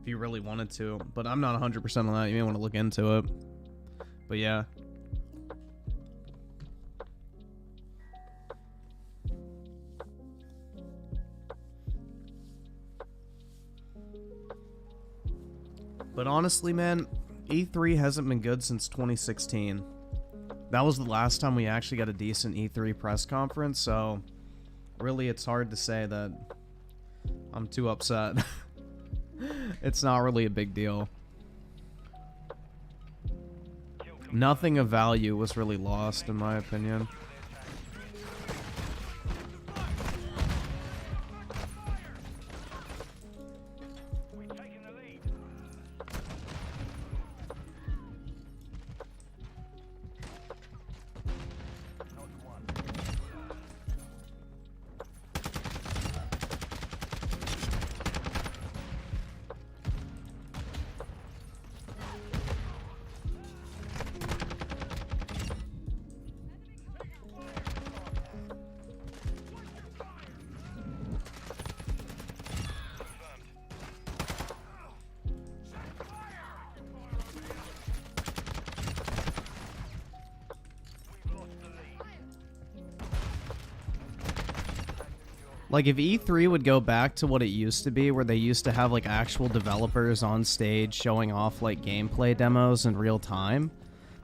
if you really wanted to. But I'm not 100% on that. You may want to look into it. But yeah. But honestly, man, E3 hasn't been good since 2016. That was the last time we actually got a decent E3 press conference, so really it's hard to say that I'm too upset. It's not really a big deal. Nothing of value was really lost, in my opinion. Like, if E3 would go back to what it used to be, where they used to have, like, actual developers on stage showing off, like, gameplay demos in real time,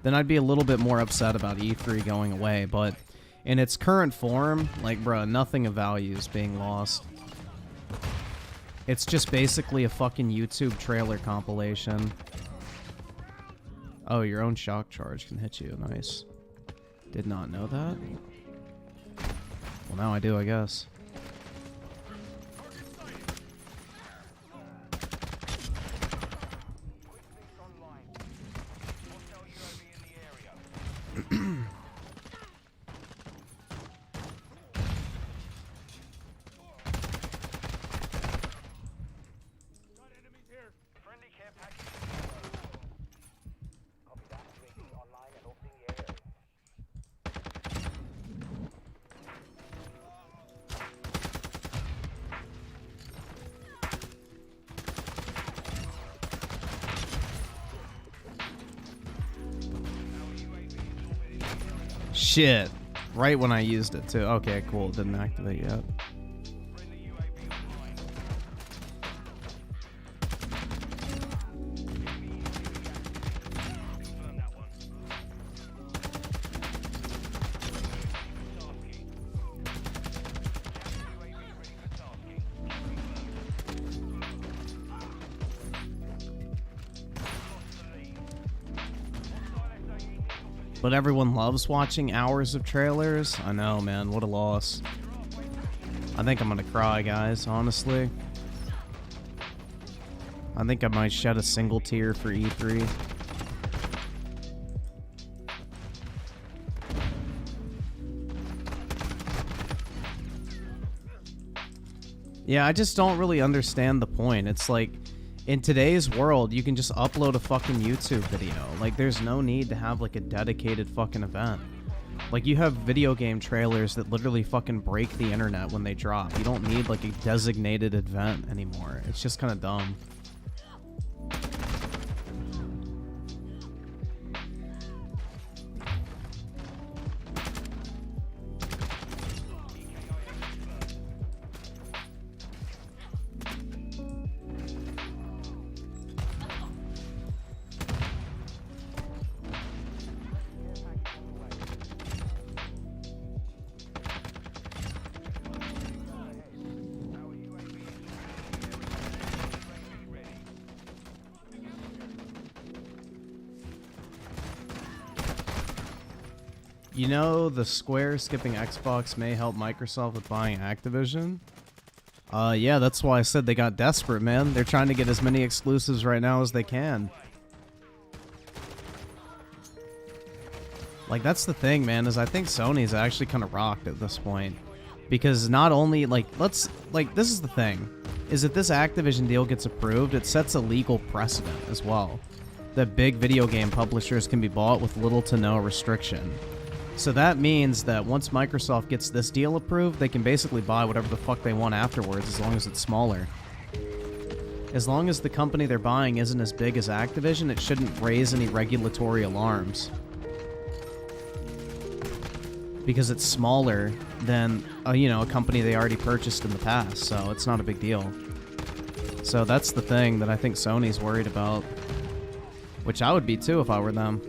then I'd be a little bit more upset about E3 going away. But in its current form, like, bruh, nothing of value is being lost. It's just basically a fucking YouTube trailer compilation. Oh, your own shock charge can hit you. Nice. Did not know that. Well, now I do, I guess. Shit. Right when I used it, too. Okay, cool. It didn't activate yet. But everyone loves watching hours of trailers. I know, man. What a loss. I think I'm gonna cry, guys, honestly. I think I might shed a single tear for E3. Yeah, I just don't really understand the point. It's like, in today's world, you can just upload a fucking YouTube video. Like, there's no need to have, like, a dedicated fucking event. Like, you have video game trailers that literally fucking break the internet when they drop. You don't need, like, a designated event anymore. It's just kind of dumb. You know, the Square skipping Xbox may help Microsoft with buying Activision? Yeah, that's why I said they got desperate, man. They're trying to get as many exclusives right now as they can. Like, that's the thing, man, is I think Sony's actually kind of rocked at this point. Because not only, like, this is the thing, is if this Activision deal gets approved, it sets a legal precedent as well. That big video game publishers can be bought with little to no restriction. So that means that once Microsoft gets this deal approved, they can basically buy whatever the fuck they want afterwards as long as it's smaller. As long as the company they're buying isn't as big as Activision, it shouldn't raise any regulatory alarms. Because it's smaller than, you know, a company they already purchased in the past, so it's not a big deal. So that's the thing that I think Sony's worried about. Which I would be too if I were them.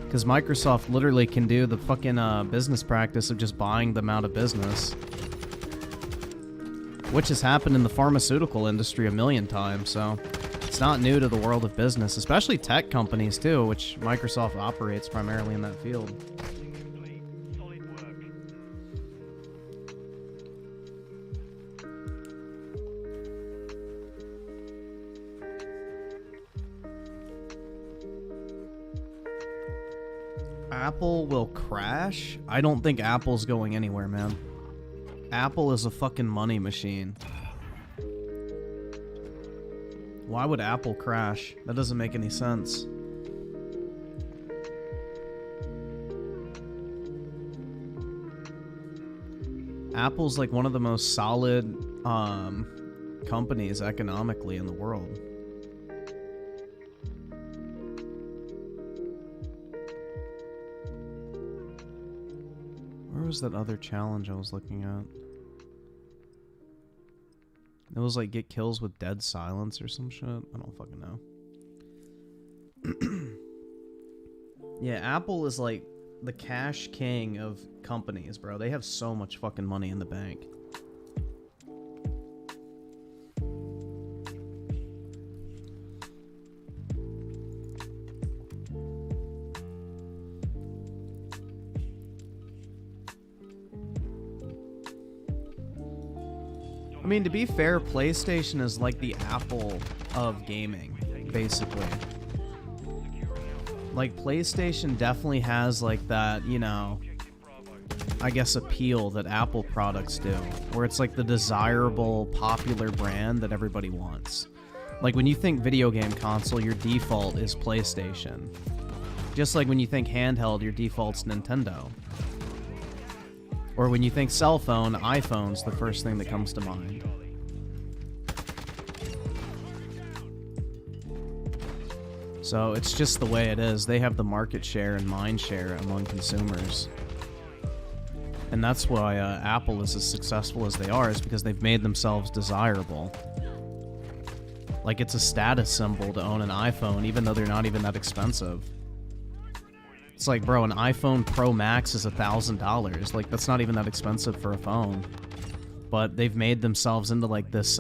Because Microsoft literally can do the fucking business practice of just buying them out of business. Which has happened in the pharmaceutical industry a million times, so it's not new to the world of business, especially tech companies too, which Microsoft operates primarily in that field. Apple will crash? I don't think Apple's going anywhere, man. Apple is a fucking money machine. Why would Apple crash? That doesn't make any sense. Apple's like one of the most solid companies economically in the world. Where was that other challenge I was looking at? It was like get kills with dead silence or some shit. I don't fucking know. Yeah, Apple is like the cash king of companies, bro. They have so much fucking money in the bank. I mean, to be fair, PlayStation is like the Apple of gaming, basically. Like, PlayStation definitely has, like, that, you know, I guess appeal that Apple products do. Where it's, like, the desirable, popular brand that everybody wants. Like, when you think video game console, your default is PlayStation. Just like when you think handheld, your default's Nintendo. Or when you think cell phone, iPhone's the first thing that comes to mind. So it's just the way it is. They have the market share and mind share among consumers. And that's why Apple is as successful as they are, is because they've made themselves desirable. Like, it's a status symbol to own an iPhone, even though they're not even that expensive. It's like, bro, an iPhone Pro Max is $1,000. Like, that's not even that expensive for a phone. But they've made themselves into, like, this,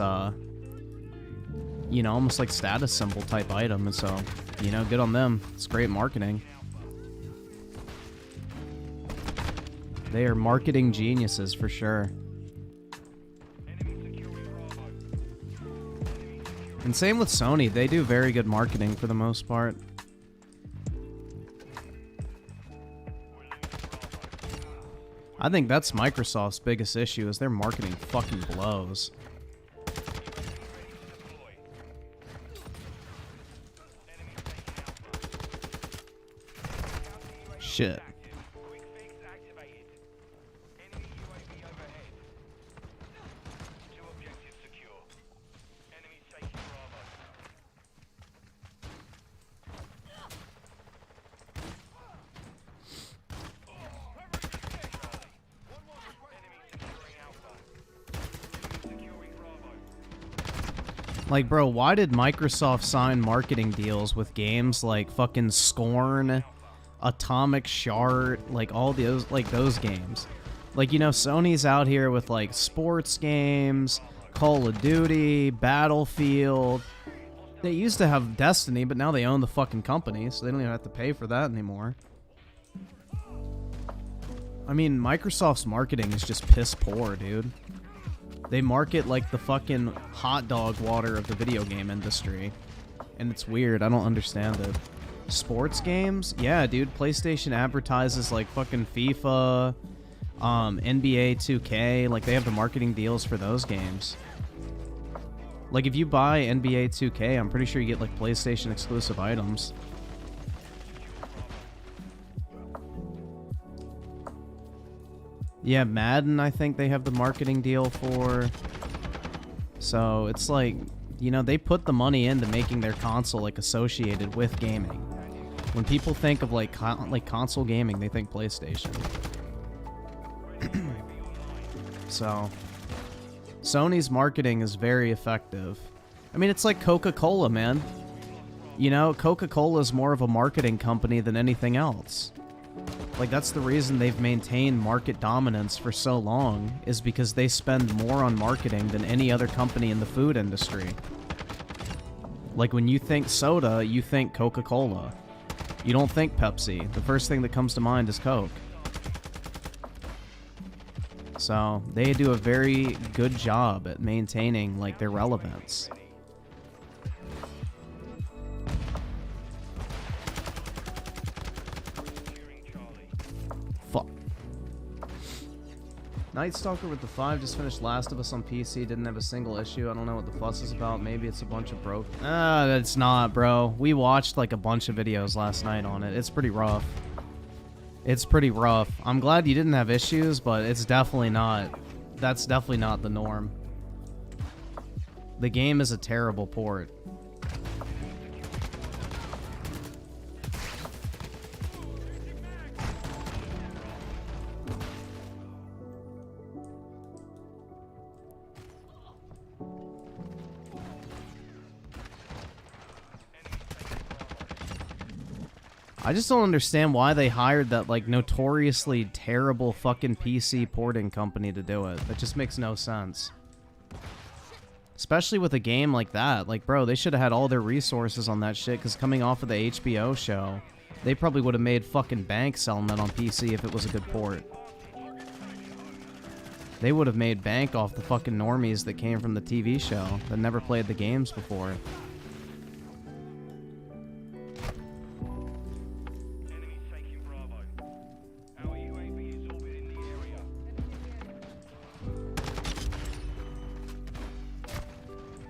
you know, almost like status symbol type item. And so, you know, good on them. It's great marketing. They are marketing geniuses for sure. And same with Sony. They do very good marketing for the most part. I think that's Microsoft's biggest issue, is their marketing fucking blows. Shit. Like, bro, why did Microsoft sign marketing deals with games like fucking Scorn, Atomic Shard, like all those, like those games? Like, you know, Sony's out here with like sports games, Call of Duty, Battlefield. They used to have Destiny, but now they own the fucking company, so they don't even have to pay for that anymore. I mean, Microsoft's marketing is just piss poor, dude. They market like the fucking hot dog water of the video game industry. And it's weird. I don't understand it. Sports games? Yeah, dude. PlayStation advertises like fucking FIFA, NBA 2K. Like, they have the marketing deals for those games. Like, if you buy NBA 2K, I'm pretty sure you get like PlayStation exclusive items. Yeah, Madden, I think they have the marketing deal for. So it's like, you know, they put the money into making their console like associated with gaming. When people think of like console gaming, they think PlayStation. So Sony's marketing is very effective. I mean, it's like Coca-Cola, man. You know, Coca-Cola is more of a marketing company than anything else. Like, that's the reason they've maintained market dominance for so long, is because they spend more on marketing than any other company in the food industry. Like, when you think soda, you think Coca-Cola. You don't think Pepsi. The first thing that comes to mind is Coke. So, they do a very good job at maintaining, like, their relevance. Fuck. Night Stalker with the 5 just finished Last of Us on PC, didn't have a single issue. I don't know what the fuss is about. Maybe it's a bunch of broke. It's not, bro. We watched like a bunch of videos last night on it. It's pretty rough. It's pretty rough. I'm glad you didn't have issues, but it's definitely not. That's definitely not the norm. The game is a terrible port. I just don't understand why they hired that, like, notoriously terrible fucking PC porting company to do it. That just makes no sense. Especially with a game like that. Like, bro, they should have had all their resources on that shit, because coming off of the HBO show, they probably would have made fucking bank selling that on PC if it was a good port. They would have made bank off the fucking normies that came from the TV show that never played the games before.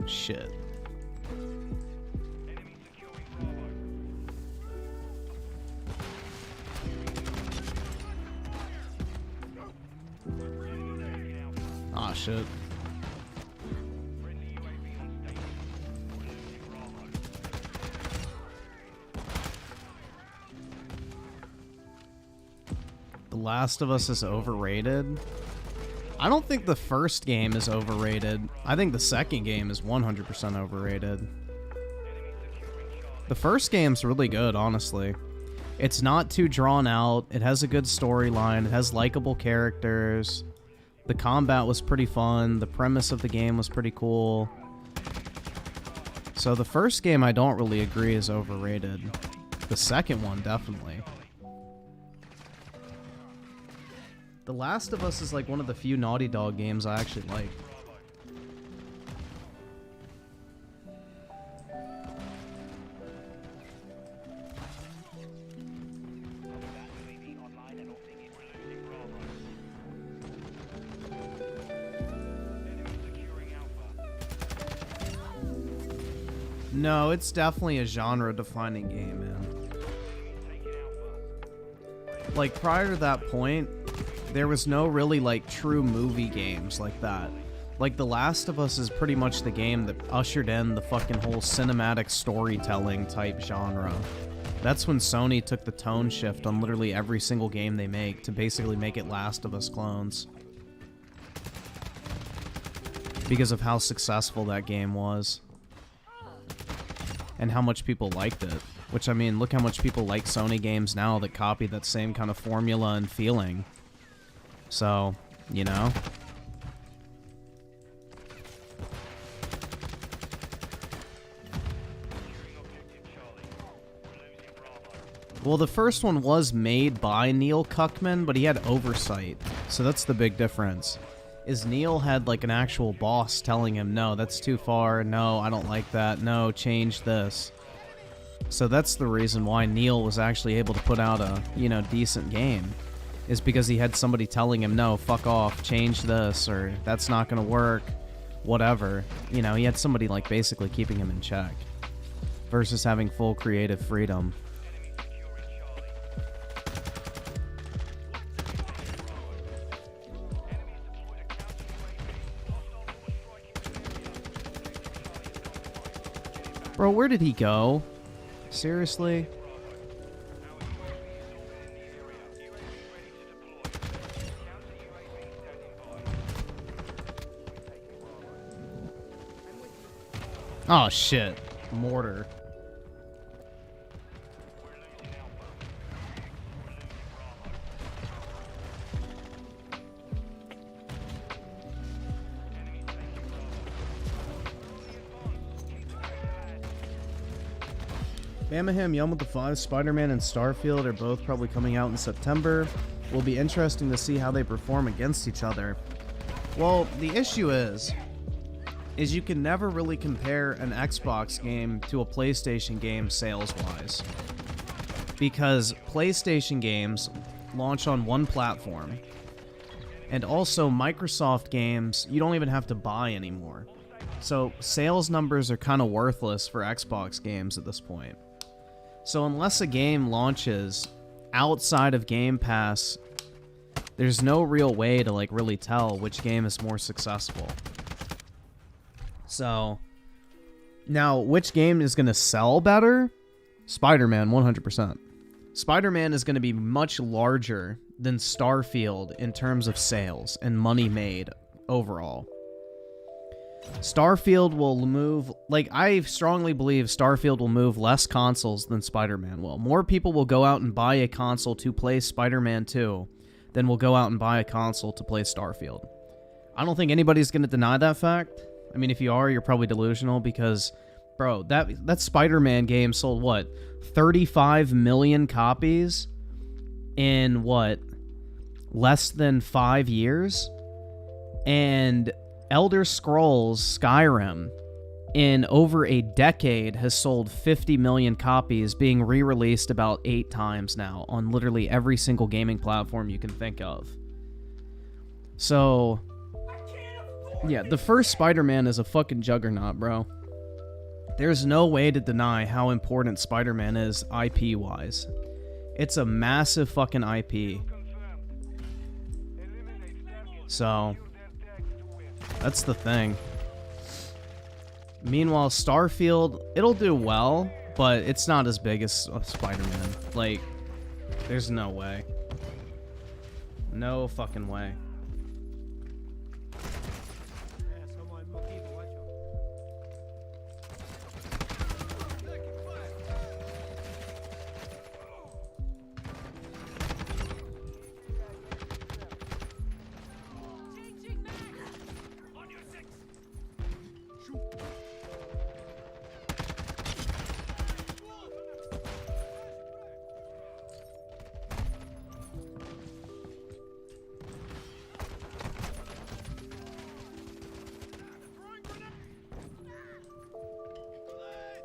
Shit. Ah, shit. The Last of Us is overrated. I don't think the first game is overrated. I think the second game is 100% overrated. The first game's really good, honestly. It's not too drawn out. It has a good storyline. It has likable characters. The combat was pretty fun. The premise of the game was pretty cool. So the first game I don't really agree is overrated. The second one, definitely. The Last of Us is like one of the few Naughty Dog games I actually like. No, it's definitely a genre-defining game, man. Like, prior to that point, there was no really, like, true movie games like that. Like, The Last of Us is pretty much the game that ushered in the fucking whole cinematic storytelling type genre. That's when Sony took the tone shift on literally every single game they make to basically make it Last of Us clones. Because of how successful that game was. And how much people liked it. Which, I mean, look how much people like Sony games now that copy that same kind of formula and feeling. So, you know. Well, the first one was made by Neil Cuckman, but he had oversight. So that's the big difference. Is Neil had like an actual boss telling him, no, that's too far, no, I don't like that, no, change this. So that's the reason why Neil was actually able to put out a, you know, decent game. Is because he had somebody telling him, no, fuck off, change this, or that's not gonna work, whatever. You know, he had somebody like basically keeping him in check. Versus having full creative freedom. Bro, where did he go? Seriously? Oh, shit. Mortar. Bamaham Yum with the 5, Spider-Man and Starfield are both probably coming out in September. Will be interesting to see how they perform against each other. Well, the issue is you can never really compare an Xbox game to a PlayStation game sales-wise. Because PlayStation games launch on one platform. And also, Microsoft games, you don't even have to buy anymore. So, sales numbers are kind of worthless for Xbox games at this point. So unless a game launches outside of Game Pass, there's no real way to like really tell which game is more successful. So now, which game is going to sell better? Spider-Man, 100%. Spider-Man is going to be much larger than Starfield in terms of sales and money made overall. Starfield will move, like, I strongly believe Starfield will move less consoles than Spider-Man will. More people will go out and buy a console to play Spider-Man 2 than will go out and buy a console to play Starfield. I don't think anybody's going to deny that fact. I mean, if you are, you're probably delusional because, bro, that Spider-Man game sold, what, 35 million copies in, what, less than 5 years? And Elder Scrolls Skyrim in over a decade has sold 50 million copies, being re-released about 8 times now on literally every single gaming platform you can think of. So, yeah, the first Spider-Man is a fucking juggernaut, bro. There's no way to deny how important Spider-Man is IP-wise. It's a massive fucking IP. So that's the thing. Meanwhile, Starfield, it'll do well, but it's not as big as Spider-Man. Like, there's no way. No fucking way.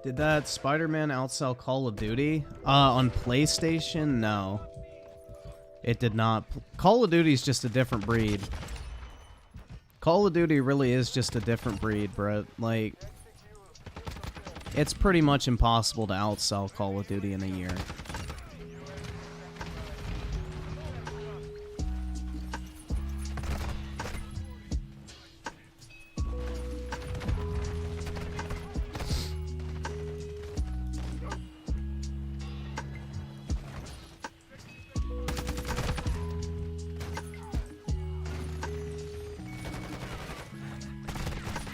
Did that Spider-Man outsell Call of Duty? On PlayStation? No. It did not. Call of Duty is just a different breed. Call of Duty really is just a different breed, bro. Like, it's pretty much impossible to outsell Call of Duty in a year.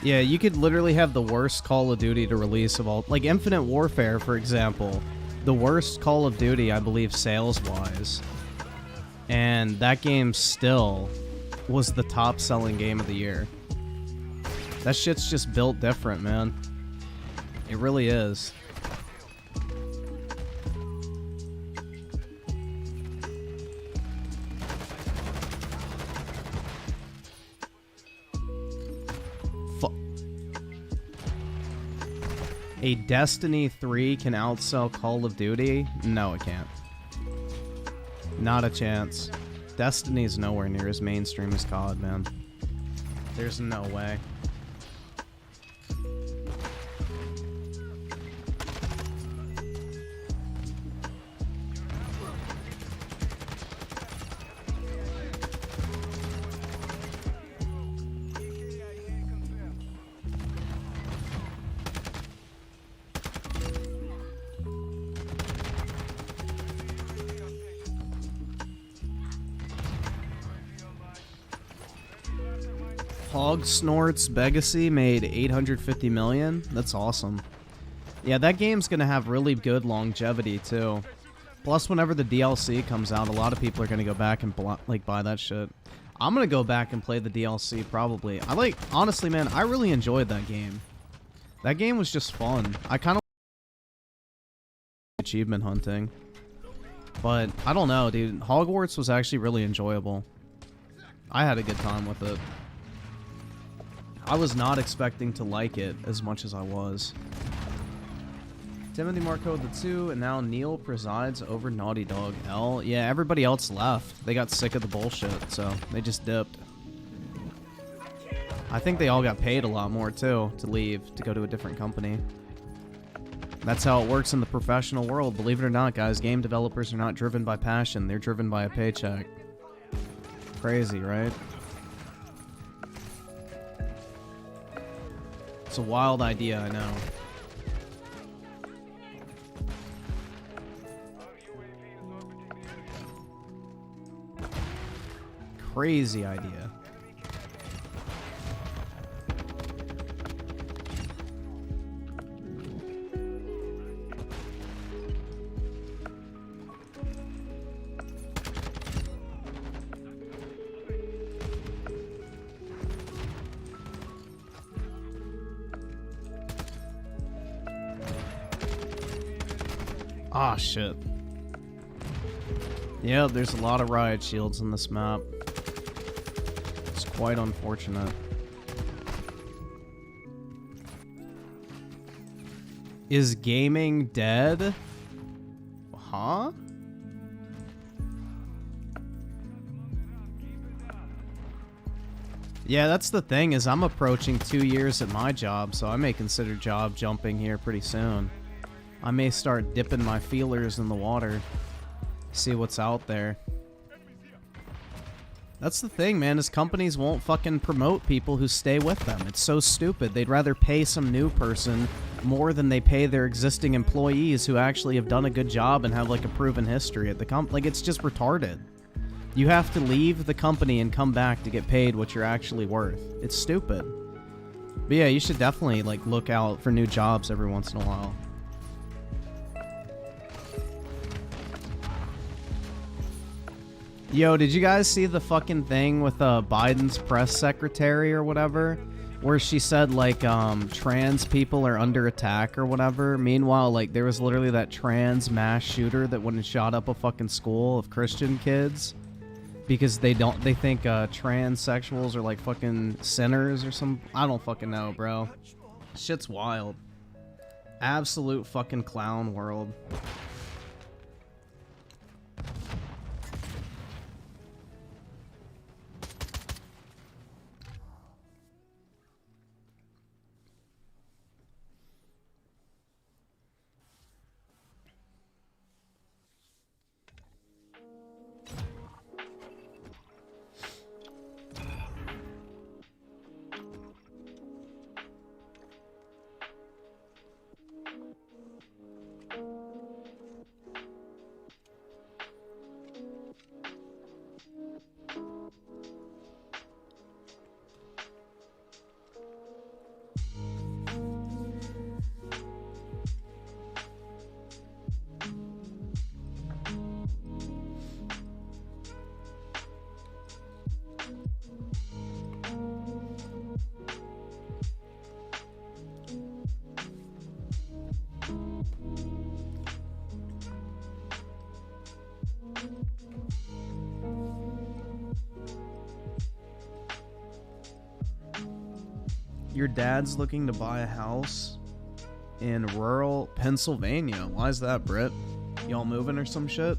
Yeah, you could literally have the worst Call of Duty to release of all. Like Infinite Warfare, for example. The worst Call of Duty, I believe, sales-wise. And that game still was the top-selling game of the year. That shit's just built different, man. It really is. A Destiny 3 can outsell Call of Duty? No, it can't. Not a chance. Destiny's nowhere near as mainstream as COD, man. There's no way. Hog Snorts Begacy made 850 million. That's awesome. Yeah, that game's gonna have really good longevity too. Plus, whenever the DLC comes out, a lot of people are gonna go back and like buy that shit. I'm gonna go back and play the DLC probably. Honestly, man, I really enjoyed that game. That game was just fun. I kind of achievement hunting, but I don't know, dude. Hogwarts was actually really enjoyable. I had a good time with it. I was not expecting to like it as much as I was. Timothy Marco the 2, and now Neil presides over Naughty Dog. L. Yeah, everybody else left. They got sick of the bullshit, so they just dipped. I think they all got paid a lot more, too, to leave, to go to a different company. That's how it works in the professional world. Believe it or not, guys, game developers are not driven by passion. They're driven by a paycheck. Crazy, right? It's a wild idea, I know. Crazy idea. Ah, shit. Yeah, there's a lot of riot shields on this map. It's quite unfortunate. Is gaming dead? Huh? Yeah, that's the thing, is I'm approaching 2 years at my job, so I may consider job jumping here pretty soon. I may start dipping my feelers in the water. See what's out there. That's the thing, man, is companies won't fucking promote people who stay with them. It's so stupid. They'd rather pay some new person more than they pay their existing employees who actually have done a good job and have like a proven history at the like, it's just retarded. You have to leave the company and come back to get paid what you're actually worth. It's stupid. But yeah, you should definitely like look out for new jobs every once in a while. Yo, did you guys see the fucking thing with Biden's press secretary or whatever? Where she said, like, trans people are under attack or whatever. Meanwhile, like, there was literally that trans mass shooter that went and shot up a fucking school of Christian kids. Because they think transsexuals are, like, fucking sinners or some... I don't fucking know, bro. Shit's wild. Absolute fucking clown world. Your dad's looking to buy a house in rural Pennsylvania. Why is that, Britt? Y'all moving or some shit?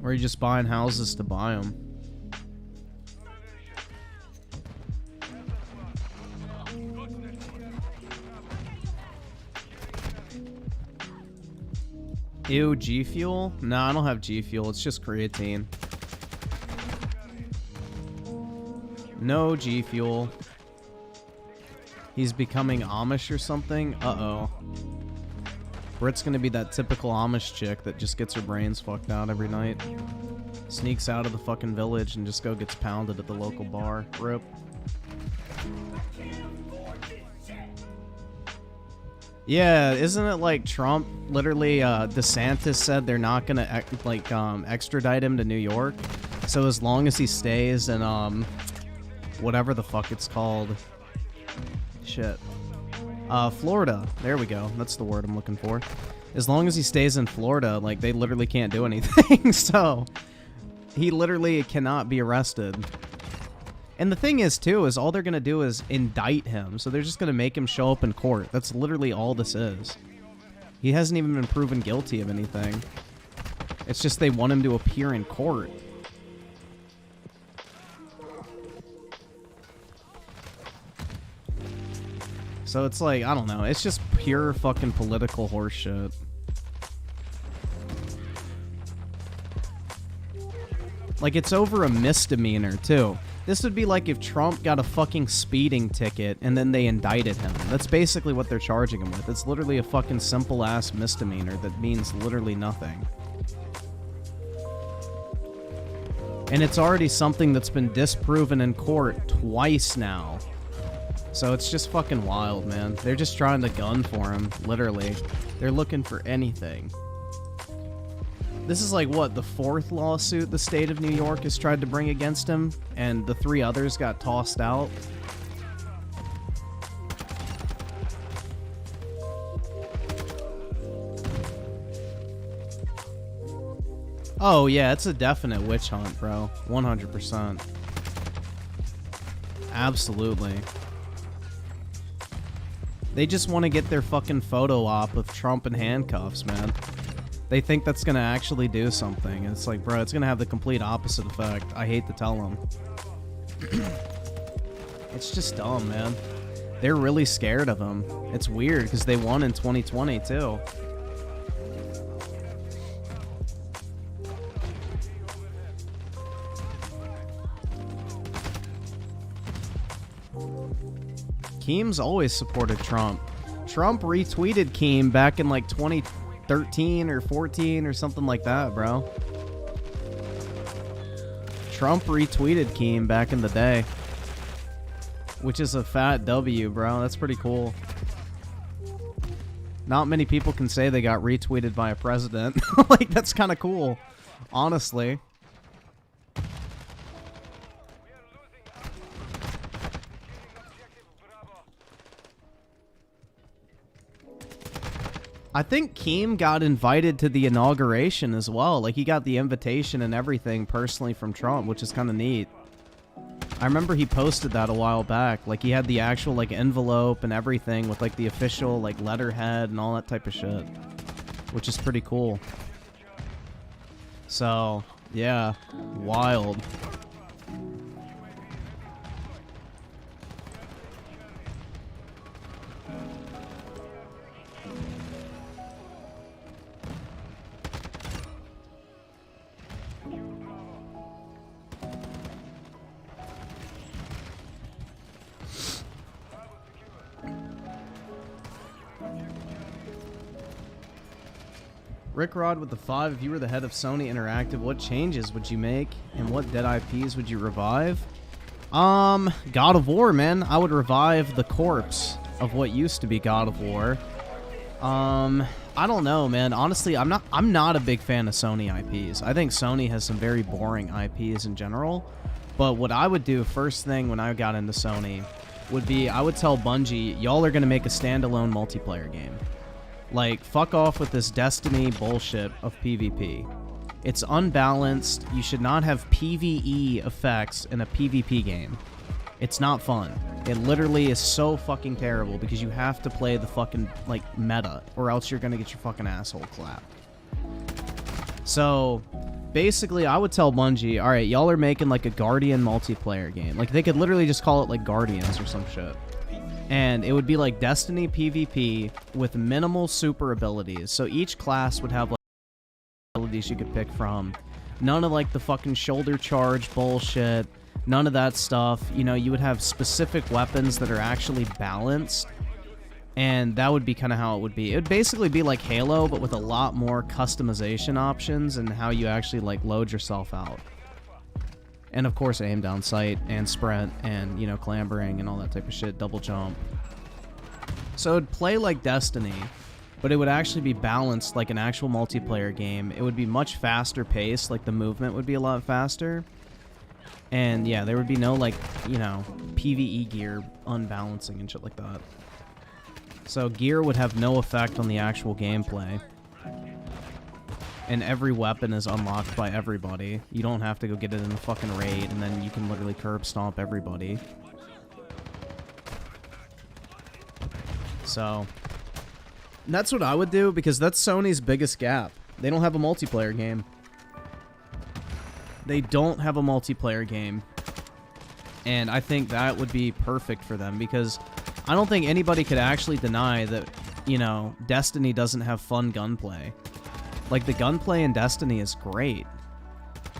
Or are you just buying houses to buy them? Ew, G Fuel? No, I don't have G Fuel. It's just creatine. No G Fuel. He's becoming Amish or something? Uh-oh. Brit's gonna be that typical Amish chick that just gets her brains fucked out every night. Sneaks out of the fucking village and just gets pounded at the local bar. Rip. Yeah, isn't it like Trump, literally, DeSantis said they're not gonna, extradite him to New York? So as long as he stays in, whatever the fuck it's called. Shit. Florida. There we go. That's the word I'm looking for. As long as he stays in Florida, like, they literally can't do anything, so... He literally cannot be arrested. And the thing is, too, is all they're gonna do is indict him, so they're just gonna make him show up in court. That's literally all this is. He hasn't even been proven guilty of anything. It's just they want him to appear in court. So it's like, I don't know, it's just pure fucking political horseshit. Like, it's over a misdemeanor, too. This would be like if Trump got a fucking speeding ticket and then they indicted him. That's basically what they're charging him with. It's literally a fucking simple-ass misdemeanor that means literally nothing. And it's already something that's been disproven in court twice now. So it's just fucking wild, man. They're just trying to gun for him, literally. They're looking for anything. This is like, what, the 4th lawsuit the state of New York has tried to bring against him, and the 3 others got tossed out? Oh, yeah, it's a definite witch hunt, bro. 100%. Absolutely. They just want to get their fucking photo op of Trump in handcuffs, man. They think that's going to actually do something. And it's like, bro, it's going to have the complete opposite effect. I hate to tell them. It's just dumb, man. They're really scared of him. It's weird because they won in 2020, too. Keem's always supported Trump. Trump retweeted Keem back in like 2013 or 14 or something like that, bro. Trump retweeted Keem back in the day. Which is a fat W, bro. That's pretty cool. Not many people can say they got retweeted by a president. Like, that's kind of cool. Honestly. I think Keem got invited to the inauguration as well. Like, he got the invitation and everything personally from Trump, which is kind of neat. I remember he posted that a while back. Like, he had the actual, like, envelope and everything with, like, the official, like, letterhead and all that type of shit. Which is pretty cool. So, yeah. Wild. Rick Rod with the 5. If you were the head of Sony Interactive, what changes would you make and what dead IPs would you revive? God of War, man. I would revive the corpse of what used to be God of War. I don't know, man. Honestly, I'm not a big fan of Sony IPs. I think Sony has some very boring IPs in general. But what I would do first thing when I got into Sony would be I would tell Bungie, y'all are going to make a standalone multiplayer game. Like, fuck off with this Destiny bullshit of PvP. It's unbalanced. You should not have PvE effects in a PvP game. It's not fun. It literally is so fucking terrible because you have to play the fucking, like, meta, or else you're gonna get your fucking asshole clapped. So, basically, I would tell Bungie, alright, y'all are making, like, a Guardian multiplayer game. Like, they could literally just call it, like, Guardians or some shit. And it would be like Destiny PvP with minimal super abilities. So each class would have like abilities you could pick from. None of like the fucking shoulder charge bullshit. None of that stuff. You know, you would have specific weapons that are actually balanced. And that would be kind of how it would be. It would basically be like Halo, but with a lot more customization options and how you actually, like, load yourself out. And, of course, aim down sight and sprint and, you know, clambering and all that type of shit. Double jump. So it would play like Destiny, but it would actually be balanced like an actual multiplayer game. It would be much faster paced, like the movement would be a lot faster. And yeah, there would be no, like, you know, PvE gear unbalancing and shit like that. So gear would have no effect on the actual gameplay. And every weapon is unlocked by everybody. You don't have to go get it in a fucking raid, and then you can literally curb stomp everybody. So, that's what I would do, because that's Sony's biggest gap. They don't have a multiplayer game. They don't have a multiplayer game. And I think that would be perfect for them, because I don't think anybody could actually deny that, you know, Destiny doesn't have fun gunplay. Like, the gunplay in Destiny is great,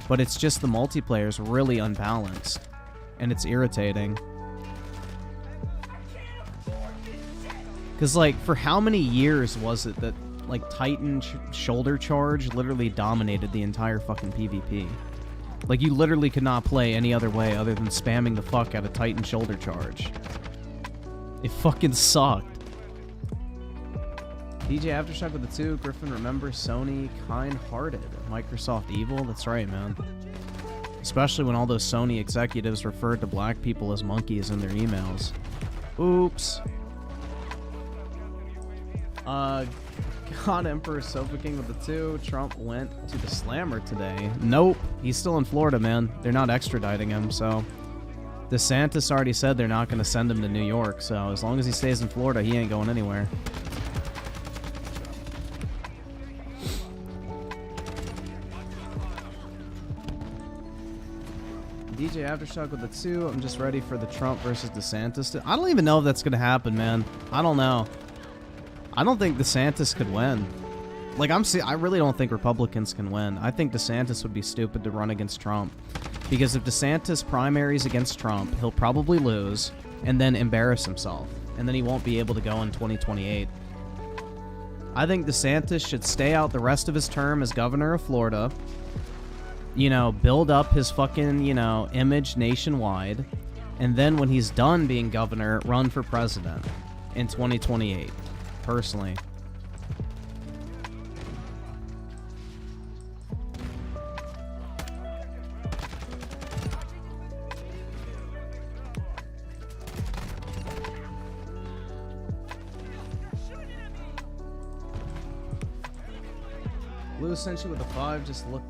but it's just the multiplayer is really unbalanced, and it's irritating. Because, like, for how many years was it that, like, Titan shoulder charge literally dominated the entire fucking PvP? Like, you literally could not play any other way other than spamming the fuck out of Titan shoulder charge. It fucking sucked. DJ Aftershock with the 2. Griffin, remember Sony kind-hearted. Microsoft evil? That's right, man. Especially when all those Sony executives referred to black people as monkeys in their emails. Oops. God Emperor Sofa King with the 2. Trump went to the Slammer today. Nope. He's still in Florida, man. They're not extraditing him, so... DeSantis already said they're not going to send him to New York, so as long as he stays in Florida, he ain't going anywhere. DJ Aftershock with the 2. I'm just ready for the Trump versus DeSantis. I don't even know if that's going to happen, man. I don't know. I don't think DeSantis could win. Like, I really don't think Republicans can win. I think DeSantis would be stupid to run against Trump. Because if DeSantis primaries against Trump, he'll probably lose and then embarrass himself. And then he won't be able to go in 2028. I think DeSantis should stay out the rest of his term as governor of Florida. You know, build up his fucking, you know, image nationwide. And then when he's done being governor, run for president in 2028. Personally. Lou sent you with a 5. Just look.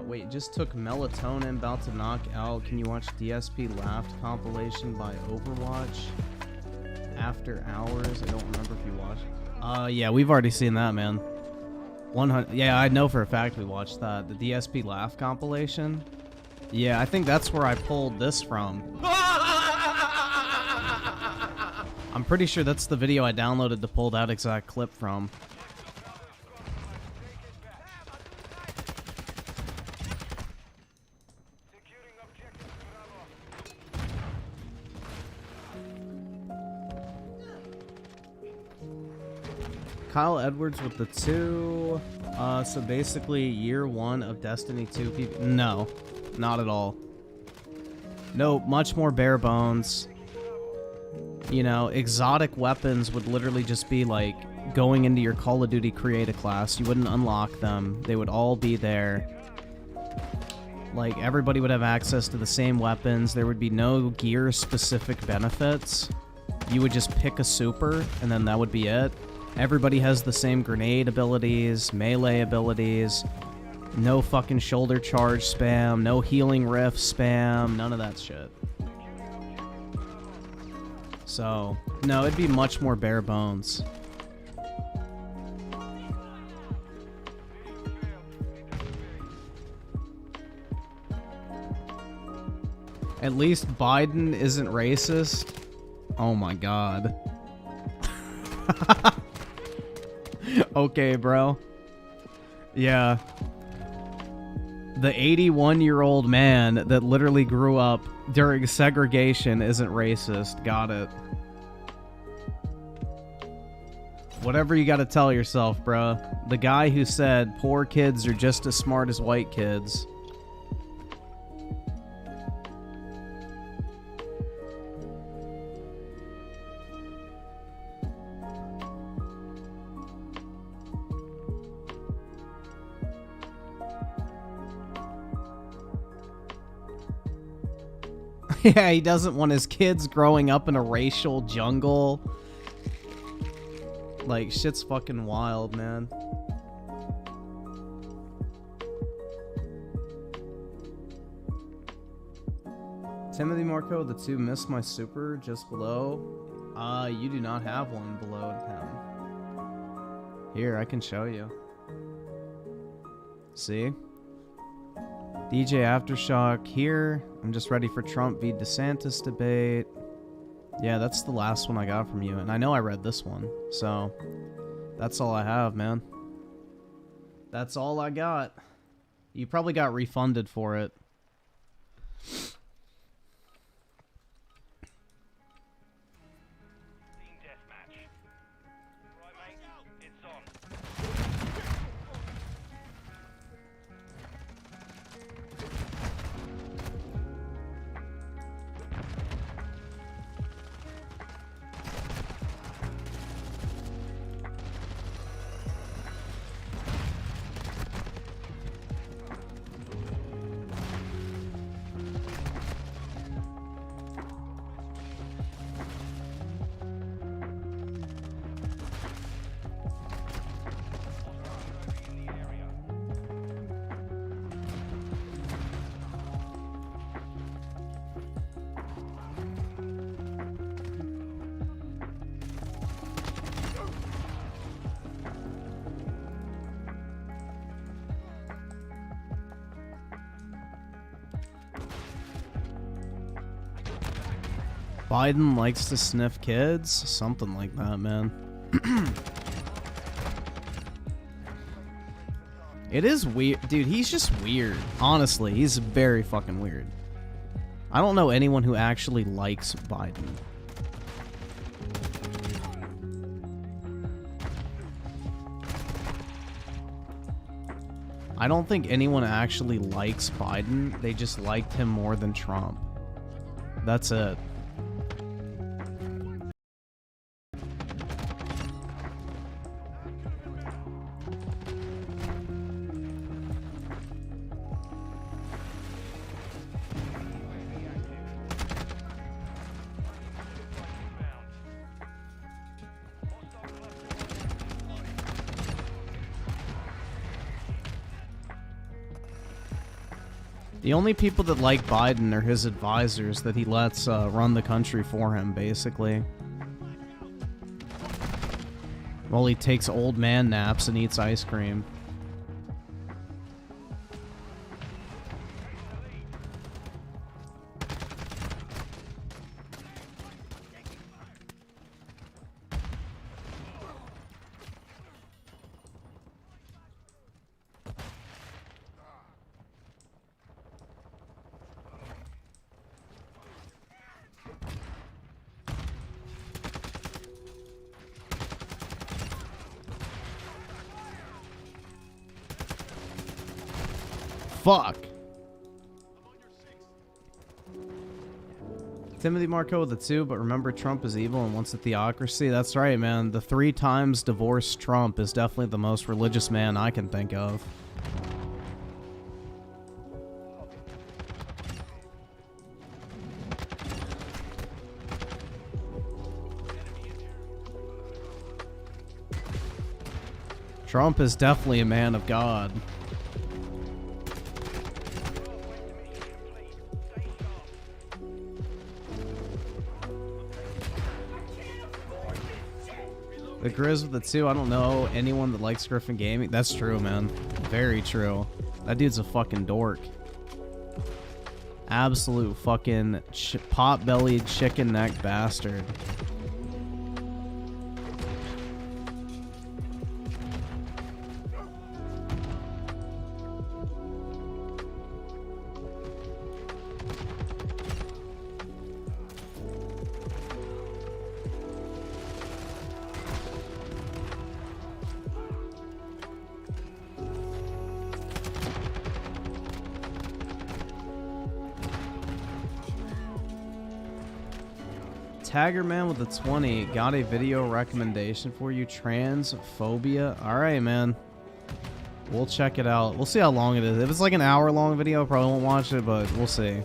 Wait, just took melatonin, about to knock out. Can you watch DSP Laughed compilation by Overwatch? After Hours. I don't remember if you watched. Yeah, we've already seen that, man. 100. Yeah, I know for a fact we watched that. The DSP Laugh compilation. Yeah, I think that's where I pulled this from. I'm pretty sure that's the video I downloaded to pull that exact clip from. Kyle Edwards with the 2. So basically year 1 of Destiny 2 PvP. No, not at all. No, much more bare bones. You know, exotic weapons would literally just be like going into your Call of Duty Create-a class. You wouldn't unlock them. They would all be there. Like, everybody would have access to the same weapons. There would be no gear-specific benefits. You would just pick a super, and then that would be it. Everybody has the same grenade abilities, melee abilities, no fucking shoulder charge spam, no healing rift spam, none of that shit. So, no, it'd be much more bare bones. At least Biden isn't racist. Oh my god. Okay, bro. Yeah. the 81-year-old man that literally grew up during segregation isn't racist. Got it. Whatever you gotta tell yourself, bruh. The guy who said poor kids are just as smart as white kids. Yeah, he doesn't want his kids growing up in a racial jungle. Like, shit's fucking wild, man. Timothy Marco, the 2 missed my super just below. You do not have one below him. Here, I can show you. See? DJ Aftershock here. I'm just ready for Trump v. DeSantis debate. Yeah, that's the last one I got from you. And I know I read this one. So, that's all I have, man. That's all I got. You probably got refunded for it. Biden likes to sniff kids? Something like that, man. It is weird. Dude, he's just weird. Honestly, he's very fucking weird. I don't know anyone who actually likes Biden. I don't think anyone actually likes Biden. They just liked him more than Trump. That's it. The only people that like Biden are his advisors that he lets run the country for him, basically. While he takes old man naps and eats ice cream. Fuck. Timothy Marco the 2, but remember Trump is evil and wants a theocracy. That's right, man. The 3 times divorced Trump is definitely the most religious man I can think of. Trump is definitely a man of God. The Grizz with the 2, I don't know anyone that likes Griffin Gaming. That's true, man. Very true. That dude's a fucking dork. Absolute fucking pot-bellied chicken neck bastard. Taggerman with the 20 got a video recommendation for you. Transphobia. All right, man. We'll check it out. We'll see how long it is. If it's like an hour-long video, probably won't watch it, but we'll see.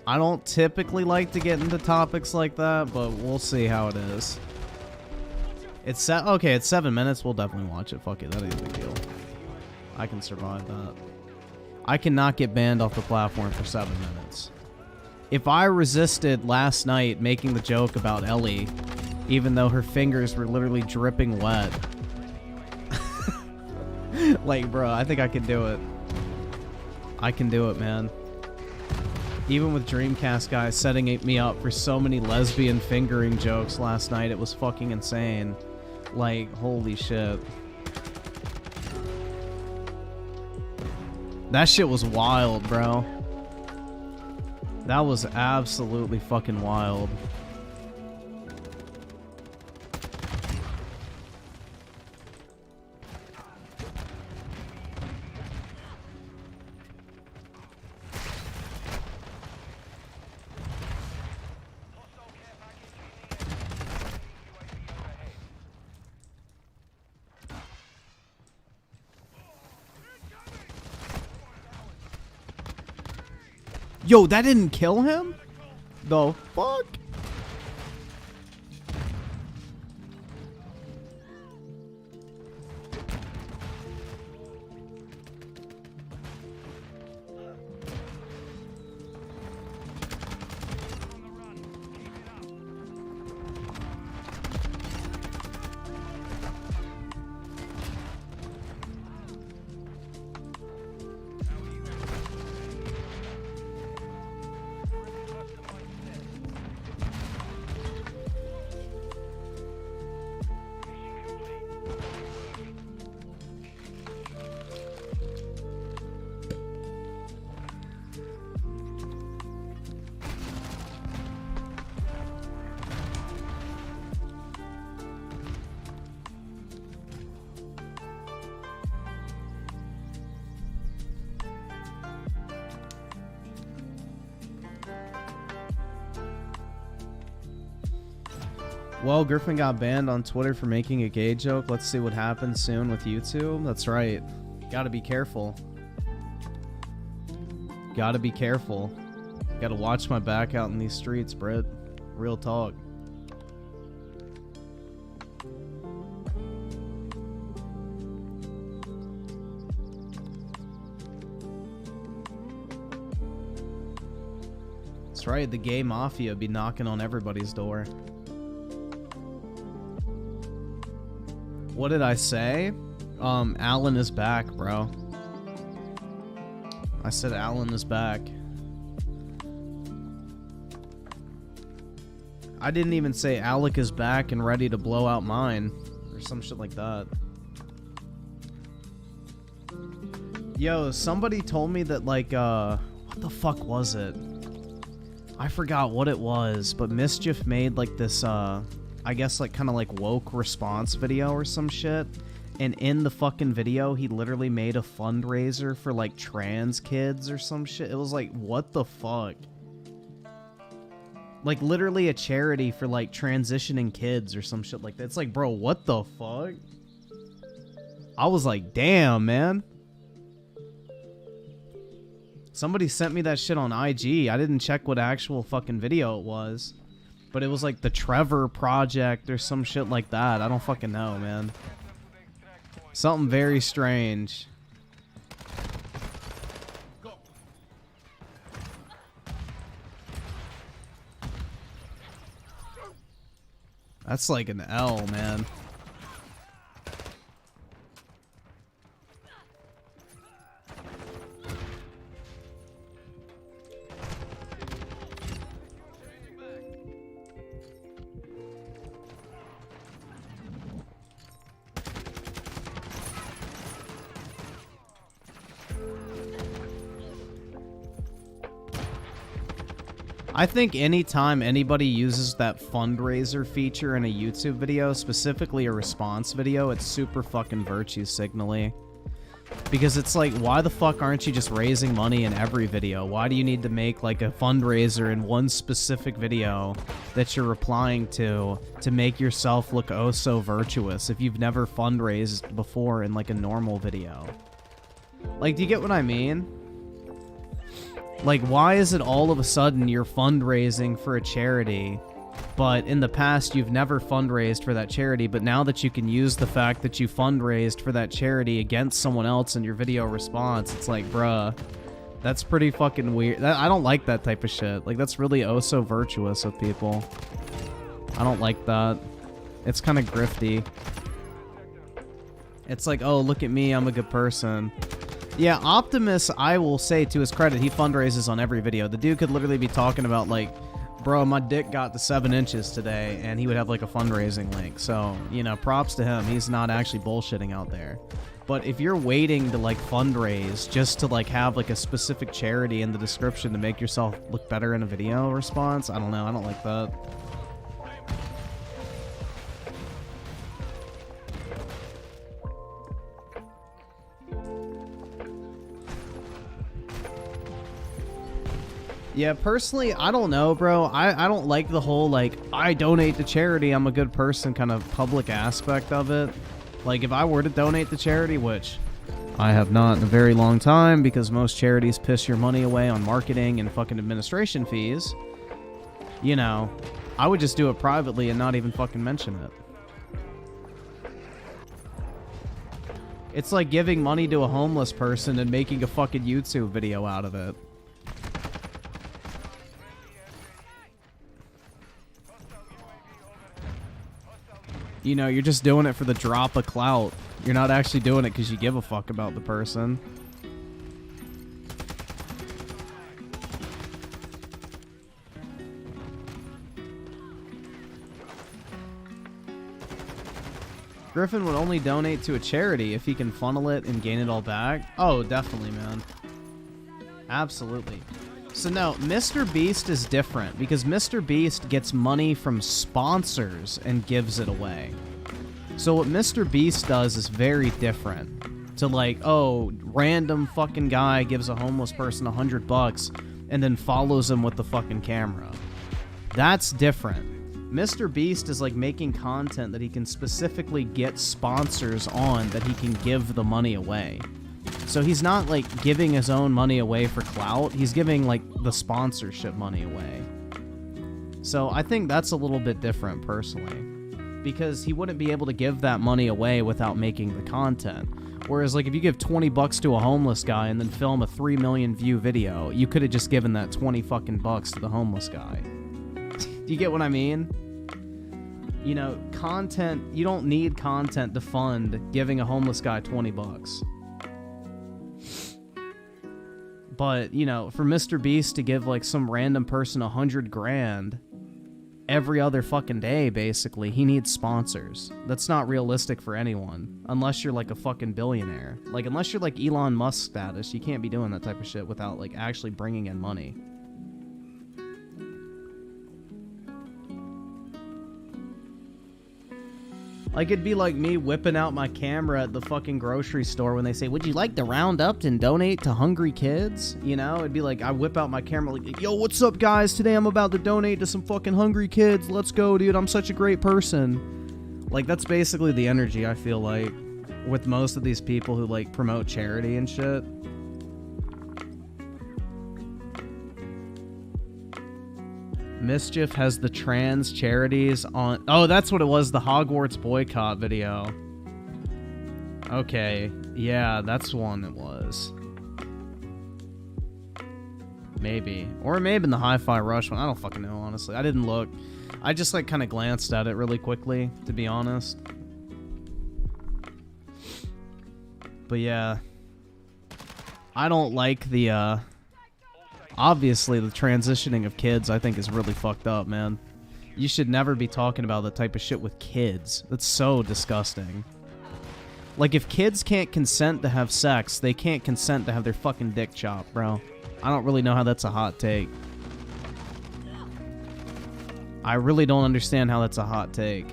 I don't typically like to get into topics like that, but we'll see how it is. It's okay, it's 7 minutes. We'll definitely watch it. Fuck it, that ain't a big deal. I can survive that. I cannot get banned off the platform for 7 minutes. If I resisted last night making the joke about Ellie, even though her fingers were literally dripping wet, like, bro, I think I can do it. I can do it, man. Even with DreamCastGuy setting me up for so many lesbian fingering jokes last night, it was fucking insane. Like, holy shit. That shit was wild, bro. That was absolutely fucking wild. Yo, that didn't kill him? The fuck? Well, Griffin got banned on Twitter for making a gay joke. Let's see what happens soon with YouTube. That's right. Gotta be careful. Gotta be careful. Gotta watch my back out in these streets, Britt. Real talk. That's right, the gay mafia be knocking on everybody's door. What did I say? Alan is back, bro. I said Alan is back. I didn't even say Alec is back and ready to blow out mine. Or some shit like that. Yo, somebody told me that, like, what the fuck was it? I forgot what it was, but Mischief made, like, this, I guess, like, kind of like woke response video or some shit. And in the fucking video, he literally made a fundraiser for, like, trans kids or some shit. It was like, what the fuck? Like, literally a charity for, like, transitioning kids or some shit like that. It's like, bro, what the fuck? I was like, damn, man. Somebody sent me that shit on IG. I didn't check what actual fucking video it was. But it was like the Trevor Project or some shit like that. I don't fucking know, man. Something very strange. That's like an L, man. I think anytime anybody uses that fundraiser feature in a YouTube video, specifically a response video, it's super fucking virtue signally. Because it's like, why the fuck aren't you just raising money in every video? Why do you need to make like a fundraiser in one specific video that you're replying to make yourself look oh so virtuous if you've never fundraised before in like a normal video? Like, do you get what I mean? Like, why is it all of a sudden you're fundraising for a charity, but in the past you've never fundraised for that charity, but now that you can use the fact that you fundraised for that charity against someone else in your video response, it's like, bruh, that's pretty fucking weird. I don't like that type of shit. Like, that's really oh so virtuous of people. I don't like that. It's kind of grifty. It's like, oh, look at me, I'm a good person. Yeah, Optimus, I will say to his credit, he fundraises on every video. The dude could literally be talking about, like, bro, my dick got to 7 inches today, and he would have, like, a fundraising link. So, you know, props to him. He's not actually bullshitting out there. But if you're waiting to, like, fundraise just to, like, have, like, a specific charity in the description to make yourself look better in a video response, I don't know. I don't like that. Yeah, personally, I don't know, bro. I don't like the whole, like, I donate to charity, I'm a good person kind of public aspect of it. Like, if I were to donate to charity, which I have not in a very long time because most charities piss your money away on marketing and fucking administration fees, you know, I would just do it privately and not even fucking mention it. It's like giving money to a homeless person and making a fucking YouTube video out of it. You know, you're just doing it for the drop of clout. You're not actually doing it because you give a fuck about the person. Griffin would only donate to a charity if he can funnel it and gain it all back. Oh, definitely, man. Absolutely. So no, Mr. Beast is different because Mr. Beast gets money from sponsors and gives it away. So what Mr. Beast does is very different to, like, oh, random fucking guy gives a homeless person $100 and then follows him with the fucking camera. That's different. Mr. Beast is like making content that he can specifically get sponsors on that he can give the money away. So he's not, like, giving his own money away for clout. He's giving, like, the sponsorship money away. So I think that's a little bit different, personally. Because he wouldn't be able to give that money away without making the content. Whereas, like, if you give 20 bucks to a homeless guy and then film a 3 million view video, you could have just given that 20 fucking bucks to the homeless guy. Do you get what I mean? You know, content, you don't need content to fund giving a homeless guy 20 bucks. But, you know, for Mr. Beast to give, like, some random person 100 grand every other fucking day, basically, he needs sponsors. That's not realistic for anyone. Unless you're, like, a fucking billionaire. Like, unless you're, like, Elon Musk status, you can't be doing that type of shit without, like, actually bringing in money. Like, it'd be like me whipping out my camera at the fucking grocery store when they say, would you like to round up and donate to hungry kids? You know, it'd be like, I whip out my camera like, yo, what's up, guys? Today I'm about to donate to some fucking hungry kids. Let's go, dude. I'm such a great person. Like, that's basically the energy I feel like with most of these people who, like, promote charity and shit. Mischief has the trans charities on... Oh, that's what it was, the Hogwarts boycott video. Okay, yeah, that's one it was. Maybe. Or maybe in the Hi-Fi Rush one. I don't fucking know, honestly. I didn't look. I just, like, kind of glanced at it really quickly, to be honest. But yeah. I don't like the, obviously, the transitioning of kids, I think, is really fucked up, man. You should never be talking about that type of shit with kids. That's so disgusting. Like, if kids can't consent to have sex, they can't consent to have their fucking dick chopped, bro. I don't really know how that's a hot take. I really don't understand how that's a hot take.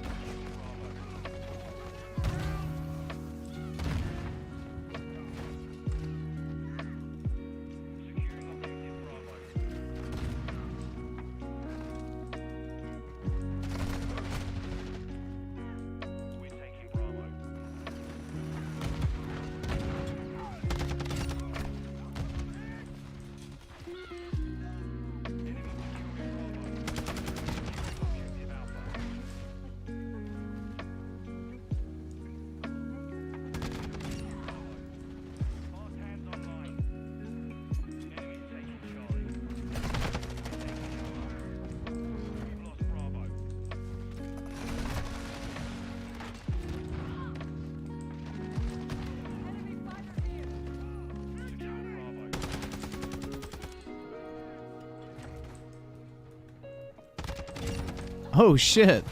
Oh shit.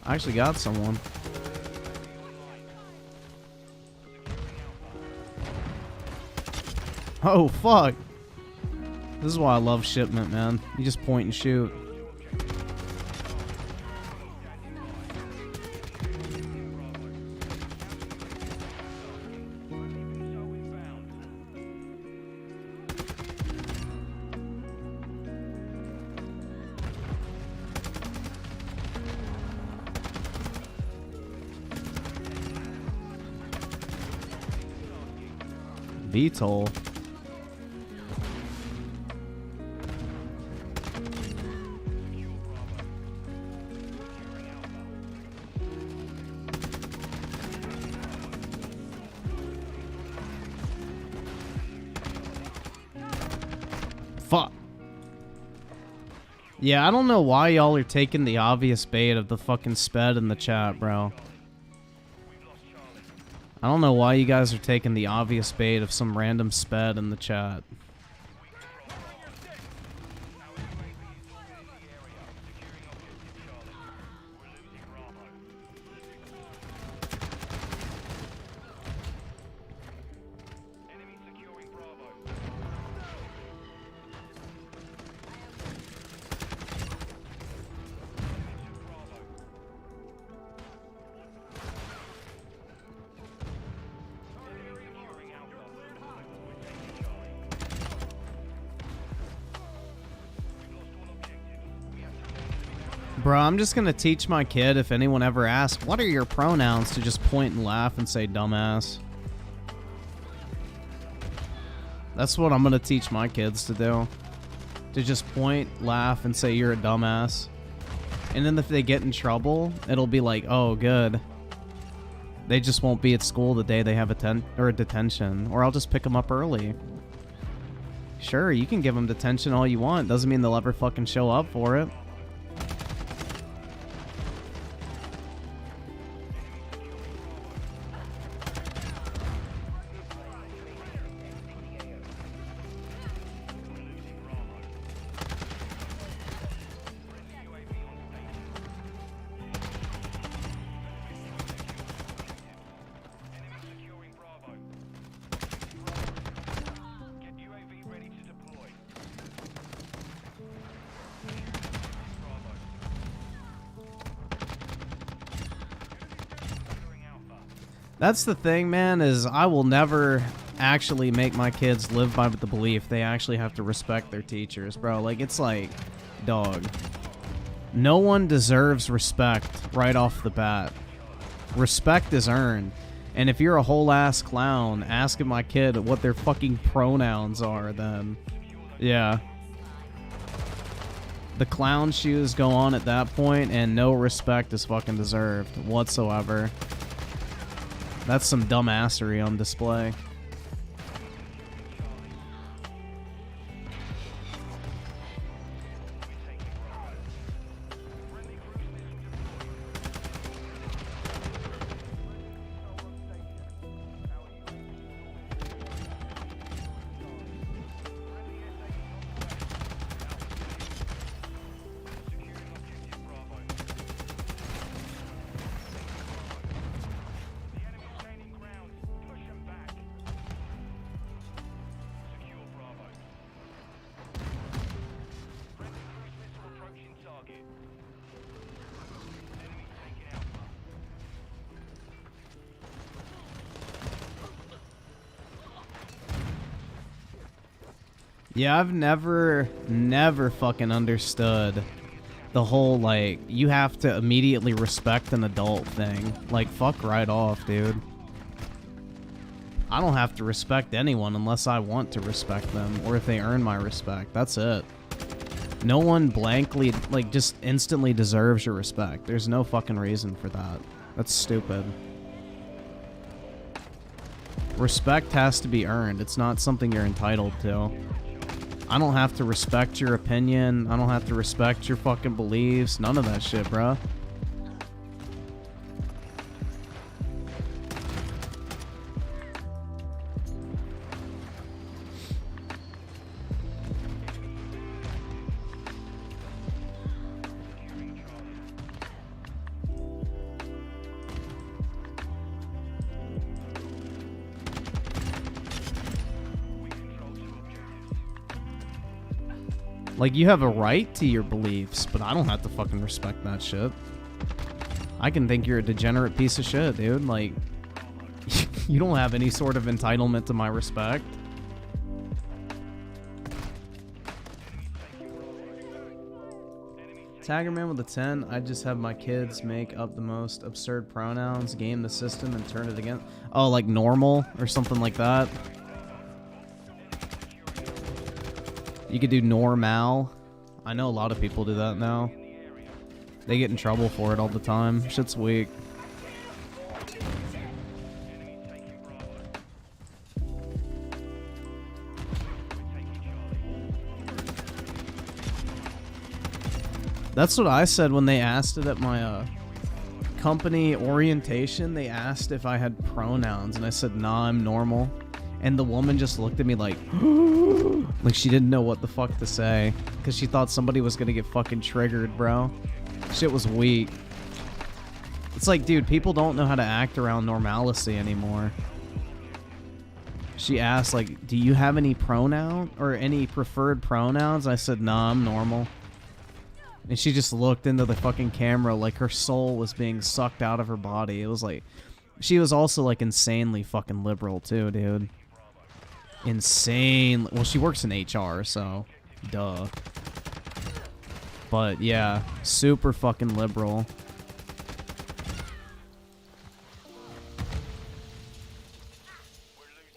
I actually got someone. Oh fuck. This is why I love shipment, man. You just point and shoot. VTOL. Fuck. Yeah, I don't know why y'all are taking the obvious bait of the fucking sped in the chat, bro. I don't know why you guys are taking the obvious bait of some random sped in the chat. Bro, I'm just gonna teach my kid, if anyone ever asks, what are your pronouns, to just point and laugh and say dumbass. That's what I'm gonna teach my kids to do. To just point, laugh, and say you're a dumbass. And then if they get in trouble, it'll be like, oh, good. They just won't be at school the day they have a detention. Or I'll just pick them up early. Sure, you can give them detention all you want. Doesn't mean they'll ever fucking show up for it. That's the thing, man, is I will never actually make my kids live by the belief they actually have to respect their teachers, bro. Like, it's like, dog. No one deserves respect right off the bat. Respect is earned. And if you're a whole-ass clown asking my kid what their fucking pronouns are, then, yeah. The clown shoes go on at that point, and no respect is fucking deserved whatsoever. That's some dumbassery on display. Yeah, I've never fucking understood the whole, like, you have to immediately respect an adult thing. Like, fuck right off, dude. I don't have to respect anyone unless I want to respect them, or if they earn my respect. That's it. No one blankly, like, just instantly deserves your respect. There's no fucking reason for that. That's stupid. Respect has to be earned. It's not something you're entitled to. I don't have to respect your opinion. I don't have to respect your fucking beliefs. None of that shit, bruh. Like, you have a right to your beliefs, but I don't have to fucking respect that shit. I can think you're a degenerate piece of shit, dude. Like, you don't have any sort of entitlement to my respect. Taggerman with a 10. I just have my kids make up the most absurd pronouns, game the system, and turn it again. Oh, like normal or something like that. You could do normal. I know a lot of people do that now. They get in trouble for it all the time. Shit's weak. That's what I said when they asked it at my company orientation. They asked if I had pronouns, and I said, nah, I'm normal. And the woman just looked at me like, like she didn't know what the fuck to say, because she thought somebody was gonna get fucking triggered, bro. Shit was weak. It's like, dude, people don't know how to act around normalcy anymore. She asked, like, do you have any pronoun or any preferred pronouns? I said, nah, I'm normal. And she just looked into the fucking camera like her soul was being sucked out of her body. It was like, she was also like insanely fucking liberal too, dude. Insane. Well, she works in HR, so duh. But yeah, super fucking liberal.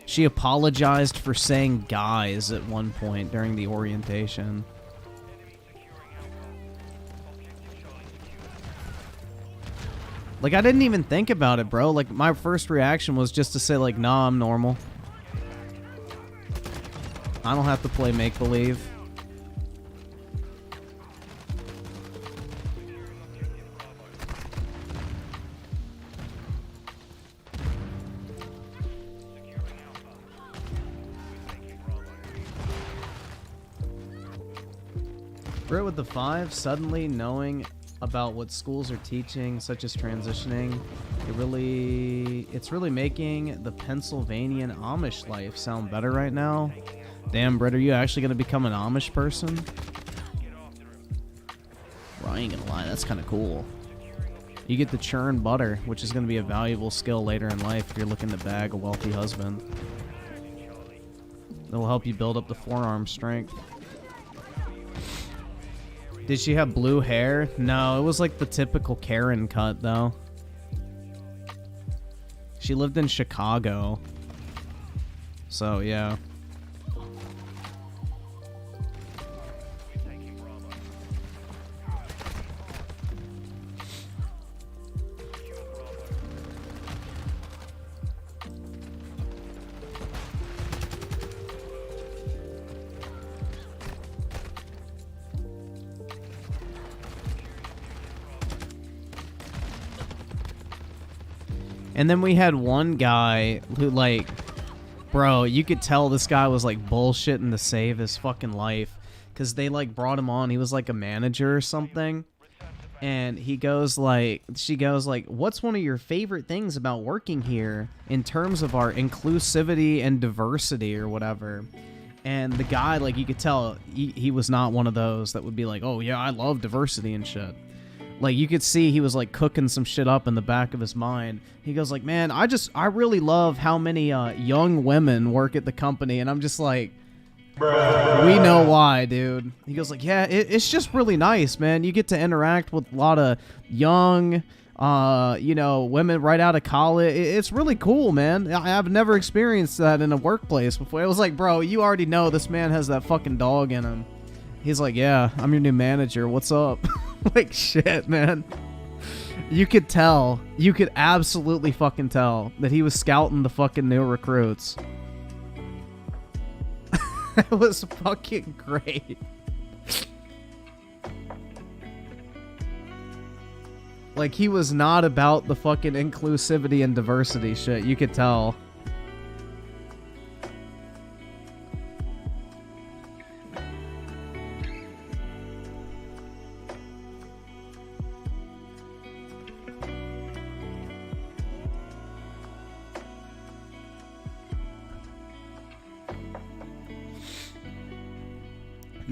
She apologized for saying guys at one point during the orientation. Like, I didn't even think about it, bro. Like, my first reaction was just to say, like, nah, I'm normal. I don't have to play make-believe. Brit with the 5, suddenly knowing about what schools are teaching, such as transitioning, it's really making the Pennsylvanian Amish life sound better right now. Damn, Britt, are you actually gonna become an Amish person? Well, I ain't gonna lie, that's kind of cool. You get to churn butter, which is gonna be a valuable skill later in life if you're looking to bag a wealthy husband. It'll help you build up the forearm strength. Did she have blue hair? No, it was like the typical Karen cut, though. She lived in Chicago. So, yeah. And then we had one guy who, like, bro, you could tell this guy was, like, bullshitting to save his fucking life. Because they, like, brought him on. He was, like, a manager or something. And he goes, like, she goes, like, what's one of your favorite things about working here in terms of our inclusivity and diversity or whatever? And the guy, like, you could tell he was not one of those that would be like, oh, yeah, I love diversity and shit. Like, you could see he was, like, cooking some shit up in the back of his mind. He goes, like, man, I really love how many young women work at the company. And I'm just like, bruh. We know why, dude. He goes, like, yeah, it's just really nice, man. You get to interact with a lot of young, you know, women right out of college. It's really cool, man. I've never experienced that in a workplace before. It was like, bro, you already know this man has that fucking dog in him. He's like, yeah, I'm your new manager. What's up? Like, shit, man. You could tell. You could absolutely fucking tell that he was scouting the fucking new recruits. It was fucking great. Like, he was not about the fucking inclusivity and diversity shit. You could tell.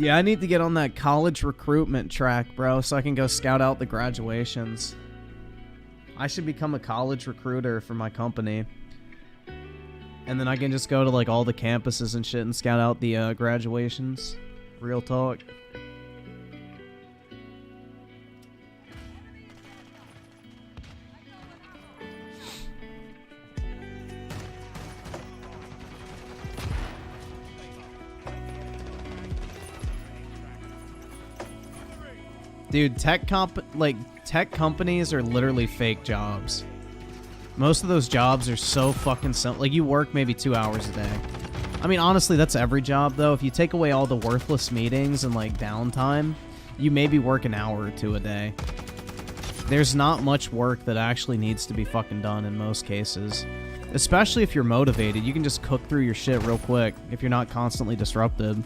Yeah, I need to get on that college recruitment track, bro, so I can go scout out the graduations. I should become a college recruiter for my company. And then I can just go to, like, all the campuses and shit and scout out the graduations. Real talk. Dude, tech companies are literally fake jobs. Most of those jobs are so fucking simple. Like, you work maybe 2 hours a day. I mean, honestly, that's every job, though. If you take away all the worthless meetings and, like, downtime, you maybe work an hour or two a day. There's not much work that actually needs to be fucking done in most cases. Especially if you're motivated. You can just cook through your shit real quick if you're not constantly disrupted.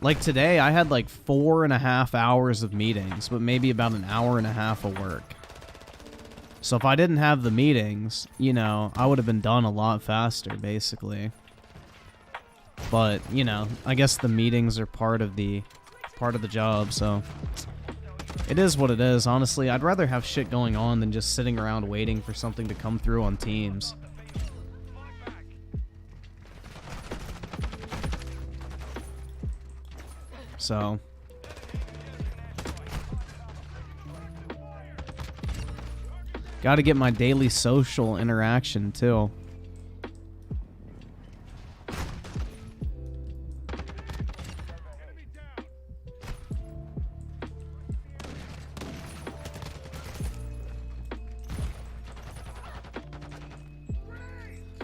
Like today, I had like 4.5 hours of meetings, but maybe about an hour and a half of work. So if I didn't have the meetings, you know, I would have been done a lot faster, basically. But, you know, I guess the meetings are part of the job, so it is what it is. Honestly, I'd rather have shit going on than just sitting around waiting for something to come through on Teams. So gotta get my daily social interaction too.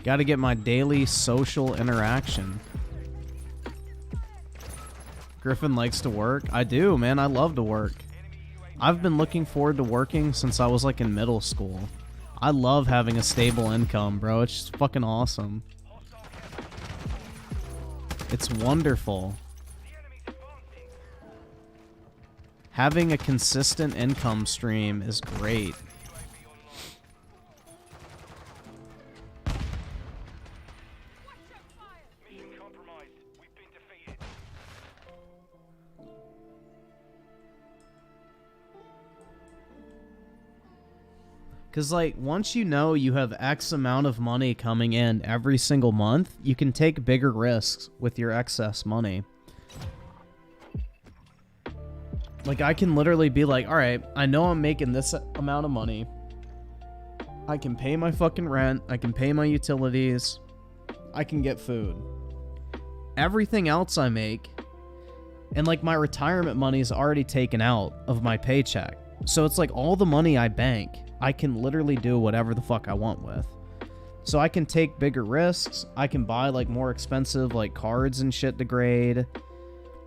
Gotta get my daily social interaction. Griffin likes to work. I do, man. I love to work. I've been looking forward to working since I was like in middle school. I love having a stable income, bro. It's just fucking awesome. It's wonderful. Having a consistent income stream is great. Because, like, once you know you have X amount of money coming in every single month, you can take bigger risks with your excess money. Like, I can literally be like, alright, I know I'm making this amount of money. I can pay my fucking rent. I can pay my utilities. I can get food. Everything else I make, and, like, my retirement money is already taken out of my paycheck. So it's like all the money I bank, I can literally do whatever the fuck I want with. So I can take bigger risks. I can buy like more expensive like cards and shit to grade.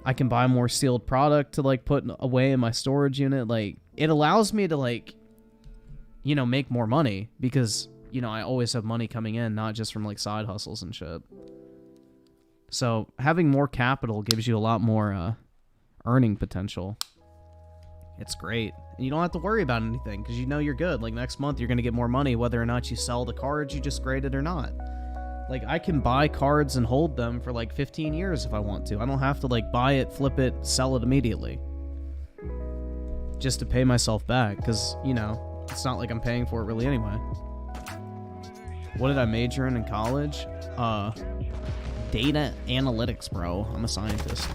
I can buy more sealed product to like put away in my storage unit. Like, it allows me to like, you know, make more money because, you know, I always have money coming in, not just from like side hustles and shit. So having more capital gives you a lot more earning potential. It's great. And you don't have to worry about anything because you know you're good. Like, next month you're going to get more money whether or not you sell the cards you just graded or not. Like, I can buy cards and hold them for like 15 years if I want to. I don't have to like buy it, flip it, sell it immediately just to pay myself back because, you know, it's not like I'm paying for it really anyway. What did I major in college? Data analytics, bro. I'm a scientist.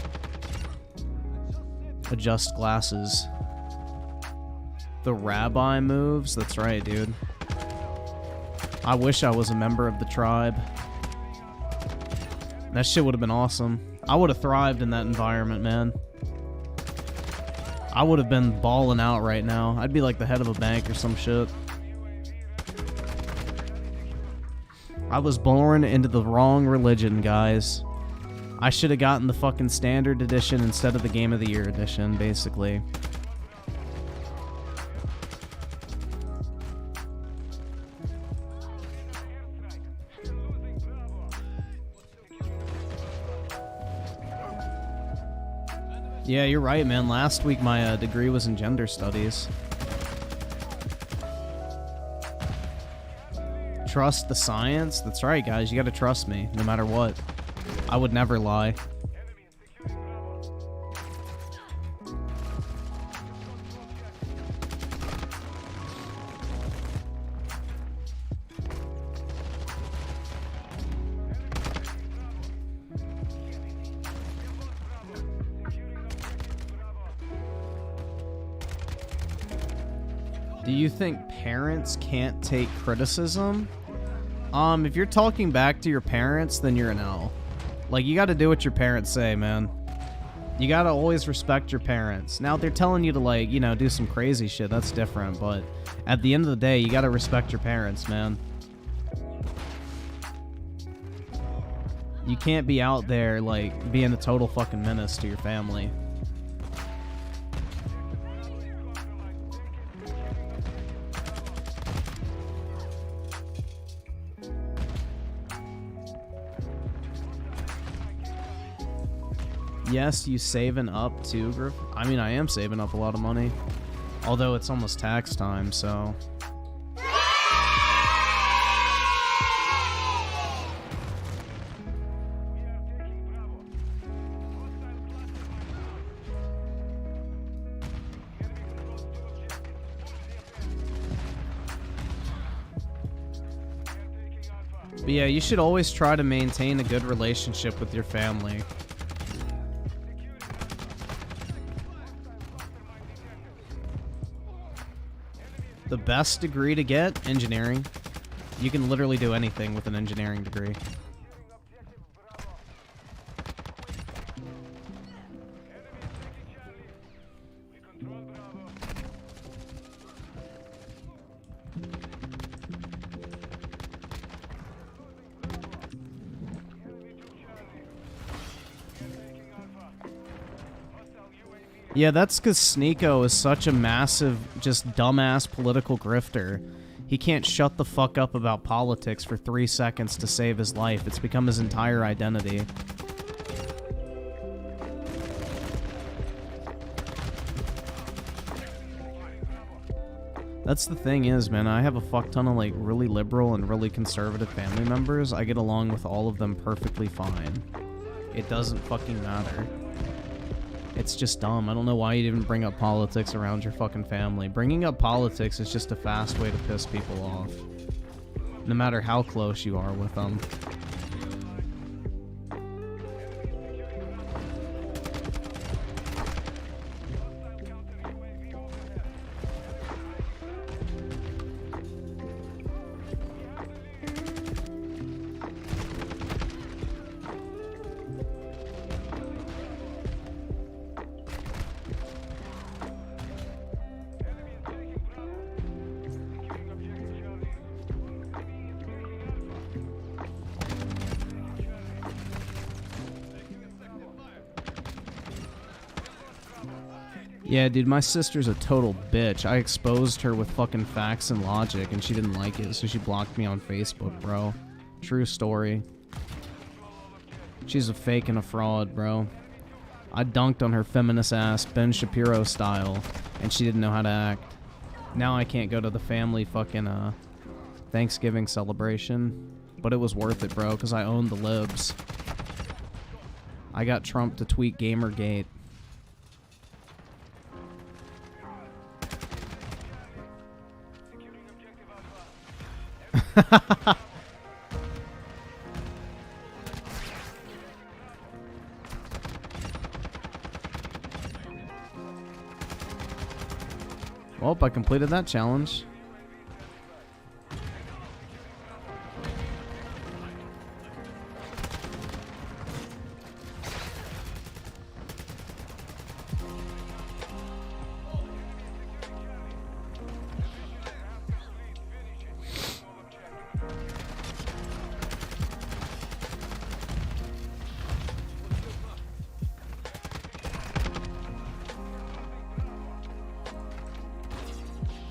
Adjust glasses. The rabbi moves? That's right, dude. I wish I was a member of the tribe. That shit would have been awesome. I would have thrived in that environment, man. I would have been balling out right now. I'd be like the head of a bank or some shit. I was born into the wrong religion, guys. I should have gotten the fucking standard edition instead of the Game of the Year edition, basically. Yeah, you're right, man. Last week my degree was in gender studies. Trust the science? That's right, guys. You gotta trust me, no matter what. I would never lie. Do you think parents can't take criticism? If you're talking back to your parents, then you're an L. Like, you gotta do what your parents say, man. You gotta always respect your parents. Now, if they're telling you to, like, you know, do some crazy shit, that's different, but at the end of the day, you gotta respect your parents, man. You can't be out there, like, being a total fucking menace to your family. Yes, you saving up too, Griff? I mean, I am saving up a lot of money. Although it's almost tax time, so... But yeah, you should always try to maintain a good relationship with your family. The best degree to get? Engineering. You can literally do anything with an engineering degree. Yeah, that's because Sneeko is such a massive, just dumbass political grifter. He can't shut the fuck up about politics for 3 seconds to save his life. It's become his entire identity. That's the thing is, man, I have a fuck ton of, like, really liberal and really conservative family members. I get along with all of them perfectly fine. It doesn't fucking matter. It's just dumb. I don't know why you'd even bring up politics around your fucking family. Bringing up politics is just a fast way to piss people off. No matter how close you are with them. Yeah, dude, my sister's a total bitch. I exposed her with fucking facts and logic, and she didn't like it, so she blocked me on Facebook, bro. True story. She's a fake and a fraud, bro. I dunked on her feminist ass, Ben Shapiro style, and she didn't know how to act. Now I can't go to the family fucking, Thanksgiving celebration. But it was worth it, bro, because I owned the libs. I got Trump to tweet Gamergate. Well, I completed that challenge.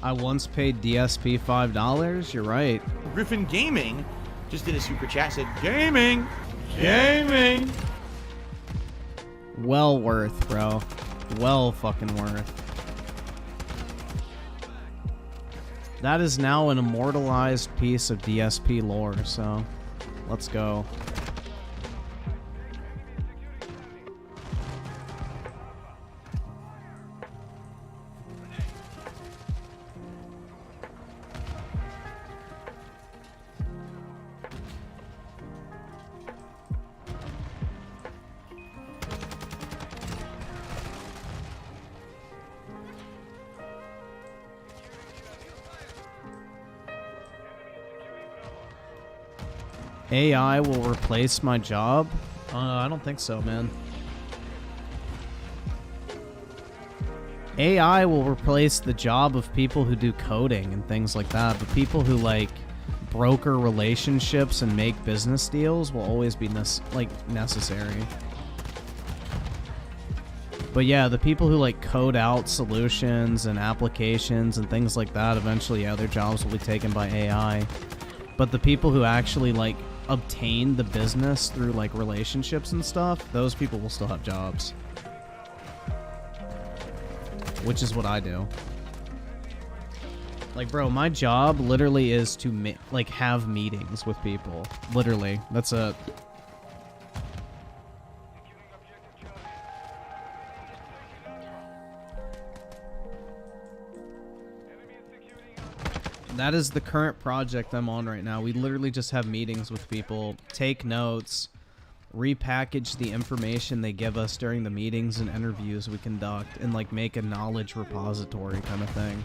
I once paid DSP $5. You're right. Griffin Gaming just did a super chat, said, Gaming! Gaming! Well worth, bro. Well fucking worth. That is now an immortalized piece of DSP lore, so let's go. AI will replace my job? I don't think so, man. AI will replace the job of people who do coding and things like that, but people who, like, broker relationships and make business deals will always be necessary. But yeah, the people who, like, code out solutions and applications and things like that, eventually, yeah, their jobs will be taken by AI. But the people who actually, like, obtain the business through, like, relationships and stuff, those people will still have jobs. Which is what I do. Like, bro, my job literally is to, like, have meetings with people. Literally. That's it. That is the current project I'm on right now. We literally just have meetings with people, take notes, repackage the information they give us during the meetings and interviews we conduct, and, like, make a knowledge repository kind of thing.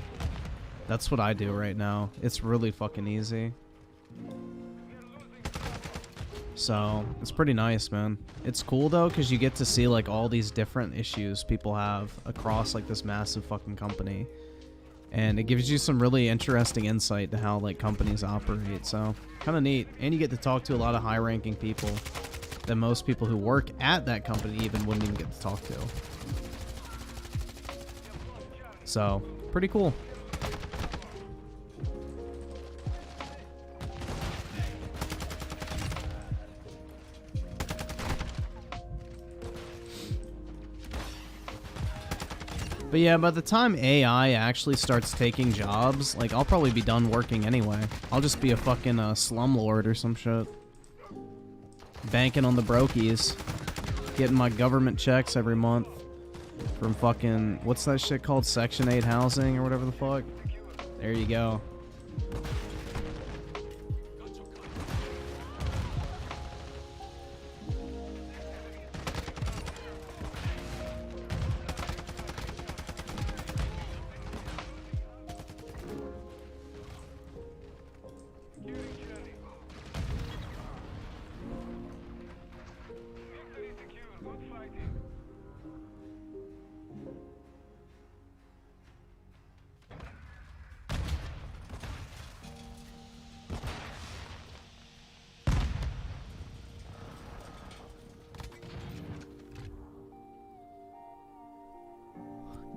That's what I do right now. It's really fucking easy. So, it's pretty nice, man. It's cool, though, because you get to see, like, all these different issues people have across, like, this massive fucking company. And it gives you some really interesting insight to how, like, companies operate. So, kind of neat. And you get to talk to a lot of high-ranking people that most people who work at that company even wouldn't even get to talk to. So, pretty cool. But yeah, by the time AI actually starts taking jobs, like, I'll probably be done working anyway. I'll just be a fucking slumlord or some shit. Banking on the brokies. Getting my government checks every month. From fucking, what's that shit called? Section 8 housing or whatever the fuck? There you go.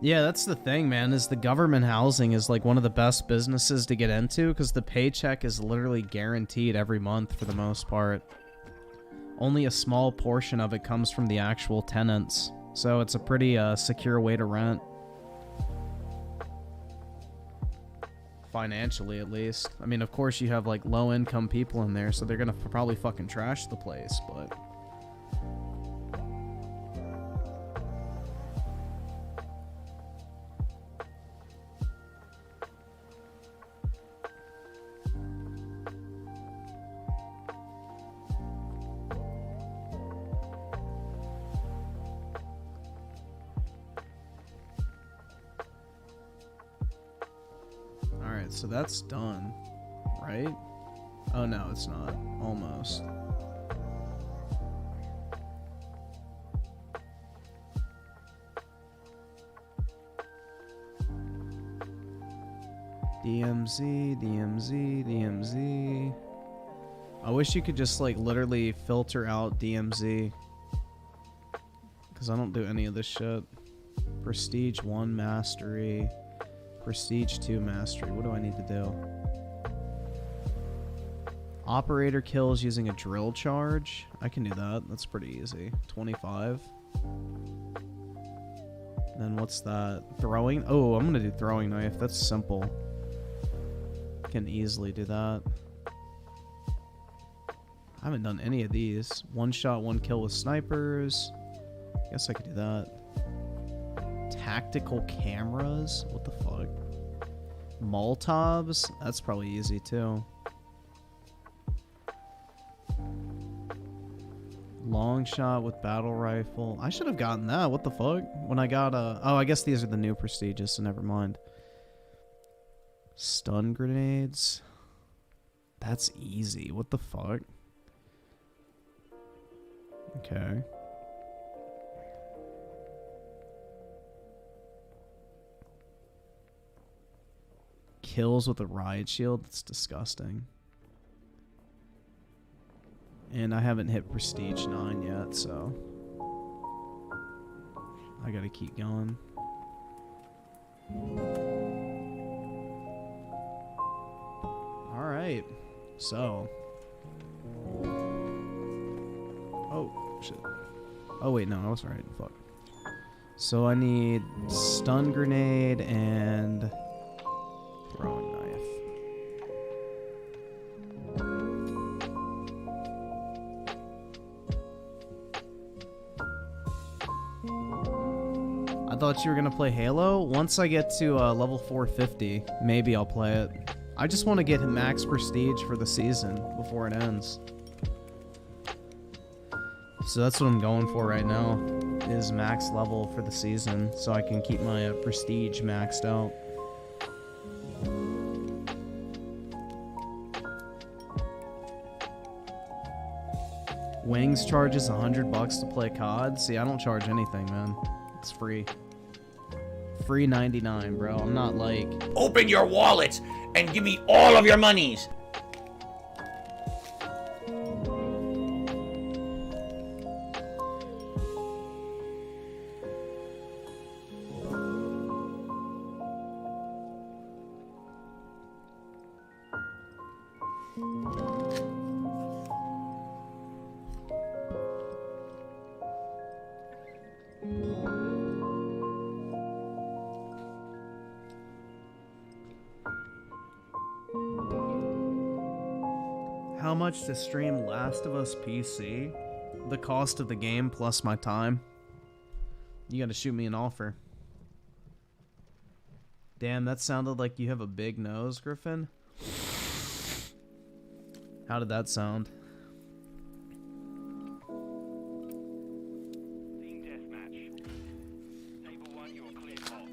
Yeah, that's the thing, man, is the government housing is, like, one of the best businesses to get into because the paycheck is literally guaranteed every month for the most part. Only a small portion of it comes from the actual tenants, so it's a pretty secure way to rent. Financially, at least. I mean, of course you have, like, low-income people in there, so they're gonna probably fucking trash the place, but... So that's done, right? Oh no, it's not. Almost. DMZ, DMZ, DMZ. I wish you could just, like, literally filter out DMZ. Because I don't do any of this shit. Prestige 1 Mastery. Prestige 2 Mastery. What do I need to do? Operator kills using a drill charge. I can do that. That's pretty easy. 25. Then what's that? Throwing? Oh, I'm gonna do throwing knife. That's simple. Can easily do that. I haven't done any of these. One shot, one kill with snipers. Guess I could do that. Tactical cameras? What the fuck? Molotovs? That's probably easy too. Long shot with battle rifle. I should have gotten that. What the fuck? When I got oh, I guess these are the new prestigious, so never mind. Stun grenades. That's easy. What the fuck? Okay. Kills with a riot shield? That's disgusting. And I haven't hit Prestige 9 yet, so I gotta keep going. Alright, so. Oh, shit. Oh, wait, no, I was right. Fuck. So I need stun grenade and throwing knife. I thought you were gonna play Halo. Once I get to level 450, maybe I'll play it. I just want to get max prestige for the season before it ends. So that's what I'm going for right now, is max level for the season, so I can keep my prestige maxed out. Wings charges $100 to play COD. See, I don't charge anything, man. It's free. Free 99, bro. I'm not like... Open your wallets and give me all of your monies. How much to stream Last of Us PC? The cost of the game plus my time. You gotta shoot me an offer. Damn, that sounded like you have a big nose, Griffin. How did that sound? Team deathmatch. Table 1, you're clear hot.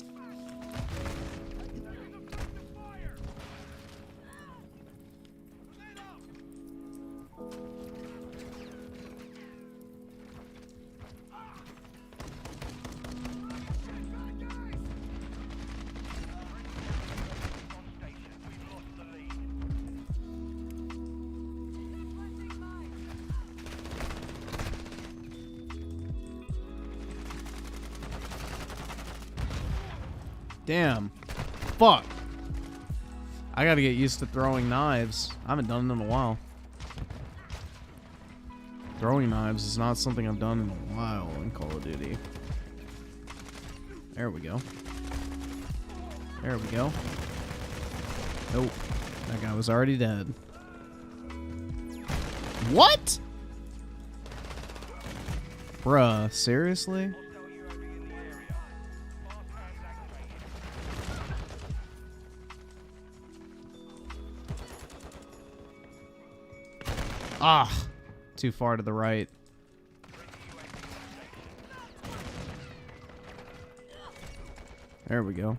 Damn. Fuck. I gotta get used to throwing knives. I haven't done it in a while. Throwing knives is not something I've done in a while in Call of Duty. There we go. There we go. Nope. That guy was already dead. What? Bruh, seriously? Ah, too far to the right. There we go.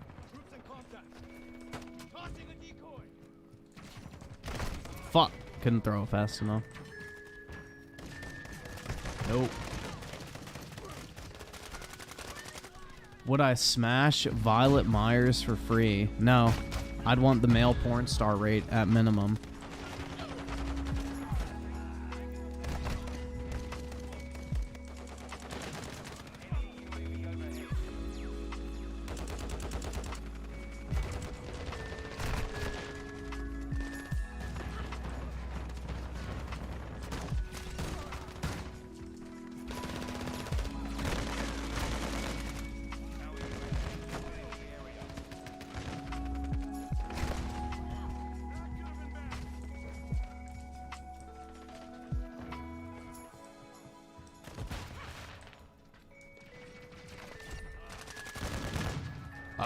Fuck, couldn't throw it fast enough. Nope. Would I smash Violet Myers for free? No. I'd want the male porn star rate at minimum.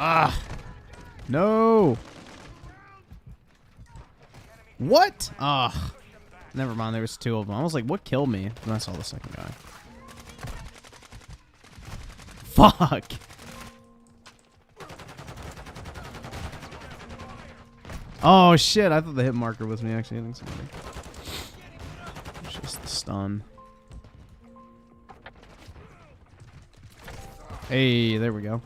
Ah. No. What? Ah. Never mind. There was two of them. I was like, what killed me? And I saw the second guy. Fuck. Oh shit! I thought the hit marker was me actually hitting somebody. It's just the stun. Hey, there we go.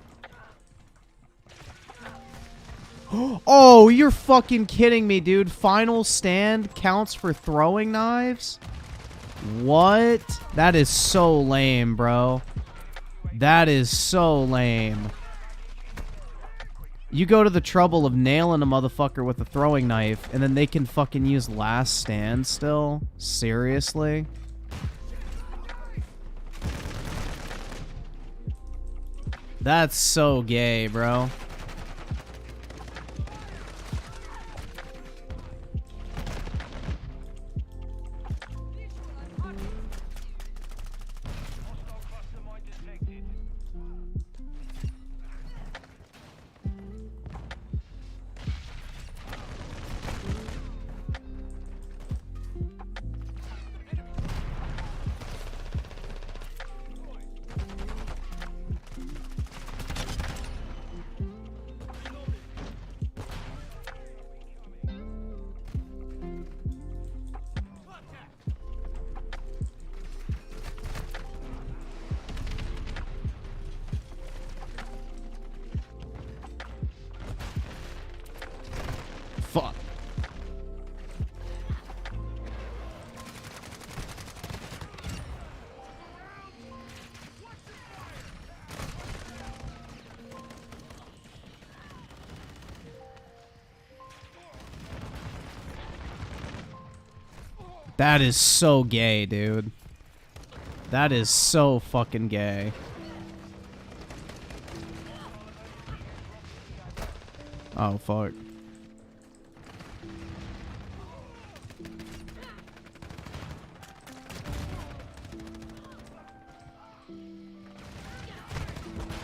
Oh, you're fucking kidding me, dude. Final stand counts for throwing knives? What? That is so lame, bro. That is so lame. You go to the trouble of nailing a motherfucker with a throwing knife, and then they can fucking use last stand still? Seriously? That's so gay, bro. Fuck. That is so gay, dude. That is so fucking gay. Oh, fuck.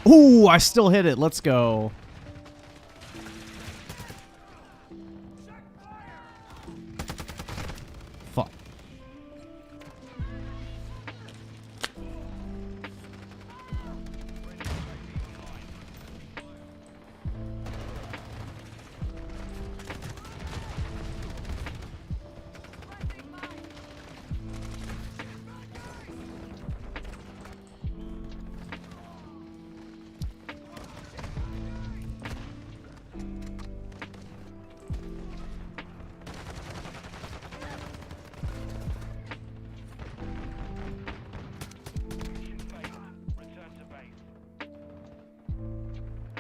Ooh, I still hit it. Let's go. Fuck.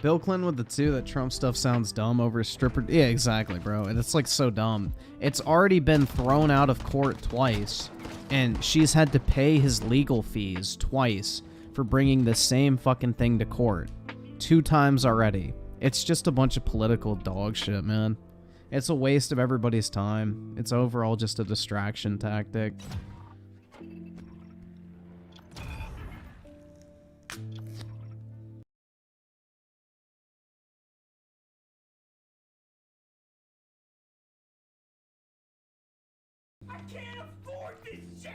Bill Clinton with the 2, that Trump stuff sounds dumb over a stripper. Yeah, exactly, bro. And it's like so dumb. It's already been thrown out of court twice, and she's had to pay his legal fees twice for bringing the same fucking thing to court. 2 times already. It's just a bunch of political dog shit, man. It's a waste of everybody's time. It's overall just a distraction tactic. I can't afford this shit!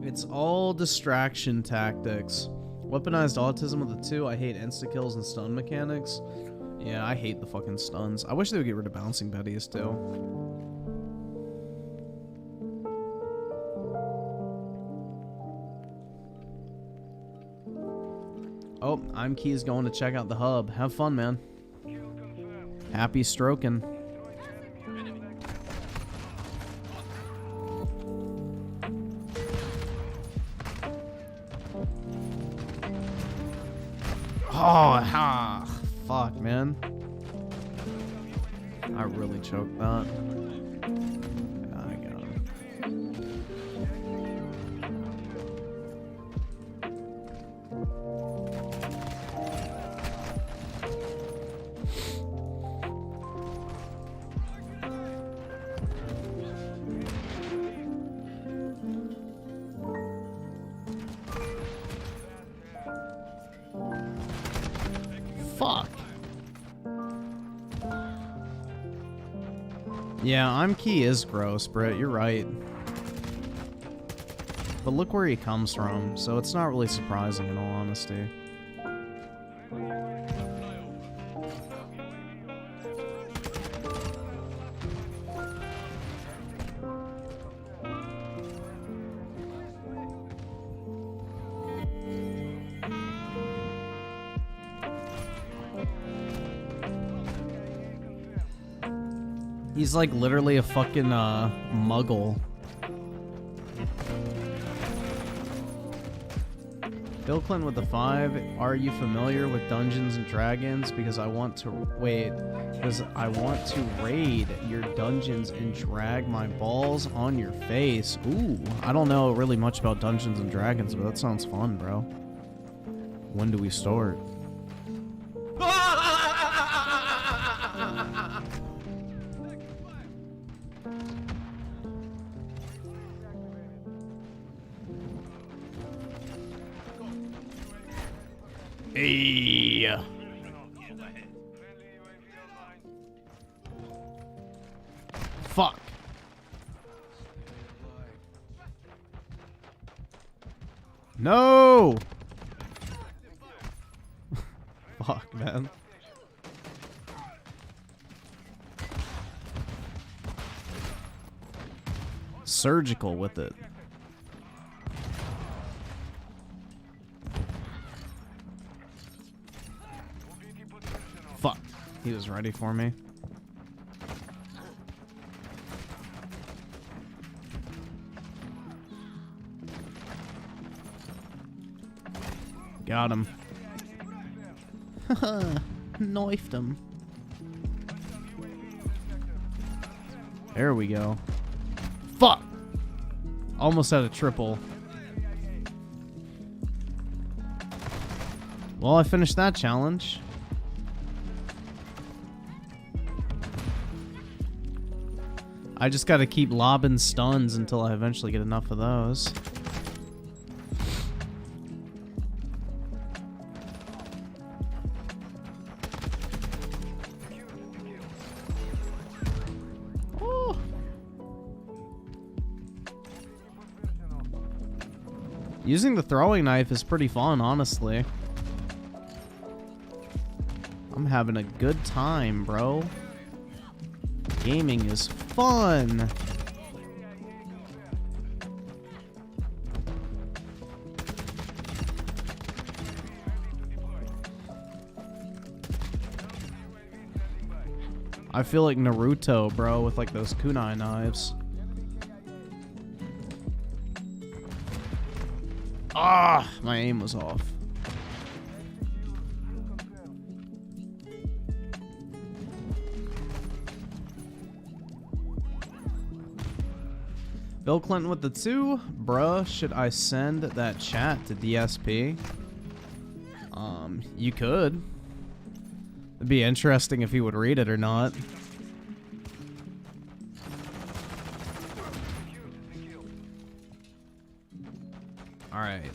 It's all distraction tactics. Weaponized autism with the 2. I hate insta-kills and stun mechanics. Yeah, I hate the fucking stuns. I wish they would get rid of bouncing betties too. Oh, I'm Keys going to check out the hub. Have fun, man. Happy stroking. Oh, fuck, man. I really choked that. I got him. Yeah, I'm key is gross, Britt. You're right. But look where he comes from, so it's not really surprising in all honesty. He's like literally a fucking muggle. Bill Clinton with the 5. Are you familiar with Dungeons and Dragons? Because I want to because I want to raid your dungeons and drag my balls on your face. Ooh, I don't know really much about Dungeons and Dragons, but that sounds fun, bro. When do we start? Hey. Fuck. No. Fuck, man. Surgical with it. Fuck. He was ready for me. Got him. Knifed him. There we go. Fuck! Almost had a triple. Well, I finished that challenge. I just gotta keep lobbing stuns until I eventually get enough of those. Oh. Using the throwing knife is pretty fun, honestly. I'm having a good time, bro. Gaming is fun. I feel like Naruto, bro, with like those kunai knives. Ah, my aim was off. Bill Clinton with the 2. Bruh, should I send that chat to DSP? You could. It'd be interesting if he would read it or not. Alright.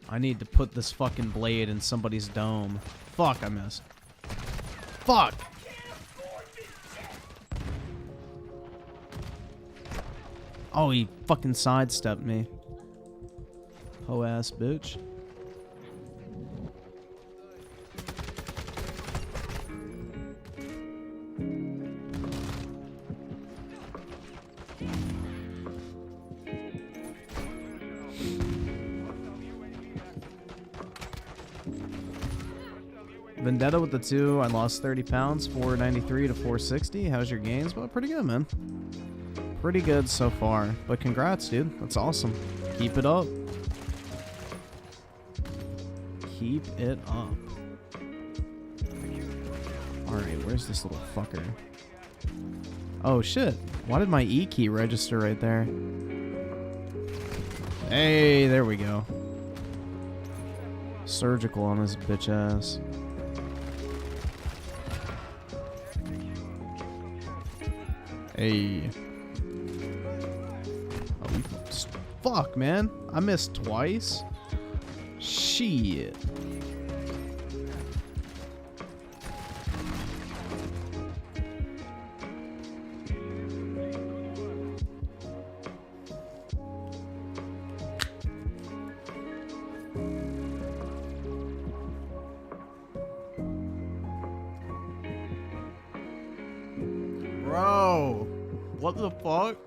I need to put this fucking blade in somebody's dome. Fuck, I missed. Fuck! Oh, he fucking sidestepped me. Ho ass bitch. Vendetta with the 2. I lost 30 pounds, 493 to 460. How's your gains? Well, pretty good, man. Pretty good so far, but congrats, dude. That's awesome. Keep it up. Keep it up. Alright, where's this little fucker? Oh, shit. Why did my E key register right there? Hey, there we go. Surgical on his bitch ass. Hey. Fuck, man. I missed twice. Shit. Bro, what the fuck?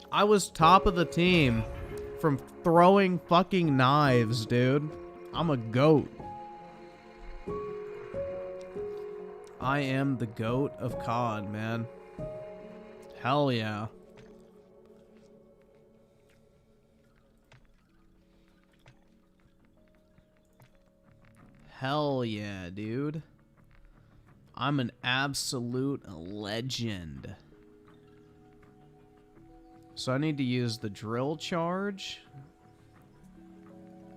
I was top of the team from throwing fucking knives, dude. I'm a goat. I am the goat of COD, man. Hell yeah. Hell yeah, dude. I'm an absolute legend. So I need to use the drill charge.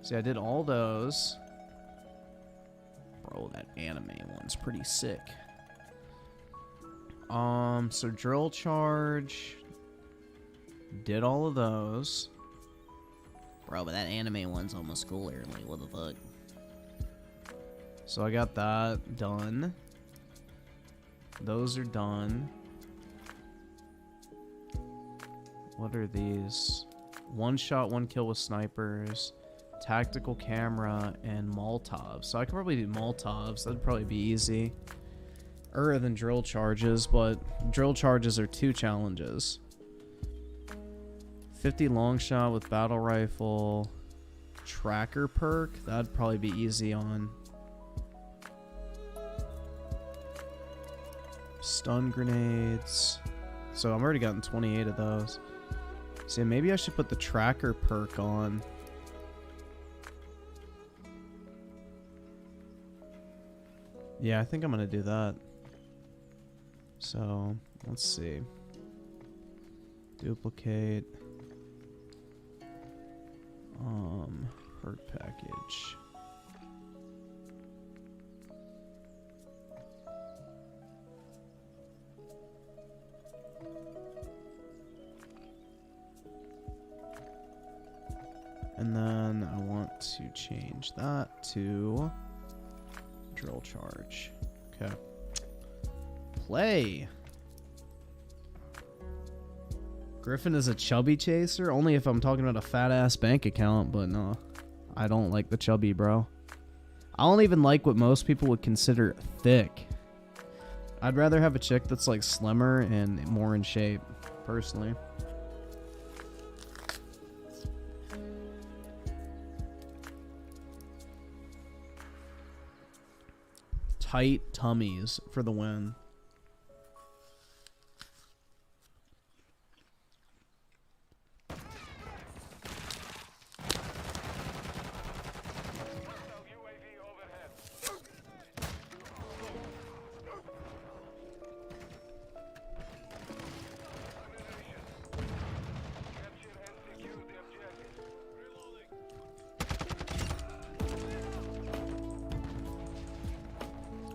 See, I did all those. Bro, that anime one's pretty sick. So drill charge. Did all of those. Bro, but that anime one's almost cooler. Like, what the fuck? So I got that done. Those are done. What are these? One shot, one kill with snipers. Tactical camera and Molotov. So I could probably do Molotovs. That'd probably be easy. Than drill charges, but drill charges are 2 challenges. 50 long shot with battle rifle. Tracker perk. That'd probably be easy on. Stun grenades. So I've already gotten 28 of those. So maybe I should put the tracker perk on. Yeah, I think I'm gonna do that. So let's see. Duplicate. Perk package. And then I want to change that to drill charge. Okay. Play. Griffin is a chubby chaser? Only if I'm talking about a fat ass bank account, but no. I don't like the chubby, bro. I don't even like what most people would consider thick. I'd rather have a chick that's like slimmer and more in shape, personally. Tight tummies for the win.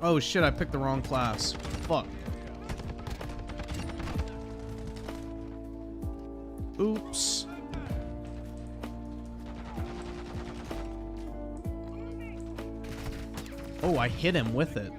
Oh shit, I picked the wrong class. Fuck. Oops. Oh, I hit him with it.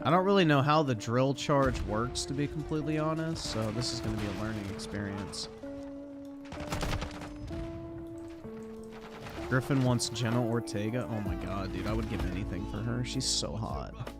I don't really know how the drill charge works, to be completely honest, so this is going to be a learning experience. Griffin wants Jenna Ortega. Oh my god, dude, I would give anything for her. She's so hot.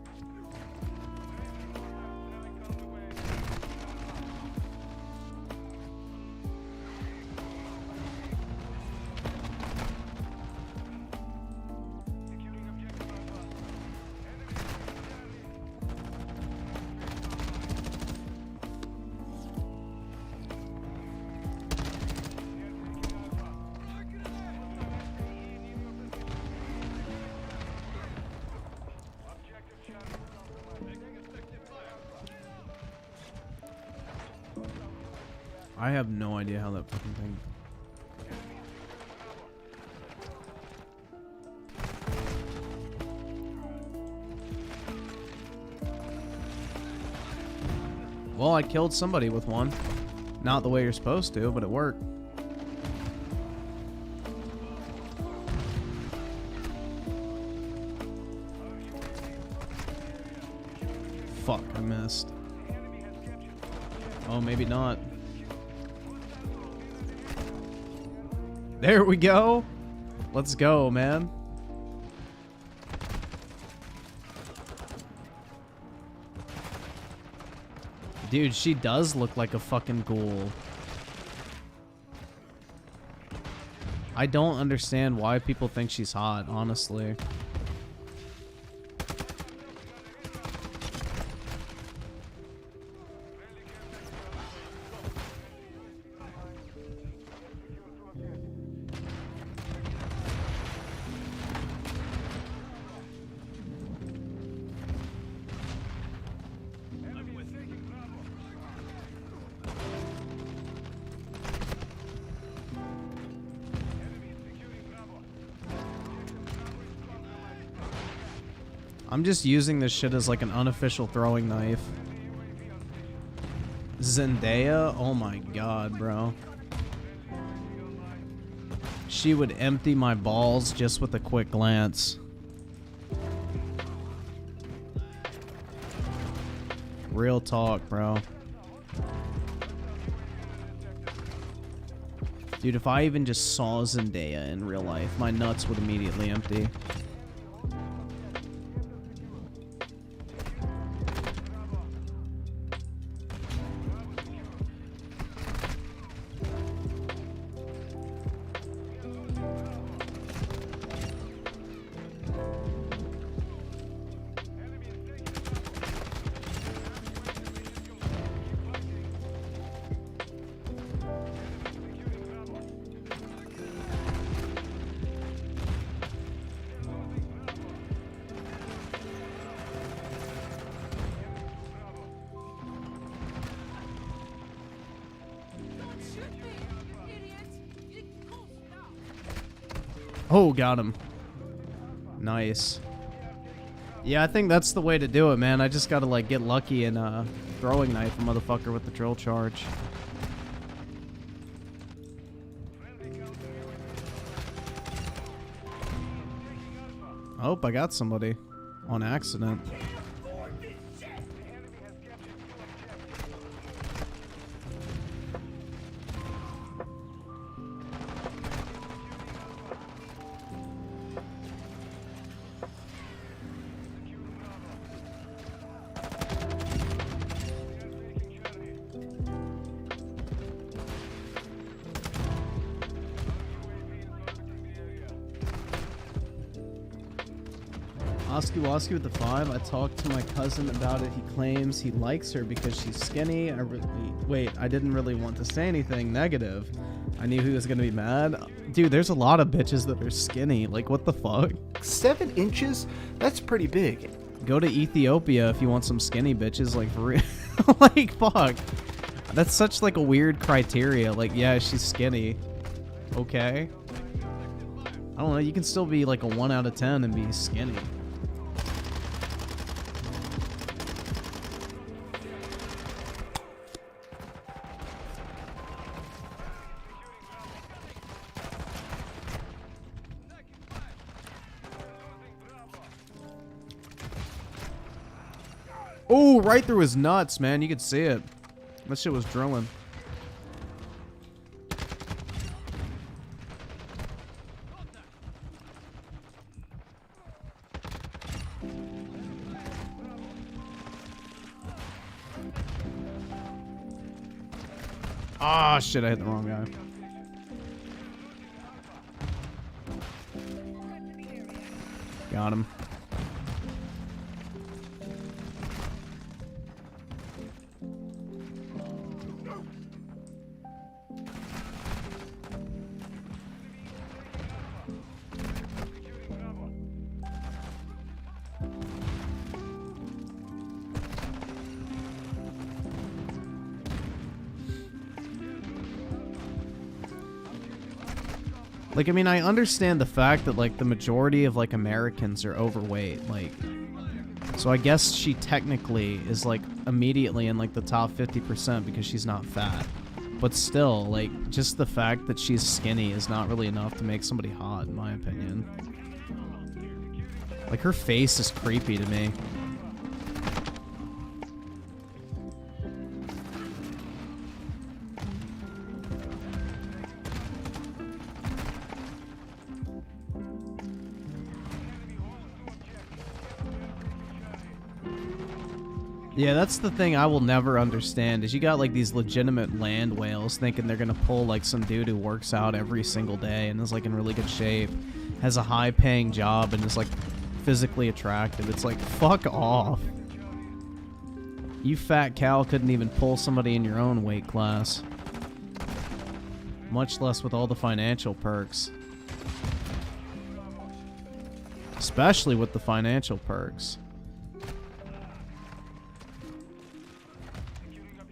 I have no idea how that fucking thing... Well, I killed somebody with one. Not the way you're supposed to, but it worked. fuck, I missed. Oh, maybe not. There we go. Let's go, man. Dude, she does look like a fucking ghoul. I don't understand why people think she's hot, honestly. I'm just using this shit as like an unofficial throwing knife. Zendaya? Oh my god, bro. She would empty my balls just with a quick glance. Real talk, bro. Dude, if I even just saw Zendaya in real life, my nuts would immediately empty. Oh, got him. Nice. Yeah, I think that's the way to do it, man. I just gotta, like, get lucky and, throwing knife a motherfucker with the drill charge. Oh, I got somebody. On accident. Oski with the 5. I talked to my cousin about it. He claims he likes her because she's skinny. I didn't really want to say anything negative. I knew he was gonna be mad. Dude, there's a lot of bitches that are skinny. Like, what the fuck? 7 inches? That's pretty big. Go to Ethiopia if you want some skinny bitches. Like, for real. Like, fuck. That's such, like, a weird criteria. Like, yeah, she's skinny. Okay. I don't know. You can still be, like, a 1 out of 10 and be skinny. Oh, right through his nuts, man. You could see it. That shit was drilling. Ah, shit, I hit the wrong guy. Got him. Like, I mean, I understand the fact that, like, the majority of, like, Americans are overweight, like, so I guess she technically is, like, immediately in, like, the top 50% because she's not fat. But still, like, just the fact that she's skinny is not really enough to make somebody hot, in my opinion. Like, her face is creepy to me. Yeah, that's the thing I will never understand is you got like these legitimate land whales thinking they're gonna pull like some dude who works out every single day and is like in really good shape, has a high paying job and is like physically attractive. It's like, fuck off. You fat cow couldn't even pull somebody in your own weight class. Much less with all the financial perks. Especially with the financial perks.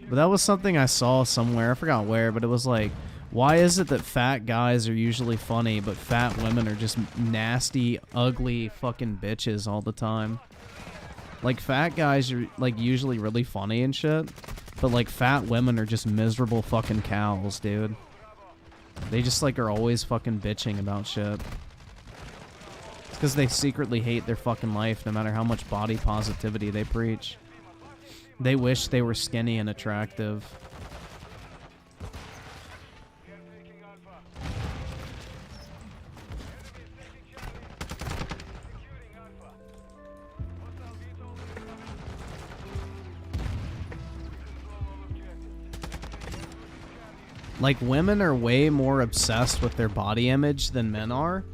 But that was something I saw somewhere. I forgot where, but it was like, why is it that fat guys are usually funny, but fat women are just nasty, ugly fucking bitches all the time? Like, fat guys are, like, usually really funny and shit, but, like, fat women are just miserable fucking cows, dude. They just, like, are always fucking bitching about shit. It's because they secretly hate their fucking life, no matter how much body positivity they preach. They wish they were skinny and attractive. Like, women are way more obsessed with their body image than men are.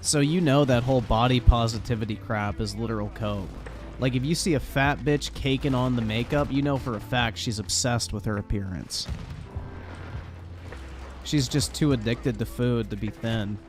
So you know that whole body positivity crap is literal coke. Like, if you see a fat bitch caking on the makeup, you know for a fact she's obsessed with her appearance. She's just too addicted to food to be thin.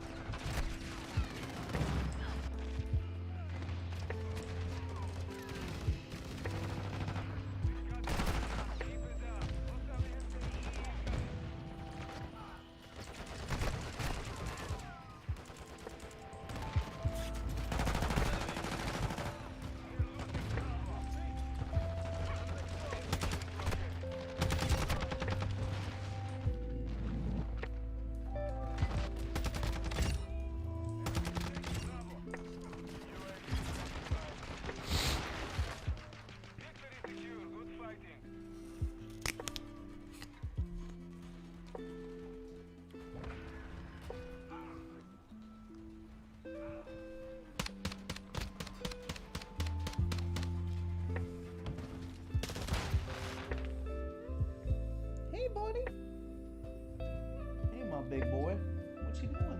Big boy, what you doing?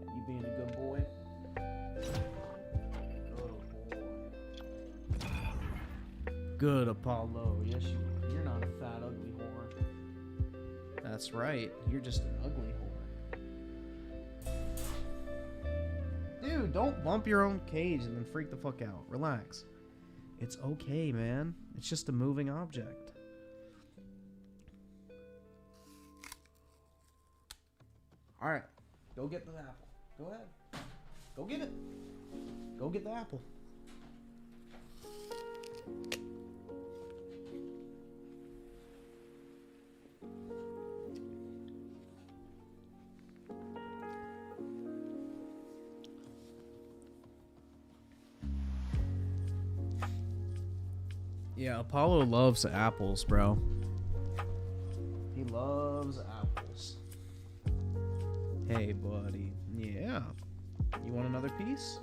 You being a good boy? Good boy. Good Apollo. Yes, you are. You're not a fat, ugly whore. That's right. You're just an ugly whore. Dude, don't bump your own cage and then freak the fuck out. Relax. It's okay, man. It's just a moving object. Alright, go get the apple. Go ahead. Go get it. Go get the apple. Yeah, Apollo loves apples, bro. He loves apples. Hey, buddy. Yeah. You want another piece?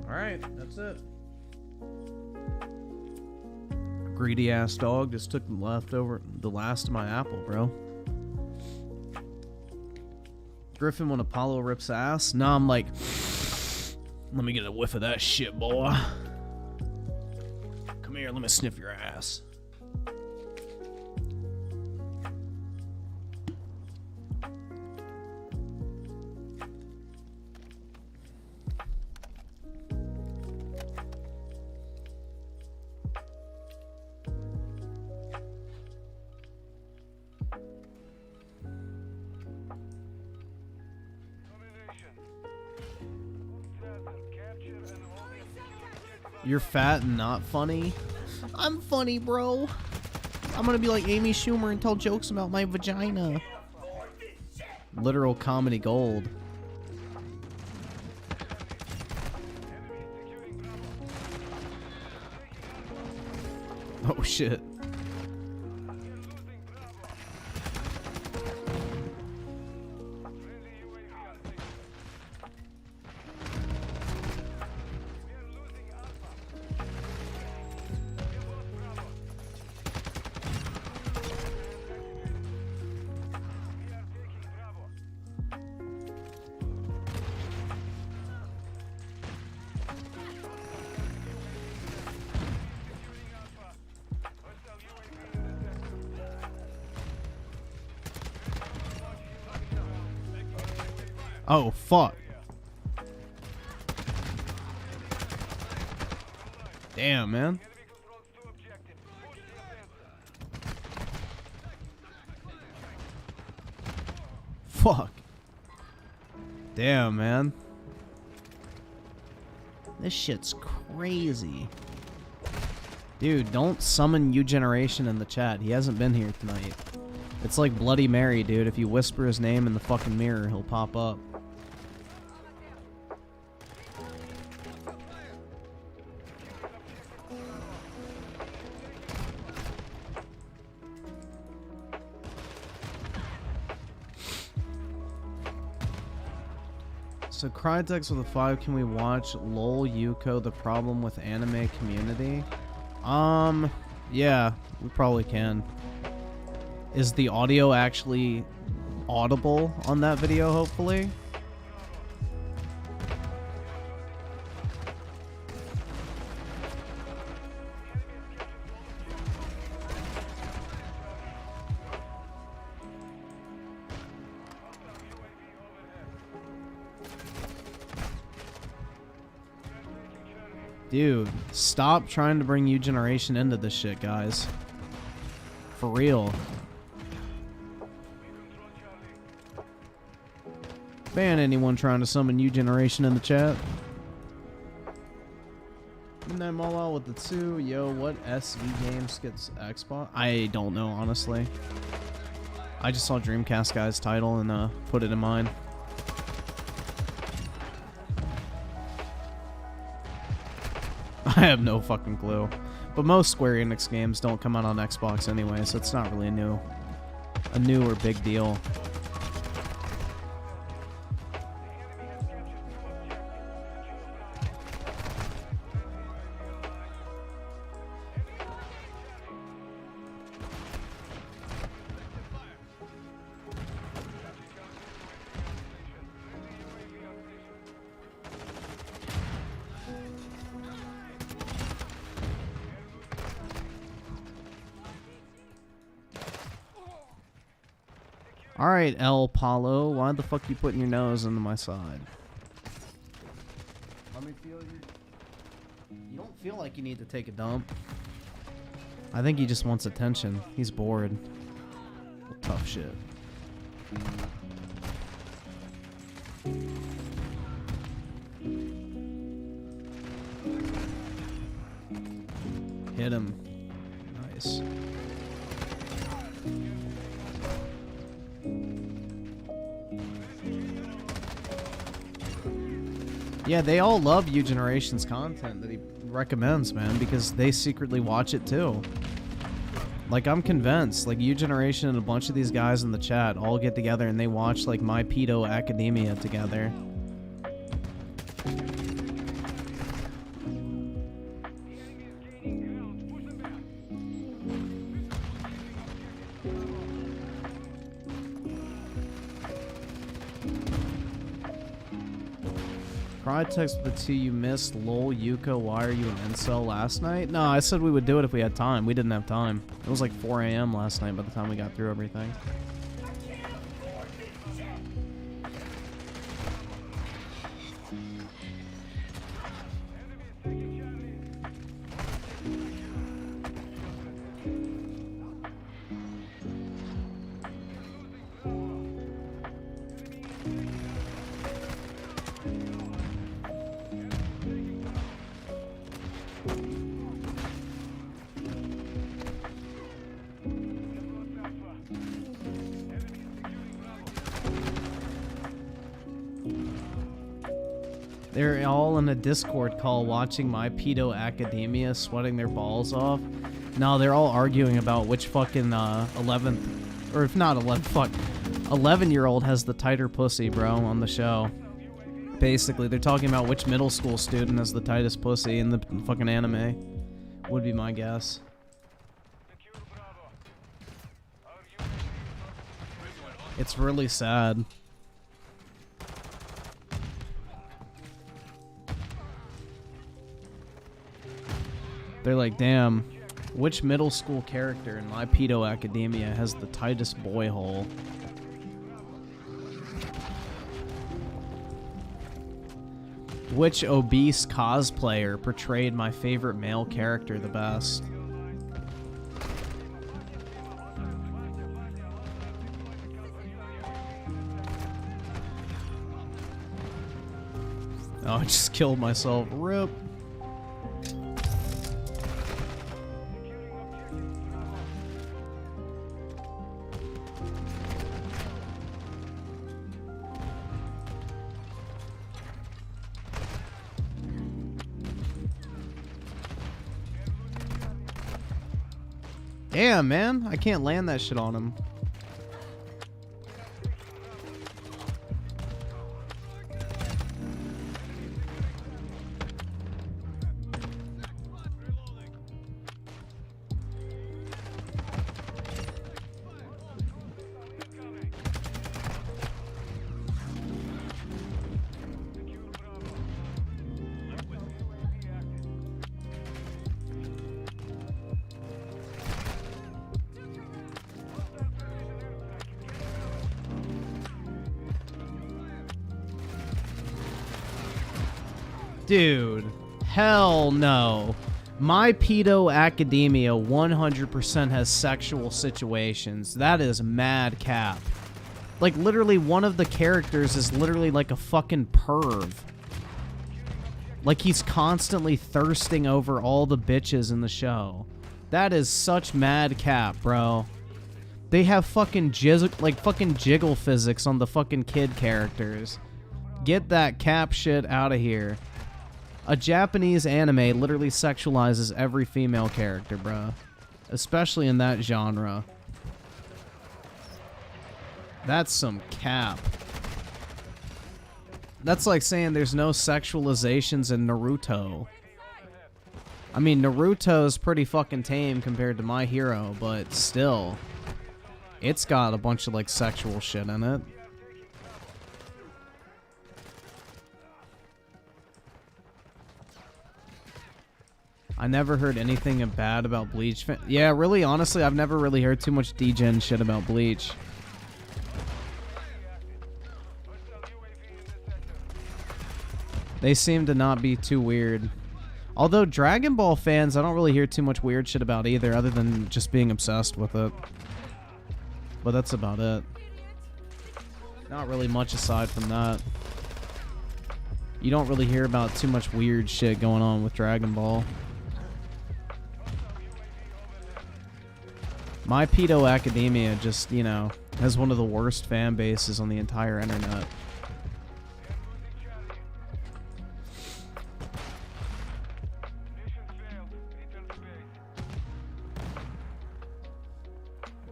Alright, that's it. Greedy ass dog just took the last of my apple, bro. Griffin, when Apollo rips ass, now I'm like, let me get a whiff of that shit, boy. Come here, let me sniff your ass. You're fat and not funny? I'm funny, bro. I'm gonna be like Amy Schumer and tell jokes about my vagina. Literal comedy gold. Oh shit. Oh, fuck. Damn, man. Fuck. Damn, man. This shit's crazy. Dude, don't summon U-Generation in the chat. He hasn't been here tonight. It's like Bloody Mary, dude. If you whisper his name in the fucking mirror, he'll pop up. So Crytex with a 5, can we watch LOL Yuko, the problem with anime community? Yeah, we probably can. Is the audio actually audible on that video, hopefully? Dude, stop trying to bring U-Generation into this shit, guys. For real. Ban anyone trying to summon U-Generation in the chat. Midnight Mall with the 2. Yo, what SV games gets Xbox? I don't know, honestly. I just saw DreamCastGuy's title and put it in mine. I have no fucking clue. But most Square Enix games don't come out on Xbox anyway, so it's not really a new or big deal. Alright, El Paulo, why the fuck you putting your nose into my side? Let me feel you don't feel like you need to take a dump. I think he just wants attention. He's bored. Well, tough shit. Hit him. Nice. Yeah, they all love U-Generation's content that he recommends, man, because they secretly watch it too. Like, I'm convinced, like, U-Generation and a bunch of these guys in the chat all get together and they watch, like, My Pedo Academia together. Text with the 2, you missed. LOL Yuko, why are you an incel last night? No, I said we would do it if we had time. We didn't have time. It was like 4 a.m. last night by the time we got through everything. They're all in a Discord call watching My Pedo Academia, sweating their balls off. No, they're all arguing about which fucking 11th, or if not 11th, fuck, 11-year-old has the tighter pussy, bro, on the show. Basically, they're talking about which middle school student has the tightest pussy in the fucking anime. Would be my guess. It's really sad. They're like, damn, which middle school character in My Pedo Academia has the tightest boy hole? Which obese cosplayer portrayed my favorite male character the best? Oh, I just killed myself. Rip. Damn, man. I can't land that shit on him. Dude, hell no. My Pedo Academia 100% has sexual situations. That is mad cap. Like, literally, one of the characters is literally like a fucking perv. Like, he's constantly thirsting over all the bitches in the show. That is such mad cap, bro. They have fucking fucking jiggle physics on the fucking kid characters. Get that cap shit out of here. A Japanese anime literally sexualizes every female character, bro. Especially in that genre. That's some cap. That's like saying there's no sexualizations in Naruto. I mean, Naruto's pretty fucking tame compared to My Hero, but still. It's got a bunch of, like, sexual shit in it. I never heard anything bad about Bleach. Yeah, really, honestly, I've never really heard too much degen shit about Bleach. They seem to not be too weird. Although Dragon Ball fans, I don't really hear too much weird shit about either, other than just being obsessed with it. But that's about it. Not really much aside from that. You don't really hear about too much weird shit going on with Dragon Ball. My Pedo Academia just, you know, has one of the worst fan bases on the entire internet.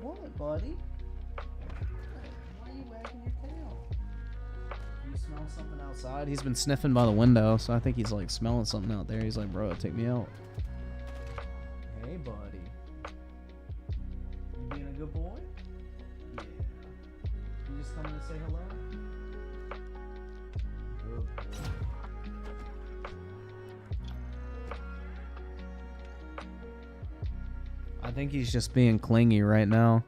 What, buddy? Why are you wagging your tail? You smell something outside? He's been sniffing by the window, so I think he's like smelling something out there. He's like, bro, take me out. Hey, buddy. Being a good boy? Yeah. You just coming to say hello? Good boy. I think he's just being clingy right now.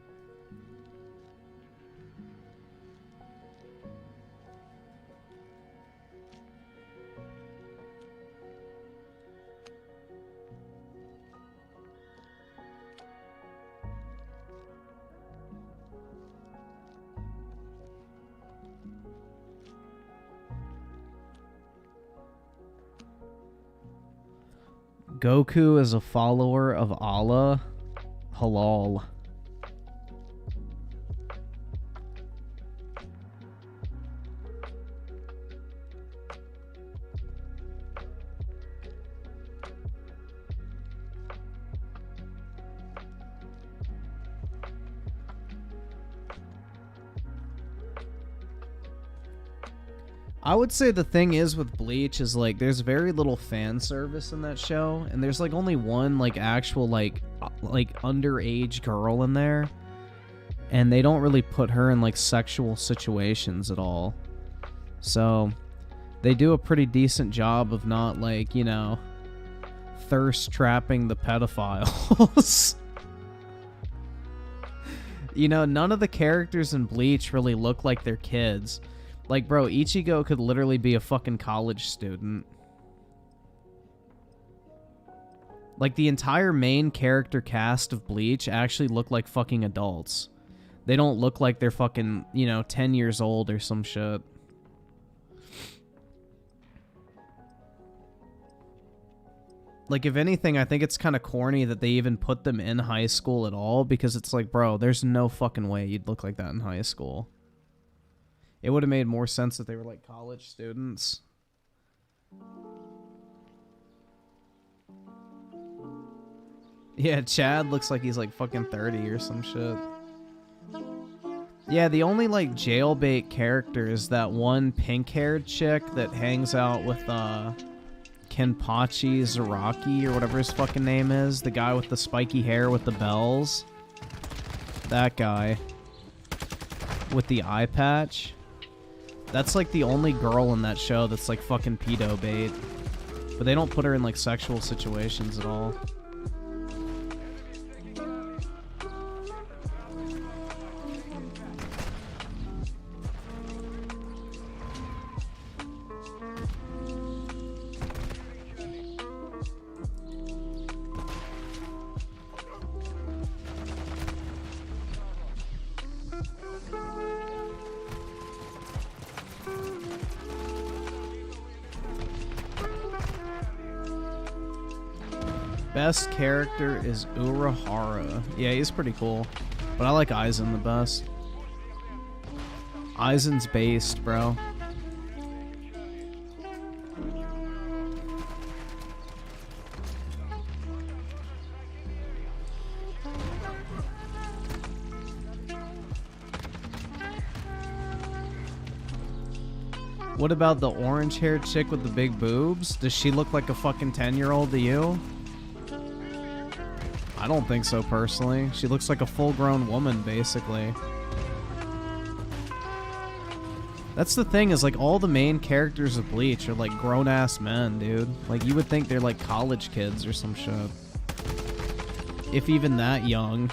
Goku is a follower of Allah. Halal. I would say the thing is with Bleach is like there's very little fan service in that show, and there's like only one like actual like underage girl in there, and they don't really put her in like sexual situations at all. So they do a pretty decent job of not like, you know, thirst trapping the pedophiles. You know, none of the characters in Bleach really look like they're kids. Like, bro, Ichigo could literally be a fucking college student. Like, the entire main character cast of Bleach actually look like fucking adults. They don't look like they're fucking, you know, 10 years old or some shit. Like, if anything, I think it's kind of corny that they even put them in high school at all, because it's like, bro, there's no fucking way you'd look like that in high school. It would have made more sense if they were, like, college students. Yeah, Chad looks like he's, like, fucking 30 or some shit. Yeah, the only, like, jailbait character is that one pink-haired chick that hangs out with, Kenpachi Zaraki, or whatever his fucking name is. The guy with the spiky hair with the bells. That guy. With the eye patch. That's, like, the only girl in that show that's, like, fucking pedo bait. But they don't put her in, like, sexual situations at all. Best character is Urahara. Yeah, he's pretty cool. But I like Aizen the best. Aizen's based, bro. What about the orange-haired chick with the big boobs? Does she look like a fucking 10-year-old to you? I don't think so, personally. She looks like a full-grown woman, basically. That's the thing, is, like, all the main characters of Bleach are, like, grown-ass men, dude. Like, you would think they're, like, college kids or some shit. If even that young.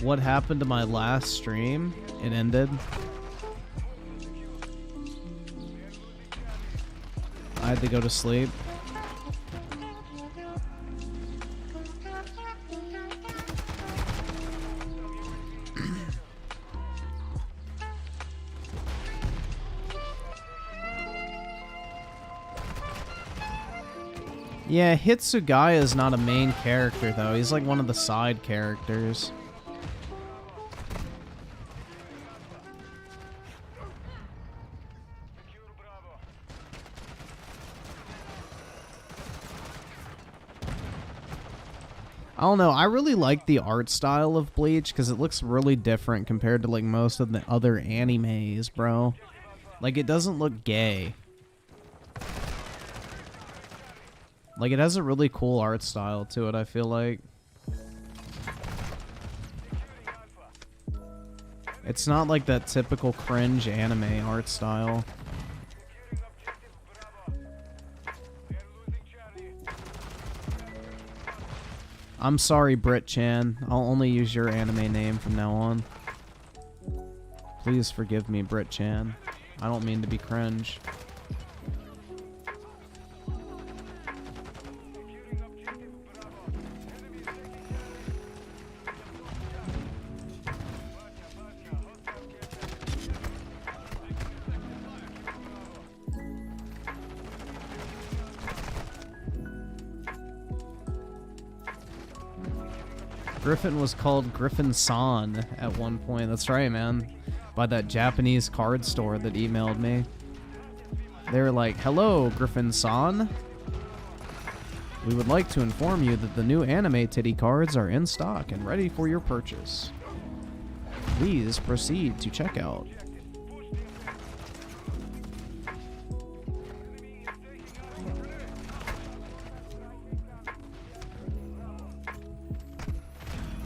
What happened to my last stream? It ended. I had to go to sleep. Yeah, Hitsugaya is not a main character, though. He's like one of the side characters. I don't know, I really like the art style of Bleach because it looks really different compared to like most of the other animes, bro. Like, it doesn't look gay. Like, it has a really cool art style to it, I feel like. It's not like that typical cringe anime art style. I'm sorry, Brit Chan. I'll only use your anime name from now on. Please forgive me, Brit Chan. I don't mean to be cringe. Griffin was called Griffin-san at one point. That's right, man. By that Japanese card store that emailed me. They were like, "Hello, Griffin-san. We would like to inform you that the new anime titty cards are in stock and ready for your purchase. Please proceed to checkout."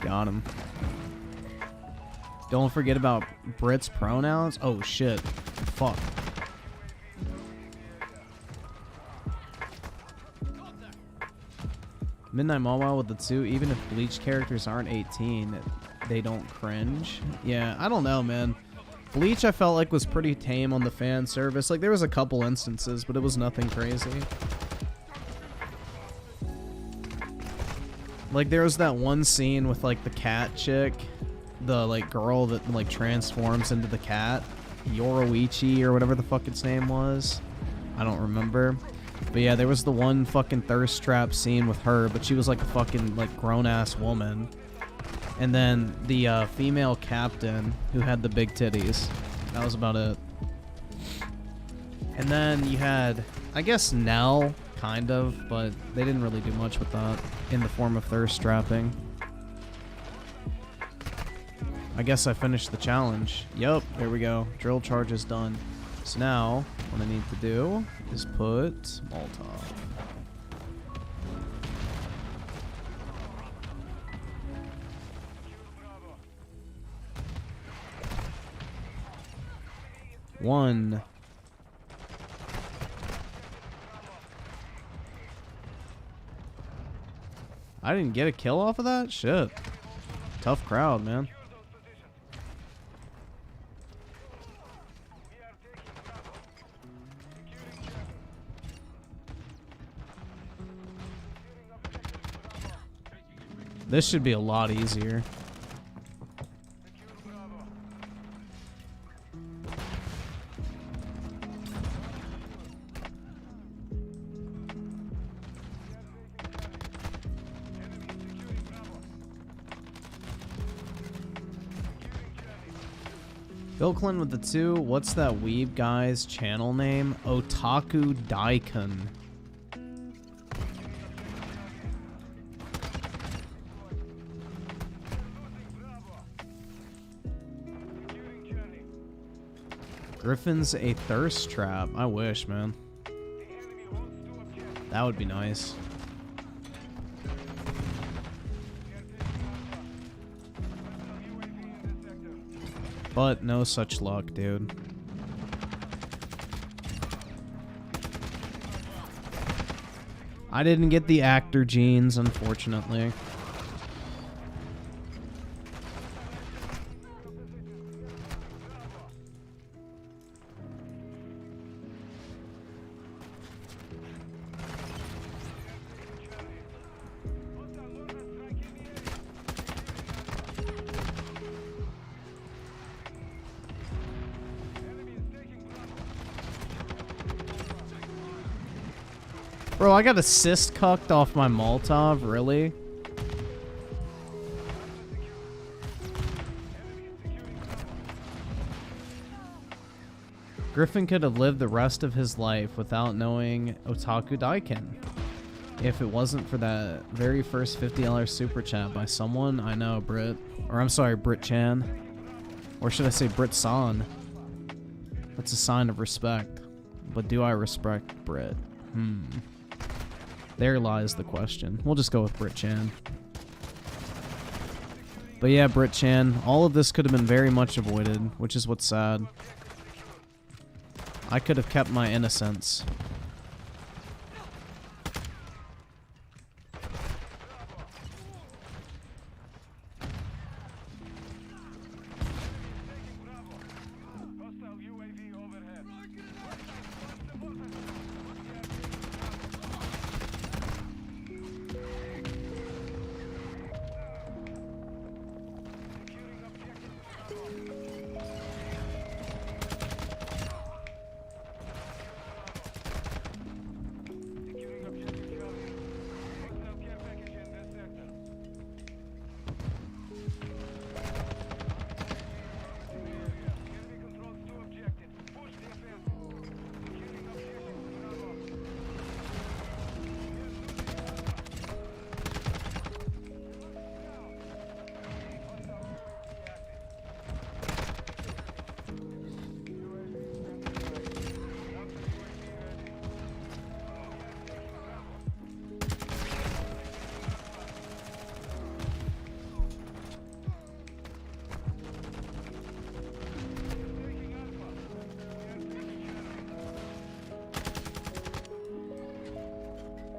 Got him. Don't forget about Brit's pronouns. Oh shit. Fuck. Midnight Mawa with the 2. Even if Bleach characters aren't 18, they don't cringe. Yeah, I don't know, man. Bleach, I felt like, was pretty tame on the fan service. Like, there was a couple instances, but it was nothing crazy. Like, there was that one scene with, like, the cat chick. The, like, girl that, like, transforms into the cat. Yoroichi, or whatever the fuck its name was. I don't remember. But yeah, there was the one fucking thirst trap scene with her, but she was, like, a fucking, like, grown-ass woman. And then the female captain who had the big titties. That was about it. And then you had, I guess, Nell, kind of, but they didn't really do much with that in the form of thirst trapping. I guess I finished the challenge. Yup, there we go. Drill charge is done. So now, what I need to do is put Molotov. One. I didn't get a kill off of that? Shit. Tough crowd, man. This should be a lot easier. Bill Clinton with the 2. What's that weeb guy's channel name? Otaku Daikon. Griffin's a thirst trap. I wish, man. That would be nice. But no such luck, dude. I didn't get the actor genes, unfortunately. Bro, I got a cyst cucked off my Molotov, really? Griffin could have lived the rest of his life without knowing Otaku Daikon. If it wasn't for that very first $50 super chat by someone I know, Brit. Or I'm sorry, Brit Chan. Or should I say Brit San? That's a sign of respect. But do I respect Brit? There lies the question. We'll just go with Brit Chan. But yeah, Brit Chan, all of this could have been very much avoided, which is what's sad. I could have kept my innocence.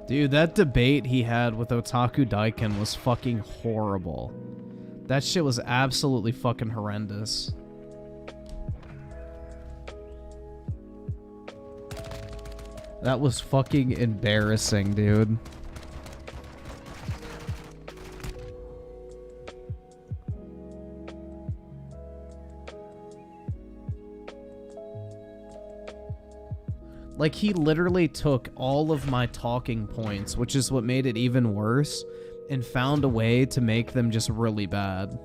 Dude, that debate he had with Otaku Daikon was fucking horrible. That shit was absolutely fucking horrendous. That was fucking embarrassing, dude. Like, he literally took all of my talking points, which is what made it even worse, and found a way to make them just really bad.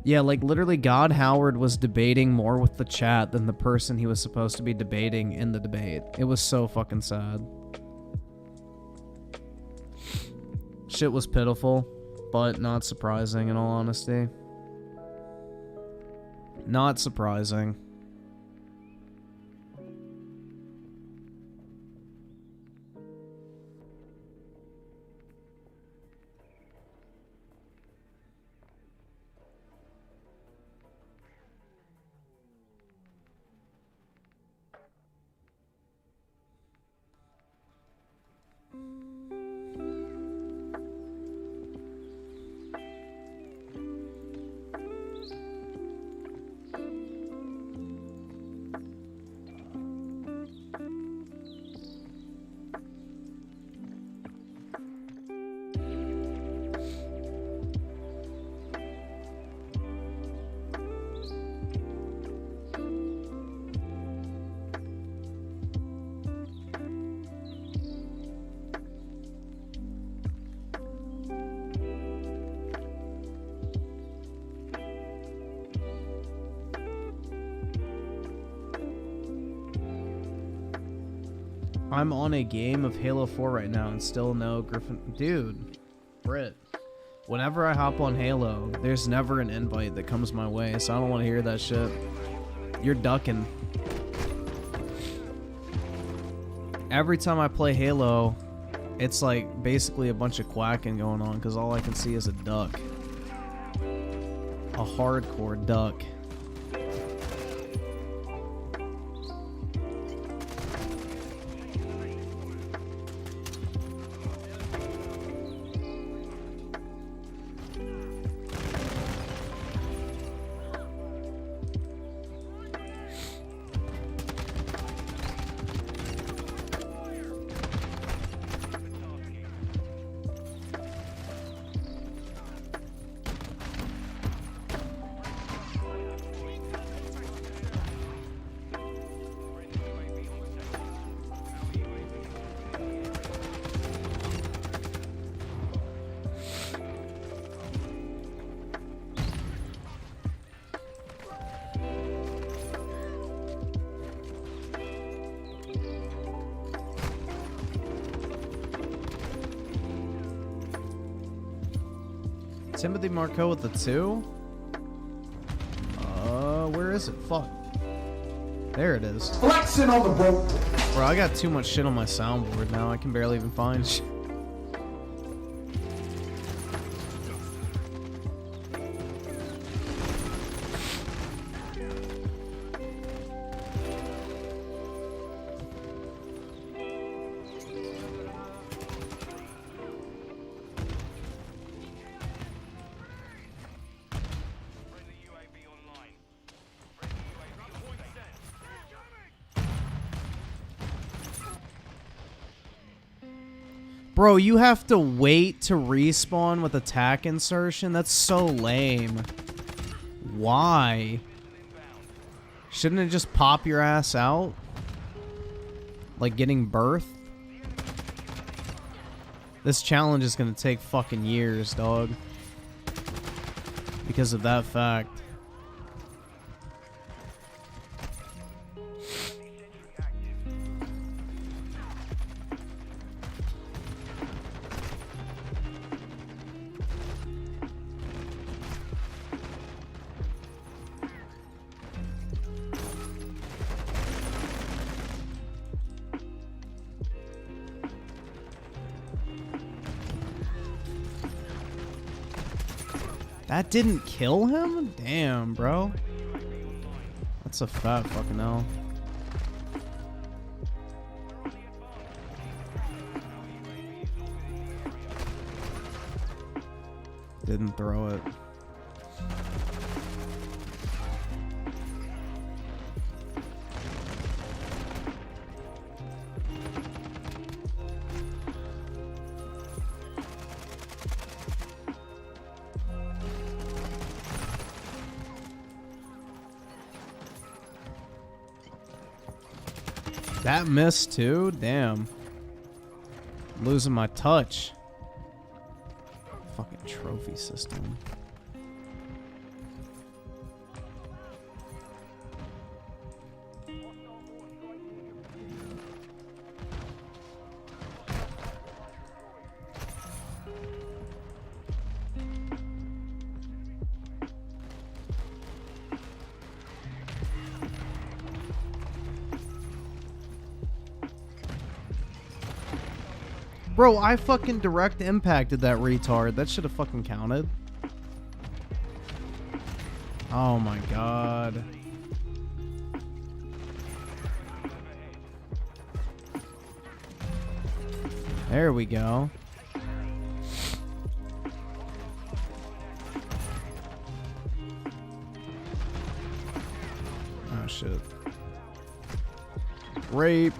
Yeah, like, literally, God Howard was debating more with the chat than the person he was supposed to be debating in the debate. It was so fucking sad. Shit was pitiful, but not surprising in all honesty. Not surprising. I'm on a game of Halo 4 right now and still no Griffin. Dude, Brit, whenever I hop on Halo, there's never an invite that comes my way, so I don't want to hear that shit. You're ducking. Every time I play Halo, it's like basically a bunch of quacking going on because all I can see is a duck. A hardcore duck. Timothy Marco with the 2? Where is it? Fuck. There it is. Flexing on the boat. Bro, I got too much shit on my soundboard now. I can barely even find shit. Bro, you have to wait to respawn with attack insertion? That's so lame. Why? Shouldn't it just pop your ass out? Like getting birth? This challenge is gonna take fucking years, dog. Because of that fact. That didn't kill him? Damn, bro. That's a fat fucking L. didn't throw it. That missed too? Damn. Losing my touch. Fucking trophy system. Bro, I fucking direct impacted that retard. That should have fucking counted. Oh my god. There we go. Oh shit. Rape.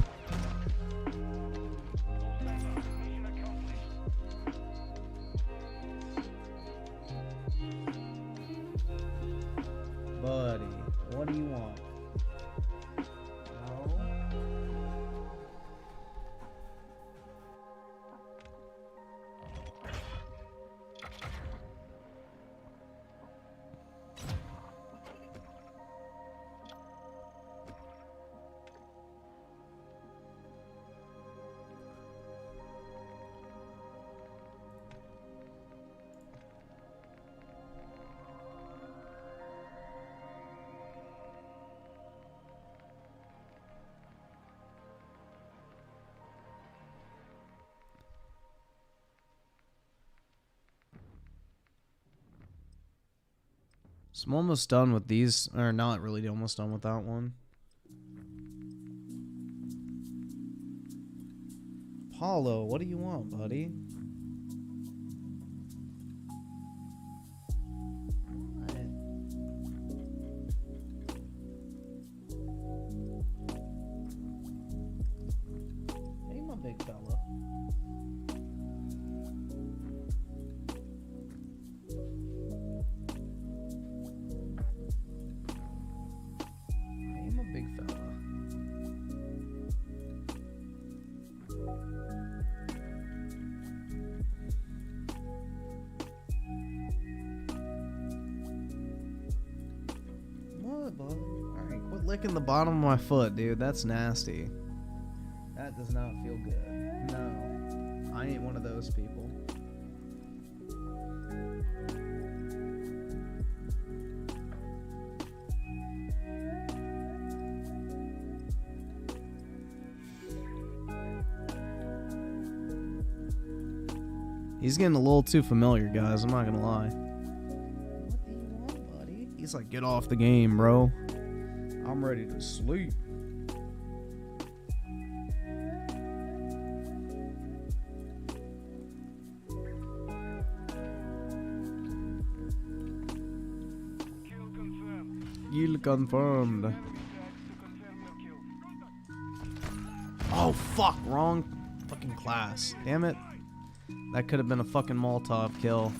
Buddy, what do you want? No? So I'm almost done with these, or not really almost done with that one. Apollo, what do you want, buddy? Hey, my big fella. Hey, my big fella. What, bud? Alright, quit licking the bottom of my foot, dude. That's nasty. That does not feel good. No. I ain't one of those people. He's getting a little too familiar, guys. I'm not gonna lie. What do you want, buddy? He's like, get off the game, bro. I'm ready to sleep. Kill confirmed. Kill confirmed. Oh, fuck. Wrong fucking class. Damn it. That could have been a fucking Molotov kill.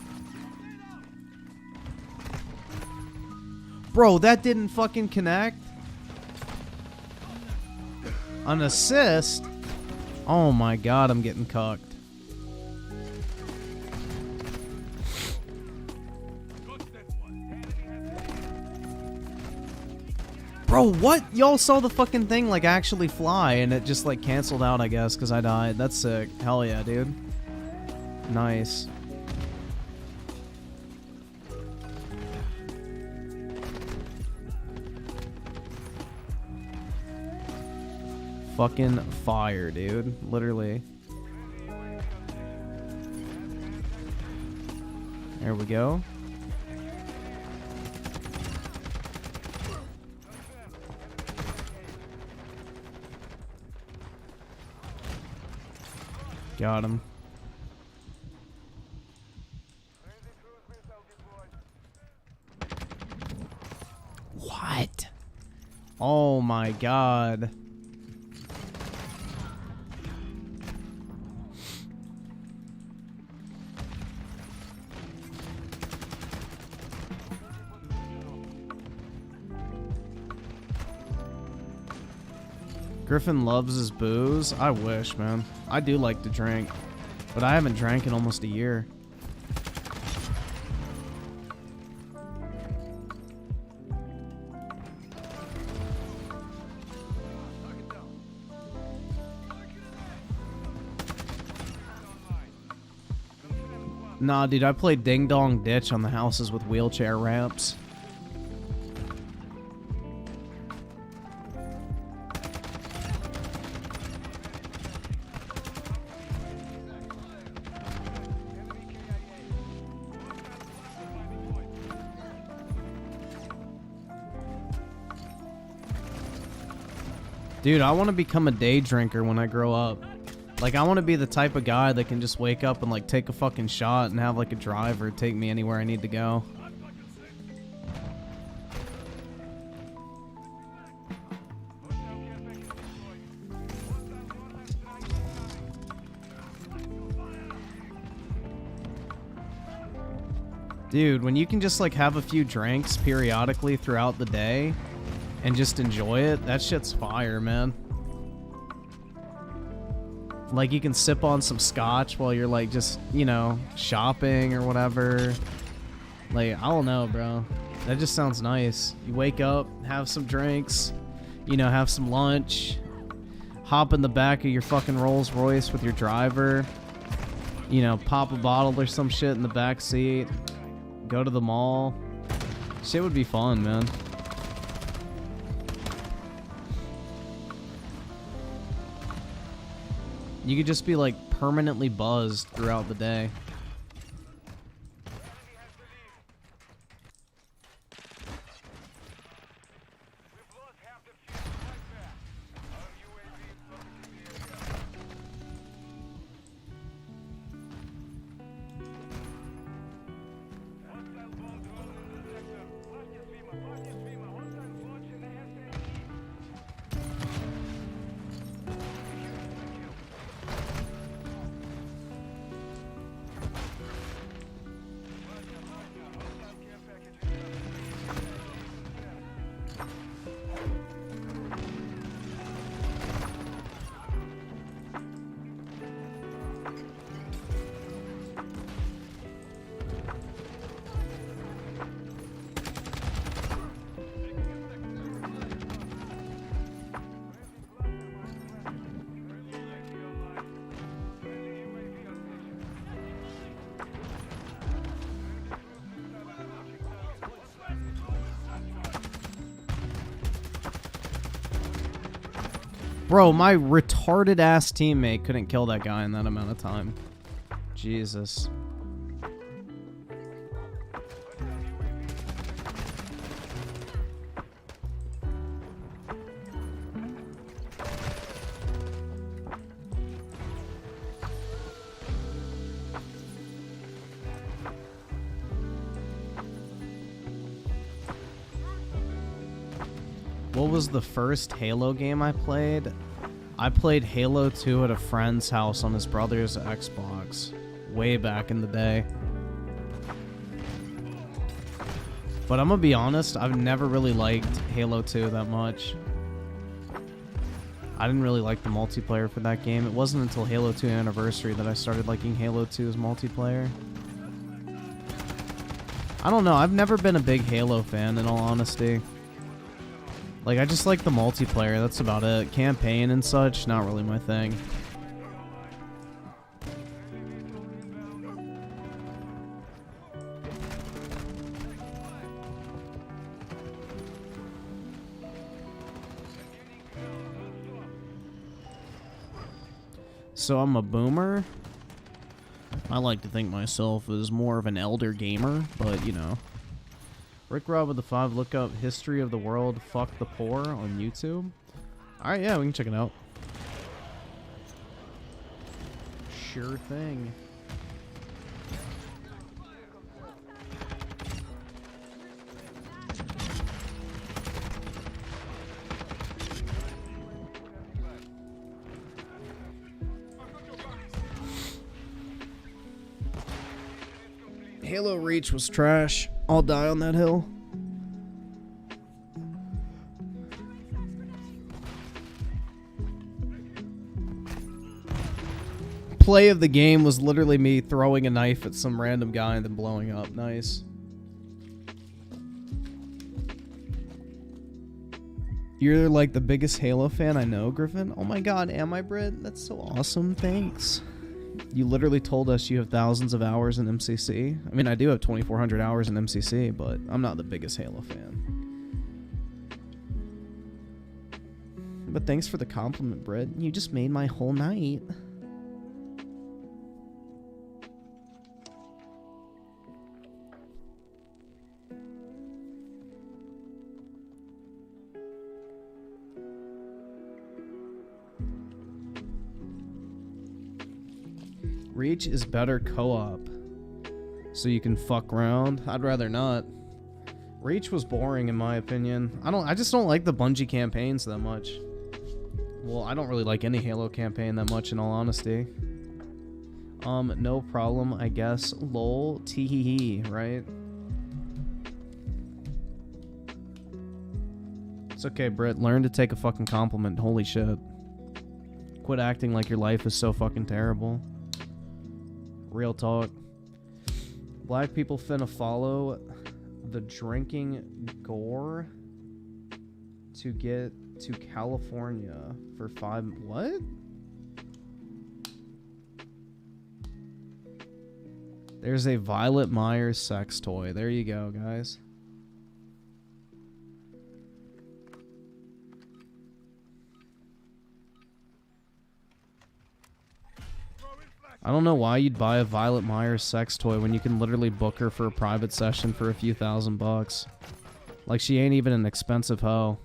Bro, that didn't fucking connect. An assist? Oh my god, I'm getting cucked. Bro, what? Y'all saw the fucking thing like actually fly and it just like canceled out, I guess, because I died. That's sick. Hell yeah, dude. Nice. Fucking fire, dude. Literally. There we go. Got him. Oh my god. Griffin loves his booze. I wish, man. I do like to drink, but I haven't drank in almost a year. Nah, dude, I played Ding Dong Ditch on the houses with wheelchair ramps. Dude, I want to become a day drinker when I grow up. Like, I want to be the type of guy that can just wake up and, like, take a fucking shot and have, like, a driver take me anywhere I need to go. Dude, when you can just, like, have a few drinks periodically throughout the day and just enjoy it, that shit's fire, man. Like, you can sip on some scotch while you're, like, just, you know, shopping or whatever. Like, I don't know, bro. That just sounds nice. You wake up, have some drinks, you know, have some lunch, hop in the back of your fucking Rolls Royce with your driver, you know, pop a bottle or some shit in the back seat, go to the mall. Shit would be fun, man. You could just be, like, permanently buzzed throughout the day. Bro, my retarded ass teammate couldn't kill that guy in that amount of time. Jesus. What was the first Halo game I played? I played Halo 2 at a friend's house on his brother's Xbox. Way back in the day. But I'm gonna be honest, I've never really liked Halo 2 that much. I didn't really like the multiplayer for that game. It wasn't until Halo 2 Anniversary that I started liking Halo 2's multiplayer. I don't know, I've never been a big Halo fan in all honesty. Like, I just like the multiplayer, that's about it. Campaign and such, not really my thing. So I'm a boomer. I like to think myself as more of an elder gamer, but you know. Rick Rob with the 5, look up History of the World, Fuck the Poor on YouTube. Alright, yeah, we can check it out. Sure thing. Halo Reach was trash. I'll die on that hill. Play of the game was literally me throwing a knife at some random guy and then blowing up. Nice. You're like the biggest Halo fan I know, Griffin. Oh my god, am I, Britt? That's so awesome. Thanks. You literally told us you have thousands of hours in MCC. I mean, I do have 2,400 hours in MCC, but I'm not the biggest Halo fan. But thanks for the compliment, Britt. You just made my whole night. Reach is better co-op, so you can fuck around. I'd rather not. Reach was boring in my opinion. I just don't like the Bungie campaigns that much. Well, I don't really like any Halo campaign that much in all honesty. No problem, I guess. Lol, tee-hee-hee, right? It's okay, Britt. Learn to take a fucking compliment. Holy shit. Quit acting like your life is so fucking terrible. Real talk. Black people finna follow the drinking gore to get to California for 5... What? There's a Violet Myers sex toy. There you go, guys. I don't know why you'd buy a Violet Myers sex toy when you can literally book her for a private session for a few $1,000. Like, she ain't even an expensive hoe.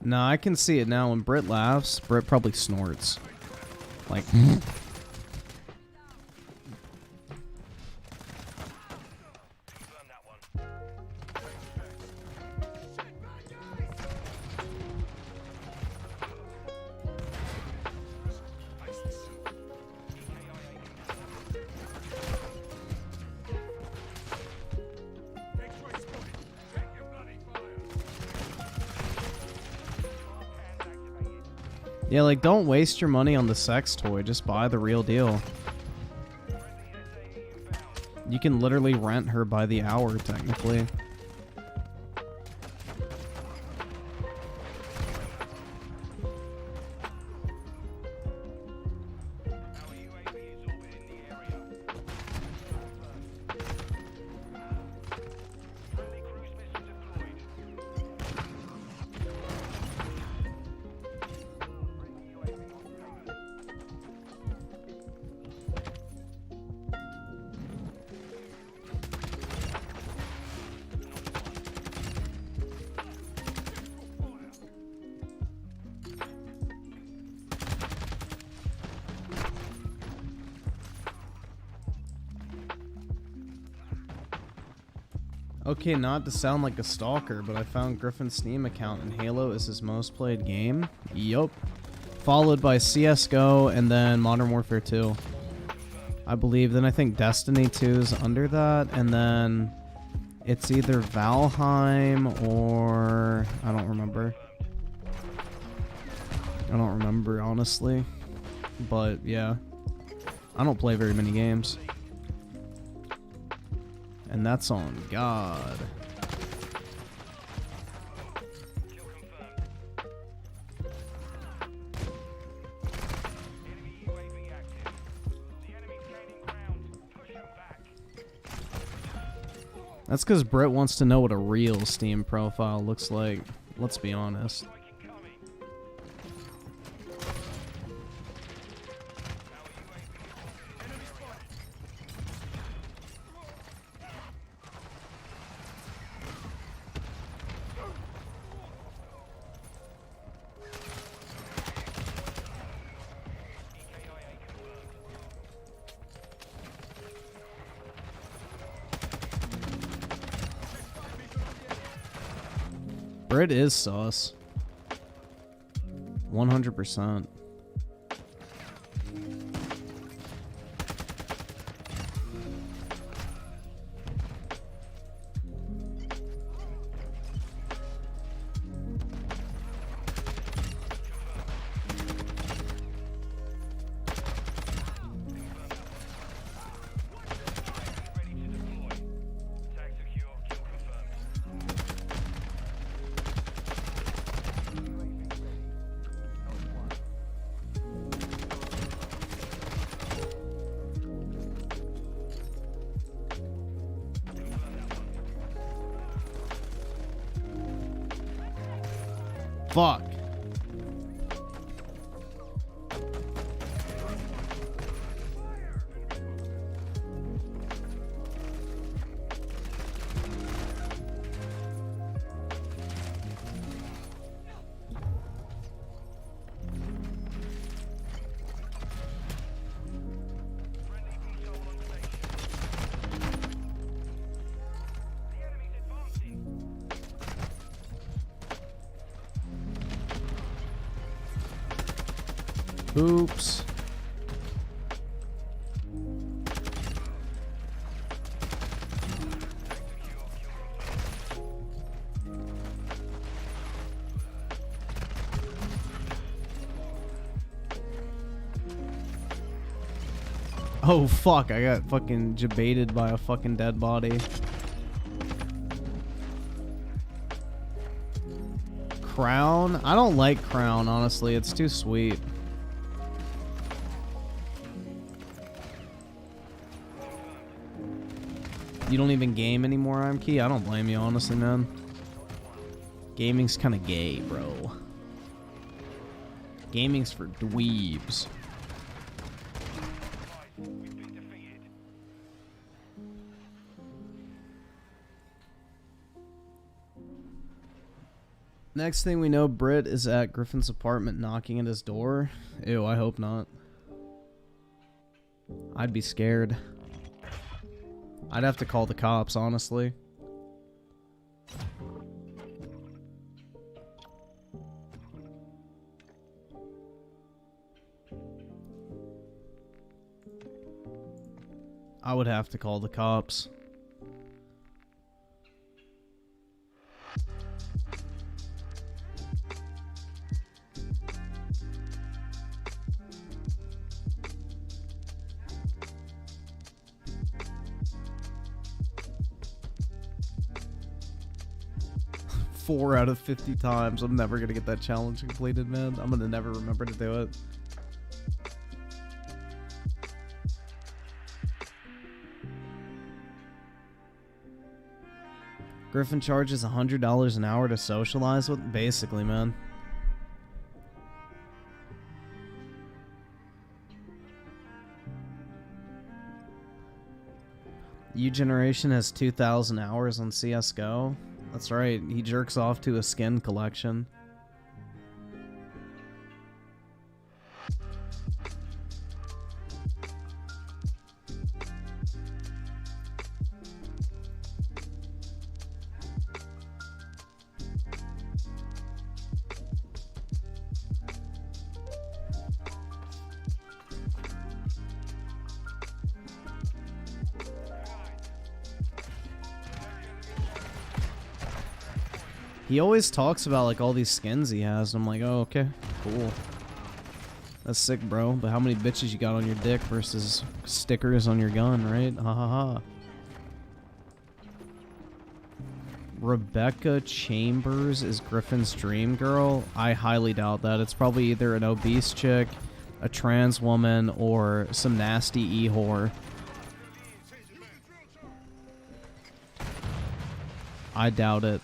Nah, I can see it now. When Britt laughs, Britt probably snorts. Like... Yeah, like, don't waste your money on the sex toy. Just buy the real deal. You can literally rent her by the hour, technically. Okay, not to sound like a stalker, but I found Griffin's Steam account and Halo is his most played game. Yup. Followed by CSGO and then Modern Warfare 2. I believe. Then I think Destiny 2 is under that. And then it's either Valheim or... I don't remember. I don't remember, honestly. But, yeah. I don't play very many games. And that's on God. That's because Brett wants to know what a real Steam profile looks like. Let's be honest. Brit is sus. 100%. Ready to deploy. Tag secure. Kill confirmed. Fuck. Friendly control on station. The enemy's advancing. Oops. Oh fuck, I got fucking jebaited by a fucking dead body. Crown? I don't like Crown, honestly. It's too sweet. You don't even game anymore, I'm Key? I don't blame you, honestly, man. Gaming's kind of gay, bro. Gaming's for dweebs. We've been defeated. Next thing we know, Britt is at Griffin's apartment knocking at his door. Ew, I hope not. I'd be scared. I'd have to call the cops, honestly. I would have to call the cops. Four out of 50 times. I'm never gonna get that challenge completed, man. I'm gonna never remember to do it. Griffin charges $100 an hour to socialize with? Basically, man. U-Generation has 2,000 hours on CSGO. That's right, he jerks off to a skin collection. He always talks about like all these skins he has, and I'm like, oh, okay, cool. That's sick, bro. But how many bitches you got on your dick versus stickers on your gun, right? Ha ha ha. Rebecca Chambers is Griffin's dream girl? I highly doubt that. It's probably either an obese chick, a trans woman, or some nasty e-whore. I doubt it.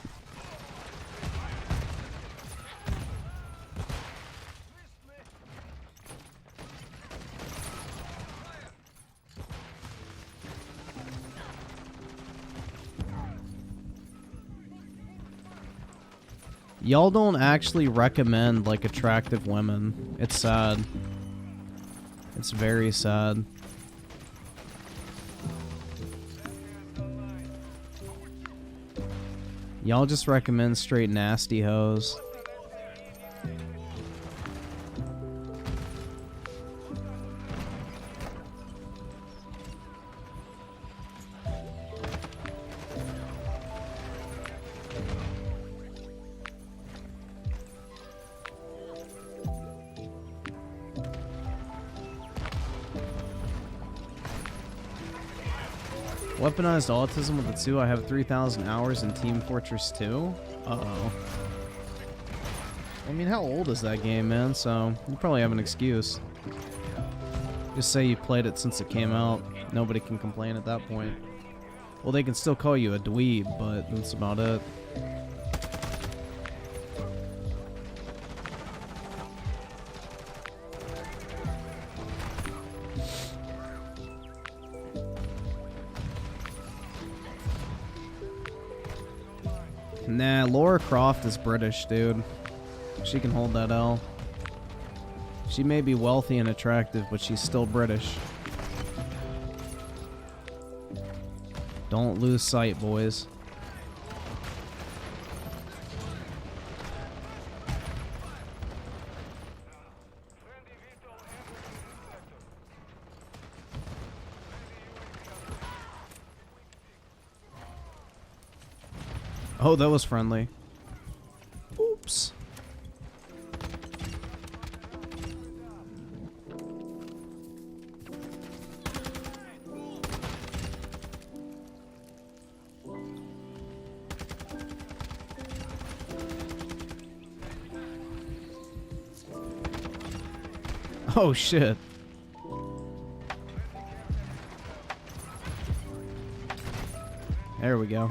Y'all don't actually recommend, like, attractive women. It's sad. It's very sad. Y'all just recommend straight nasty hoes. Weaponized autism with the 2. I have 3,000 hours in Team Fortress 2. Uh-oh. I mean, how old is that game, man? So, you probably have an excuse. Just say you played it since it came out. Nobody can complain at that point. Well, they can still call you a dweeb, but that's about it. Nah, Laura Croft is British, dude. She can hold that L. She may be wealthy and attractive, but she's still British. Don't lose sight, boys. Oh, that was friendly. Oops. Oh, shit. There we go.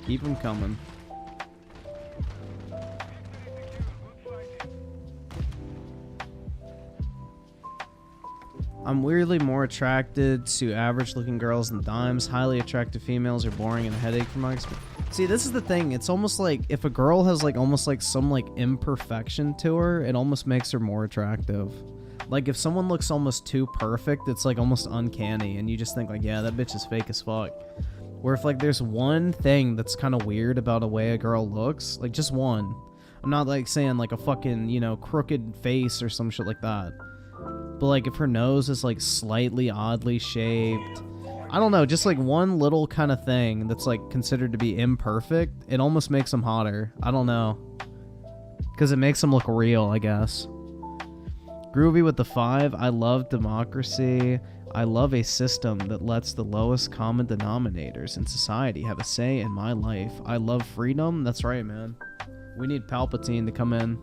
Keep them coming. I'm weirdly more attracted to average-looking girls than dimes. Highly attractive females are boring and a headache from my experience. See, this is the thing. It's almost like if a girl has like almost like some like imperfection to her, it almost makes her more attractive. Like if someone looks almost too perfect, it's like almost uncanny, and you just think like, yeah, that bitch is fake as fuck. Where if like there's one thing that's kind of weird about a way a girl looks, like just one. I'm not like saying like a fucking, you know, crooked face or some shit like that. But like if her nose is like slightly oddly shaped, I don't know, just like one little kind of thing that's like considered to be imperfect, it almost makes them hotter. I don't know. Because it makes them look real, I guess. Groovy with the 5. I love democracy. I love a system that lets the lowest common denominators in society have a say in my life. I love freedom. That's right, man. We need Palpatine to come in.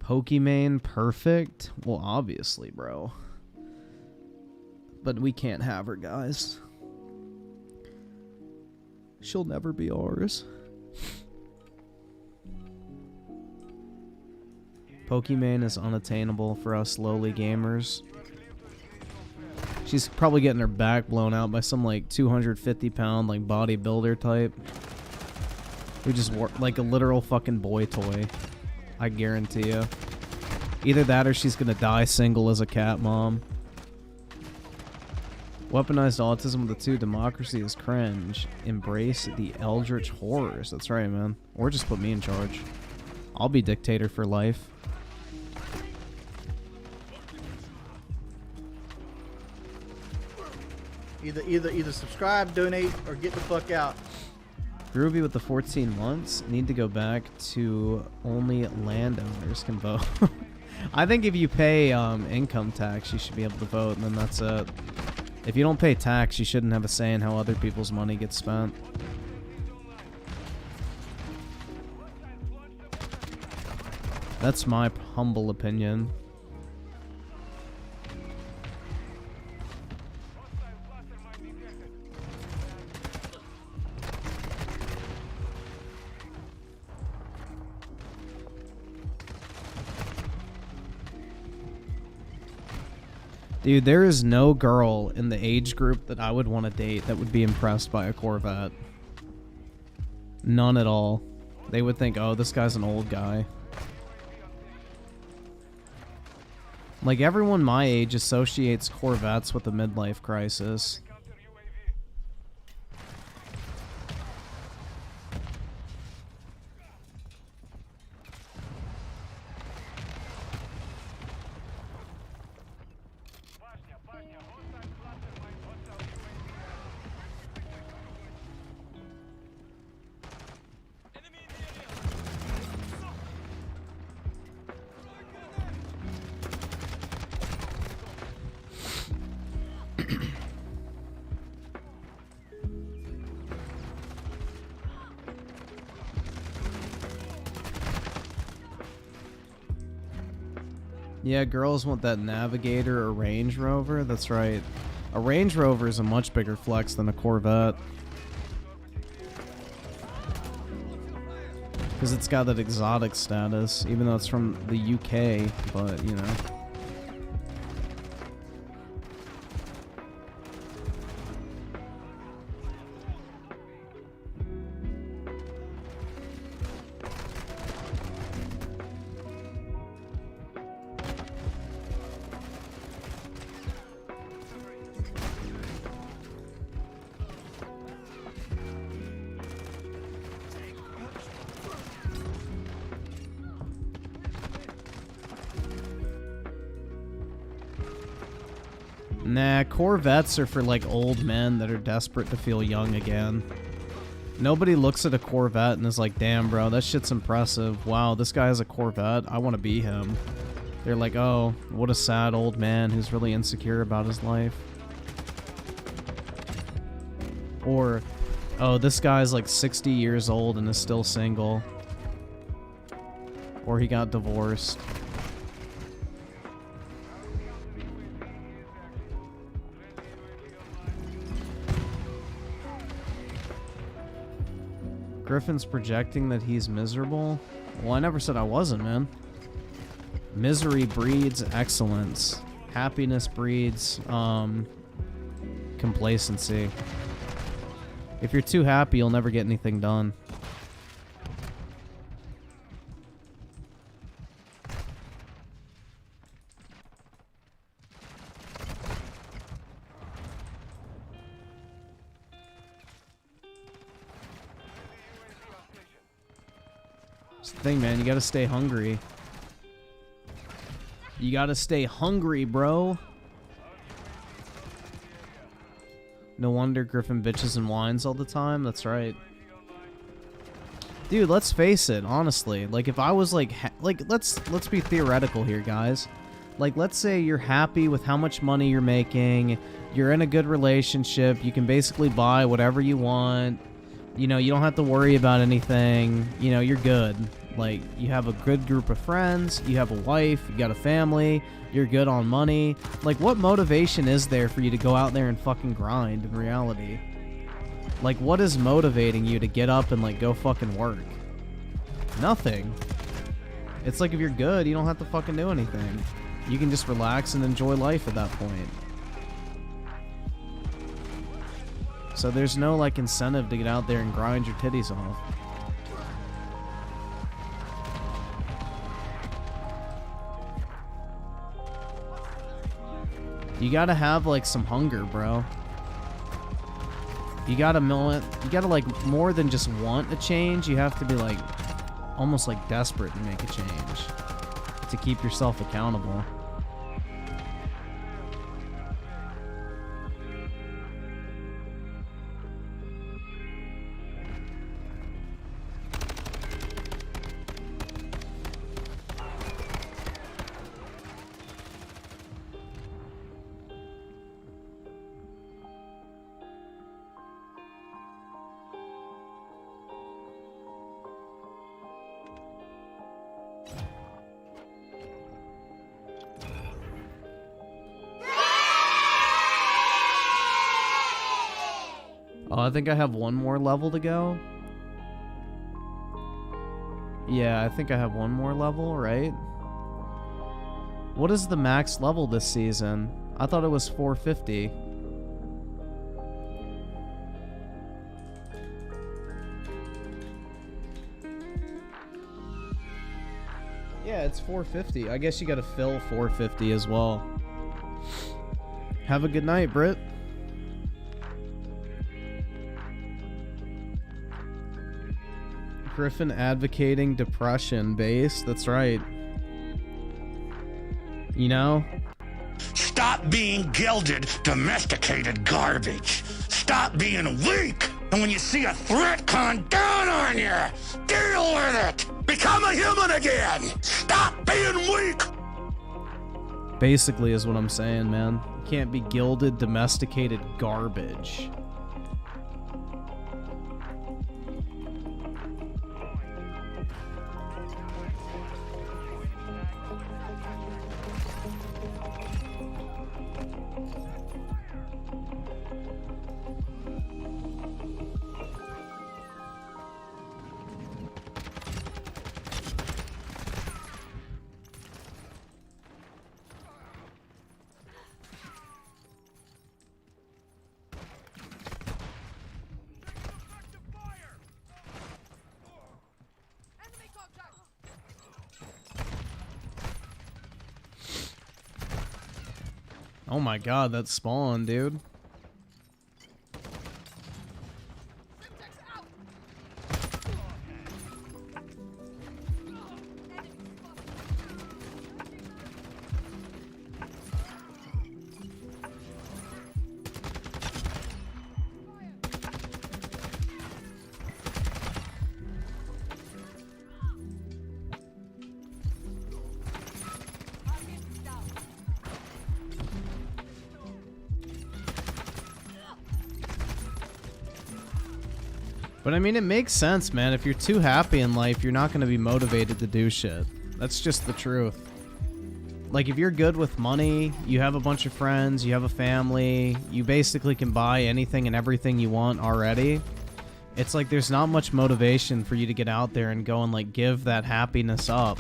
Pokimane perfect? Well, obviously, bro. But we can't have her, guys. She'll never be ours. Pokimane is unattainable for us lowly gamers. She's probably getting her back blown out by some like 250-pound like bodybuilder type who just like a literal fucking boy toy. I guarantee you. Either that or she's gonna die single as a cat mom. Weaponized autism with the 2. Democracy is cringe. Embrace the eldritch horrors. That's right, man. Or just put me in charge. I'll be dictator for life. Either subscribe, donate, or get the fuck out. Groovy with the 14 months. Need to go back to only landowners can vote. I think if you pay income tax, you should be able to vote, and then that's it. If you don't pay tax, you shouldn't have a say in how other people's money gets spent. That's my humble opinion. Dude, there is no girl in the age group that I would want to date that would be impressed by a Corvette. None at all. They would think, oh, this guy's an old guy. Like, everyone my age associates Corvettes with a midlife crisis. Yeah, girls want that Navigator or Range Rover. That's right. A Range Rover is a much bigger flex than a Corvette. Because it's got that exotic status, even though it's from the UK, but, you know. Nah, Corvettes are for, like, old men that are desperate to feel young again. Nobody looks at a Corvette and is like, damn, bro, that shit's impressive. Wow, this guy has a Corvette. I want to be him. They're like, oh, what a sad old man who's really insecure about his life. Or, oh, this guy's like 60 years old and is still single. Or he got divorced. Griffin's projecting that he's miserable? Well, I never said I wasn't, man. Misery breeds excellence. Happiness breeds, complacency. If you're too happy, you'll never get anything done. It's the thing, man. You gotta stay hungry. You gotta stay hungry, bro. No wonder Griffin bitches and whines all the time. That's right. Dude, let's face it, honestly. Like, if I was like, let's be theoretical here, guys. Like, let's say you're happy with how much money you're making. You're in a good relationship. You can basically buy whatever you want. You know, you don't have to worry about anything. You know, you're good. Like, you have a good group of friends. You have a wife. You got a family. You're good on money. Like, what motivation is there for you to go out there and fucking grind in reality? Like, what is motivating you to get up and, like, go fucking work? Nothing. It's like, if you're good, you don't have to fucking do anything. You can just relax and enjoy life at that point. So there's no, like, incentive to get out there and grind your titties off. You gotta have, like, some hunger, bro. You gotta like, more than just want a change. You have to be, like, almost, like, desperate to make a change. To keep yourself accountable. Oh, I think I have one more level to go. Yeah, I think I have one more level, right? What is the max level this season? I thought it was 450. Yeah, it's 450. I guess you gotta fill 450 as well. Have a good night, Britt. Griffin advocating depression base. That's right. You know? Stop being gilded, domesticated garbage. Stop being weak. And when you see a threat come down on you, deal with it. Become a human again. Stop being weak. Basically is what I'm saying, man. You can't be gilded, domesticated garbage. Oh my god, that spawn, dude. But I mean, it makes sense, man. If you're too happy in life, you're not going to be motivated to do shit. That's just the truth. Like, if you're good with money, you have a bunch of friends, you have a family, you basically can buy anything and everything you want already. It's like there's not much motivation for you to get out there and go and, like, give that happiness up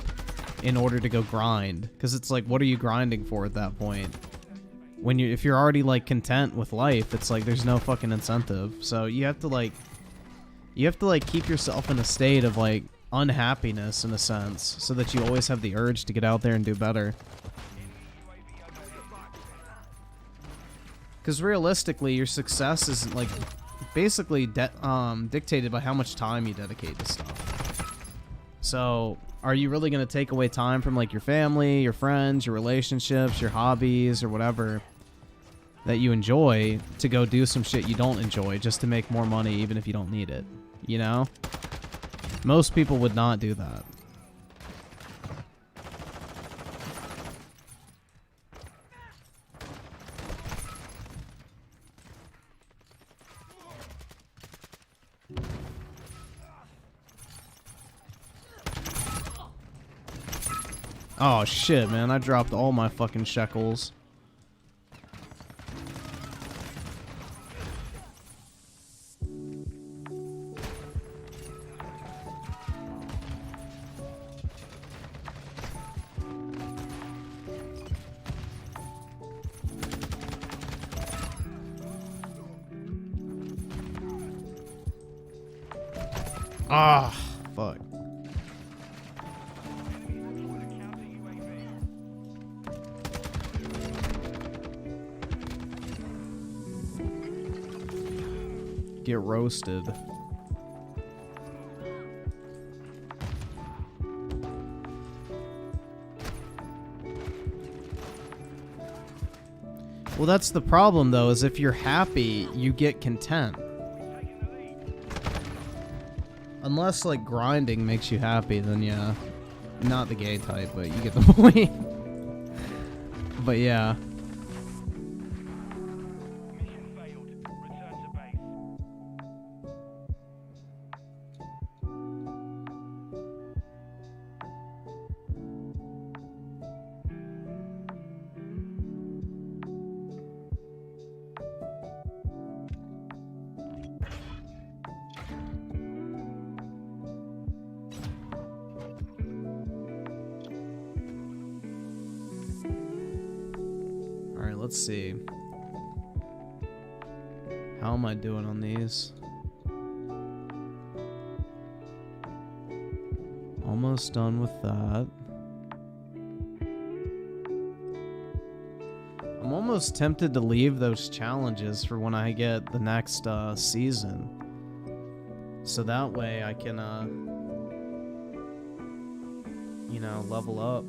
in order to go grind. Because it's like, what are you grinding for at that point? If you're already, like, content with life, it's like there's no fucking incentive. So you have to, like... keep yourself in a state of, like, unhappiness, in a sense, so that you always have the urge to get out there and do better. Because realistically, your success is, like, basically dictated by how much time you dedicate to stuff. So, are you really going to take away time from, like, your family, your friends, your relationships, your hobbies, or whatever that you enjoy to go do some shit you don't enjoy just to make more money even if you don't need it? You know? Most people would not do that. Oh shit, man, I dropped all my fucking shekels. Ah, fuck. Get roasted. Well, that's the problem, though, is if you're happy, you get content. Unless, like, grinding makes you happy, then yeah. Not the gay type, but you get the point. But yeah. Mission failed. Return to base. let's see. How am I doing on these? Almost done with that. I'm almost tempted to leave those challenges for when I get the next season. So that way I can, you know, level up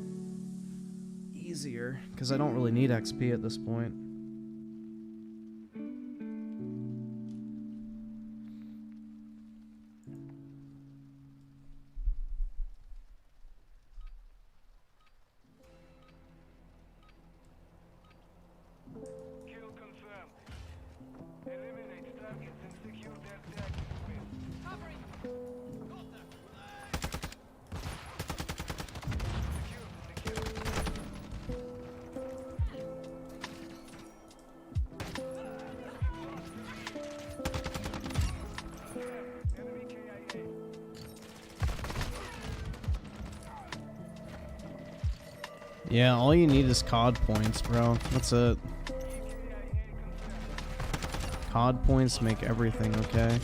easier. Because I don't really need XP at this point. Kill confirmed. Eliminate targets and secure their tags. Covering. Enemy KIA. Yeah, all you need is COD points, bro. That's it. COD points make everything okay.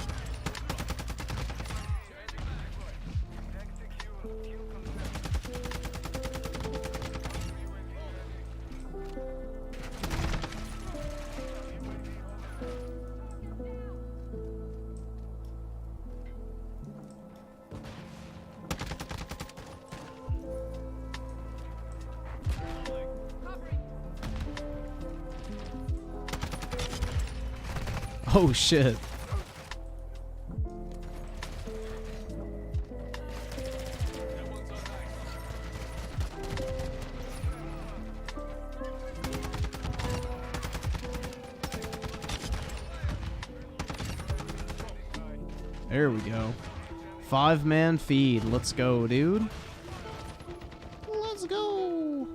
Oh shit. There we go. 5-man feed. Let's go, dude. Let's go.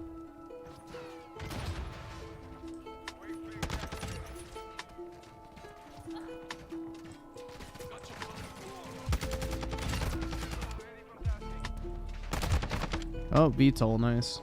Oh, VTOL, nice.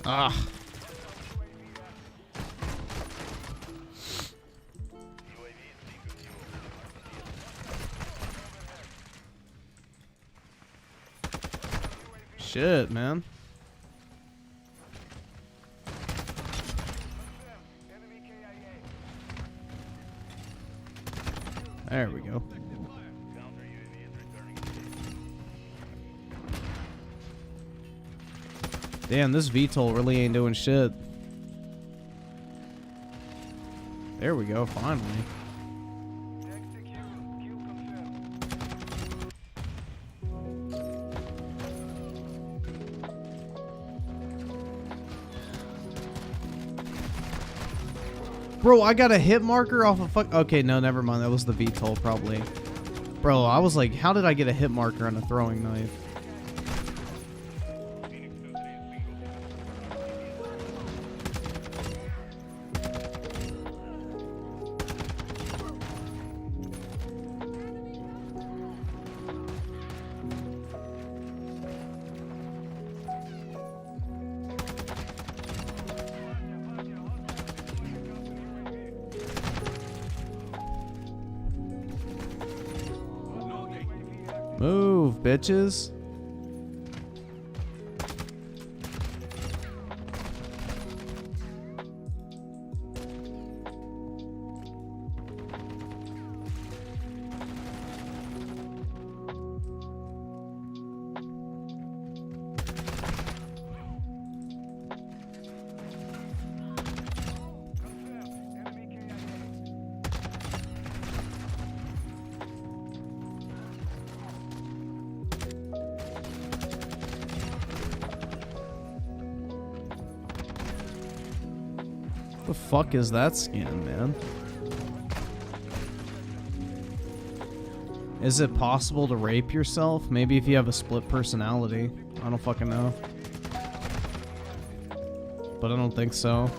Ah. Shit, man. There we go. Damn, this VTOL really ain't doing shit. There we go, finally. Bro, I got a hit marker off of fuck. Okay, no, never mind. That was the VTOL probably. Bro, I was like, how did I get a hit marker on a throwing knife? Move, bitches. The fuck is that skin, man? Is it possible to rape yourself? Maybe if you have a split personality. I don't fucking know. But I don't think so.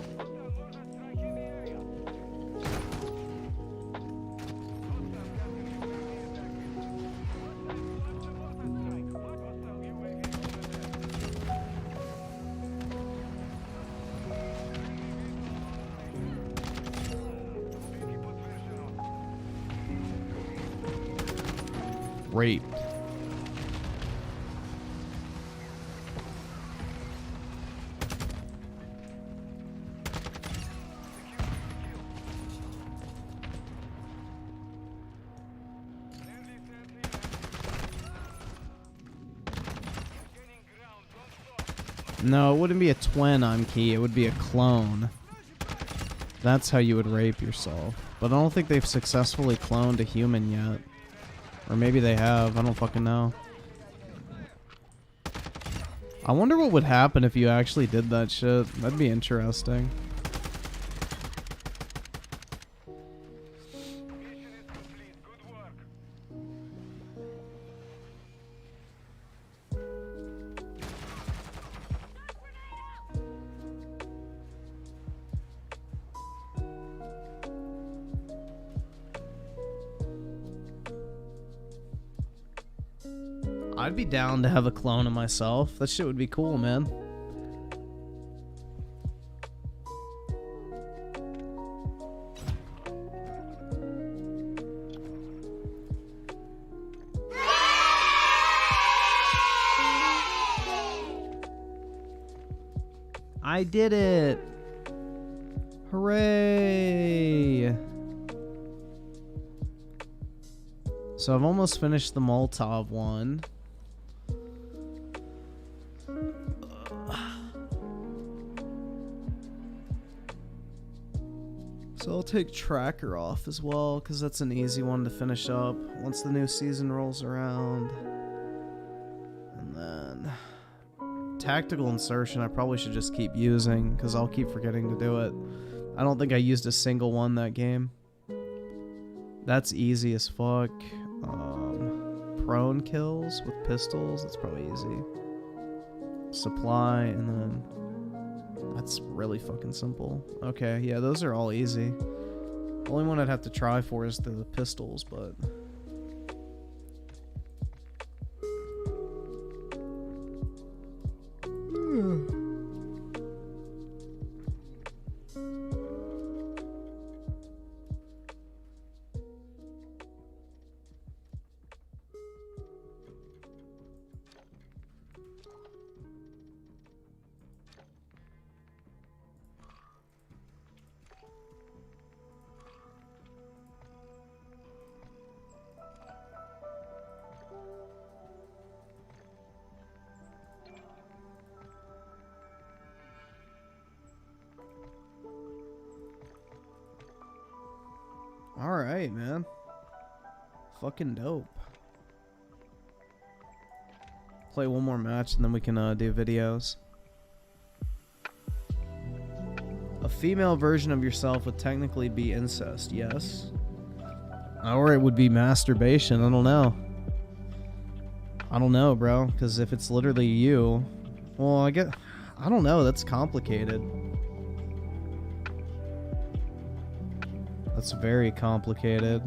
Raped. No, it wouldn't be a twin, I'm key. It would be a clone. That's how you would rape yourself. But I don't think they've successfully cloned a human yet. Or maybe they have. I don't fucking know. I wonder what would happen if you actually did that shit. That'd be interesting. I'd be down to have a clone of myself. That shit would be cool, man. I did it! Hooray! So I've almost finished the Molotov one. So I'll take Tracker off as well, because that's an easy one to finish up once the new season rolls around. And then Tactical Insertion I probably should just keep using, because I'll keep forgetting to do it. I don't think I used a single one that game. That's easy as fuck. Prone kills with pistols, that's probably easy. Supply, and then that's really fucking simple. Okay, yeah, those are all easy. The only one I'd have to try for is the pistols, but... Alright, man. Fucking dope. Play one more match and then we can do videos. A female version of yourself would technically be incest, yes. Or it would be masturbation, I don't know. I don't know, bro, because if it's literally you... Well, I don't know, that's complicated. That's very complicated.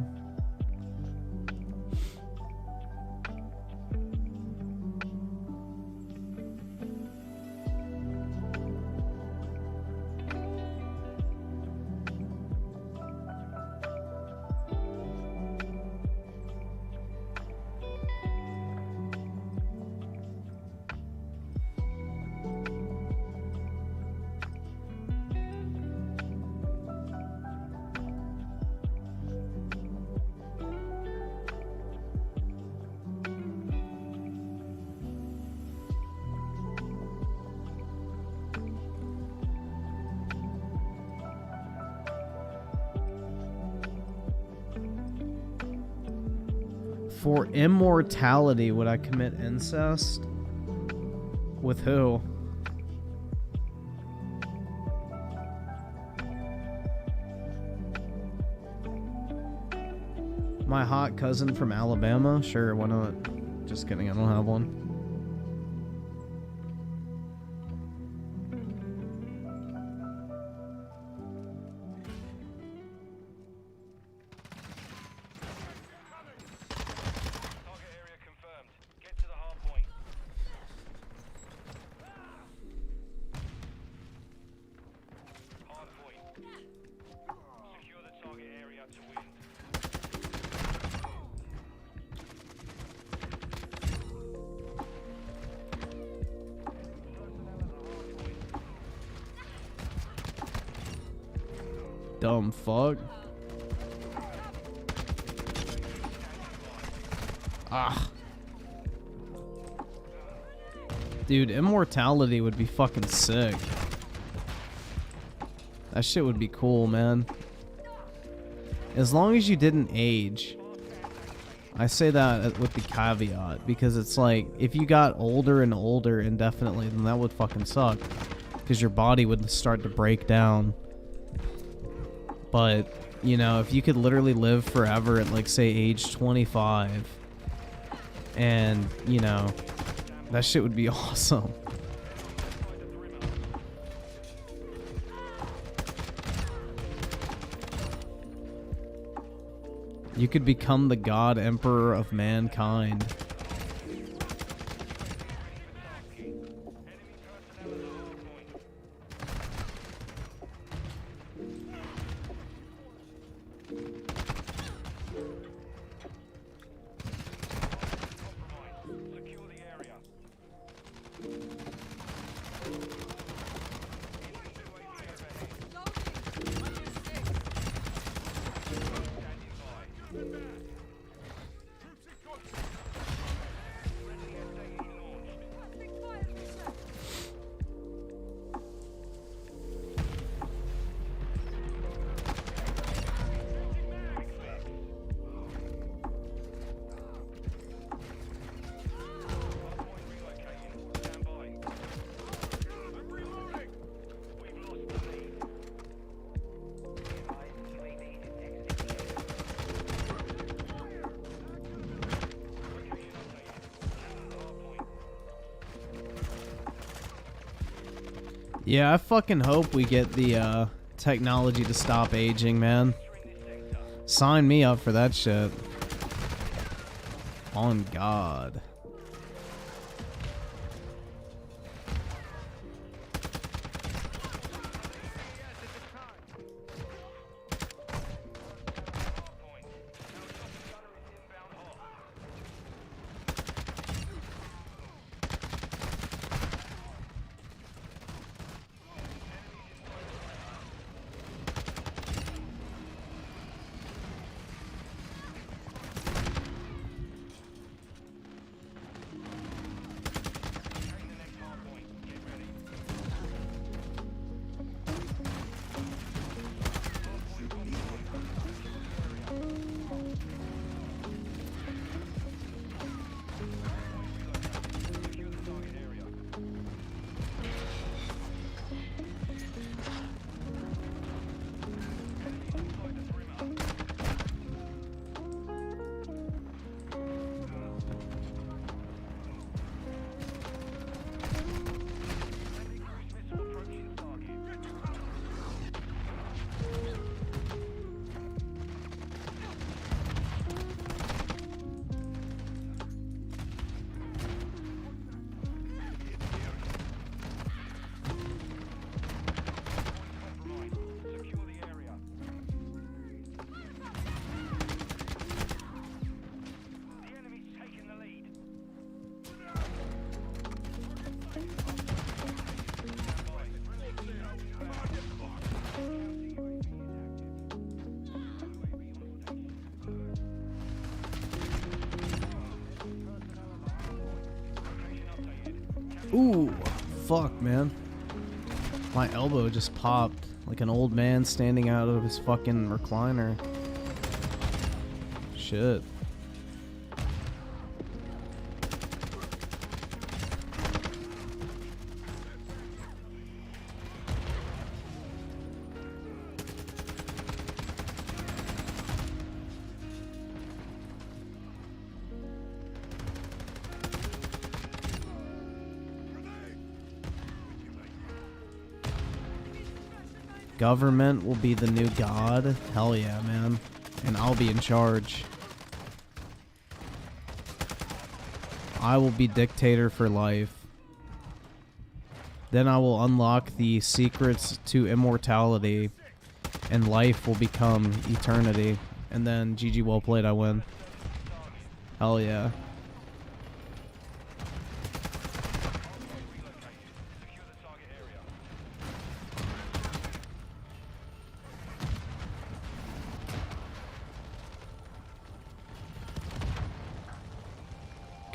For immortality, would I commit incest? With who? My hot cousin from Alabama? Sure, why not? Just kidding, I don't have one. Target area confirmed. Get to the hard point. Hard point. Secure the target area to win. Dumb fuck. Ah. Dude, immortality would be fucking sick. That shit would be cool, man. As long as you didn't age. I say that with the caveat, because it's like, if you got older and older indefinitely, then that would fucking suck. Because your body would start to break down. But, you know, if you could literally live forever at, like, say, age 25, and, you know, that shit would be awesome. You could become the God Emperor of mankind. Secure the area. Yeah, I fucking hope we get the technology to stop aging, man. Sign me up for that shit. On God. Ooh, fuck, man. My elbow just popped like an old man standing out of his fucking recliner. Shit. Government will be the new god. Hell yeah, man. And I'll be in charge. I will be dictator for life. Then I will unlock the secrets to immortality, and life will become eternity. And then GG, well played, I win. Hell yeah.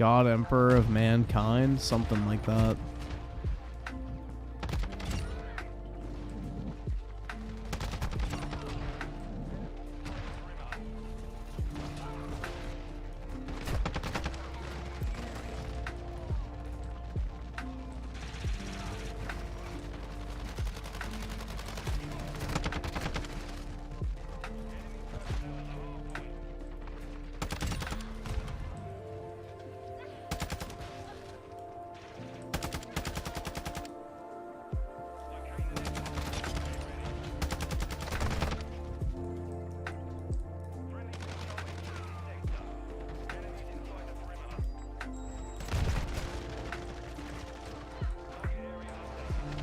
God Emperor of Mankind, something like that.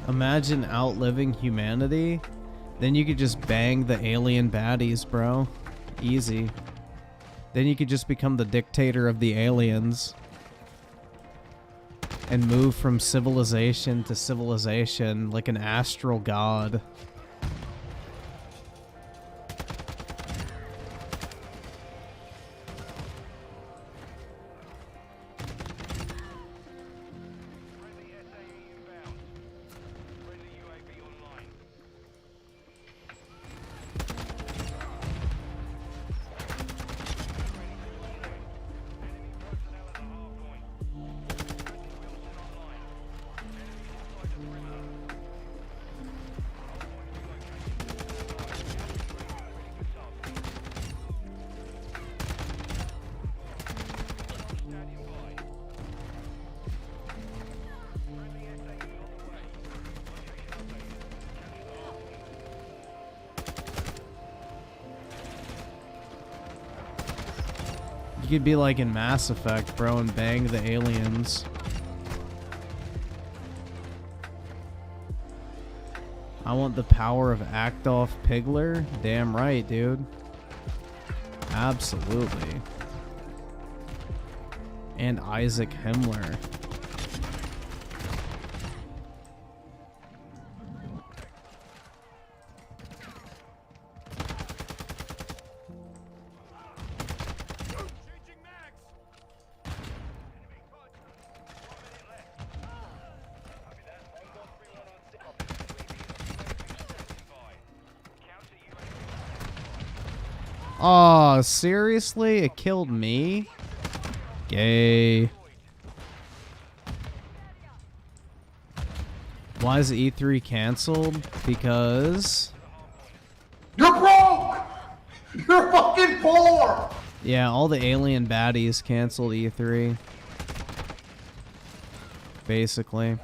Imagine outliving humanity. Then you could just bang the alien baddies, bro. Easy. Then you could just become the dictator of the aliens. And move from civilization to civilization like an astral god. You could be like in Mass Effect, bro, and bang the aliens. I want the power of Actoff Pigler? Damn right, dude. Absolutely. And Isaac Himmler. Oh, seriously? It killed me? Gay. Why is E3 canceled? Because... You're broke! You're fucking poor! yeah, all the alien baddies canceled E3. Basically.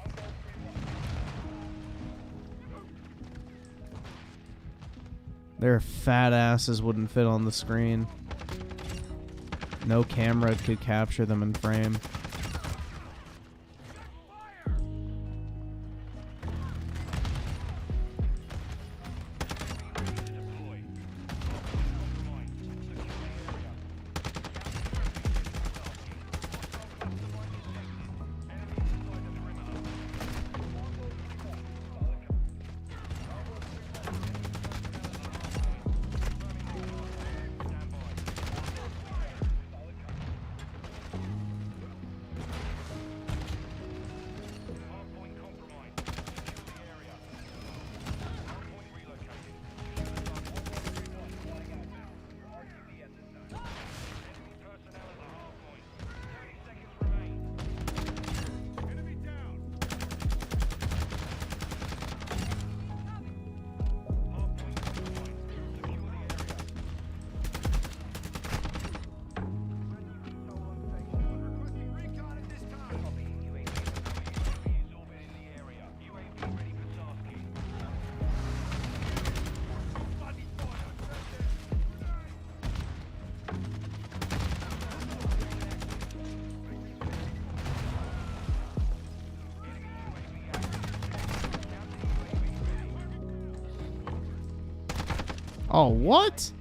Their fat asses wouldn't fit on the screen. No camera could capture them in frame. Oh, what?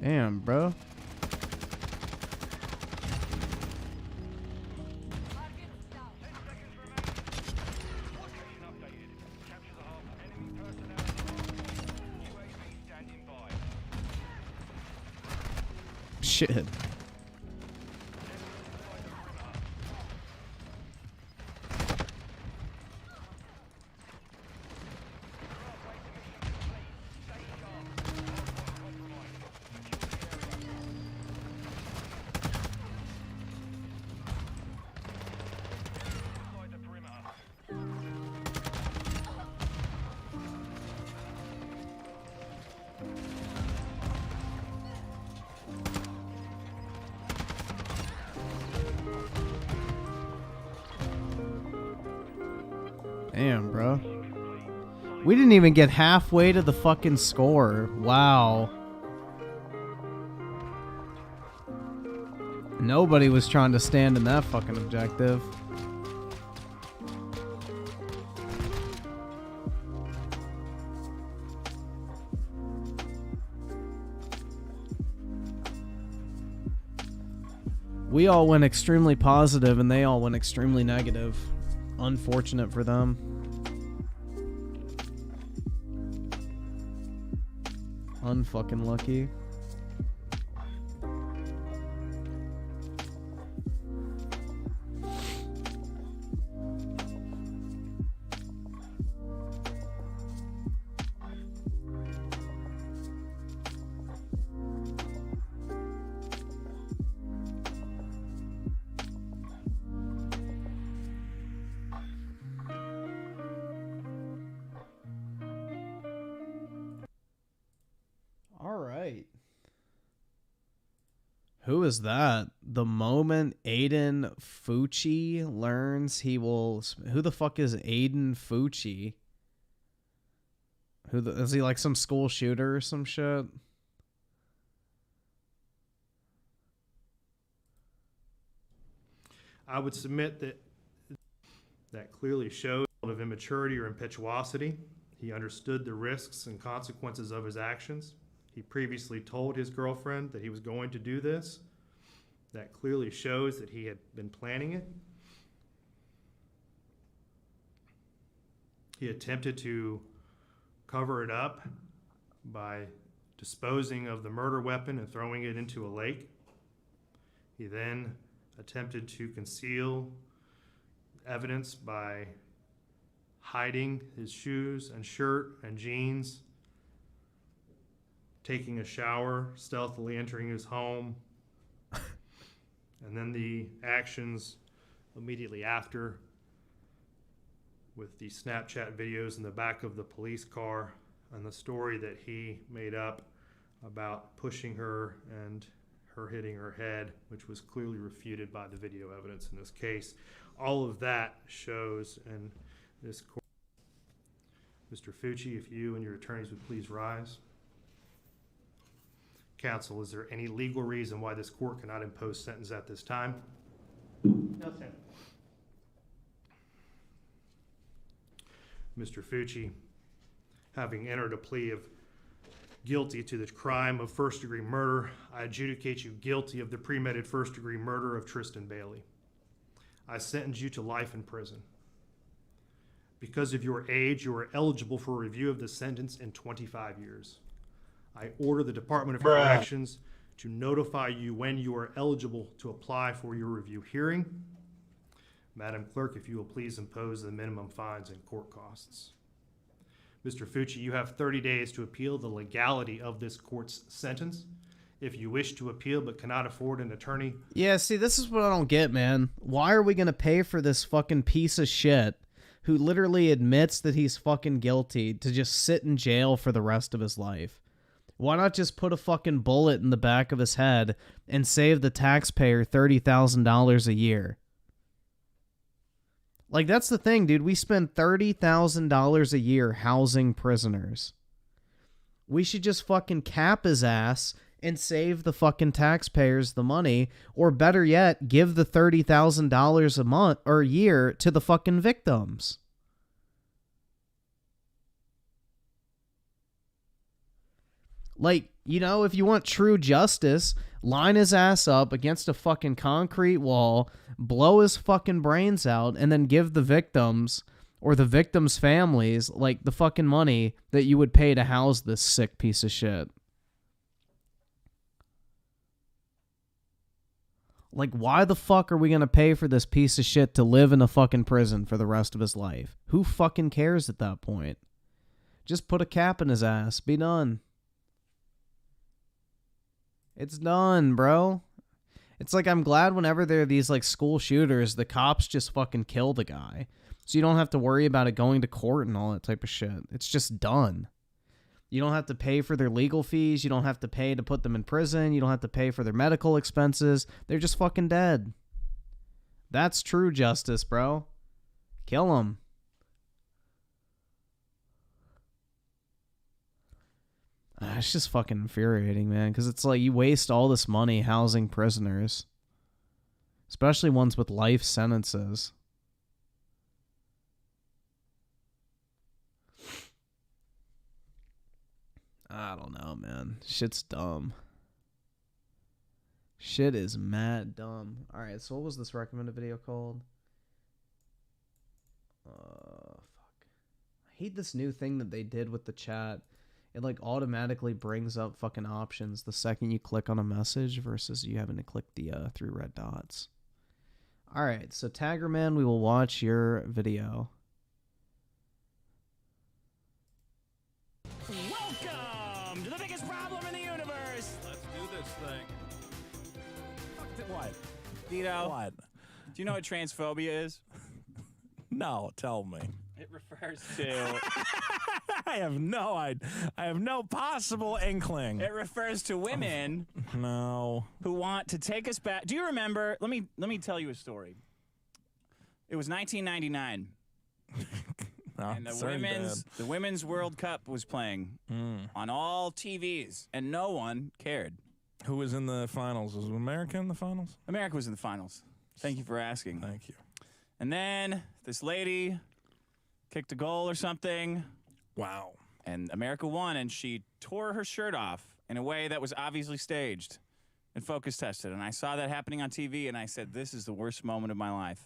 Damn, bro. Shit. Damn, bro. We didn't even get halfway to the fucking score. Wow. Nobody was trying to stand in that fucking objective. We all went extremely positive and they all went extremely negative. Unfortunate for them. Unfucking lucky. Who is that? The moment Aiden Fucci learns he will... Who the fuck is Aiden Fucci? Is he like some school shooter or some shit? I would submit that clearly shows of immaturity or impetuosity. He understood the risks and consequences of his actions. He previously told his girlfriend that he was going to do this. That clearly shows that he had been planning it. He attempted to cover it up by disposing of the murder weapon and throwing it into a lake. He then attempted to conceal evidence by hiding his shoes and shirt and jeans, taking a shower, stealthily entering his home, and then the actions immediately after with the Snapchat videos in the back of the police car and the story that he made up about pushing her and her hitting her head, which was clearly refuted by the video evidence in this case. All of that shows in this court. Mr. Fucci, if you and your attorneys would please rise. Counsel, is there any legal reason why this court cannot impose sentence at this time? No, sir. Mr. Fucci, having entered a plea of guilty to the crime of first-degree murder, I adjudicate you guilty of the premeditated first-degree murder of Tristan Bailey. I sentence you to life in prison. Because of your age, you are eligible for review of the sentence in 25 years. I order the Department of Corrections to notify you when you are eligible to apply for your review hearing. Madam Clerk, if you will please impose the minimum fines and court costs. Mr. Fucci, you have 30 days to appeal the legality of this court's sentence. If you wish to appeal but cannot afford an attorney... Yeah, see, this is what I don't get, man. Why are we going to pay for this fucking piece of shit who literally admits that he's fucking guilty to just sit in jail for the rest of his life? Why not just put a fucking bullet in the back of his head and save the taxpayer $30,000 a year? Like, that's the thing, dude. We spend $30,000 a year housing prisoners. We should just fucking cap his ass and save the fucking taxpayers the money, or better yet, give the $30,000 a month or a year to the fucking victims. Like, you know, if you want true justice, line his ass up against a fucking concrete wall, blow his fucking brains out, and then give the victims or the victims' families, like, the fucking money that you would pay to house this sick piece of shit. Like, why the fuck are we gonna pay for this piece of shit to live in a fucking prison for the rest of his life? Who fucking cares at that point? Just put a cap in his ass. Be done. It's done, bro. It's like, I'm glad whenever there are these, like, school shooters, the cops just fucking kill the guy. So you don't have to worry about it going to court and all that type of shit. It's just done. You don't have to pay for their legal fees. You don't have to pay to put them in prison. You don't have to pay for their medical expenses. They're just fucking dead. That's true justice, bro. Kill them. It's just fucking infuriating, man, because it's like you waste all this money housing prisoners, especially ones with life sentences. I don't know, man. Shit's dumb. Shit is mad dumb. Alright, so what was this recommended video called? Fuck. I hate this new thing that they did with the chat. It like automatically brings up fucking options the second you click on a message versus you having to click the 3 red dots. Alright, so Taggerman, we will watch your video. Welcome to the biggest problem in the universe. Let's do this thing. What? Vito? What? Do you know what transphobia is? No, tell me. It refers to... I have no possible inkling. It refers to women No. who want to take us back. Do you remember? Let me tell you a story. It was 1999. And the women's World Cup was playing on all TVs, and no one cared. Who was in the finals? Was America in the finals? America was in the finals. Thank you for asking. Thank you. And then this lady kicked a goal or something. Wow. And America won, and she tore her shirt off in a way that was obviously staged and focus tested. And I saw that happening on TV, and I said, this is the worst moment of my life.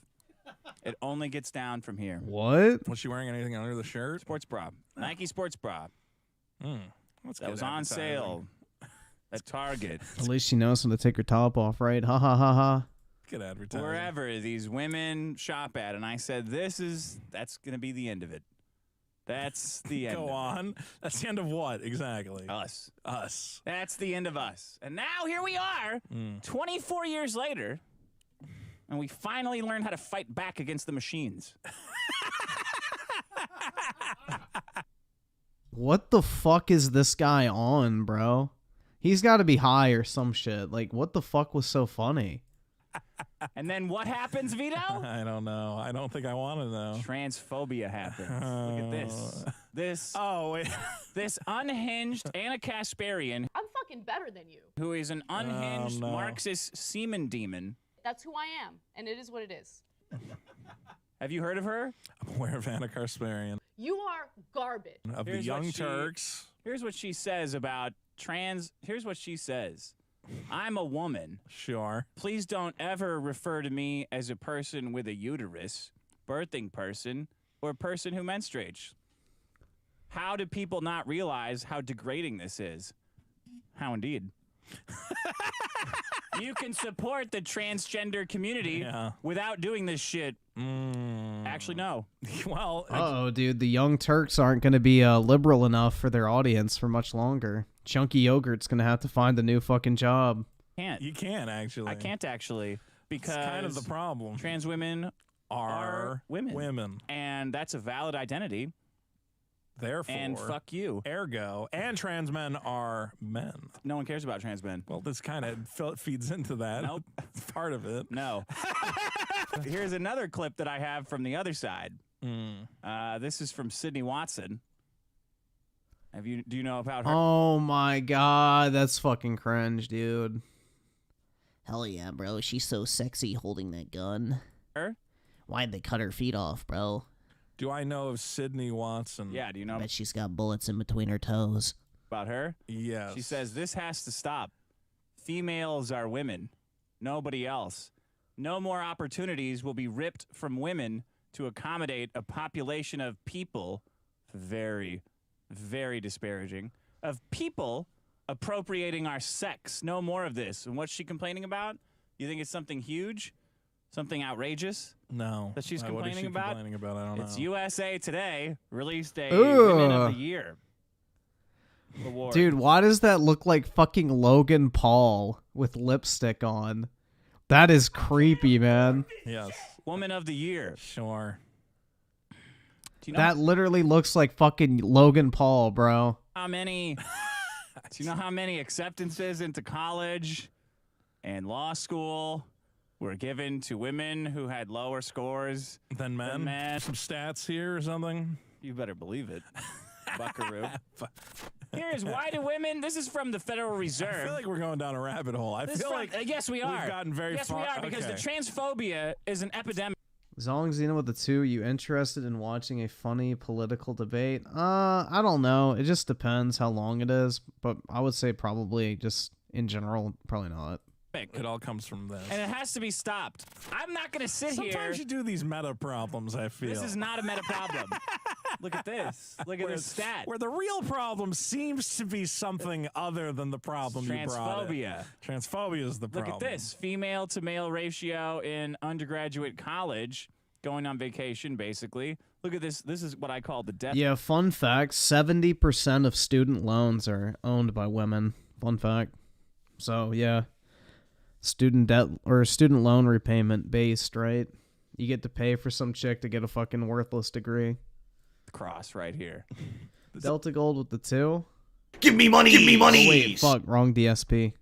It only gets down from here. What? Was she wearing anything under the shirt? Sports bra. Nike sports bra. That was on sale at Target. At least she knows when to take her top off, right? Ha ha ha ha. Good advertising. Wherever these women shop at. And I said, that's going to be the end of it. That's the end. Go on. That's the end of what exactly? Us. Us. That's the end of us. And now here we are, 24 years later, and we finally learned how to fight back against the machines. What the fuck is this guy on, bro? He's got to be high or some shit. Like, what the fuck was so funny? And then what happens, Vito? I don't know. I don't think I want to know. Transphobia happens. Look at this. This unhinged Anna Kasparian. I'm fucking better than you. Who is an unhinged Marxist semen demon. That's who I am, and it is what it is. Have you heard of her? I'm aware of Anna Kasparian. You are garbage. Of the Young Turks. Here's what she says about trans. Here's what she says. I'm a woman. Sure. Please don't ever refer to me as a person with a uterus, birthing person, or a person who menstruates. How do people not realize how degrading this is? How indeed. You can support the transgender community without doing this shit. Actually, no. Well, uh-oh, dude. The Young Turks aren't going to be liberal enough for their audience for much longer. Chunky Yogurt's going to have to find a new fucking job. You can't, actually. I can't, actually. Because it's kind of the problem. Trans women are women. And that's a valid identity. Therefore. And fuck you. Ergo. And trans men are men. No one cares about trans men. Well, this kind of feeds into that. Nope. It's part of it. No. Here's another clip that I have from the other side. This is from Sydney Watson. Do you know about her? Oh my god, that's fucking cringe, dude. Hell yeah, bro. She's so sexy holding that gun. Her? Why'd they cut her feet off, bro? Do I know of Sydney Watson? Yeah, do you know Bet she's got bullets in between her toes. about her? Yes. She says, this has to stop. Females are women. Nobody else. No more opportunities will be ripped from women to accommodate a population of people. Very, very disparaging. Of people appropriating our sex. No more of this. And what's she complaining about? You think it's something huge? Something outrageous? No. That she's What is complaining she about? complaining about? I don't know. It's USA Today released a Ugh. Women of the Year award. Dude, why does that look like fucking Logan Paul with lipstick on? That is creepy, man. Yes. Woman of the Year. Sure. Do you know That literally looks like fucking Logan Paul, bro. how many? Do you know how many acceptances into college and law school were given to women who had lower scores Then men? men? Some stats here or something? You better believe it, buckaroo. Here's why do women? This is from the Federal Reserve. I feel like we're going down a rabbit hole. I This feel from- like yes, we are. we've gotten very yes, far. we are because the Okay. transphobia is an epidemic. Zong Xena with the 2, you interested in watching a funny political debate? I don't know. It just depends how long it is, but I would say probably just in general, probably not. It all comes from this. And it has to be stopped. I'm not going to sit here. Sometimes you do these meta problems, I feel. This is not a meta problem. Look at this. Look at this stat. Where the real problem seems to be something other than the problem you brought in. Transphobia. Transphobia is the Look problem. at this. Female to male ratio in undergraduate college, going on vacation, basically. Look at this. This is what I call the death. Yeah, fun fact, 70% of student loans are owned by women. Fun fact. So, yeah. Student debt or student loan repayment based, right? You get to pay for some chick to get a fucking worthless degree. Cross right here. Delta Gold with the 2. Give me money! Give me money! Oh, wait, fuck, wrong DSP.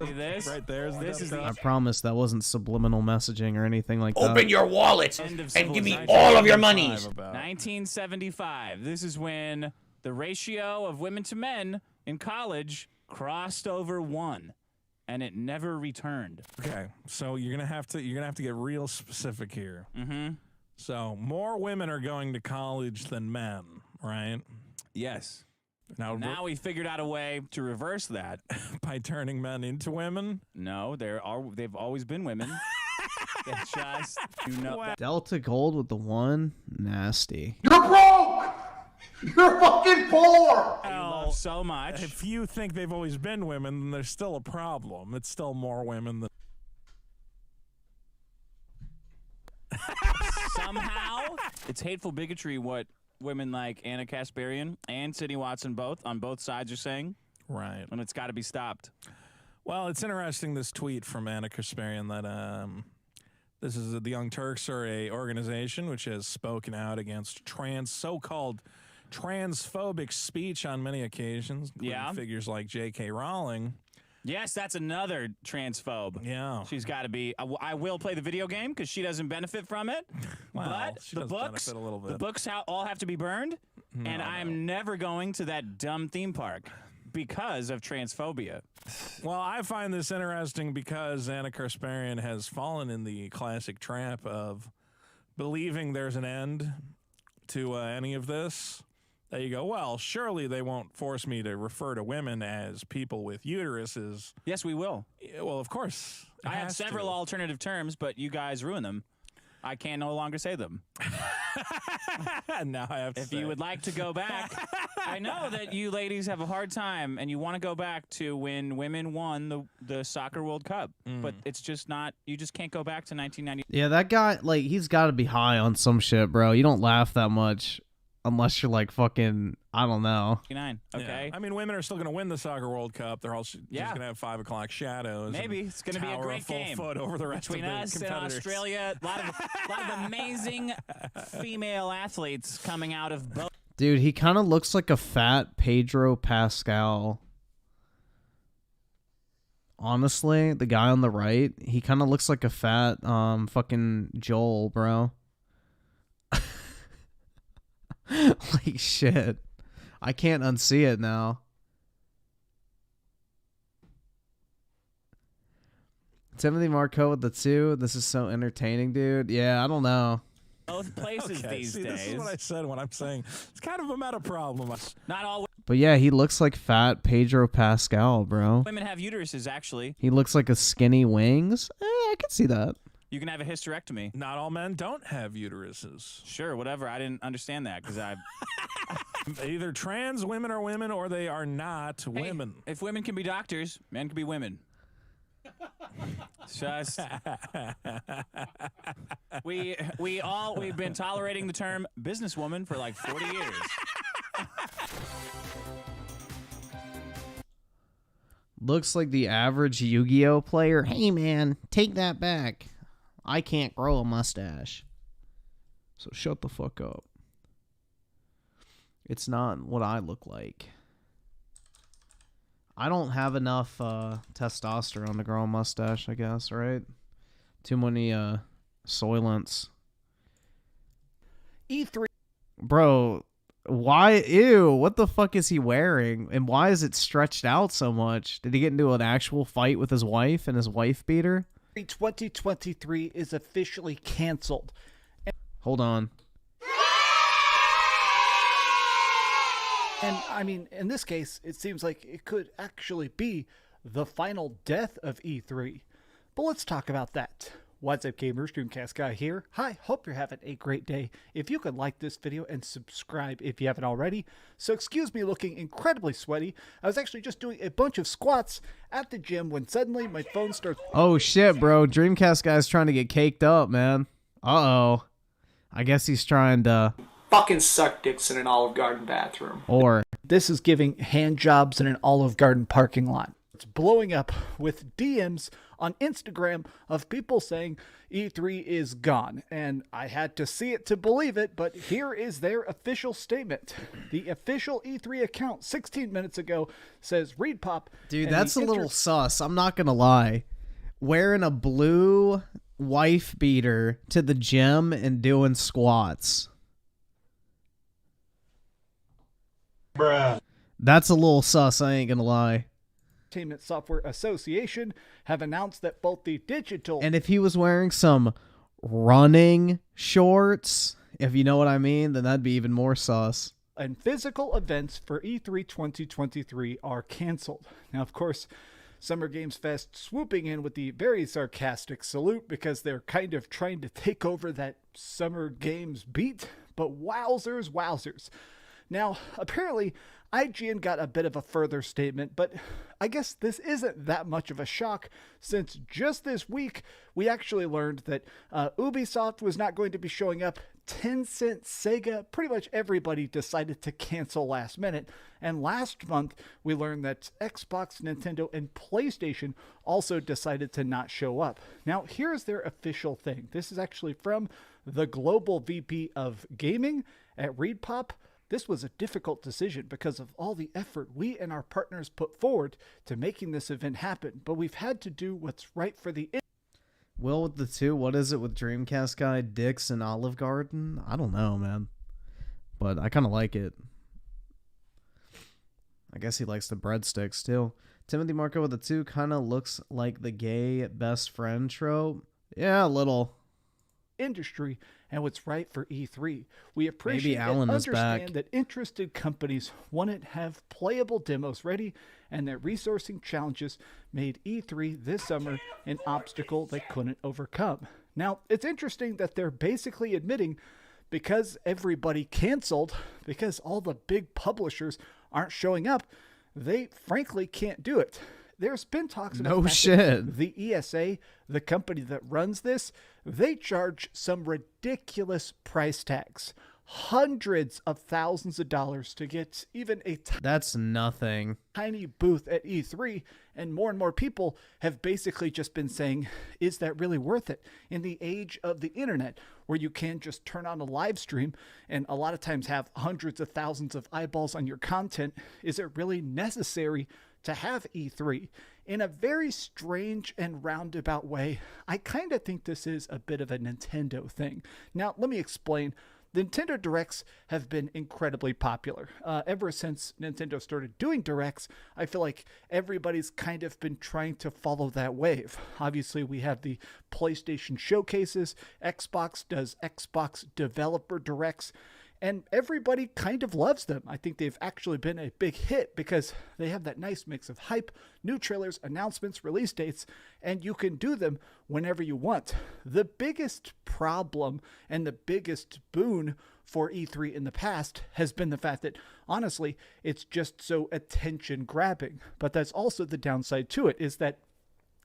See this? Right there. This is I the promise that wasn't subliminal messaging or anything like that. Open your wallet end of and give me civilization. all of your monies. 1975. This is when the ratio of women to men in college crossed over 1, and it never returned. Okay, so you're gonna have to get real specific here. Mm-hmm. So more women are going to college than men, right? Yes. Now we figured out a way to reverse that. by turning men into women. No, they've always been women. They just do not. Delta Gold with the 1. Nasty. You're broke! You're fucking poor! You love so much. If you think they've always been women, then there's still a problem. It's still more women than. Somehow, it's hateful bigotry what women like Anna Kasparian and Sydney Watson on both sides are saying. Right. And it's got to be stopped. Well, it's interesting, this tweet from Anna Kasparian that this is the Young Turks are a organization which has spoken out against so-called transphobic speech on many occasions, including Yeah. figures like J.K. Rowling. Yes, that's another transphobe. Yeah. She's got to be. I will play the video game because she doesn't benefit from it. Well, but she the does books, benefit a little bit. the books all have to be burned, and I'm never going to that dumb theme park because of transphobia. Well, I find this interesting because Anna Kasparian has fallen in the classic trap of believing there's an end to any of this. That you go, well, surely they won't force me to refer to women as people with uteruses. Yes, we will. Well, of course. I have several alternative terms, but you guys ruin them. I can no longer say them. Now I have to If say. you would like to go back, I know that you ladies have a hard time and you want to go back to when women won the Soccer World Cup, but it's just not, you just can't go back to 1990. Yeah, that guy, like, he's got to be high on some shit, bro. You don't laugh that much unless you're like fucking, I don't know. Okay. Yeah. I mean, women are still going to win the Soccer World Cup. They're all just going to have 5 o'clock shadows. Maybe and it's going to be a tower great full game foot over the rest between of the us and competitors. Australia. A lot of amazing female athletes coming out of both. Dude, he kind of looks like a fat Pedro Pascal. Honestly, the guy on the right, he kind of looks like a fat fucking Joel, bro. Like shit. I can't unsee it now. Timothy Marco with the 2. This is so entertaining, dude. Yeah, I don't know. Both places these days. This is what I said when I'm saying it's kind of a meta problem. Not all But yeah, he looks like fat Pedro Pascal, bro. women have uteruses, actually. He looks like a skinny Wings. I can see that. You can have a hysterectomy. Not all men don't have uteruses. Sure, whatever. I didn't understand that because I. Either trans women are women or they are not women. If women can be doctors, men can be women. Just we've been tolerating the term businesswoman for like 40 years. Looks like the average Yu-Gi-Oh player. Hey man, take that back. I can't grow a mustache. So shut the fuck up. It's not what I look like. I don't have enough testosterone to grow a mustache, I guess, right? Too many soylents. E3. Bro, why? Ew, what the fuck is he wearing? And why is it stretched out so much? Did he get into an actual fight with his wife and his wife beat her? 2023 is officially canceled. Hold on. And I mean, in this case, it seems like it could actually be the final death of E3. But let's talk about that. What's up, gamers? DreamCastGuy here. Hi, hope you're having a great day. If you could like this video and subscribe if you haven't already. So excuse me looking incredibly sweaty. I was actually just doing a bunch of squats at the gym when suddenly my phone starts... Oh shit, bro. DreamCastGuy's trying to get caked up, man. Uh-oh. I guess he's trying to... Fucking suck dicks in an Olive Garden bathroom. Or... This is giving hand jobs in an Olive Garden parking lot. It's blowing up with DMs on Instagram of people saying E3 is gone. And I had to see it to believe it, but here is their official statement. The official E3 account 16 minutes ago says, Reed Pop. Dude, that's a little sus. I'm not gonna lie. Wearing a blue wife beater to the gym and doing squats. Bruh. That's a little sus, I ain't gonna lie. Entertainment Software Association have announced that both the digital... And if he was wearing some running shorts, if you know what I mean, then that'd be even more sus. And physical events for E3 2023 are canceled. Now, of course, Summer Games Fest swooping in with the very sarcastic salute because they're kind of trying to take over that Summer Games beat. But wowzers, wowzers. Now, apparently, IGN got a bit of a further statement, but I guess this isn't that much of a shock since just this week we actually learned that Ubisoft was not going to be showing up. Tencent, Sega, pretty much everybody decided to cancel last minute. And last month we learned that Xbox, Nintendo, and PlayStation also decided to not show up. Now, here's their official thing. This is actually from the Global VP of Gaming at ReadPop. This was a difficult decision because of all the effort we and our partners put forward to making this event happen, but we've had to do what's right for the... Will with the 2, what is it with DreamCastGuy, Dicks, and Olive Garden? I don't know, man. But I kind of like it. I guess he likes the breadsticks, too. Timothy Marco with the 2 kind of looks like the gay best friend trope. Yeah, a little. Industry and what's right for E3. We appreciate Maybe Alan and is understand back. that interested companies want to have playable demos ready, and that resourcing challenges made E3 this summer an obstacle they couldn't overcome. Now, it's interesting that they're basically admitting because everybody canceled, because all the big publishers aren't showing up, they frankly can't do it. There's been talks about No the fact shit. that the ESA, the company that runs this, they charge some ridiculous price tags. Hundreds of thousands of dollars to get even a That's nothing. tiny booth at E3, and more people have basically just been saying, is that really worth it? In the age of the internet, where you can just turn on a live stream and a lot of times have hundreds of thousands of eyeballs on your content, is it really necessary to have E3? In a very strange and roundabout way, I kind of think this is a bit of a Nintendo thing. Now, let me explain. Nintendo Directs have been incredibly popular. Ever since Nintendo started doing Directs, I feel like everybody's kind of been trying to follow that wave. Obviously, we have the PlayStation showcases, Xbox does Xbox Developer Directs, and everybody kind of loves them. I think they've actually been a big hit because they have that nice mix of hype, new trailers, announcements, release dates, and you can do them whenever you want. The biggest problem and the biggest boon for E3 in the past has been the fact that, honestly, it's just so attention grabbing. But that's also the downside to it, is that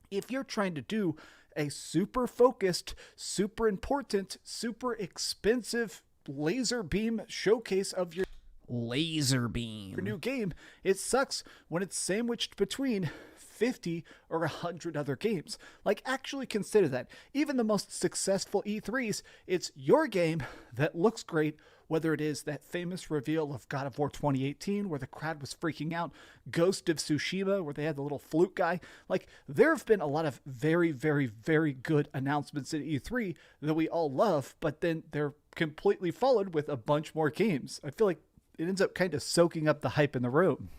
if you're trying to do a super focused, super important, super expensive laser beam showcase of your new game, it sucks when it's sandwiched between 50 or 100 other games. Like, actually consider that. Even the most successful E3s, it's your game that looks great, whether it is that famous reveal of God of War 2018 where the crowd was freaking out, Ghost of Tsushima where they had the little flute guy. Like, there have been a lot of very, very, very good announcements at E3 that we all love, but then they're completely followed with a bunch more games. I feel like it ends up kind of soaking up the hype in the room.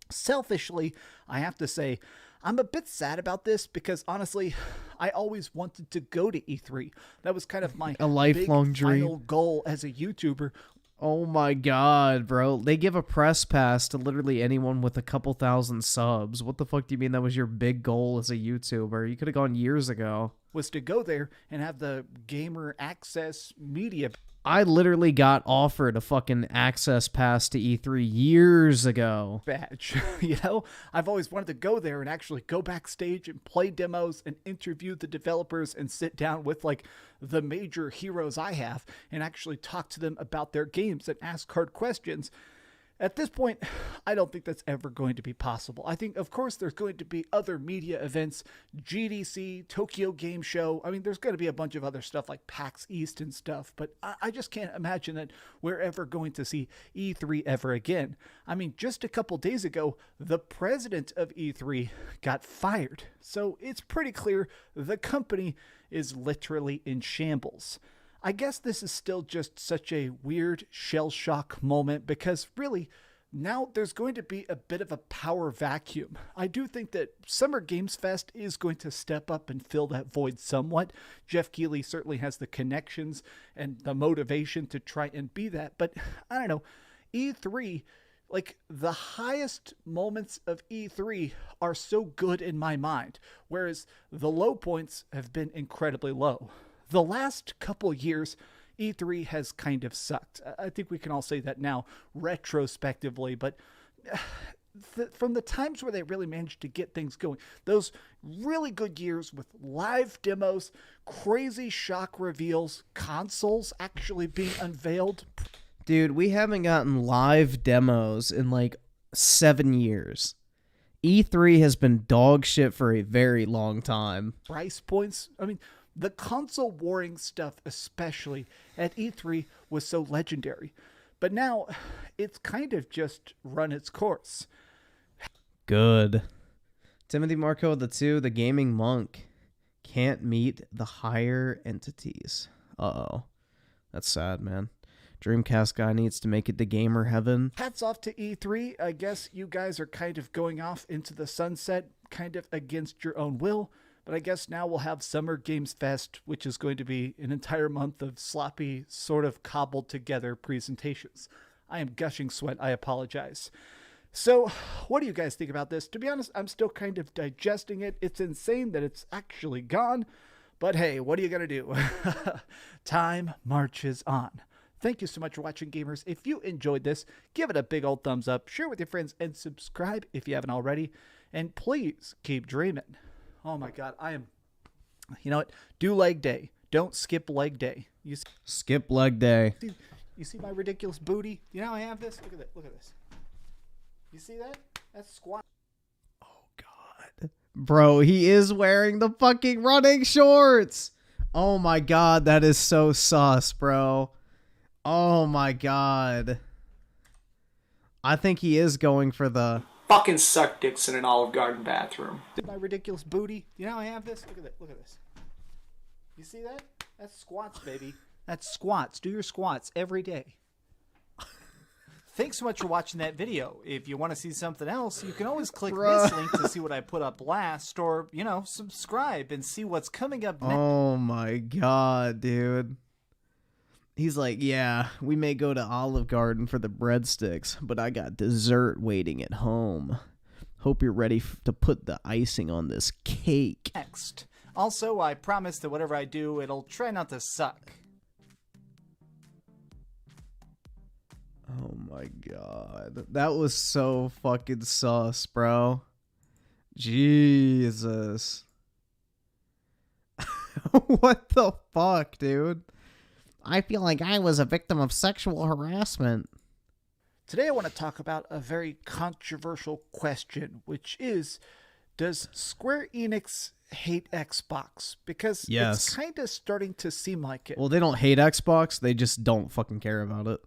Selfishly, I have to say, I'm a bit sad about this because, honestly, I always wanted to go to E3. That was kind of my lifelong dream, final goal as a YouTuber. Oh my god, bro. They give a press pass to literally anyone with a couple thousand subs. What the fuck do you mean that was your big goal as a YouTuber? You could have gone years ago. Was to go there and have the gamer access media. I literally got offered a fucking access pass to E3 years ago. Badge. You know, I've always wanted to go there and actually go backstage and play demos and interview the developers and sit down with like the major heroes I have and actually talk to them about their games and ask hard questions. At this point, I don't think that's ever going to be possible. I think, of course, there's going to be other media events, GDC, Tokyo Game Show. I mean, there's going to be a bunch of other stuff like PAX East and stuff, but I just can't imagine that we're ever going to see E3 ever again. I mean, just a couple days ago, the president of E3 got fired. So it's pretty clear the company is literally in shambles. I guess this is still just such a weird shell shock moment because really now there's going to be a bit of a power vacuum. I do think that Summer Games Fest is going to step up and fill that void somewhat. Jeff Keighley certainly has the connections and the motivation to try and be that, but I don't know, E3, like the highest moments of E3 are so good in my mind, whereas the low points have been incredibly low. The last couple years, E3 has kind of sucked. I think we can all say that now, retrospectively, but from the times where they really managed to get things going, those really good years with live demos, crazy shock reveals, consoles actually being unveiled. Dude, we haven't gotten live demos in like 7 years. E3 has been dog shit for a very long time. Price points, I mean, the console warring stuff, especially at E3, was so legendary. But now, it's kind of just run its course. Good. Timothy Marco II, the gaming monk, can't meet the higher entities. Uh-oh. That's sad, man. DreamCastGuy needs to make it to gamer heaven. Hats off to E3. I guess you guys are kind of going off into the sunset, kind of against your own will. But I guess now we'll have Summer Games Fest, which is going to be an entire month of sloppy, sort of cobbled together presentations. I am gushing sweat. I apologize. So, what do you guys think about this? To be honest, I'm still kind of digesting it. It's insane that it's actually gone. But hey, what are you going to do? Time marches on. Thank you so much for watching, gamers. If you enjoyed this, give it a big old thumbs up, share with your friends, and subscribe if you haven't already. And please keep dreaming. Oh my God, you know what? Do leg day. Don't skip leg day. Skip leg day. You see my ridiculous booty? You know how I have this? Look at that. Look at this. You see that? That's squat. Oh God. Bro, he is wearing the fucking running shorts. Oh my God, that is so sus, bro. Oh my God. I think he is going for the... fucking suck dicks in an Olive Garden bathroom. My ridiculous booty. You know how I have this? Look at that. Look at this. You see that? That's squats, baby. That's squats. Do your squats every day. Thanks so much for watching that video. If you want to see something else, you can always click this link to see what I put up last, or, you know, subscribe and see what's coming up next. Oh my god, dude. He's like, yeah, we may go to Olive Garden for the breadsticks, but I got dessert waiting at home. Hope you're ready to put the icing on this cake. Next. Also, I promise that whatever I do, it'll try not to suck. Oh my god. That was so fucking sus, bro. Jesus. What the fuck, dude? I feel like I was a victim of sexual harassment. Today I want to talk about a very controversial question, which is, does Square Enix hate Xbox? Because it's kind of starting to seem like it. Well, they don't hate Xbox, they just don't fucking care about it.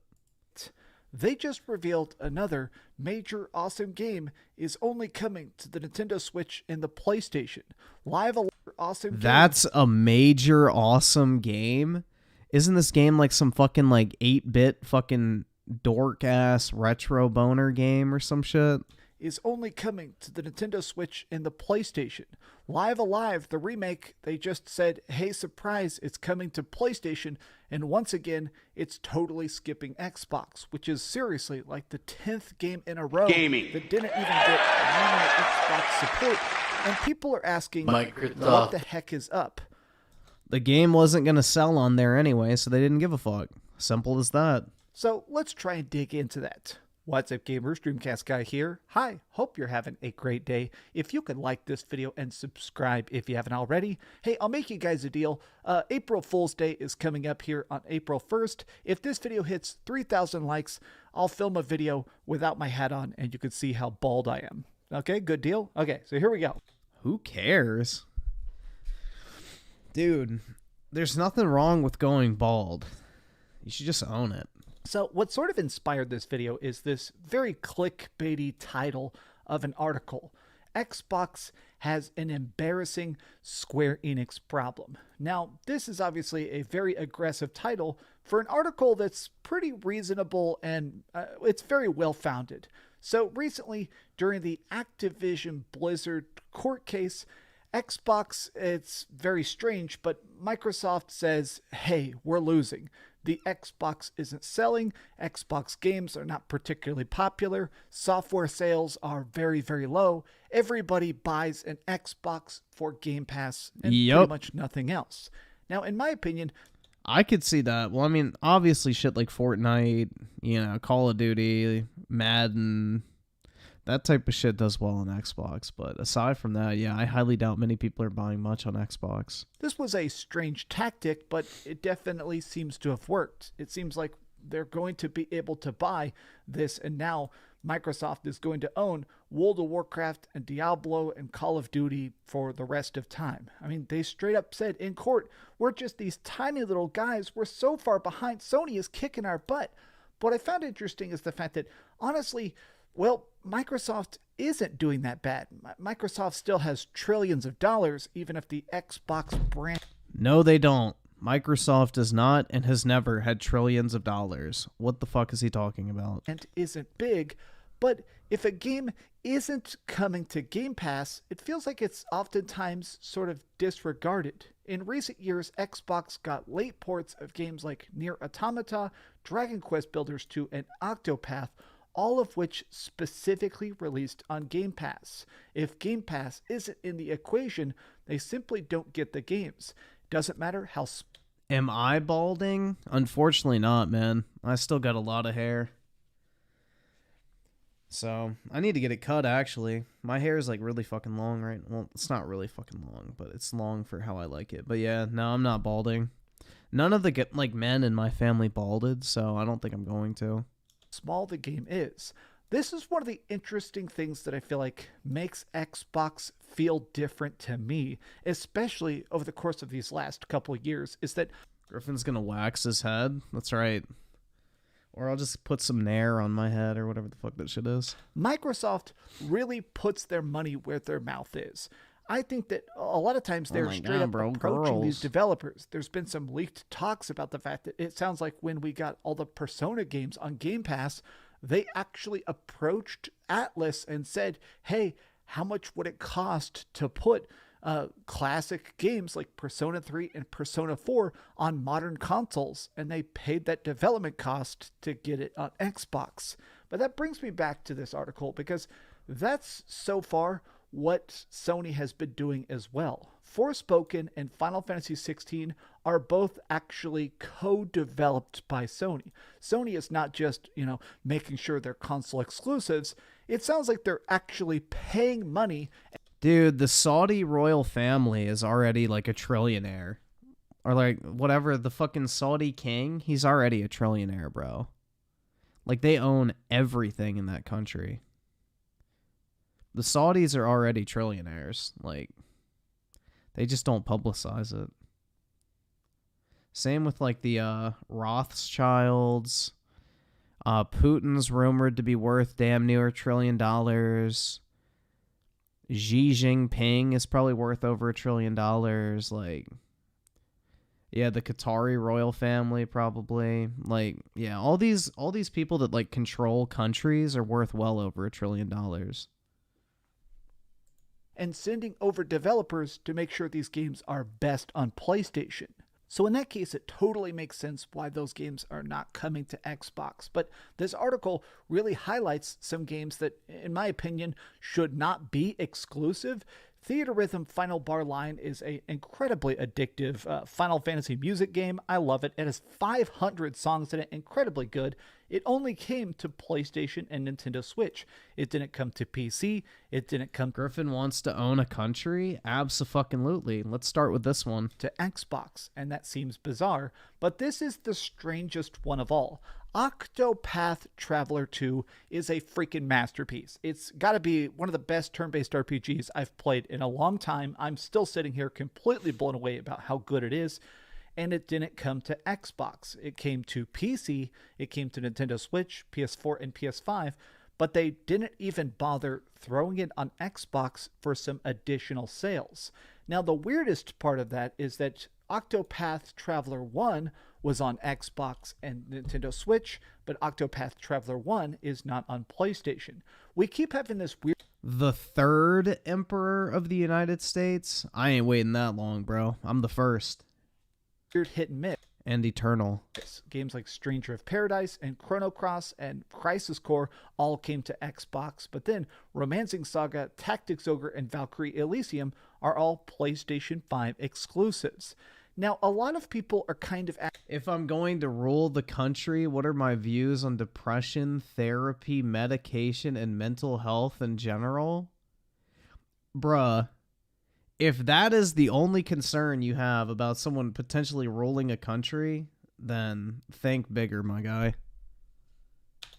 They just revealed another major awesome game is only coming to the Nintendo Switch and the PlayStation. Live Alert awesome game. That's a major awesome game? Isn't this game like some fucking like 8-bit fucking dork-ass retro boner game or some shit? Is only coming to the Nintendo Switch and the PlayStation. Live Alive, the remake, they just said, hey, surprise, it's coming to PlayStation, and once again, it's totally skipping Xbox, which is seriously like the 10th game in a row that didn't even get normal Xbox support, and people are asking, what the heck is up? The game wasn't going to sell on there anyway, so they didn't give a fuck. Simple as that. So let's try and dig into that. What's up, gamers? DreamCastGuy here. Hi, hope you're having a great day. If you could like this video and subscribe if you haven't already. Hey, I'll make you guys a deal. April Fool's Day is coming up here on April 1st. If this video hits 3,000 likes, I'll film a video without my hat on and you can see how bald I am. Okay, good deal? Okay, so here we go. Who cares? Dude, there's nothing wrong with going bald. You should just own it. So what sort of inspired this video is this very clickbaity title of an article. Xbox has an embarrassing Square Enix problem. Now, this is obviously a very aggressive title for an article that's pretty reasonable and it's very well-founded. So recently, during the Activision Blizzard court case, Xbox, it's very strange, but Microsoft says, hey, we're losing. The Xbox isn't selling. Xbox games are not particularly popular. Software sales are very, very low. Everybody buys an Xbox for Game Pass and pretty much nothing else. Now, in my opinion, I could see that. Well, I mean, obviously shit like Fortnite, you know, Call of Duty, Madden, that type of shit does well on Xbox. But aside from that, yeah, I highly doubt many people are buying much on Xbox. This was a strange tactic, but it definitely seems to have worked. It seems like they're going to be able to buy this, and now Microsoft is going to own World of Warcraft and Diablo and Call of Duty for the rest of time. I mean, they straight up said in court, we're just these tiny little guys. We're so far behind. Sony is kicking our butt. What I found interesting is the fact that, honestly, well, Microsoft isn't doing that bad. Microsoft still has trillions of dollars, even if the Xbox brand... No, they don't. Microsoft does not and has never had trillions of dollars. What the fuck is he talking about? And isn't big, but if a game isn't coming to Game Pass, it feels like it's oftentimes sort of disregarded. In recent years, Xbox got late ports of games like Nier Automata, Dragon Quest Builders 2, and Octopath, all of which specifically released on Game Pass. If Game Pass isn't in the equation, they simply don't get the games. Doesn't matter how... Am I balding? Unfortunately not, man. I still got a lot of hair. So, I need to get it cut, actually. My hair is, like, really fucking long, right? Well, it's not really fucking long, but it's long for how I like it. But yeah, no, I'm not balding. None of the, like, men in my family balded, so I don't think I'm going to. Small the game is. This is one of the interesting things that I feel like makes Xbox feel different to me, especially over the course of these last couple of years, is that Griffin's gonna wax his head. That's right. Or I'll just put some Nair on my head or whatever the fuck that shit is. Microsoft really puts their money where their mouth is. I think that a lot of times they're straight up approaching these developers. There's been some leaked talks about the fact that it sounds like when we got all the Persona games on Game Pass, they actually approached Atlas and said, hey, how much would it cost to put classic games like Persona 3 and Persona 4 on modern consoles? And they paid that development cost to get it on Xbox. But that brings me back to this article, because that's so far what Sony has been doing as well. Forspoken and Final Fantasy XVI are both actually co-developed by Sony. Sony is not just, making sure they're console exclusives. It sounds like they're actually paying money. Dude, the Saudi royal family is already like a trillionaire. Or like whatever, the fucking Saudi king, he's already a trillionaire, bro. Like they own everything in that country. The Saudis are already trillionaires. Like, they just don't publicize it. Same with, like, the Rothschilds. Putin's rumored to be worth damn near $1 trillion. Xi Jinping is probably worth over $1 trillion. Like, yeah, the Qatari royal family probably. Like, yeah, all these people that, like, control countries are worth well over $1 trillion. And sending over developers to make sure these games are best on PlayStation. So in that case, it totally makes sense why those games are not coming to Xbox. But this article really highlights some games that, in my opinion, should not be exclusive. Theater Rhythm Final Bar Line is an incredibly addictive Final Fantasy music game. I love it. It has 500 songs in it, incredibly good. It only came to PlayStation and Nintendo Switch. It didn't come to PC. It didn't come... Griffin wants to own a country? Abso-fucking-lutely. Let's start with this one. ...to Xbox, and that seems bizarre, but this is the strangest one of all. Octopath Traveler 2 is a freaking masterpiece. It's got to be one of the best turn-based RPGs I've played in a long time. I'm still sitting here completely blown away about how good it is. And it didn't come to Xbox. It came to PC, it came to Nintendo Switch, PS4, and PS5, but they didn't even bother throwing it on Xbox for some additional sales. Now, the weirdest part of that is that Octopath Traveler 1 was on Xbox and Nintendo Switch, but Octopath Traveler 1 is not on PlayStation. We keep having this weird... The third emperor of the United States? I ain't waiting that long, bro. I'm the first. Weird hit and miss. And eternal. Games like Stranger of Paradise and Chrono Cross and Crisis Core all came to Xbox, but then Romancing Saga, Tactics Ogre, and Valkyrie Elysium are all PlayStation 5 exclusives. Now, a lot of people are kind of... If I'm going to rule the country, what are my views on depression, therapy, medication, and mental health in general? Bruh. If that is the only concern you have about someone potentially ruling a country, then think bigger, my guy.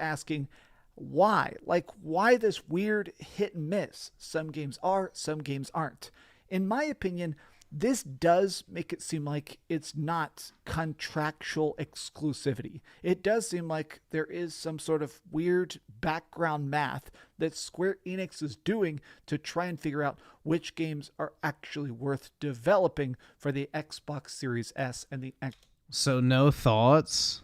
Asking why? Like, why this weird hit and miss? Some games are, some games aren't. In my opinion, this does make it seem like it's not contractual exclusivity. It does seem like there is some sort of weird background math that Square Enix is doing to try and figure out which games are actually worth developing for the Xbox Series S and the X. So no thoughts?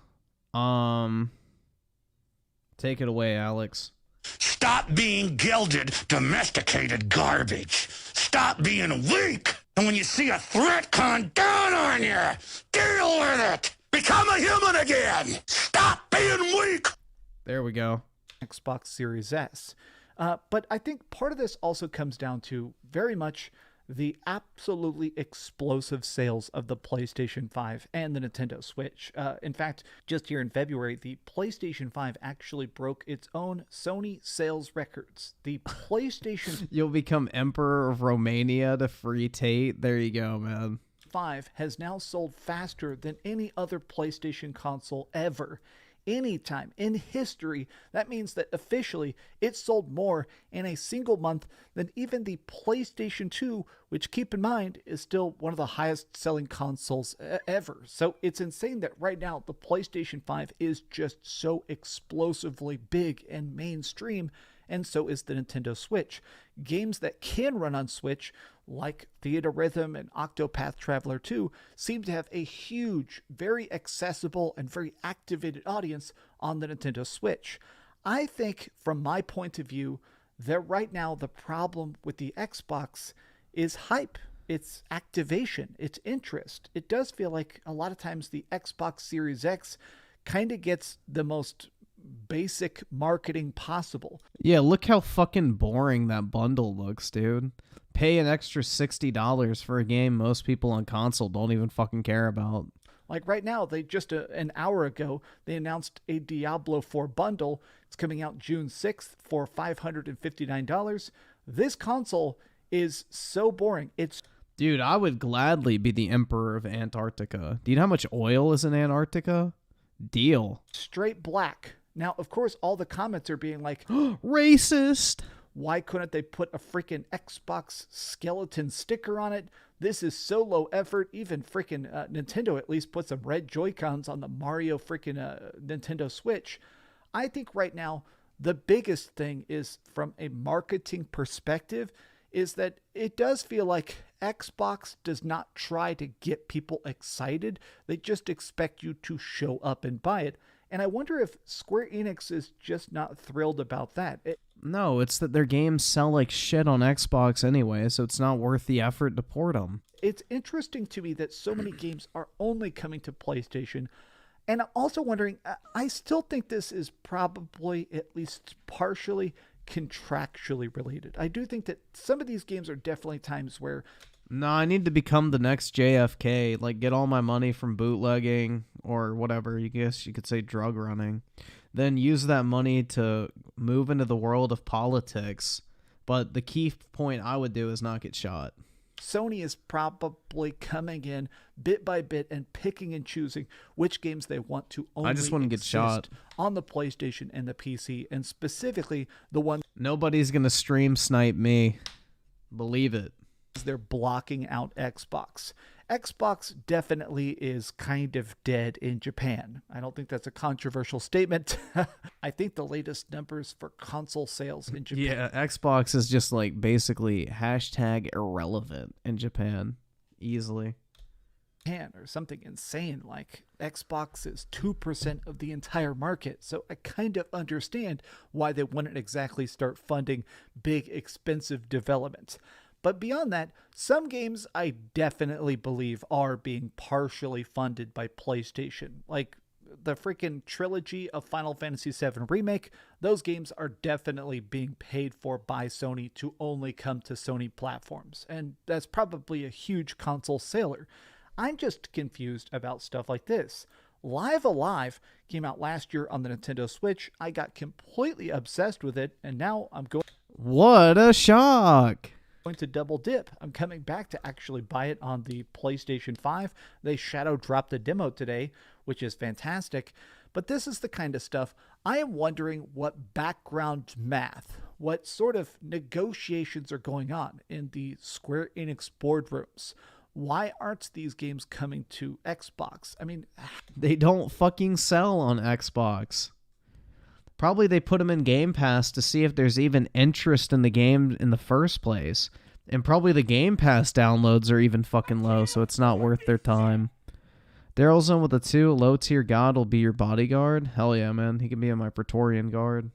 Take it away, Alex. Stop being gilded, domesticated garbage. Stop being weak. And when you see a threat come down on you, deal with it. Become a human again. Stop being weak. There we go. Xbox Series S. But I think part of this also comes down to very much the absolutely explosive sales of the PlayStation 5 and the Nintendo Switch. In fact, just here in February, the PlayStation 5 actually broke its own Sony sales records. The PlayStation... You'll become Emperor of Romania to free Tate. There you go, man. 5 has now sold faster than any other PlayStation console ever. Anytime in history. That means that officially it sold more in a single month than even the PlayStation 2, which, keep in mind, is still one of the highest selling consoles ever. So it's insane that right now the PlayStation 5 is just so explosively big and mainstream, and so is the Nintendo Switch. Games that can run on Switch, like Theater Rhythm and Octopath Traveler 2, seem to have a huge, very accessible, and very activated audience on the Nintendo Switch. I think, from my point of view, that right now the problem with the Xbox is hype. It's activation. It's interest. It does feel like a lot of times the Xbox Series X kind of gets the most basic marketing possible. Yeah, look how fucking boring that bundle looks, dude. Pay an extra $60 for a game most people on console don't even fucking care about. Like right now, they just an hour ago, they announced a Diablo 4 bundle. It's coming out June 6th for $559. This console is so boring. Dude, I would gladly be the Emperor of Antarctica. Do you know how much oil is in Antarctica? Deal. Straight black. Now, of course, all the comments are being like, racist. Why couldn't they put a freaking Xbox skeleton sticker on it? This is so low effort. Even freaking Nintendo at least put some red Joy-Cons on the Mario freaking Nintendo Switch. I think right now, the biggest thing is, from a marketing perspective, is that it does feel like Xbox does not try to get people excited. They just expect you to show up and buy it. And I wonder if Square Enix is just not thrilled about that. No, it's that their games sell like shit on Xbox anyway, so it's not worth the effort to port them. It's interesting to me that so many games are only coming to PlayStation. And I'm also wondering, I still think this is probably at least partially contractually related. I do think that some of these games are definitely times where... No, I need to become the next JFK, like get all my money from bootlegging or whatever, you guess you could say drug running. Then use that money to move into the world of politics. But the key point I would do is not get shot. Sony is probably coming in bit by bit and picking and choosing which games they want to only I just want to get shot on the PlayStation and the PC, and specifically the one... Nobody's going to stream snipe me. Believe it. They're blocking out Xbox. Xbox definitely is kind of dead in Japan. I don't think that's a controversial statement. I think the latest numbers for console sales in Japan... Yeah, Xbox is just like basically hashtag irrelevant in Japan. Easily. Or something insane, like Xbox is 2% of the entire market. So I kind of understand why they wouldn't exactly start funding big, expensive development. But beyond that, some games I definitely believe are being partially funded by PlayStation. Like the freaking trilogy of Final Fantasy VII Remake, those games are definitely being paid for by Sony to only come to Sony platforms. And that's probably a huge console seller. I'm just confused about stuff like this. Live Alive came out last year on the Nintendo Switch. I got completely obsessed with it, and now I'm going... What a shock! To double dip. I'm coming back to actually buy it on the PlayStation 5. They shadow dropped the demo today, which is fantastic. But this is the kind of stuff I am wondering what background math, what sort of negotiations are going on in the Square Enix boardrooms. Why aren't these games coming to Xbox? I mean, they don't fucking sell on Xbox. Probably they put them in Game Pass to see if there's even interest in the game in the first place. And probably the Game Pass downloads are even fucking low, so it's not worth their time. Daryl Zone with a 2, low tier god will be your bodyguard. Hell yeah, man. He can be in my Praetorian Guard.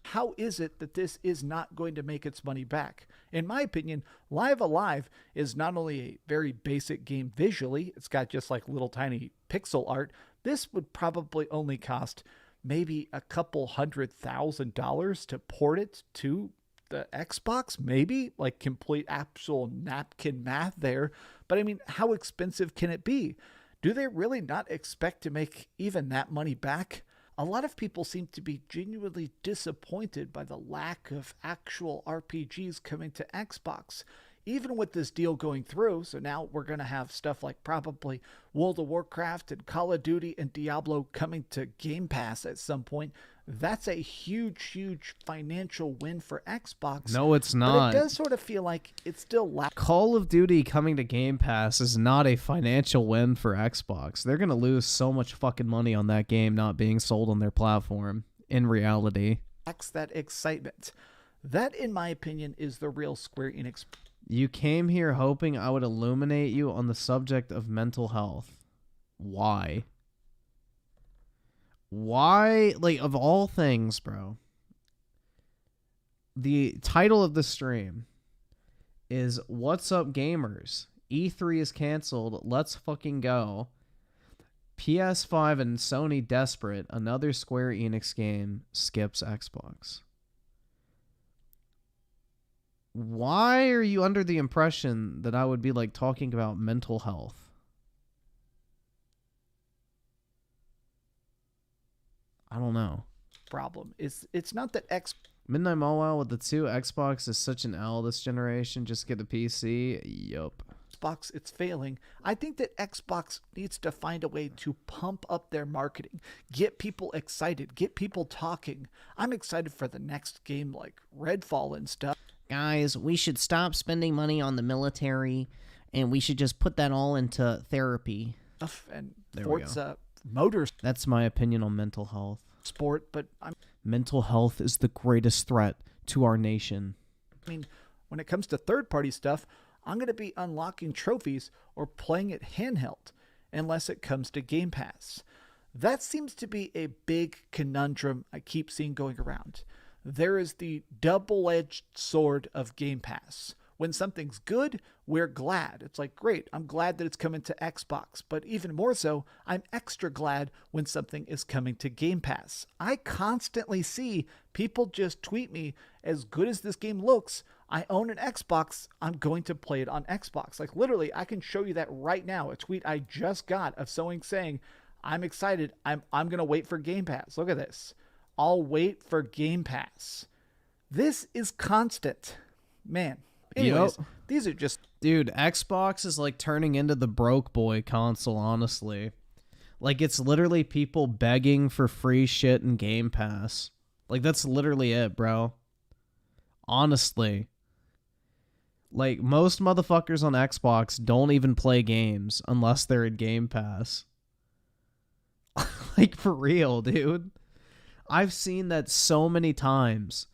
How is it that this is not going to make its money back? In my opinion, Live Alive is not only a very basic game visually, it's got just like little tiny pixel art. This would probably only cost maybe a couple $100,000 to port it to the Xbox, maybe, like complete actual napkin math there. But I mean, how expensive can it be? Do they really not expect to make even that money back? A lot of people seem to be genuinely disappointed by the lack of actual RPGs coming to Xbox. Even with this deal going through, so now we're going to have stuff like probably World of Warcraft and Call of Duty and Diablo coming to Game Pass at some point. That's a huge, huge financial win for Xbox. No, it's not. But it does sort of feel like it's still Call of Duty coming to Game Pass is not a financial win for Xbox. They're going to lose so much fucking money on that game not being sold on their platform, in reality. that excitement. That, in my opinion, is the real Square Enix. You came here hoping I would illuminate you on the subject of mental health. Why? Why? Like, of all things, bro. The title of the stream is What's Up Gamers? E3 is canceled. Let's fucking go. PS5 and Sony desperate. Another Square Enix game skips Xbox. Why are you under the impression that I would be like talking about mental health? I don't know. Problem is, it's not that Midnight Mobile with the 2 Xbox is such an L this generation. Just get a PC. Yup. Xbox, it's failing. I think that Xbox needs to find a way to pump up their marketing, get people excited, get people talking. I'm excited for the next game like Redfall and stuff. Guys, we should stop spending money on the military, and we should just put that all into therapy. And There we Forza Motors. That's my opinion on mental health. Sport, but Mental health is the greatest threat to our nation. I mean, when it comes to third-party stuff, I'm going to be unlocking trophies or playing it handheld, unless it comes to Game Pass. That seems to be a big conundrum I keep seeing going around. There is the double-edged sword of Game Pass. When something's good, we're glad. It's like, great, I'm glad that it's coming to Xbox. But even more so, I'm extra glad when something is coming to Game Pass. I constantly see people just tweet me, as good as this game looks, I own an Xbox, I'm going to play it on Xbox. Like, literally, I can show you that right now. A tweet I just got of someone saying, I'm excited, I'm going to wait for Game Pass. Look at this. I'll wait for Game Pass. This is constant. Man. Anyways, these are just... Dude, Xbox is like turning into the broke boy console, honestly. Like, it's literally people begging for free shit in Game Pass. Like, that's literally it, bro. Honestly. Like, most motherfuckers on Xbox don't even play games unless they're in Game Pass. Like, for real, dude. I've seen that so many times.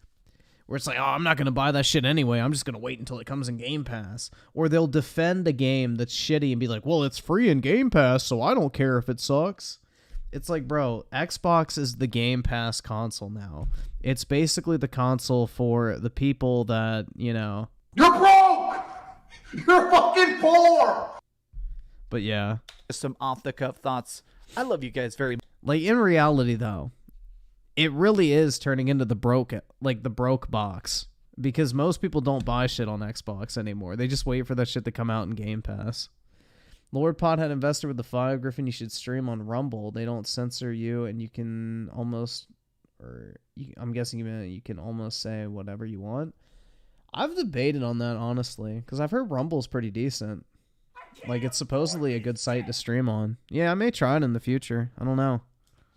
Where it's like, oh, I'm not going to buy that shit anyway. I'm just going to wait until it comes in Game Pass. Or they'll defend a game that's shitty and be like, well, it's free in Game Pass, so I don't care if it sucks. It's like, bro, Xbox is the Game Pass console now. It's basically the console for the people that, you know... You're broke! You're fucking poor! But yeah. Just some off-the-cuff thoughts. I love you guys very much. Like, in reality, though, it really is turning into the broke box, because most people don't buy shit on Xbox anymore. They just wait for that shit to come out in Game Pass. Lord Pod had invested with the 5. Griffin, you should stream on Rumble. They don't censor you, and you can almost, I'm guessing you can almost say whatever you want. I've debated on that, honestly, because I've heard Rumble's pretty decent. Like, it's supposedly a good site to stream on. Yeah, I may try it in the future. I don't know.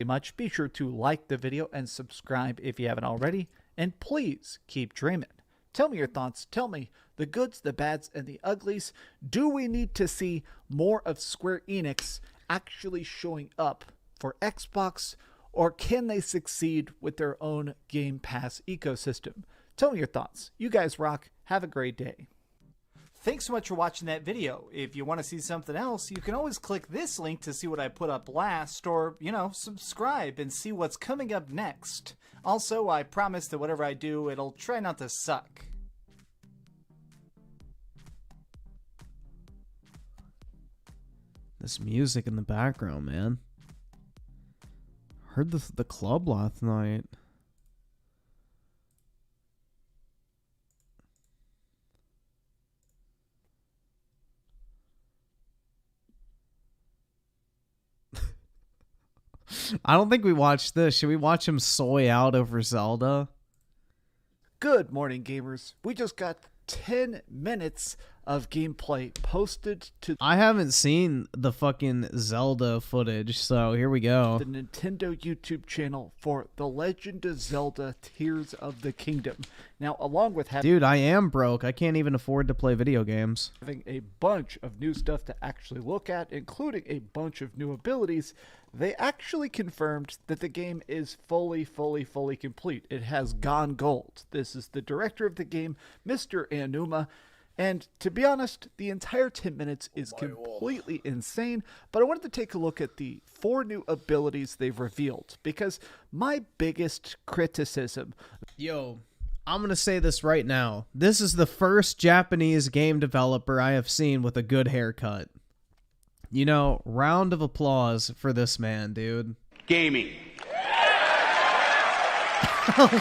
Much. Be sure to like the video and subscribe if you haven't already, and please keep dreaming. Tell me your thoughts. Tell me the goods, the bads, and the uglies. Do we need to see more of Square Enix actually showing up for Xbox, or can they succeed with their own Game Pass ecosystem? Tell me your thoughts. You guys rock. Have a great day. Thanks so much for watching that video. If you want to see something else, you can always click this link to see what I put up last, or, you know, subscribe and see what's coming up next. Also, I promise that whatever I do, it'll try not to suck. This music in the background, man. Heard the club last night. I don't think we watched this. Should we watch him soy out over Zelda? Good morning, gamers. We just got 10 minutes of gameplay posted to I haven't seen the fucking Zelda footage, so here we go. the Nintendo YouTube channel for The Legend of Zelda Tears of the Kingdom. Now, along with Dude, I am broke. I can't even afford to play video games. having a bunch of new stuff to actually look at, including a bunch of new abilities, they actually confirmed that the game is fully complete. It has gone gold. This is the director of the game, Mr. Aonuma. And to be honest, the entire 10 minutes is completely insane, but I wanted to take a look at the 4 new abilities they've revealed, because my biggest criticism... Yo, I'm going to say this right now. This is the first Japanese game developer I have seen with a good haircut. You know, round of applause for this man, dude. Gaming.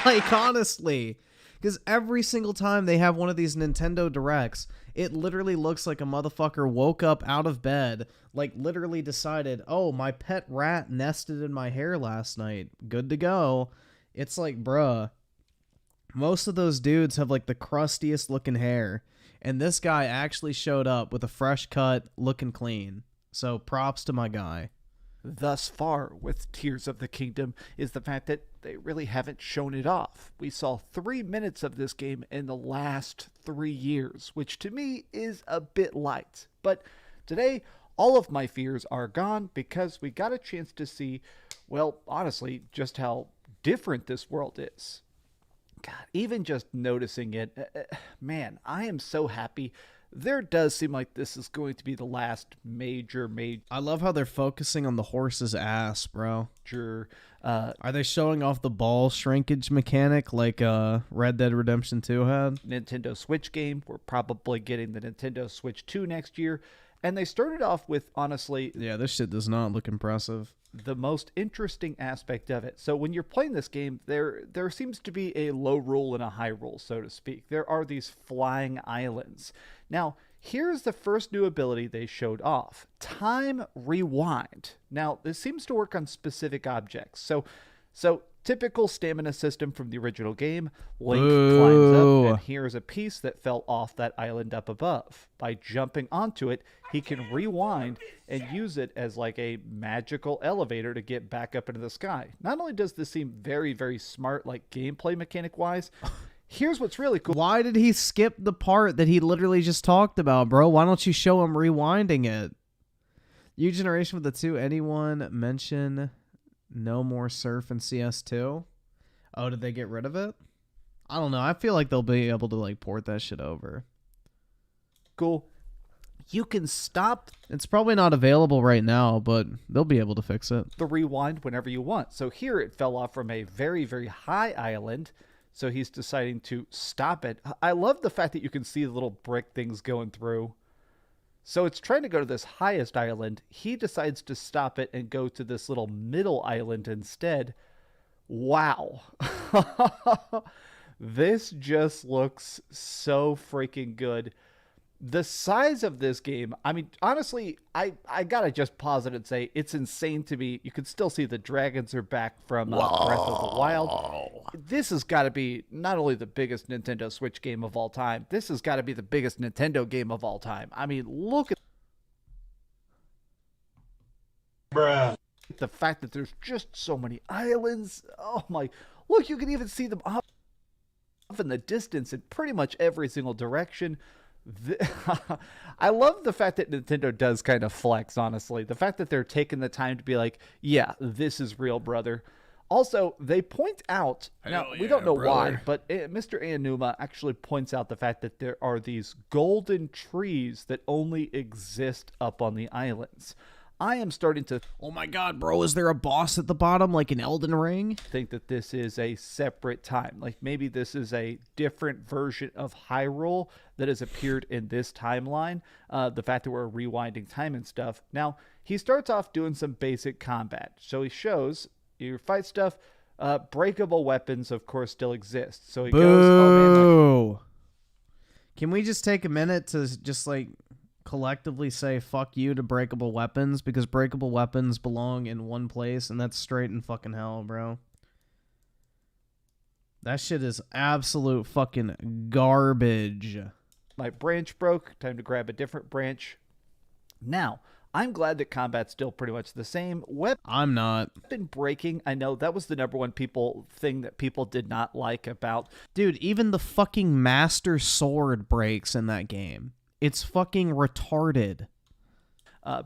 Like, honestly... Because every single time they have one of these Nintendo Directs, it literally looks like a motherfucker woke up out of bed, like literally decided, oh, my pet rat nested in my hair last night. Good to go. It's like, bruh, most of those dudes have like the crustiest looking hair, and this guy actually showed up with a fresh cut, looking clean. So props to my guy. Thus far with Tears of the Kingdom is the fact that they really haven't shown it off. We saw 3 minutes of this game in the last 3 years, which to me is a bit light. But today, all of my fears are gone because we got a chance to see, well, honestly, just how different this world is. God, even just noticing it, man, I am so happy. There does seem like this is going to be the last major... I love how they're focusing on the horse's ass, bro. Are they showing off the ball shrinkage mechanic like Red Dead Redemption 2 had? Nintendo Switch game. We're probably getting the Nintendo Switch 2 next year. And they started off with, honestly... Yeah, this shit does not look impressive. The most interesting aspect of it. So when you're playing this game, there seems to be a low rule and a high rule, so to speak. There are these flying islands. Now, here's the first new ability they showed off. Time Rewind. Now, this seems to work on specific objects. So typical stamina system from the original game. Link climbs up, and here's a piece that fell off that island up above. By jumping onto it, he can rewind and use it as like a magical elevator to get back up into the sky. Not only does this seem very smart, like gameplay mechanic-wise, here's what's really cool. Why did he skip the part that he literally just talked about, bro? Why don't you show him rewinding it? New generation with the 2. Anyone mention no more surf in CS2? Oh, did they get rid of it? I don't know. I feel like they'll be able to like port that shit over. Cool. You can stop. It's probably not available right now, but they'll be able to fix it. The rewind whenever you want. So here it fell off from a very high island. So he's deciding to stop it. I love the fact that you can see the little brick things going through. So it's trying to go to this highest island. He decides to stop it and go to this little middle island instead. Wow. This just looks so freaking good. The size of this game, I mean, honestly, I gotta just pause it and say it's insane to me. You can still see the dragons are back from Breath of the Wild. This has got to be not only the biggest Nintendo Switch game of all time, this has got to be the biggest Nintendo game of all time. I mean, look at the fact that there's just so many islands. Oh my, look, you can even see them off in the distance in pretty much every single direction. I love the fact that Nintendo does kind of flex, honestly. The fact that they're taking the time to be like, yeah, this is real, brother. Also, they point out, now we don't know why, but Mr. Aonuma actually points out the fact that there are these golden trees that only exist up on the islands. I am starting to... Oh my god, bro, is there a boss at the bottom like an Elden Ring? Think that this is a separate time. Like maybe this is a different version of Hyrule that has appeared in this timeline. The fact that we're rewinding time and stuff. Now, he starts off doing some basic combat. So he shows your fight stuff. Breakable weapons, of course, still exist. So he goes... Oh, man, can we just take a minute to just like... collectively say fuck you to breakable weapons, because breakable weapons belong in one place, and that's straight in fucking hell, bro. That shit is absolute fucking garbage. my branch broke. Time to grab a different branch. Now, I'm glad that combat's still pretty much the same. I'm not. Weapon breaking, I know that was the number one thing that people did not like about. Dude, even the fucking Master Sword breaks in that game. It's fucking retarded.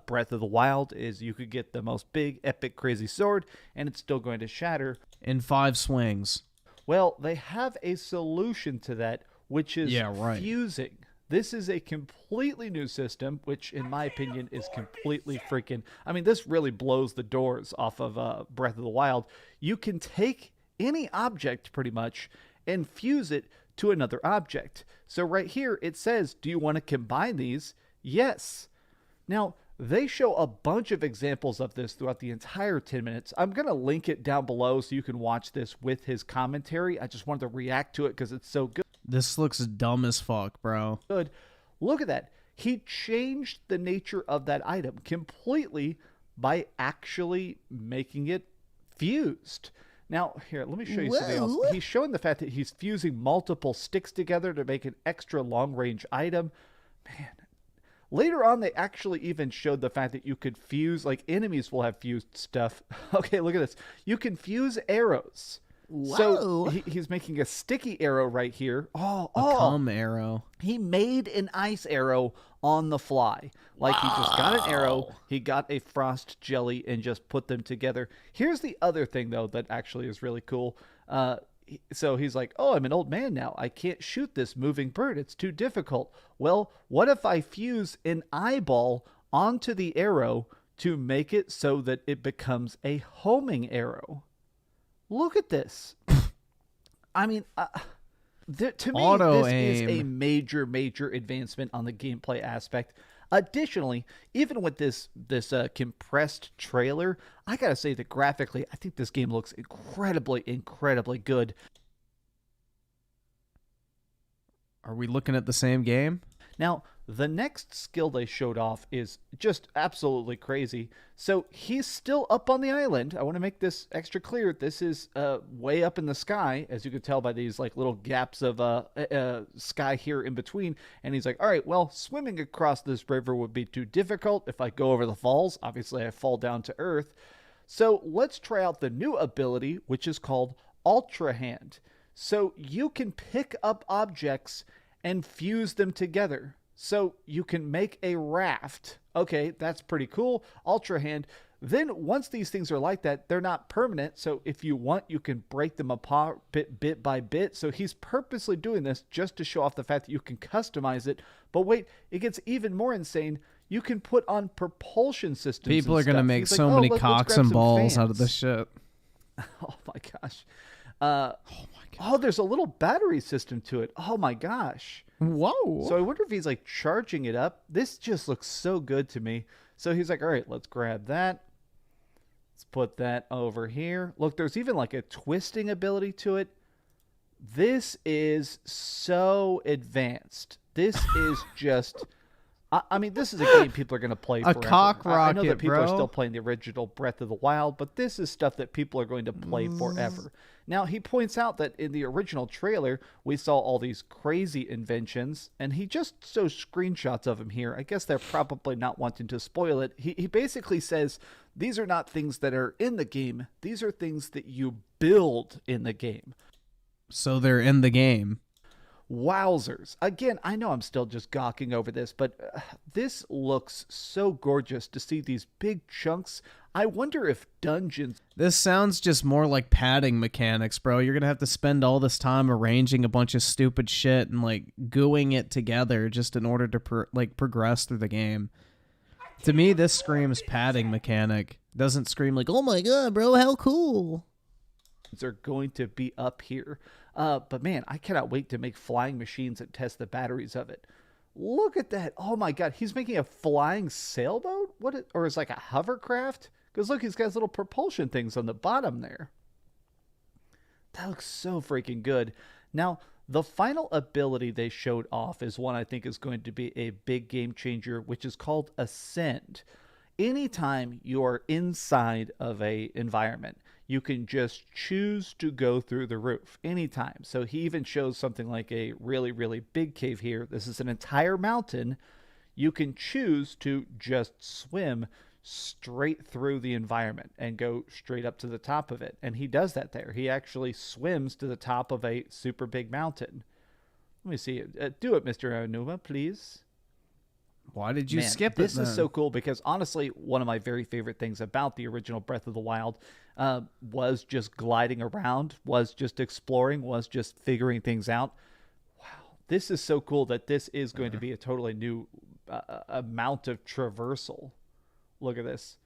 Breath of the Wild is you could get the most big, epic, crazy sword, and it's still going to shatter. In 5 swings. Well, they have a solution to that, which is fusing. This is a completely new system, which in my opinion is completely freaking... I mean, this really blows the doors off of Breath of the Wild. You can take any object pretty much and fuse it to another object. So right here it says, do you want to combine these? Yes. Now, they show a bunch of examples of this throughout the entire 10 minutes. I'm going to link it down below so you can watch this with his commentary. I just wanted to react to it because it's so good. This looks dumb as fuck, bro. Good. Look at that. He changed the nature of that item completely by actually making it fused. Now, here, let me show you something else. He's showing the fact that he's fusing multiple sticks together to make an extra long-range item. Man. Later on, they actually even showed the fact that you could fuse, like enemies will have fused stuff. Okay, look at this. You can fuse arrows. Whoa. So he's making a sticky arrow right here. A cum arrow. He made an ice arrow on the fly. Like he just got an arrow, he got a frost jelly, and just put them together. Here's the other thing, though, that actually is really cool. So he's like, oh, I'm an old man now. I can't shoot this moving bird. It's too difficult. Well, what if I fuse an eyeball onto the arrow to make it so that it becomes a homing arrow? Look at this. I mean, to me, Auto this aim. is a major, major advancement on the gameplay aspect. Additionally, even with this compressed trailer, I gotta say that graphically, I think this game looks incredibly, incredibly good. Are we looking at the same game? Now, the next skill they showed off is just absolutely crazy. So he's still up on the island. I want to make this extra clear. This is way up in the sky, as you can tell by these like little gaps of sky here in between. And he's like, all right, well, swimming across this river would be too difficult. If I go over the falls, obviously I fall down to earth. So let's try out the new ability, which is called Ultra Hand. So you can pick up objects and fuse them together. So you can make a raft. Okay, that's pretty cool. Ultra Hand. Then once these things are like that, they're not permanent. So if you want, you can break them apart bit by bit. So he's purposely doing this just to show off the fact that you can customize it. But wait, it gets even more insane. You can put on propulsion systems. People are going to make He's so like, many let's cocks grab and some balls out of fans. this shit. Oh my gosh. Oh, there's a little battery system to it. Oh my gosh. Whoa. So I wonder if he's like charging it up. This just looks so good to me. So he's like, all right, let's grab that. Let's put that over here. Look, there's even like a twisting ability to it. This is so advanced. This is just... I mean, this is a game people are going to play forever. cock I know that rocket, people are bro. still playing the original Breath of the Wild, but this is stuff that people are going to play forever. Now, he points out that in the original trailer, we saw all these crazy inventions, and he just shows screenshots of them here. I guess they're probably not wanting to spoil it. He basically says, these are not things that are in the game. These are things that you build in the game. So they're in the game. Wowzers. Again, I know I'm still just gawking over this, but this looks so gorgeous to see these big chunks. I wonder if dungeons... This sounds just more like padding mechanics, bro. You're going to have to spend all this time arranging a bunch of stupid shit and like gooing it together just in order to progress through the game. To me, this screams padding mechanic. Doesn't scream like, oh my god, bro, how cool. Are going to be up here. But man, I cannot wait to make flying machines and test the batteries of it. Look at that. Oh my god, he's making a flying sailboat? Or is like a hovercraft? Because look, he's got his little propulsion things on the bottom there. That looks so freaking good. Now, the final ability they showed off is one I think is going to be a big game changer, which is called Ascend. Anytime you are inside of a environment, you can just choose to go through the roof anytime. So he even shows something like a really, really big cave here. This is an entire mountain. You can choose to just swim straight through the environment and go straight up to the top of it. And he does that there. He actually swims to the top of a super big mountain. Let me see. Do it, Mr. Onuma, please. Why did you skip it? This is so cool because honestly, one of my very favorite things about the original Breath of the Wild was just gliding around, was just exploring, was just figuring things out. Wow, this is so cool that this is going to be a totally new amount of traversal. Look at this.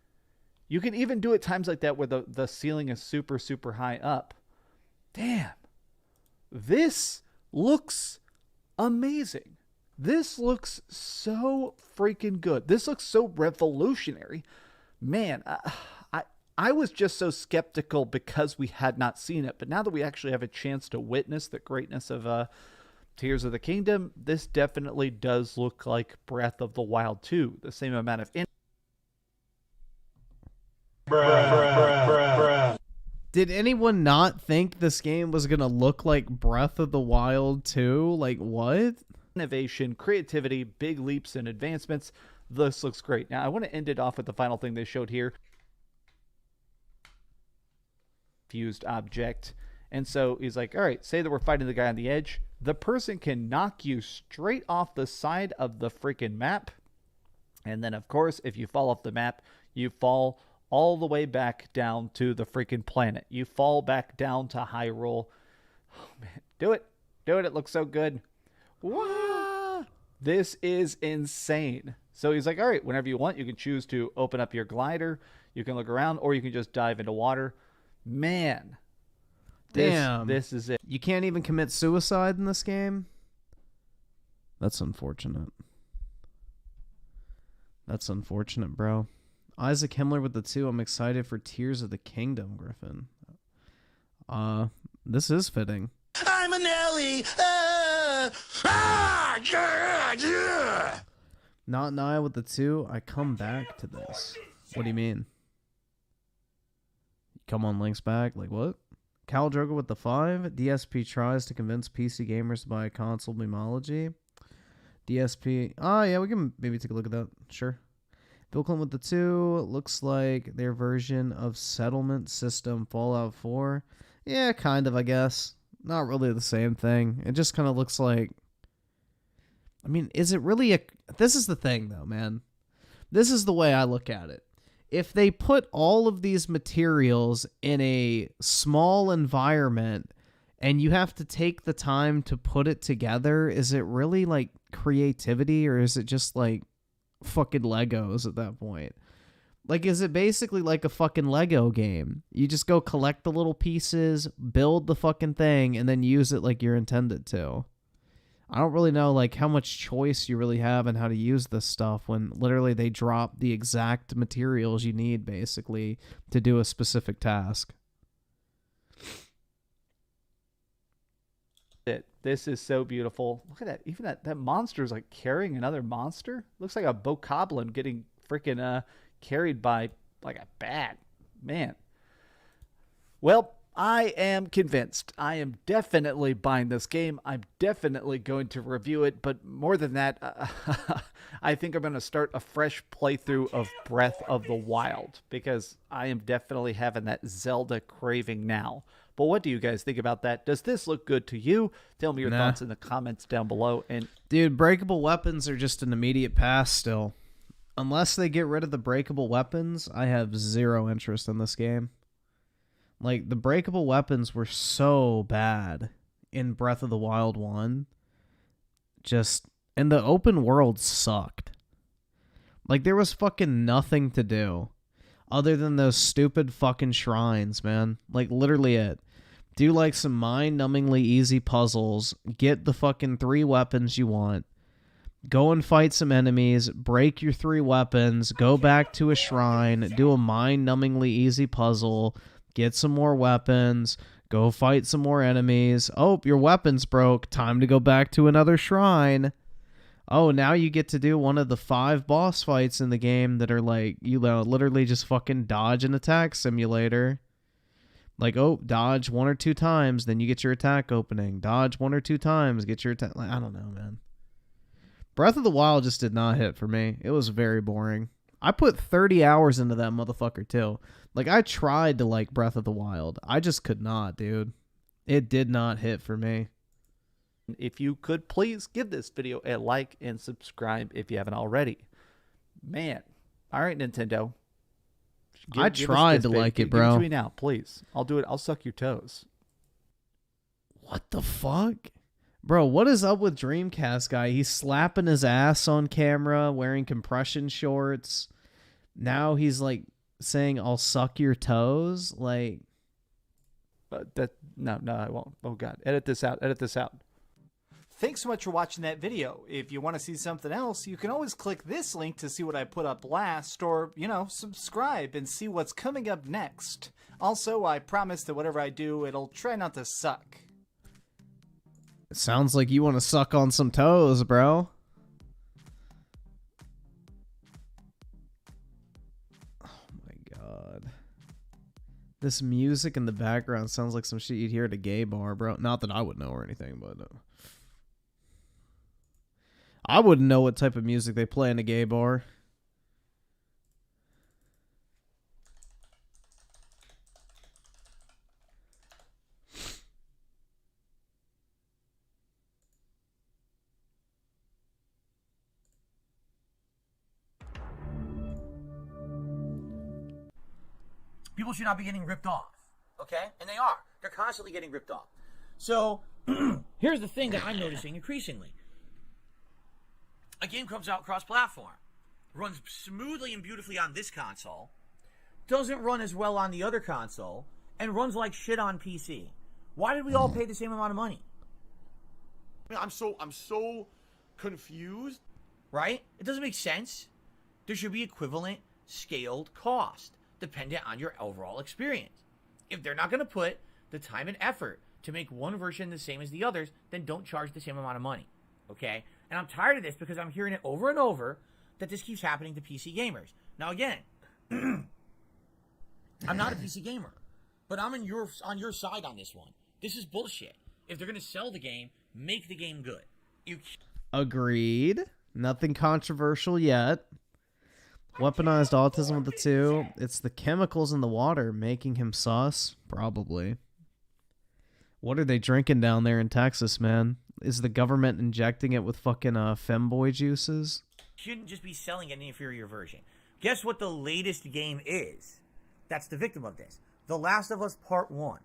You can even do it times like that where the ceiling is super, super high up. Damn. This looks amazing. This looks so freaking good. This looks so revolutionary. Man, I was just so skeptical because we had not seen it. But now that we actually have a chance to witness the greatness of Tears of the Kingdom, this definitely does look like Breath of the Wild 2. The same amount of... Did anyone not think this game was going to look like Breath of the Wild 2? Like, what? Innovation, creativity, big leaps and advancements. This looks great. Now, I want to end it off with the final thing they showed here. Fused object. And so he's like, all right, say that we're fighting the guy on the edge. The person can knock you straight off the side of the freaking map. And then, of course, if you fall off the map, you fall all the way back down to the freaking planet. You fall back down to Hyrule. Oh, man. Do it. Do it. It looks so good. Wow. This is insane. So he's like, all right, whenever you want, you can choose to open up your glider. You can look around, or you can just dive into water. Man. Damn. This is it. You can't even commit suicide in this game? That's unfortunate. That's unfortunate, bro. Isaac Himmler with the 2. I'm excited for Tears of the Kingdom, Griffin. This is fitting. I'm an Ellie. Yeah. Not Naya with the 2. I come back to this. What do you mean? Come on, Link's back. Like what? Cal Drogo with the 5. DSP tries to convince PC gamers to buy a console Memology. DSP. Oh, yeah, we can maybe take a look at that. Sure. Bill Clinton with the 2. Looks like their version of Settlement System Fallout 4. Yeah, kind of, I guess. Not really the same thing. It just kind of looks like... I mean, is it really a... This is the thing, though, man. This is the way I look at it. If they put all of these materials in a small environment and you have to take the time to put it together, is it really, like, creativity, or is it just, like, fucking Legos at that point? Like, is it basically like a fucking Lego game? You just go collect the little pieces, build the fucking thing, and then use it like you're intended to. I don't really know, like, how much choice you really have in how to use this stuff when literally they drop the exact materials you need, basically, to do a specific task. This is so beautiful. Look at that. Even that monster is like carrying another monster. Looks like a bokoblin getting freaking carried by like a bat. Man. Well, I am convinced. I am definitely buying this game. I'm definitely going to review it. But more than that, I think I'm going to start a fresh playthrough of Breath of the Wild, because I am definitely having that Zelda craving now. But what do you guys think about that? Does this look good to you? Tell me your thoughts in the comments down below. And dude, breakable weapons are just an immediate pass still. Unless they get rid of the breakable weapons, I have zero interest in this game. Like, the breakable weapons were so bad in Breath of the Wild 1. And the open world sucked. Like, there was fucking nothing to do other than those stupid fucking shrines, man. Like, literally it. Do, like, some mind-numbingly easy puzzles. Get the fucking 3 weapons you want. Go and fight some enemies. Break your 3 weapons. Go back to a shrine. Do a mind-numbingly easy puzzle. Get some more weapons. Go fight some more enemies. Oh, your weapons broke. Time to go back to another shrine. Oh, now you get to do one of the 5 boss fights in the game that are like, you know, literally just fucking dodge and attack simulator. Like, oh, dodge 1 or 2 times, then you get your attack opening. Dodge 1 or 2 times, get your attack. Like, I don't know, man. Breath of the Wild just did not hit for me. It was very boring. I put 30 hours into that motherfucker, too. Like, I tried to like Breath of the Wild. I just could not, dude. It did not hit for me. If you could please give this video a like and subscribe if you haven't already. Man. All right, Nintendo. I tried to like it, bro. Give it to me now, please. I'll do it. I'll suck your toes. What the fuck? Bro, what is up with DreamCastGuy? He's slapping his ass on camera, wearing compression shorts. Now he's like saying, I'll suck your toes. Like, no, I won't. Oh, God. Edit this out. Edit this out. Thanks so much for watching that video. If you want to see something else, you can always click this link to see what I put up last, or, subscribe and see what's coming up next. Also, I promise that whatever I do, it'll try not to suck. it sounds like you want to suck on some toes, bro. Oh my god. This music in the background sounds like some shit you'd hear at a gay bar, bro. Not that I would know or anything, but I wouldn't know what type of music they play in a gay bar. People should not be getting ripped off, okay? And they are. They're constantly getting ripped off. So, here's the thing that I'm noticing increasingly. A game comes out cross-platform, runs smoothly and beautifully on this console, doesn't run as well on the other console, and runs like shit on PC. Why did we all pay the same amount of money? I'm so confused, right? It doesn't make sense. There should be equivalent scaled cost, dependent on your overall experience. If they're not going to put the time and effort to make one version the same as the others, then don't charge the same amount of money, okay? And I'm tired of this because I'm hearing it over and over that this keeps happening to PC gamers. Now again, I'm not a PC gamer, but I'm on your side on this one. This is bullshit. If they're going to sell the game, make the game good. Agreed. Nothing controversial yet. Weaponized autism with the 2. It's the chemicals in the water making him sus. Probably. What are they drinking down there in Texas, man? Is the government injecting it with fucking femboy juices? Shouldn't just be selling an inferior version. Guess what the latest game is? That's the victim of this. The Last of Us Part 1.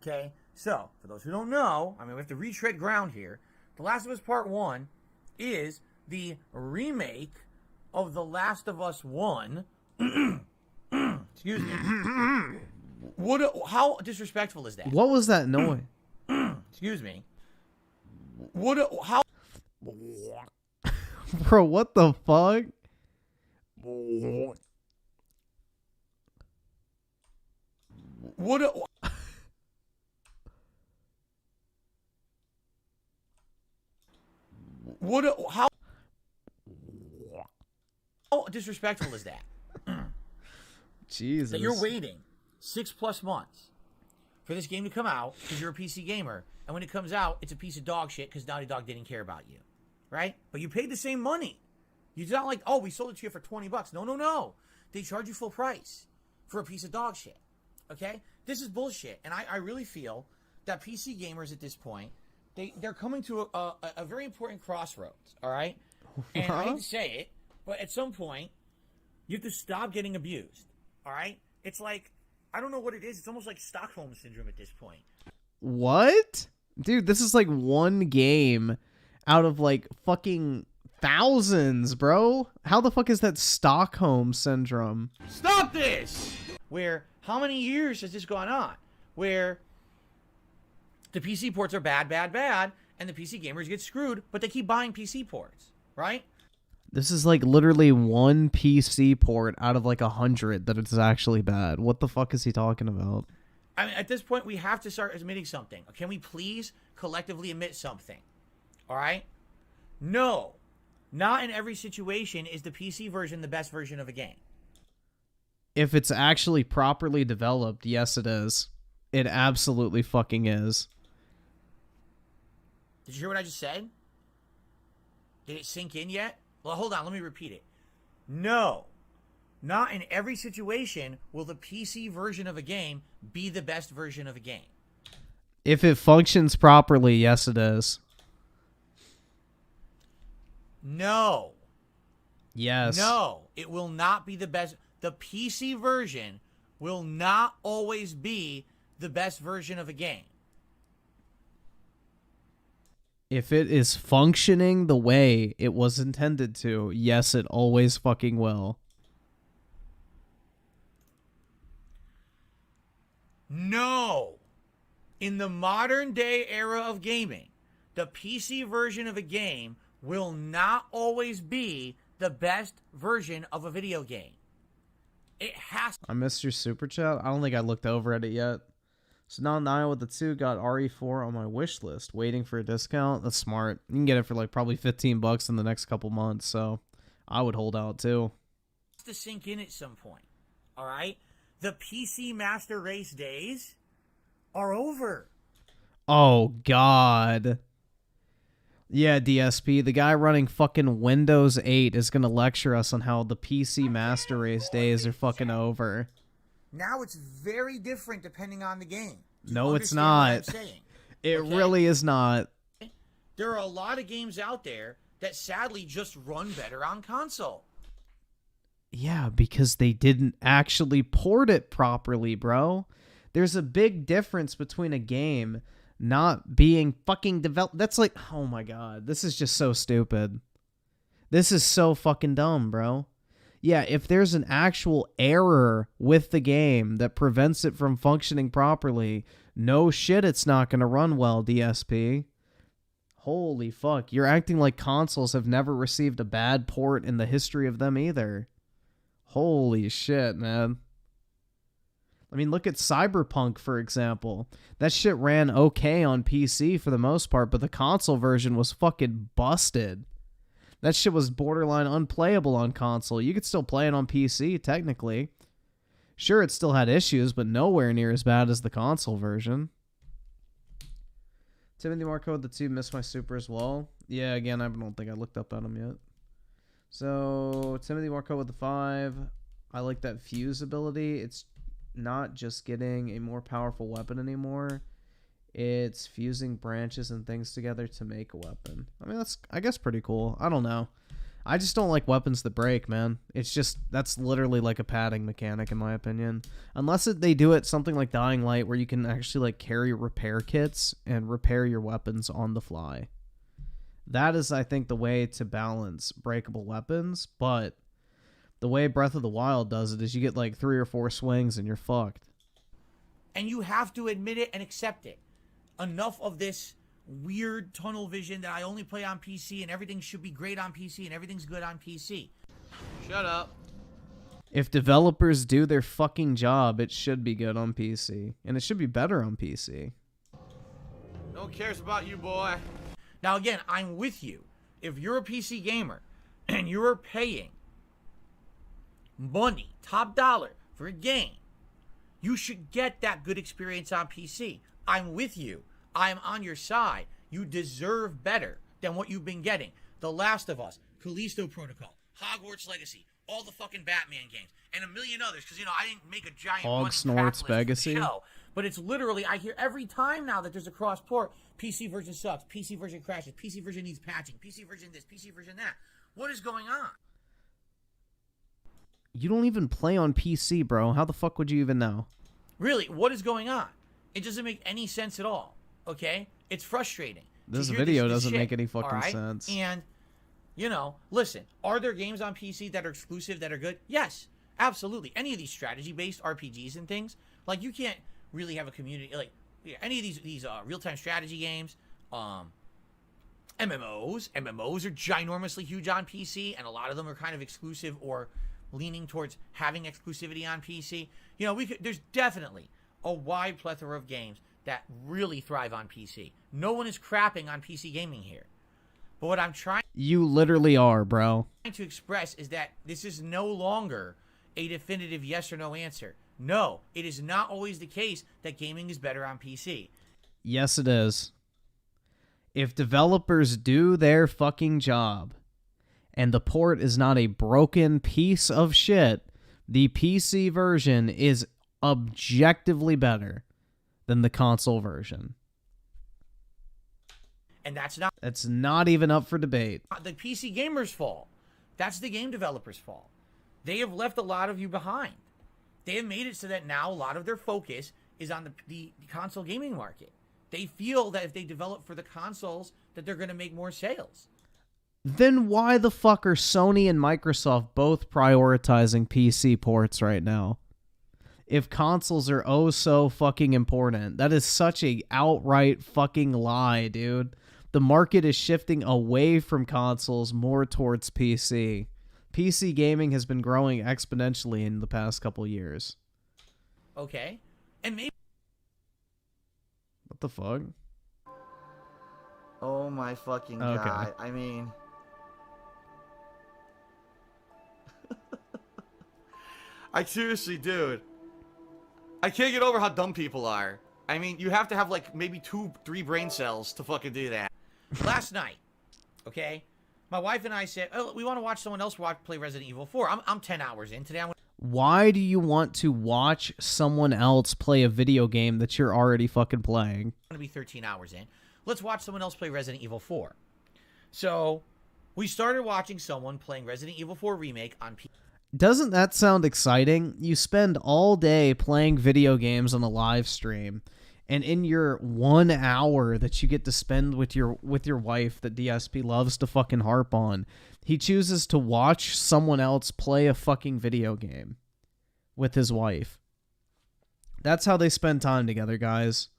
Okay? So, for those who don't know, we have to retread ground here. The Last of Us Part 1 is the remake of The Last of Us 1. Excuse me. How disrespectful is that? What was that noise? Excuse me. How? Bro, what the fuck? How disrespectful is that? Jesus. That you're waiting 6+ months for this game to come out because you're a PC gamer, and when it comes out, it's a piece of dog shit because Naughty Dog didn't care about you, right? But you paid the same money. You're not like, oh, we sold it to you for $20. No. They charge you full price for a piece of dog shit, okay? This is bullshit, and I really feel that PC gamers at this point, they're coming to a very important crossroads, all right? And I hate to say it, but at some point, you have to stop getting abused, all right? It's like, I don't know what it is. It's almost like Stockholm Syndrome at this point. What? Dude, this is like one game out of like fucking thousands, bro. How the fuck is that Stockholm Syndrome? Stop this! Where, how many years has this gone on? Where the PC ports are bad, and the PC gamers get screwed, but they keep buying PC ports, right? This is like literally one PC port out of like 100 that it's actually bad. What the fuck is he talking about? At this point, we have to start admitting something. Can we please collectively admit something? All right? No. Not in every situation is the PC version the best version of a game. If it's actually properly developed, yes it is. It absolutely fucking is. Did you hear what I just said? Did it sink in yet? Well, hold on. Let me repeat it. No. Not in every situation will the PC version of a game be the best version of a game. If it functions properly, yes, it is. No. Yes. No, it will not be the best. The PC version will not always be the best version of a game. If it is functioning the way it was intended to, yes, it always fucking will. No. In the modern day era of gaming, the PC version of a game will not always be the best version of a video game. It has to. I missed your super chat. I don't think I looked over at it yet. So now Nile with the 2 got RE4 on my wish list, waiting for a discount. That's smart. You can get it for like probably $15 in the next couple months, so I would hold out too. To sink in at some point. All right? The PC Master Race days are over. Oh, God. Yeah, DSP, the guy running fucking Windows 8 is going to lecture us on how the PC Master Race days are fucking over. Now it's very different depending on the game. No, it's not. It really is not. There are a lot of games out there that sadly just run better on console. Yeah, because they didn't actually port it properly, bro. There's a big difference between a game not being fucking developed. That's like, oh my God, this is just so stupid. This is so fucking dumb, bro. Yeah, if there's an actual error with the game that prevents it from functioning properly, no shit, it's not going to run well, DSP. Holy fuck, you're acting like consoles have never received a bad port in the history of them either. Holy shit, man. I mean, look at Cyberpunk, for example. That shit ran okay on PC for the most part, but the console version was fucking busted. That shit was borderline unplayable on console. You could still play it on PC, technically. Sure, it still had issues, but nowhere near as bad as the console version. Timothy Marco with the 2 missed my super as well. Yeah, again, I don't think I looked up at him yet. So, Timothy Marco with the 5. I like that fuse ability. It's not just getting a more powerful weapon anymore. It's fusing branches and things together to make a weapon. I mean, that's, I guess, pretty cool. I don't know. I just don't like weapons that break, man. It's just, that's literally like a padding mechanic, in my opinion. Unless they do it something like Dying Light, where you can actually like carry repair kits and repair your weapons on the fly. That is, I think, the way to balance breakable weapons, but the way Breath of the Wild does it is you get like 3 or 4 swings and you're fucked. And you have to admit it and accept it. Enough of this weird tunnel vision that I only play on PC and everything should be great on PC and everything's good on PC. Shut up. If developers do their fucking job, it should be good on PC. And it should be better on PC. No one cares about you, boy. Now again, I'm with you. If you're a PC gamer and you're paying money, top dollar, for a game, you should get that good experience on PC. I'm with you. I'm on your side. You deserve better than what you've been getting. The Last of Us, Callisto Protocol, Hogwarts Legacy, all the fucking Batman games, and a million others, because, you know, I didn't make a giant Hogsnort's Legacy show. But it's literally, I hear every time now that there's a cross-port, PC version sucks, PC version crashes, PC version needs patching, PC version this, PC version that. What is going on? You don't even play on PC, bro. How the fuck would you even know? Really, what is going on? It doesn't make any sense at all, okay? It's frustrating. This video doesn't shit, make any fucking right? sense. And, you know, listen, are there games on PC that are exclusive that are good? Yes, absolutely. Any of these strategy-based RPGs and things, like, you can't really have a community, like, any of these real-time strategy games, MMOs are ginormously huge on PC, and a lot of them are kind of exclusive or leaning towards having exclusivity on PC. You know, there's definitely a wide plethora of games that really thrive on PC. No one is crapping on PC gaming here. But what I'm trying You literally are, bro. to express is that this is no longer a definitive yes or no answer. No, it is not always the case that gaming is better on PC. Yes, it is. If developers do their fucking job, and the port is not a broken piece of shit, the PC version is objectively better than the console version. And that's not even up for debate. the PC gamers' fault. That's the game developers' fault. They have left a lot of you behind. They have made it so that now a lot of their focus is on the console gaming market. They feel that if they develop for the consoles, that they're going to make more sales. Then why the fuck are Sony and Microsoft both prioritizing PC ports right now? If consoles are oh so fucking important, that is such a outright fucking lie, dude. The market is shifting away from consoles more towards PC. PC gaming has been growing exponentially in the past couple years. Okay? And maybe... What the fuck? Oh my fucking Okay. god. I mean... I seriously, dude. I can't get over how dumb people are. I mean, you have to have like maybe 2-3 brain cells to fucking do that. Last night, okay, my wife and I said, oh, we want to watch someone else play Resident Evil 4. I'm 10 hours in. Today Why do you want to watch someone else play a video game that you're already fucking playing? I'm going to be 13 hours in. Let's watch someone else play Resident Evil 4. So, we started watching someone playing Resident Evil 4 Remake on PC. Doesn't that sound exciting? You spend all day playing video games on a live stream, and in your 1 hour that you get to spend with your wife that DSP loves to fucking harp on, he chooses to watch someone else play a fucking video game with his wife. That's how they spend time together, guys.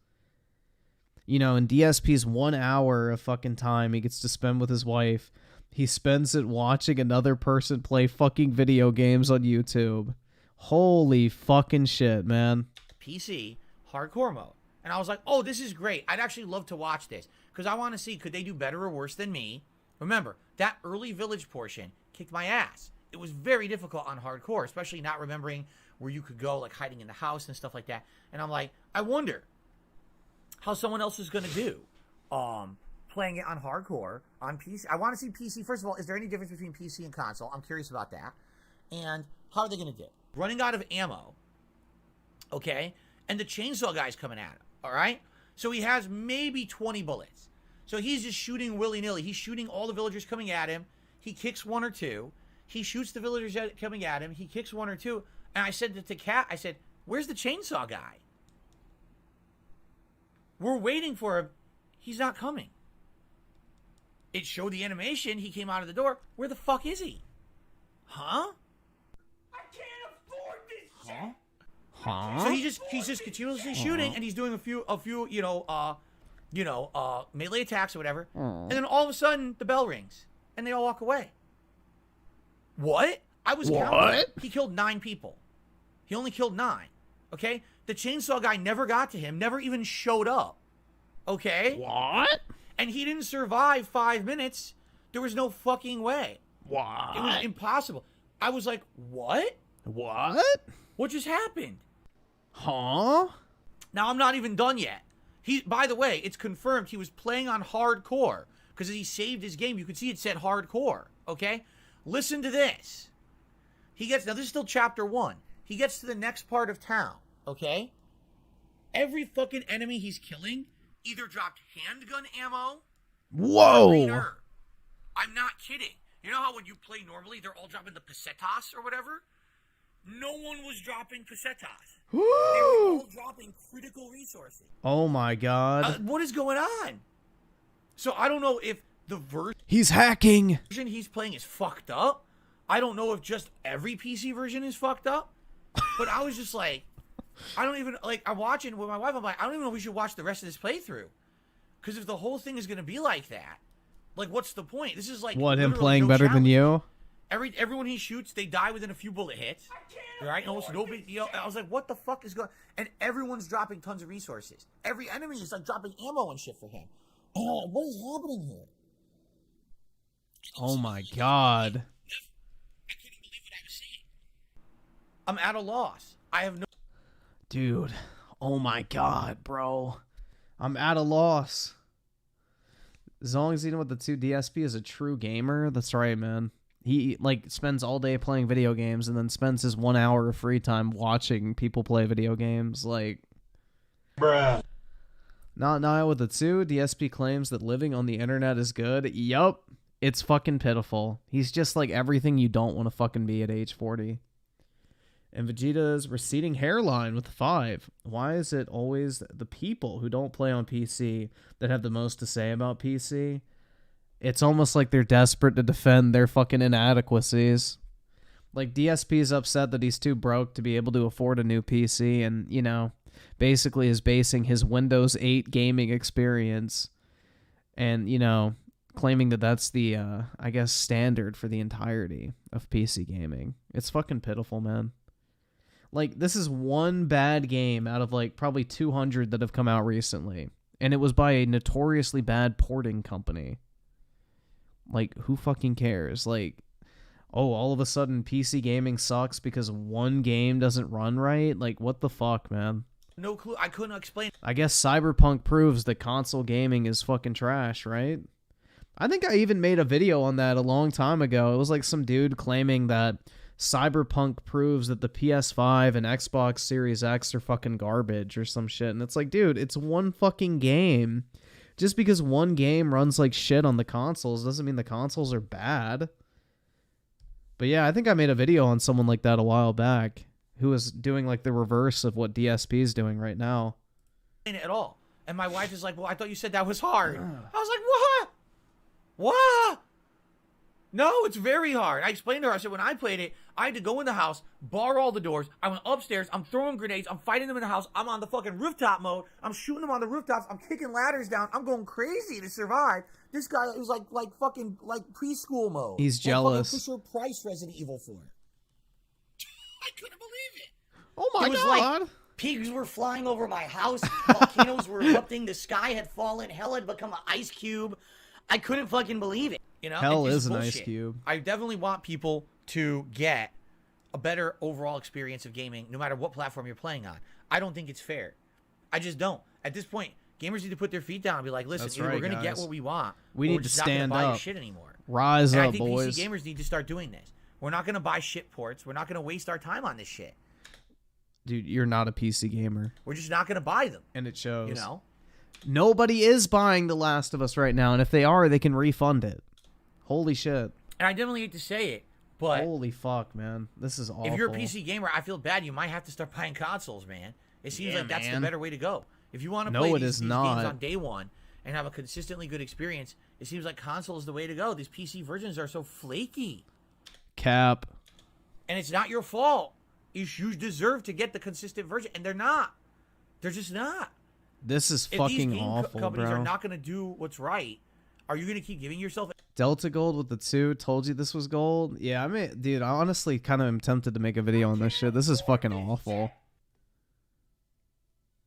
You know, in DSP's 1 hour of fucking time he gets to spend with his wife, he spends it watching another person play fucking video games on YouTube. Holy fucking shit, man. PC hardcore mode. And I was like, oh, this is great. I'd actually love to watch this because I want to see, could they do better or worse than me? Remember, that early village portion kicked my ass. It was very difficult on hardcore, especially not remembering where you could go, like hiding in the house and stuff like that. And I'm like, I wonder how someone else is going to do playing it on hardcore on PC. I want to see PC. First of all, is there any difference between PC and console? I'm curious about that. And how are they going to do? Running out of ammo, okay? And the chainsaw guy's coming at him, all right? So he has maybe 20 bullets. So he's just shooting willy-nilly. He's shooting all the villagers coming at him. He kicks one or two. He shoots the villagers coming at him. He kicks one or two. And I said to Kat, I said, where's the chainsaw guy? We're waiting for him. He's not coming. It showed the animation. He came out of the door. Where the fuck is he? Huh? I can't afford this shit. Huh? So he's just continuously shooting, and he's doing a few melee attacks or whatever. And then all of a sudden the bell rings, and they all walk away. What? I was counting. He killed 9 people. He only killed 9. Okay? The chainsaw guy never got to him. Never even showed up. Okay? What? And he didn't survive 5 minutes. There was no fucking way. What? It was impossible. I was like, what? What? What just happened? Huh? Now, I'm not even done yet. By the way, it's confirmed he was playing on hardcore because he saved his game. You could see it said hardcore, okay? Listen to this. Now this is still chapter 1. He gets to the next part of town, okay? Every fucking enemy he's killing either dropped handgun ammo. Whoa. Or greener. I'm not kidding. You know how when you play normally, they're all dropping the pesetas or whatever? No one was dropping pesetas. They were all dropping critical resources. Oh my god. What is going on? So I don't know if the version He's hacking. He's playing is fucked up. I don't know if just every PC version is fucked up. But I was just like, I don't even, like, I'm watching with my wife, I'm like, I don't even know if we should watch the rest of this playthrough. Because if the whole thing is going to be like that, like, what's the point? This is like... What, him playing better than you? Everyone he shoots, they die within a few bullet hits. Right? Almost no big deal. I was like, what the fuck is going... And everyone's dropping tons of resources. Every enemy is, like, dropping ammo and shit for him. What is happening here? Oh my god. I'm at a loss. I have no. Dude, oh my god, bro. I'm at a loss. As long as you know what the 2 DSP is a true gamer, that's right, man. He like spends all day playing video games and then spends his 1 hour of free time watching people play video games. Like, bruh. Not with the 2. DSP claims that living on the internet is good. Yup, it's fucking pitiful. He's just like everything you don't want to fucking be at age 40. And Vegeta's receding hairline with 5. Why is it always the people who don't play on PC that have the most to say about PC? It's almost like they're desperate to defend their fucking inadequacies. Like, DSP is upset that he's too broke to be able to afford a new PC and, you know, basically is basing his Windows 8 gaming experience and, you know, claiming that that's the, I guess, standard for the entirety of PC gaming. It's fucking pitiful, man. Like, this is one bad game out of, like, probably 200 that have come out recently. And it was by a notoriously bad porting company. Like, who fucking cares? Like, oh, all of a sudden PC gaming sucks because one game doesn't run right? Like, what the fuck, man? No clue. I couldn't explain. I guess Cyberpunk proves that console gaming is fucking trash, right? I think I even made a video on that a long time ago. It was like some dude claiming that Cyberpunk proves that the PS5 and Xbox Series X are fucking garbage or some shit. And it's like, dude, it's one fucking game. Just because one game runs like shit on the consoles doesn't mean the consoles are bad. But yeah, I think I made a video on someone like that a while back who was doing like the reverse of what DSP is doing right now. At all. And my wife is like, well, I thought you said that was hard. I was like, what? What? No, it's very hard. I explained to her, I said, when I played it, I had to go in the house, bar all the doors. I went upstairs. I'm throwing grenades. I'm fighting them in the house. I'm on the fucking rooftop mode. I'm shooting them on the rooftops. I'm kicking ladders down. I'm going crazy to survive. This guy was like fucking preschool mode. He's jealous. Fisher Price Resident Evil 4. I couldn't believe it. Oh my God. It was like pigs were flying over my house. Volcanoes were erupting. The sky had fallen. Hell had become an ice cube. I couldn't fucking believe it. You know, hell is an bullshit. ice cube. I definitely want people to get a better overall experience of gaming, no matter what platform you're playing on. I don't think it's fair. I just don't. At this point, gamers need to put their feet down and be like, "Listen, either we're going to get what we want. We need to stand not gonna buy up. your shit anymore. Rise up, I think boys. PC gamers need to start doing this. We're not going to buy shit ports. We're not going to waste our time on this shit. Dude, you're not a PC gamer. We're just not going to buy them. And it shows. You know, nobody is buying The Last of Us right now, and if they are, they can refund it. Holy shit. And I definitely hate to say it, but holy fuck, man. This is awful. If you're a PC gamer, I feel bad. You might have to start buying consoles, man. It seems like that's the better way to go. If you want to play these games on day one and have a consistently good experience, it seems like console is the way to go. These PC versions are so flaky. Cap. And it's not your fault. You deserve to get the consistent version, and they're not. They're just not. This is if fucking these game awful, companies bro. are not going to do what's right, are you going to keep giving yourself... Delta Gold with the 2 told you this was gold? Yeah, I mean, dude, I honestly kind of am tempted to make a video on this shit. This is fucking awful.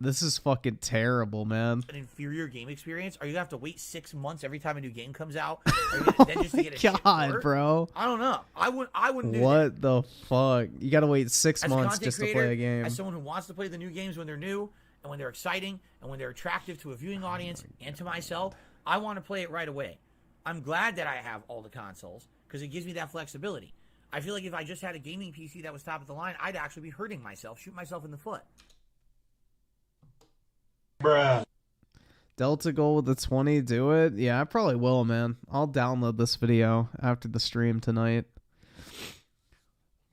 This is fucking terrible, man. An inferior game experience? Are you going to have to wait 6 months every time a new game comes out? Then just to get a shit God, port? bro. I don't know. I wouldn't do that. What the fuck? You gotta wait 6 As months a just content to play a creator, game. As someone who wants to play the new games when they're new, and when they're exciting, and when they're attractive to a viewing audience and to myself, I want to play it right away. I'm glad that I have all the consoles, because it gives me that flexibility. I feel like if I just had a gaming PC that was top of the line, I'd actually be hurting myself, shoot myself in the foot. Bruh. Delta Gold with the 20, do it? Yeah, I probably will, man. I'll download this video after the stream tonight.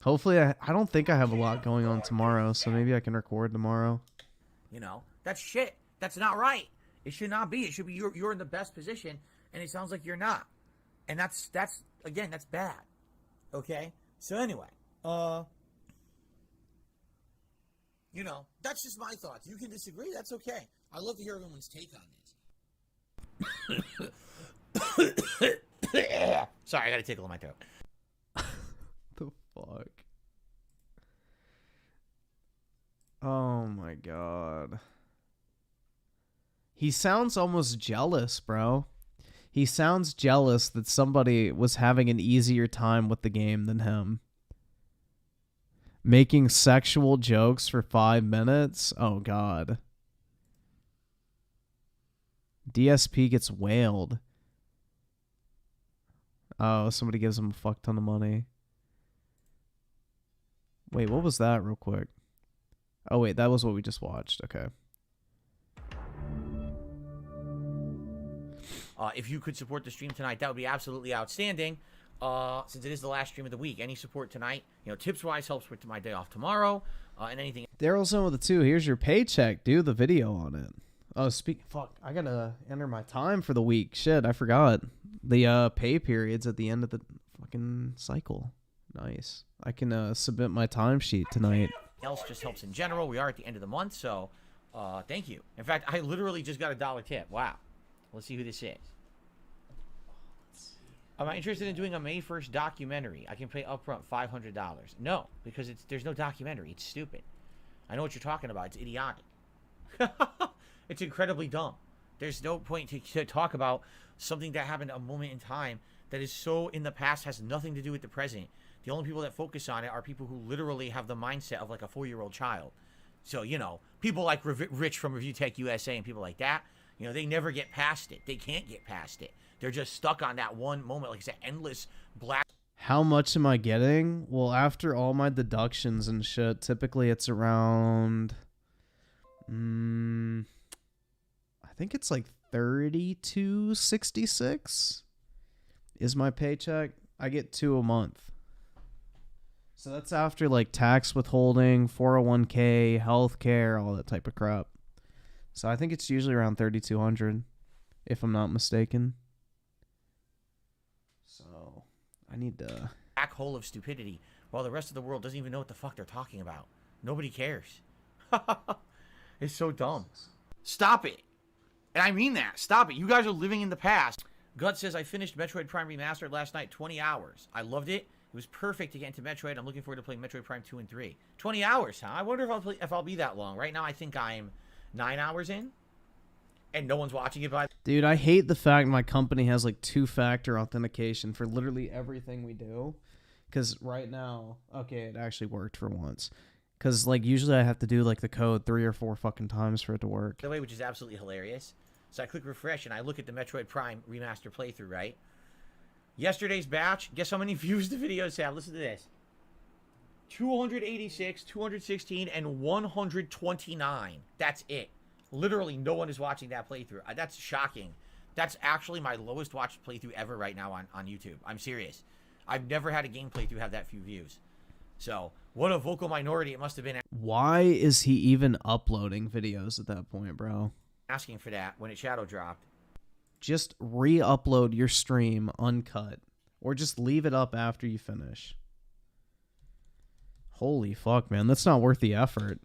Hopefully, I don't think I have a lot going on tomorrow, so maybe I can record tomorrow. You know, that's shit. That's not right. It should not be. It should be you're in the best position, and it sounds like you're not. And that's again, that's bad. Okay? So anyway, you know, that's just my thoughts. You can disagree, that's okay. I'd love to hear everyone's take on this. Sorry, I got a tickle in my throat. The fuck? Oh my god. He sounds almost jealous, bro. He sounds jealous that somebody was having an easier time with the game than him. Making sexual jokes for 5 minutes? Oh, God. DSP gets whaled. Oh, somebody gives him a fuck ton of money. Wait, what was that real quick? Oh, wait, that was what we just watched. Okay. If you could support the stream tonight, that would be absolutely outstanding. Since it is the last stream of the week, any support tonight, tips-wise helps with my day off tomorrow, and anything. Daryl's in with the 2. Here's your paycheck. Do the video on it. Oh, fuck, I gotta enter my time for the week. Shit, I forgot. The pay period's at the end of the fucking cycle. Nice. I can submit my timesheet tonight. Else just helps in general. We are at the end of the month, so thank you. In fact, I literally just got a $1 tip. Wow. Let's see who this is. Am I interested in doing a May 1st documentary? I can pay upfront $500. No, because there's no documentary. It's stupid. I know what you're talking about. It's idiotic. It's incredibly dumb. There's no point to talk about something that happened a moment in time that is so in the past, has nothing to do with the present. The only people that focus on it are people who literally have the mindset of like a 4-year-old child. So, people like Rich from Review Tech USA and people like that, they never get past it. They can't get past it. They're just stuck on that one moment, like I said, endless black. How much am I getting? Well, after all my deductions and shit, typically it's around, I think it's like $32.66 is my paycheck. I get 2 a month. So that's after like tax withholding, 401k, healthcare, all that type of crap. So I think it's usually around $3,200, if I'm not mistaken. So I need to... black hole of stupidity, while the rest of the world doesn't even know what the fuck they're talking about. Nobody cares. It's so dumb. Stop it. And I mean that. Stop it. You guys are living in the past. Gut says, I finished Metroid Prime Remastered last night, 20 hours. I loved it. It was perfect to get into Metroid. I'm looking forward to playing Metroid Prime 2 and 3. 20 hours, huh? I wonder if I'll be that long. Right now, I think I'm 9 hours in, and no one's watching it by... Dude, I hate the fact my company has like 2-factor authentication for literally everything we do. Because right now, okay, it actually worked for once. Because like usually I have to do like the code 3 or 4 fucking times for it to work. The way, which is absolutely hilarious. So I click refresh and I look at the Metroid Prime remaster playthrough, right? Yesterday's batch, guess how many views the videos have? Listen to this. 286, 216, and 129. That's it. Literally no one is watching that playthrough. That's shocking. That's actually my lowest watched playthrough ever right now on YouTube. I'm serious. I've never had a game playthrough have that few views. So, what a vocal minority it must have been. Why is he even uploading videos at that point, bro? Asking for that when it shadow dropped. Just re-upload your stream uncut. Or just leave it up after you finish. Holy fuck, man. That's not worth the effort.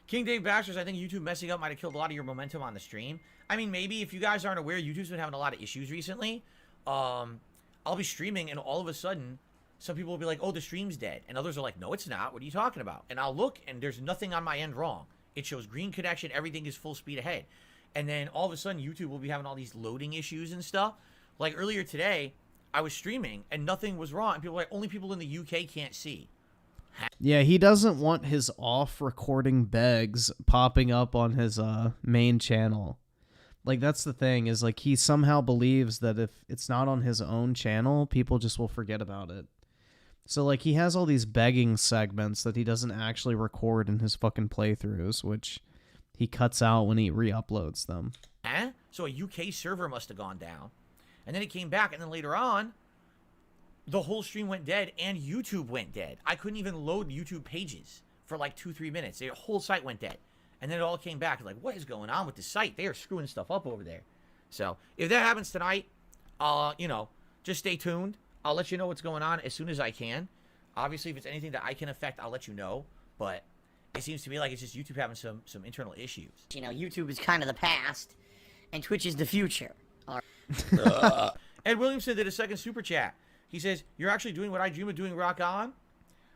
King Dave Bashers, I think YouTube messing up might have killed a lot of your momentum on the stream. I mean, maybe if you guys aren't aware, YouTube's been having a lot of issues recently. I'll be streaming and all of a sudden, some people will be like, oh, the stream's dead. And others are like, no, it's not. What are you talking about? And I'll look and there's nothing on my end wrong. It shows green connection. Everything is full speed ahead. And then all of a sudden, YouTube will be having all these loading issues and stuff. Like earlier today, I was streaming and nothing was wrong. And people were like, only people in the UK can't see. Yeah, he doesn't want his off recording begs popping up on his main channel. Like, that's the thing, is like he somehow believes that if it's not on his own channel, people just will forget about it. So like he has all these begging segments that he doesn't actually record in his fucking playthroughs, which he cuts out when he re-uploads them. So a UK server must have gone down. And then it came back, and then later on, the whole stream went dead and YouTube went dead. I couldn't even load YouTube pages for like 2-3 minutes. The whole site went dead. And then it all came back. Like, what is going on with the site? They are screwing stuff up over there. So, if that happens tonight, just stay tuned. I'll let you know what's going on as soon as I can. Obviously, if it's anything that I can affect, I'll let you know. But it seems to me like it's just YouTube having some internal issues. YouTube is kind of the past, and Twitch is the future. Ed Williamson did a second super chat. He says, you're actually doing what I dream of doing, rock on?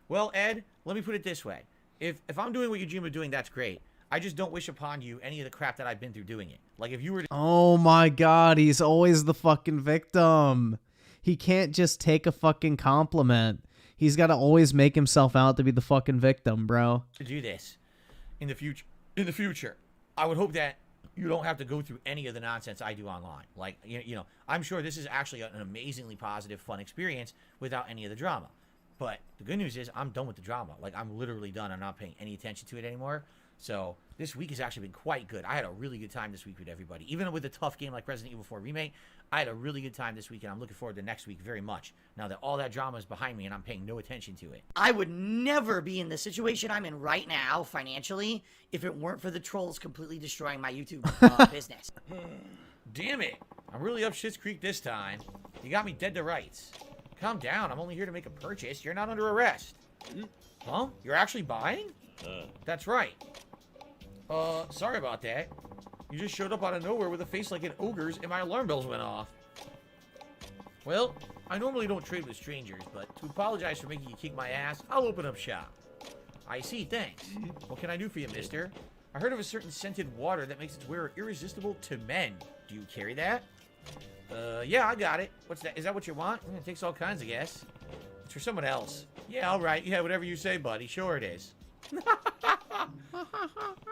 Well, Ed, let me put it this way. If I'm doing what you dream of doing, that's great. I just don't wish upon you any of the crap that I've been through doing it. Like, if you were to... Oh my god, he's always the fucking victim. He can't just take a fucking compliment. He's got to always make himself out to be the fucking victim, bro. To do this in the future, I would hope that you don't have to go through any of the nonsense I do online. Like, you know, I'm sure this is actually an amazingly positive, fun experience without any of the drama. But the good news is I'm done with the drama. Like, I'm literally done. I'm not paying any attention to it anymore. So this week has actually been quite good. I had a really good time this week with everybody. Even with a tough game like Resident Evil 4 Remake, I had a really good time this week, and I'm looking forward to next week very much. Now that all that drama is behind me and I'm paying no attention to it. I would never be in the situation I'm in right now, financially, if it weren't for the trolls completely destroying my YouTube business. Damn it. I'm really up shit's creek this time. You got me dead to rights. Calm down. I'm only here to make a purchase. You're not under arrest. Huh? You're actually buying? That's right. Sorry about that. You just showed up out of nowhere with a face like an ogre's and my alarm bells went off. Well, I normally don't trade with strangers, but to apologize for making you kick my ass, I'll open up shop. I see, thanks. What can I do for you, mister? I heard of a certain scented water that makes its wearer irresistible to men. Do you carry that? Yeah, I got it. What's that? Is that what you want? It takes all kinds, I guess. It's for someone else. Yeah, all right. Yeah, whatever you say, buddy. Sure it is.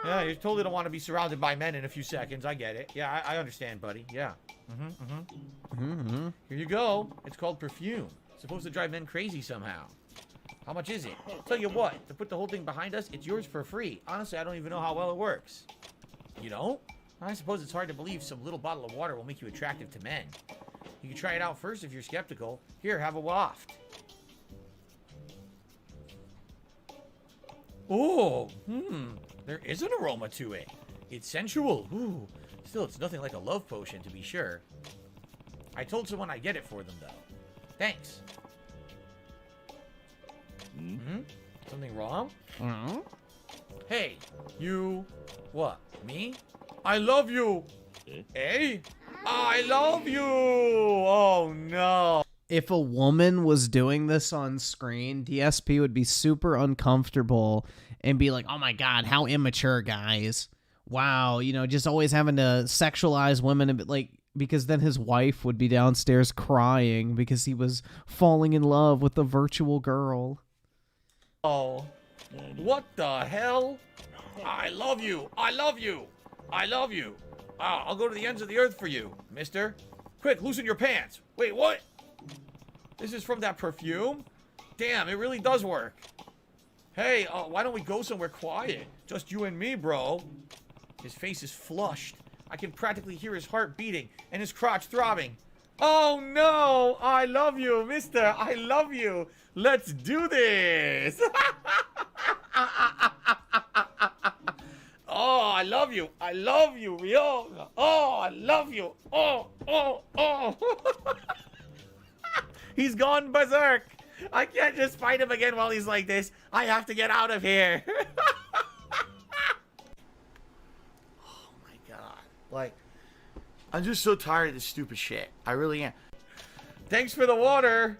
Yeah, you totally don't want to be surrounded by men in a few seconds. I get it. Yeah, I understand, buddy. Yeah. Here you go. It's called perfume. It's supposed to drive men crazy somehow. How much is it? Tell you what, to put the whole thing behind us, it's yours for free. Honestly, I don't even know how well it works. You don't? I suppose it's hard to believe some little bottle of water will make you attractive to men. You can try it out first if you're skeptical. Here, have a waft. Oh, there is an aroma to it. It's sensual. Ooh. Still, it's nothing like a love potion, to be sure. I told someone I'd get it for them, though. Thanks. Something wrong? Hey, you... What? Me? I love you! Hey? I love you! Oh, no. If a woman was doing this on screen, DSP would be super uncomfortable and be like, oh my god, how immature, guys. Wow, you know, just always having to sexualize women, and like, because then his wife would be downstairs crying because he was falling in love with a virtual girl. Oh, what the hell? I love you. I love you. I love you. I'll go to the ends of the earth for you, mister. Quick, loosen your pants. Wait, what? This is from that perfume? Damn, it really does work. Hey, why don't we go somewhere quiet? Just you and me, bro. His face is flushed. I can practically hear his heart beating and his crotch throbbing. Oh no! I love you, mister. I love you. Let's do this. Oh, I love you. I love you, Rio. Oh, I love you. Oh. He's gone berserk. I can't just fight him again while he's like this. I have to get out of here. Oh my god. Like, I'm just so tired of this stupid shit. I really am. Thanks for the water.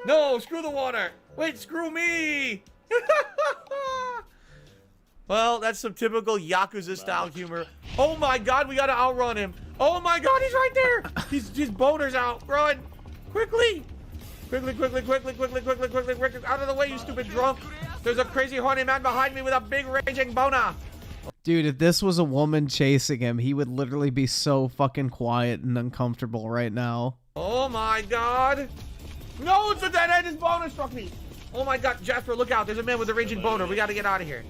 No, screw the water. Wait, screw me. Well, that's some typical Yakuza style humor. Oh my god, we gotta outrun him. Oh my god, he's right there. His boner's out. Run. Quickly. Quickly. Out of the way, you stupid drunk. There's a crazy horny man behind me with a big raging boner. Dude, if this was a woman chasing him, he would literally be so fucking quiet and uncomfortable right now. Oh my god. No, it's a dead end. His boner struck me. Oh my god, Jasper, look out. There's a man with a raging boner. We gotta get out of here.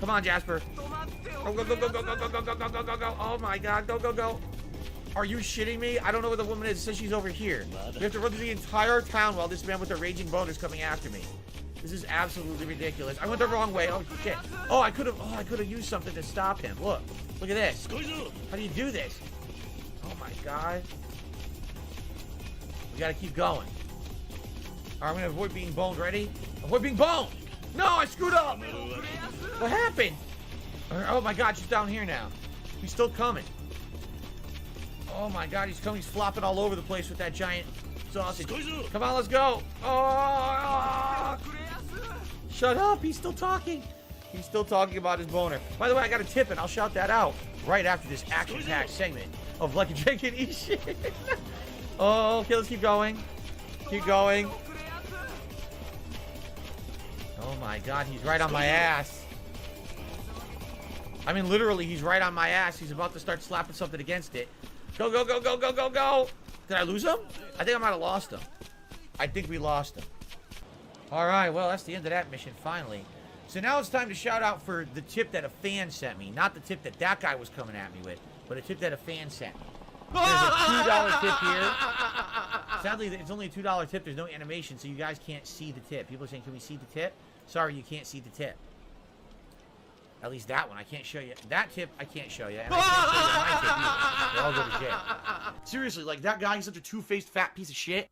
Come on, Jasper. Go. Oh my god, go. Are you shitting me? I don't know where the woman is. It says she's over here. We have to run through the entire town while this man with the raging boner is coming after me. This is absolutely ridiculous. I went the wrong way. Oh shit. Oh, I could have used something to stop him. Look at this. How do you do this? Oh my god. We gotta keep going. Alright, I'm gonna avoid being boned. Ready? Avoid being boned! No, I screwed up! What happened? Oh my god, she's down here now. He's still coming. Oh my god, he's coming. He's flopping all over the place with that giant sausage. Come on, let's go. Oh, shut up. He's still talking. He's still talking about his boner. By the way, I got a tip, and I'll shout that out right after this action-packed segment of Like a Drink and Eat Shit. Oh, okay, let's keep going. Keep going. Oh my god, he's right on my ass. I mean, literally, he's right on my ass. He's about to start slapping something against it. Go, go, go, go, go, go, go. Did I lose him? I think I might have lost him. I think we lost him. All right, well, that's the end of that mission, finally. So now it's time to shout out for the tip that a fan sent me. Not the tip that that guy was coming at me with, but a tip that a fan sent me. There's a $2 tip here. Sadly, it's only a $2 tip. There's no animation, so you guys can't see the tip. People are saying, can we see the tip? Sorry, you can't see the tip. At least that one. I can't show you. That tip, I can't show you. And I can't show you my tip either. They all go to jail. Seriously, like, that guy, he's such a two-faced fat piece of shit.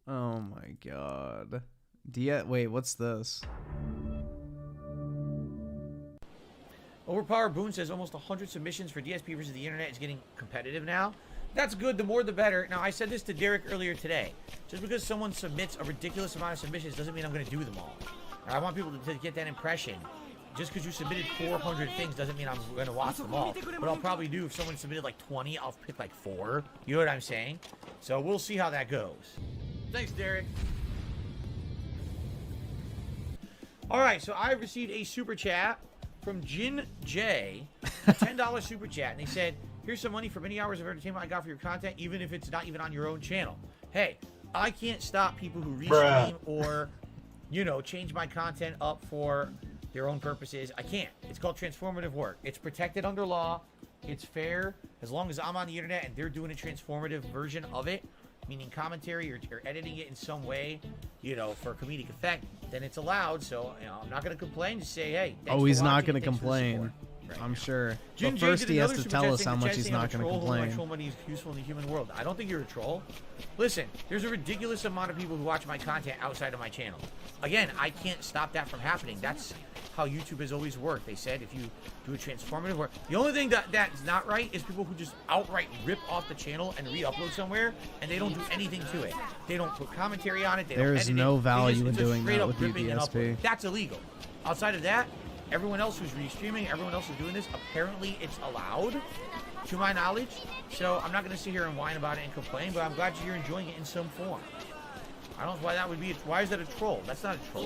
Oh my god. Wait, what's this? Overpower Boone says almost 100 submissions for DSP versus the internet is getting competitive now. That's good. The more the better. Now, I said this to Derek earlier today. Just because someone submits a ridiculous amount of submissions doesn't mean I'm going to do them all. I want people to get that impression. Just because you submitted 400 things doesn't mean I'm going to watch them all. What I'll probably do, if someone submitted like 20, I'll pick like 4. You know what I'm saying? So we'll see how that goes. Thanks, Derek. Alright, so I received a super chat from Jin J, a $10 super chat, and they said, here's some money for many hours of entertainment I got for your content, even if it's not even on your own channel. Hey, I can't stop people who restream or, you know, change my content up for their own purposes. I can't. It's called transformative work. It's protected under law. It's fair. As long as I'm on the internet and they're doing a transformative version of it, meaning commentary or editing it in some way, you know, for comedic effect, then it's allowed. So, you know, I'm not going to complain. Just say, hey, thanks he's for not watching, going to complain. I'm sure. Jin But J first did he has another to super tell chat us saying how the much chat he's saying I'm not a going to troll, holding my complain. troll money is useful in the human world. I don't think you're a troll. Listen, there's a ridiculous amount of people who watch my content outside of my channel. Again, I can't stop that from happening. That's how YouTube has always worked. They said if you do a transformative work, the only thing that's not right is people who just outright rip off the channel and re-upload somewhere, and they don't do anything to it. They don't put commentary on it. They don't edit no it. value in It's just doing straight that up with you, ripping and DSP. uploading. That's illegal. Outside of that, everyone else who's restreaming, everyone else who's doing this, apparently it's allowed, to my knowledge. So I'm not going to sit here and whine about it and complain, but I'm glad you're enjoying it in some form. I don't know why that would be. Why is that a troll? That's not a troll.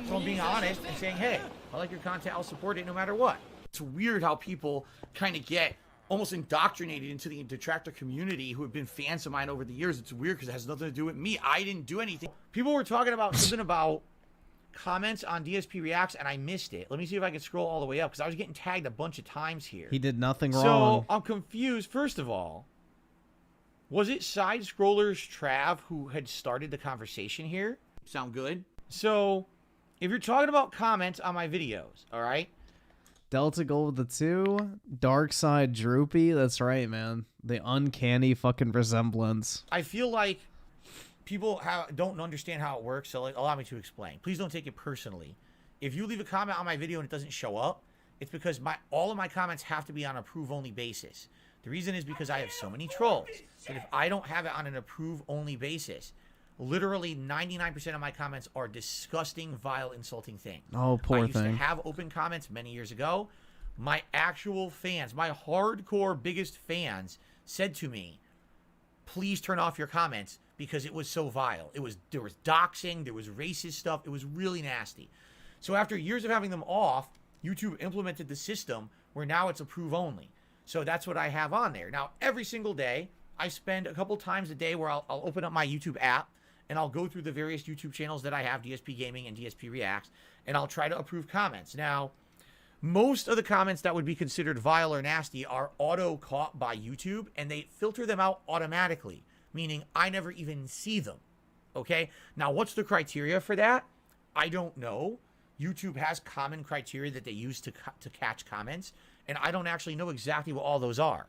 Someone being honest and saying, hey, I like your content, I'll support it no matter what. It's weird how people kind of get almost indoctrinated into the detractor community who have been fans of mine over the years. It's weird because it has nothing to do with me. I didn't do anything. People were talking about something about comments on DSP Reacts, and I missed it. Let me see if I can scroll all the way up because I was getting tagged a bunch of times here. He did nothing wrong. So I'm confused. First of all, was it Side Scrollers Trav who had started the conversation here? Sound good? So, if you're talking about comments on my videos, all right? Delta Gold with the 2. Dark Side Droopy. That's right, man. The uncanny fucking resemblance. I feel like people don't understand how it works, so allow me to explain. Please don't take it personally. If you leave a comment on my video and it doesn't show up, it's because all of my comments have to be on an approve-only basis. The reason is because I have so many trolls that if I don't have it on an approve-only basis, literally 99% of my comments are disgusting, vile, insulting things. Oh, poor I used thing. to have open comments many years ago. My actual fans, my hardcore biggest fans said to me, please turn off your comments because it was so vile. There was doxing, there was racist stuff. It was really nasty. So after years of having them off, YouTube implemented the system where now it's approve only. So that's what I have on there. Now, every single day, I spend a couple times a day where I'll open up my YouTube app and I'll go through the various YouTube channels that I have, DSP Gaming and DSP Reacts, and I'll try to approve comments. Now, most of the comments that would be considered vile or nasty are auto-caught by YouTube, and they filter them out automatically, meaning I never even see them, okay? Now, what's the criteria for that? I don't know. YouTube has common criteria that they use to catch comments, and I don't actually know exactly what all those are.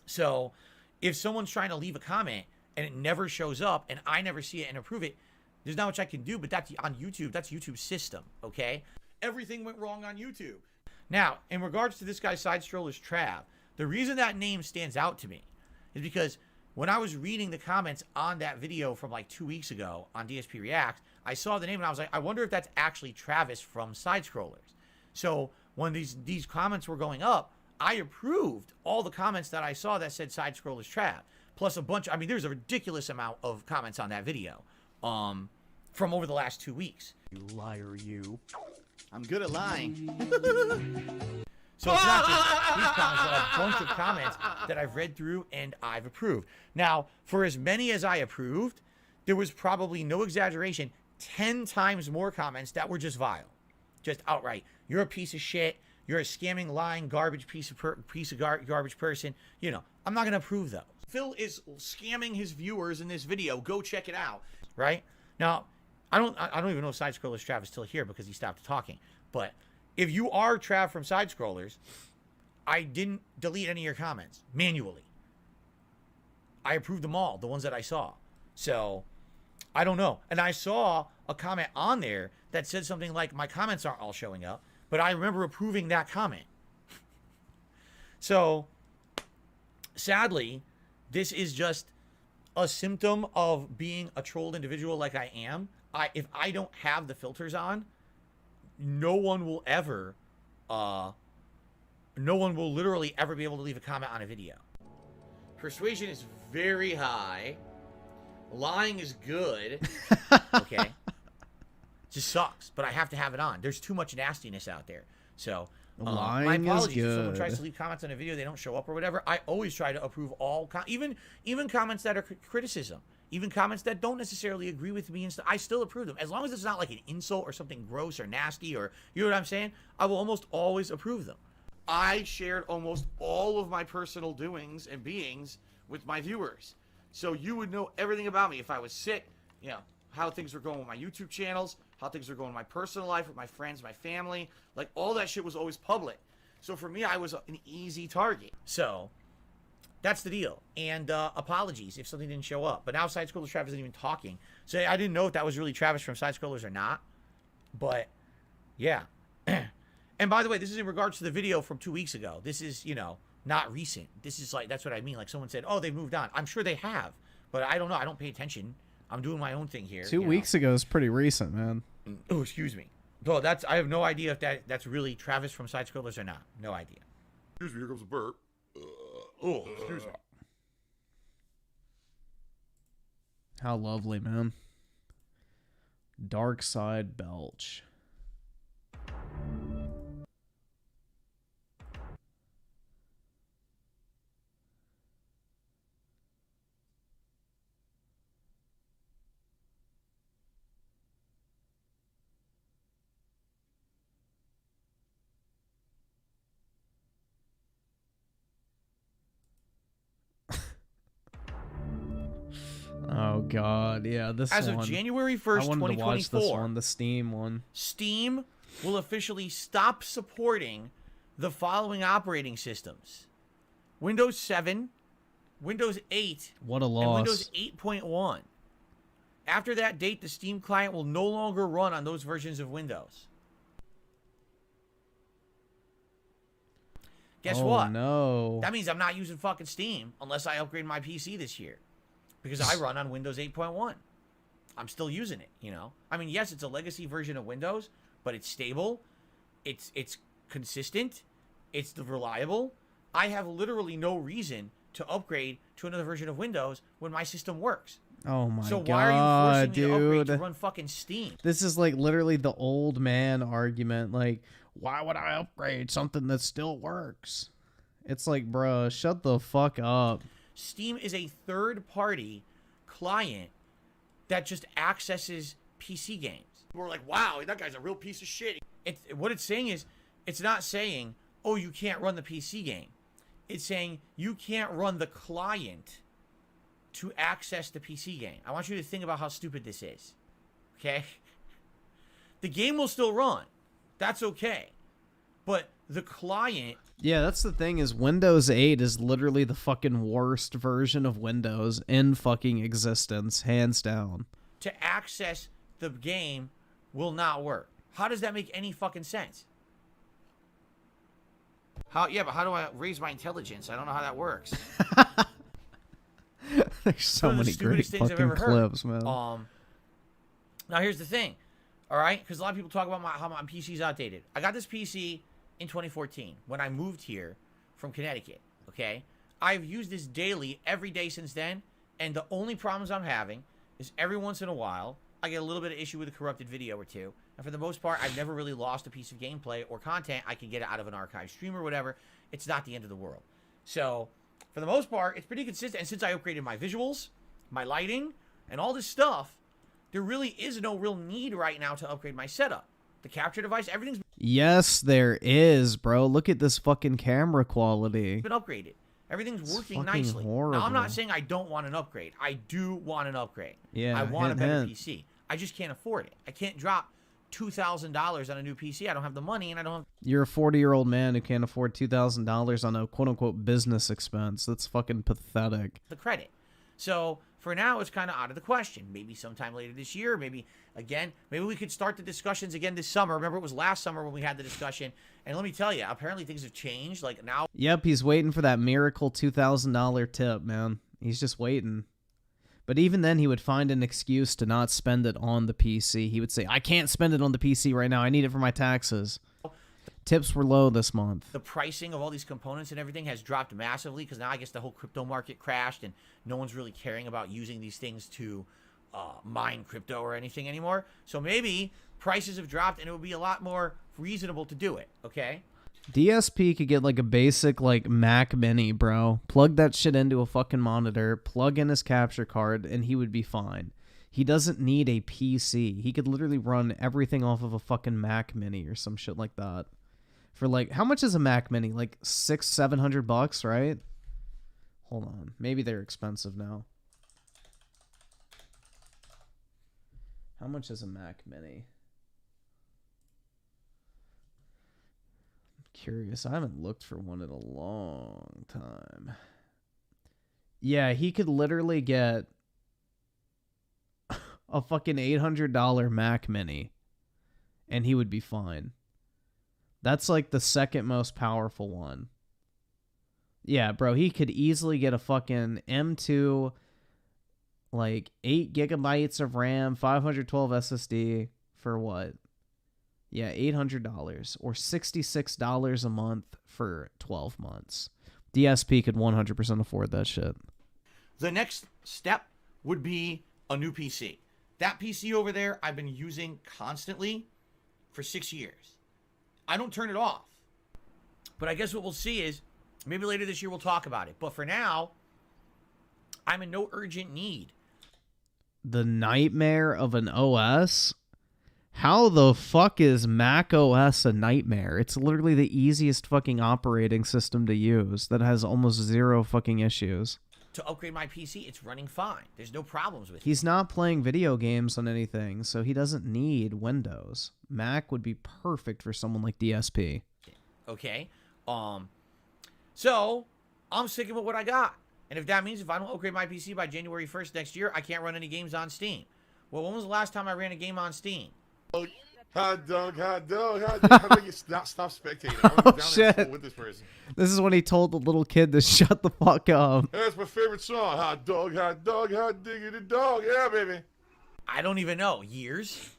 So, if someone's trying to leave a comment and it never shows up and I never see it and approve it, there's not much I can do, but that's on YouTube. That's YouTube's system, okay? Everything went wrong on YouTube. Now, in regards to this guy, Side Strollers Trav, the reason that name stands out to me is because when I was reading the comments on that video from like 2 weeks ago on DSP React, I saw the name and I was like, I wonder if that's actually Travis from Side Scrollers. So when these comments were going up, I approved all the comments that I saw that said side scrollers trap, plus a bunch. I mean, there's a ridiculous amount of comments on that video, from over the last 2 weeks. You liar, you. I'm good at lying. So it's not just these comments, but a bunch of comments that I've read through and I've approved. Now, for as many as I approved, there was probably, no exaggeration, 10 times more comments that were just vile. Just outright. You're a piece of shit. You're a scamming, lying, garbage piece of garbage person. You know, I'm not going to approve those. Phil is scamming his viewers in this video. Go check it out. Right? Now, I don't even know if Side Scrollers Trav is still here because he stopped talking. But if you are Trav from Side Scrollers, I didn't delete any of your comments manually. I approved them all, the ones that I saw. So, I don't know. And I saw a comment on there that said something like, my comments aren't all showing up, but I remember approving that comment. So, sadly, this is just a symptom of being a trolled individual like I am. If I don't have the filters on, no one will literally ever be able to leave a comment on a video. Persuasion is very high. Lying is good. Okay. Just sucks, but I have to have it on. There's too much nastiness out there. So, my apologies if someone tries to leave comments on a video, they don't show up or whatever. I always try to approve all, even comments that are criticism, even comments that don't necessarily agree with me and stuff. I still approve them. As long as it's not like an insult or something gross or nasty, or, you know what I'm saying? I will almost always approve them. I shared almost all of my personal doings and beings with my viewers. So you would know everything about me. If I was sick, you know, how things were going with my YouTube channels, how things were going in my personal life with my friends, my family. Like, all that shit was always public. So for me, I was an easy target. So that's the deal. And apologies if something didn't show up. But now Side Scrollers Travis isn't even talking. So I didn't know if that was really Travis from Side Scrollers or not. But, yeah. And by the way, this is in regards to the video from 2 weeks ago. This is, you know, not recent. This is like, that's what I mean. Like, someone said, oh, they moved on. I'm sure they have. But I don't know. I don't pay attention. I'm doing my own thing here. 2 weeks ago is pretty recent, man. Oh, excuse me. Well, I have no idea if that's really Travis from Side Scrollers or not. No idea. Excuse me, here comes a burp. Oh, excuse me. How lovely, man. Dark Side Belch. Oh God, yeah, this As one. of January 1st, I wanted 2024, to watch this one, the Steam one. Steam will officially stop supporting the following operating systems: Windows 7, Windows 8, What a and loss. Windows 8.1. After that date, the Steam client will no longer run on those versions of Windows. Guess what? No. That means I'm not using fucking Steam unless I upgrade my PC this year. Because I run on Windows 8.1. I'm still using it, you know? I mean, yes, it's a legacy version of Windows, but it's stable. It's consistent. It's reliable. I have literally no reason to upgrade to another version of Windows when my system works. Oh my God, so why are you forcing me to upgrade to dude. run fucking Steam? This is like literally the old man argument. Like, why would I upgrade something that still works? It's like, bruh, shut the fuck up. Steam is a third-party client that just accesses PC games. We're like, wow, that guy's a real piece of shit. What it's saying is, it's not saying, oh, you can't run the PC game. It's saying you can't run the client to access the PC game. I want you to think about how stupid this is. Okay? The game will still run. That's okay. But the client... Yeah, that's the thing is Windows 8 is literally the fucking worst version of Windows in fucking existence, hands down. To access the game will not work. How does that make any fucking sense? Yeah, but how do I raise my intelligence? I don't know how that works. There's so many great fucking clips, man. Now here's the thing, all right? Because a lot of people talk about how my PC's outdated. I got this PC in 2014 when I moved here from Connecticut, okay? I've used this daily every day since then, and the only problems I'm having is every once in a while, I get a little bit of issue with a corrupted video or two. And for the most part, I've never really lost a piece of gameplay or content. I can get it out of an archive stream or whatever. It's not the end of the world. So, for the most part, it's pretty consistent. And since I upgraded my visuals, my lighting, and all this stuff, there really is no real need right now to upgrade my setup. The capture device, everything's Yes, there is, bro. Look at this fucking camera quality. been upgraded. Everything's It's working fucking nicely. Now, I'm horrible. not saying I don't want an upgrade. I do want an upgrade. Yeah, I want a hint, better hint. PC. I just can't afford it. I can't drop $2,000 on a new PC. I don't have the money, and I don't have... You're a 40-year-old man who can't afford $2,000 on a quote-unquote business expense. That's fucking pathetic. the credit. So for now, it's kind of out of the question. Maybe sometime later this year, maybe again, maybe we could start the discussions again this summer. Remember, it was last summer when we had the discussion. And let me tell you, apparently things have changed. Like now, Yep, he's waiting for that miracle $2,000 tip, man. He's just waiting. But even then, he would find an excuse to not spend it on the PC. He would say, I can't spend it on the PC right now. I need it for my taxes. Tips were low this month. the pricing of all these components and everything has dropped massively because now I guess the whole crypto market crashed and no one's really caring about using these things to mine crypto or anything anymore. So maybe prices have dropped and it would be a lot more reasonable to do it, okay? DSP could get like a basic like Mac Mini, bro. Plug that shit into a fucking monitor, plug in his capture card, and he would be fine. He doesn't need a PC. He could literally run everything off of a fucking Mac Mini or some shit like that. For like, how much is a Mac Mini? Like $600-700, right? Hold on. Maybe they're expensive now. How much is a Mac Mini? I'm curious. I haven't looked for one in a long time. Yeah, he could literally get a fucking $800 Mac Mini and he would be fine. That's like the second most powerful one. Yeah, bro, he could easily get a fucking M2, like 8 gigabytes of RAM, 512 SSD for what? Yeah, $800 or $66 a month for 12 months. DSP could 100% afford that shit. The next step would be a new PC. That PC over there I've been using constantly for 6 years. I don't turn it off. But I guess what we'll see is maybe later this year we'll talk about it. But for now, I'm in no urgent need. The nightmare of an OS? How the fuck is Mac OS a nightmare? It's literally the easiest fucking operating system to use that has almost zero fucking issues. To upgrade my PC, it's running fine. There's no problems with it. He's not playing video games on anything, so he doesn't need Windows. Mac would be perfect for someone like DSP. Okay? So, I'm sticking with what I got. And if that means if I don't upgrade my PC by January 1st next year, I can't run any games on Steam. Well, when was the last time I ran a game on Steam? Hot dog, hot dog, hot dog. How about you stop spectating? I want to Oh, get down there and shit. with this person. This is when he told the little kid to shut the fuck up. That's my favorite song. Hot dog, hot diggity dog. Yeah, baby. I don't even know. Years?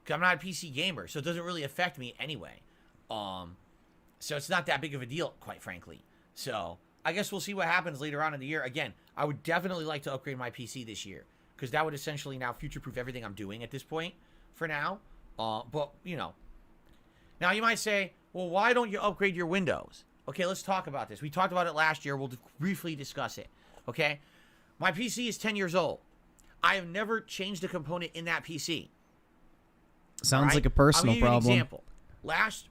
Because I'm not a PC gamer, so it doesn't really affect me anyway. So it's not that big of a deal, quite frankly. So I guess we'll see what happens later on in the year. Again, I would definitely like to upgrade my PC this year, because that would essentially now future-proof everything I'm doing at this point for now. But, you know. Now, you might say, well, why don't you upgrade your Windows? Okay, let's talk about this. We talked about it last year. We'll briefly discuss it. Okay? My PC is 10 years old. I have never changed a component in that PC. Sounds Right? like a personal I'll give you problem. An example. Last,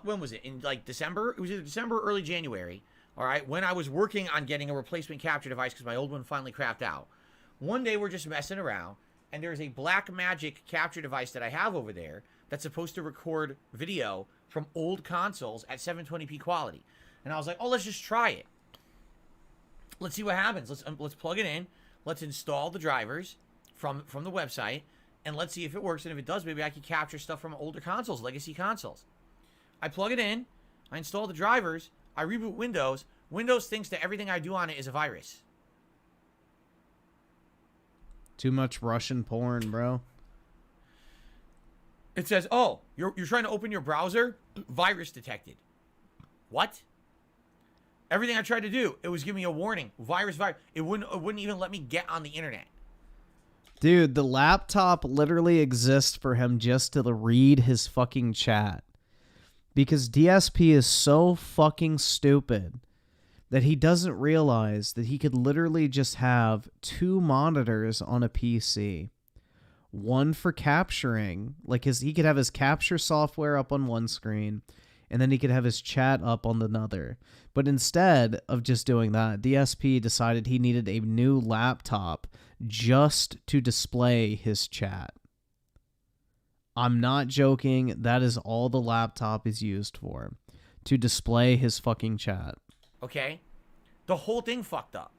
when was it? In like December? It was either December or early January. All right? When I was working on getting a replacement capture device because my old one finally crapped out. One day we're just messing around, and there's a Blackmagic capture device that I have over there that's supposed to record video from old consoles at 720p quality. And I was like, oh, let's just try it. Let's see what happens. Let's plug it in. Let's install the drivers from the website, and let's see if it works. And if it does, maybe I can capture stuff from older consoles, legacy consoles. I plug it in. I install the drivers. I reboot Windows. Windows thinks that everything I do on it is a virus. Too much Russian porn, bro. It says, oh, you're trying to open your browser? Virus detected. What? Everything I tried to do, it was giving me a warning. Virus. It wouldn't even let me get on the internet. Dude, the laptop literally exists for him just to read his fucking chat. Because DSP is so fucking stupid that he doesn't realize that he could literally just have 2 monitors on a PC. One for capturing, like he could have his capture software up on one screen, and then he could have his chat up on another. But instead of just doing that, DSP decided he needed a new laptop just to display his chat. I'm not joking. That is all the laptop is used for. To display his fucking chat. Okay? The whole thing fucked up.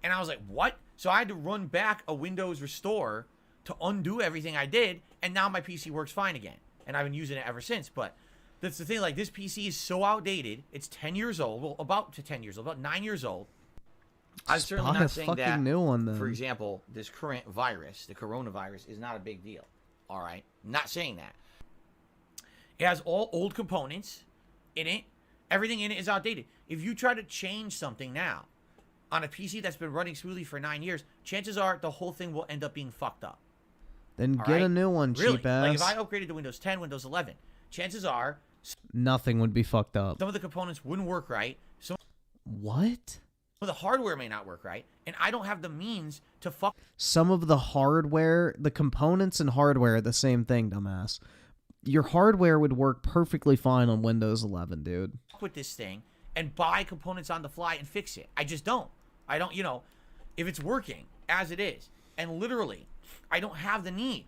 And I was like, what? So I had to run back a Windows restore to undo everything I did, and now my PC works fine again. And I've been using it ever since. But that's the thing, like, this PC is so outdated. It's 10 years old. Well, about 10 years old. About 9 years old. I'm certainly not saying that, new one, then. for example, this current virus, the coronavirus, is not a big deal. All right? Not saying that. It has all old components in it. Everything in it is outdated. If you try to change something now on a PC that's been running smoothly for 9 years, chances are the whole thing will end up being fucked up. Then All get right? a new one, Really? cheap ass. Like, if I upgraded to Windows 10, Windows 11, chances are Nothing would be fucked up. some of the components wouldn't work right. What? Some of the hardware may not work right, and I don't have the means to fuck Some of the hardware, the components and hardware are the same thing, dumbass. Your hardware would work perfectly fine on Windows 11, dude. with this thing and buy components on the fly and fix it. I just don't. I don't, if it's working as it is, and literally, I don't have the need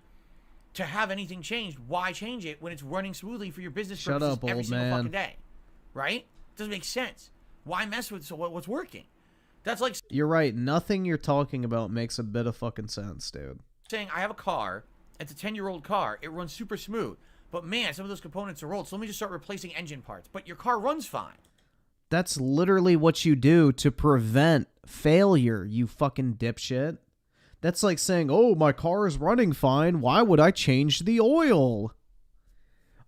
to have anything changed. Why change it when it's running smoothly for your business Shut purposes up, every old single man. fucking day? Right? Doesn't make sense. Why mess with what's working? That's like You're right. Nothing you're talking about makes a bit of fucking sense, dude. saying I have a car, it's a 10-year-old car, it runs super smooth, but man, some of those components are old, so let me just start replacing engine parts. But your car runs fine. That's literally what you do to prevent failure, you fucking dipshit. That's like saying, oh, my car is running fine. Why would I change the oil?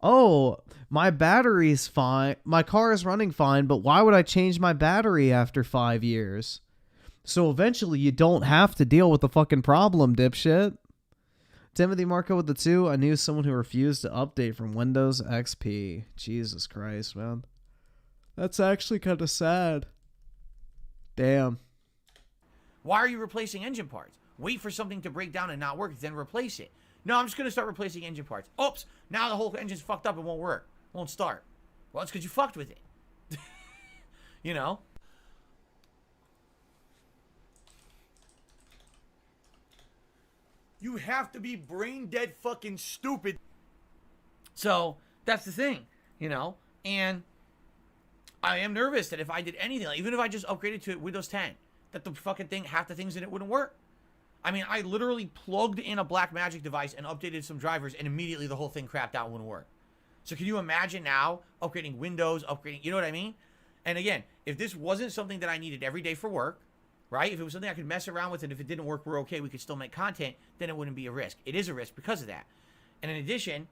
Oh, my battery's fine. My car is running fine, but why would I change my battery after 5 years? So eventually you don't have to deal with the fucking problem, dipshit. Timothy Marco with the 2. I knew someone who refused to update from Windows XP. Jesus Christ, man. That's actually kind of sad. Damn. Why are you replacing engine parts? Wait for something to break down and not work, then replace it. No, I'm just going to start replacing engine parts. Oops, now the whole engine's fucked up and won't work. Won't start. Well, it's because you fucked with it. You know? You have to be brain dead fucking stupid. So, that's the thing, And I am nervous that if I did anything, like, even if I just upgraded to Windows 10, that the fucking thing, half the things in it wouldn't work. I mean, I literally plugged in a Blackmagic device and updated some drivers, and immediately the whole thing crapped out and wouldn't work. So can you imagine now upgrading Windows, you know what I mean? And again, if this wasn't something that I needed every day for work, right? If it was something I could mess around with, and if it didn't work, we're okay, we could still make content, then it wouldn't be a risk. It is a risk because of that. And in addition,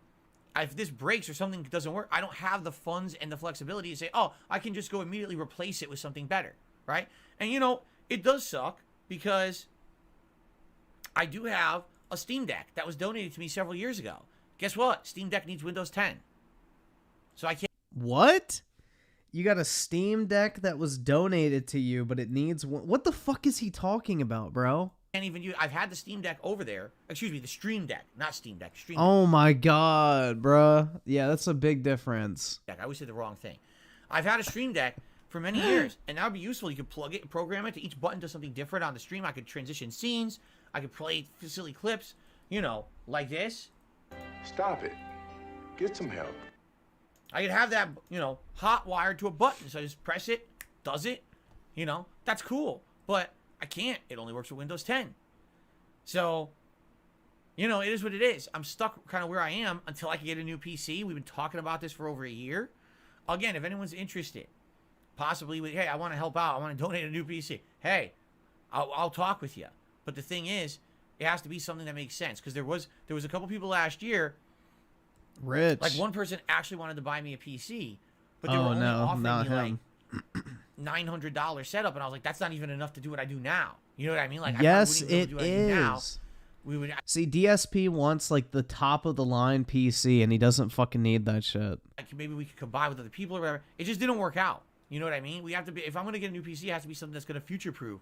if this breaks or something doesn't work, I don't have the funds and the flexibility to say, oh, I can just go immediately replace it with something better, right? And it does suck because I do have a Steam Deck that was donated to me several years ago. Guess what? Steam Deck needs Windows 10. So I can't. What? You got a Steam Deck that was donated to you, but it needs... What the fuck is he talking about, bro? Can't even use. I've had the Steam Deck over there. Excuse me, the Stream Deck, not Steam Deck. Stream Oh my god, bruh. Yeah, that's a big difference. Deck. I always say the wrong thing. I've had a Stream Deck for many years, and that would be useful. You could plug it and program it to each button does something different on the stream. I could transition scenes. I could play silly clips, like this. Stop it. Get some help. I could have that, hot wired to a button. So I just press it, does it, that's cool. But I can't. It only works with Windows 10. So, it is what it is. I'm stuck kind of where I am until I can get a new PC. We've been talking about this for over a year. Again, if anyone's interested, possibly with, hey, I want to help out. I want to donate a new PC. Hey, I'll talk with you. But the thing is, it has to be something that makes sense. Because there was a couple people last year. Rich. Like one person actually wanted to buy me a PC, but they were only offering me $900 setup, and I was like, that's not even enough to do what I do now. You know what I mean? Like, Yes, I wouldn't even be able to do what I do now. is. We would See, DSP wants like the top of the line PC, and he doesn't fucking need that shit. like maybe we could combine with other people or whatever. It just didn't work out. You know what I mean? We have to be. If I'm gonna get a new PC, it has to be something that's gonna future proof.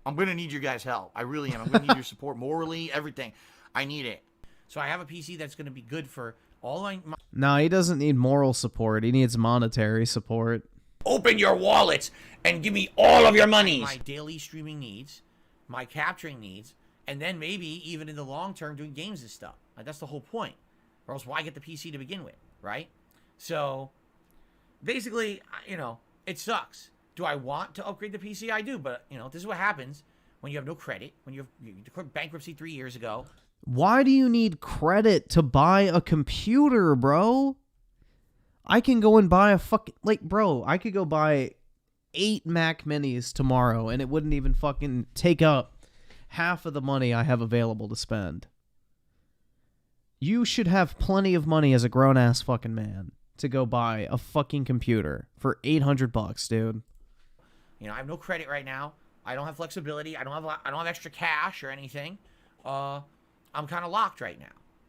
I'm gonna need your guys' help. I really am. I'm gonna need your support morally, everything. I need it. So I have a PC that's gonna be good for all my. No, he doesn't need moral support. He needs monetary support. Open your wallets and give me all of your money. My daily streaming needs, my capturing needs, and then maybe even in the long term doing games and stuff. Like, that's the whole point. Or else why get the PC to begin with, right? So basically, you know, it sucks. Do I want to upgrade the PC? I do, but you know, this is what happens when you have no credit, when you declared bankruptcy 3 years ago. Why do you need credit to buy a computer, bro? I can go and buy a fucking, like, bro, I could go buy 8 Mac Minis tomorrow and it wouldn't even fucking take up half of the money I have available to spend. You should have plenty of money as a grown-ass fucking man to go buy a fucking computer for $800, dude. You know, I have no credit right now. I don't have flexibility. I don't have extra cash or anything. I'm kind of locked right now.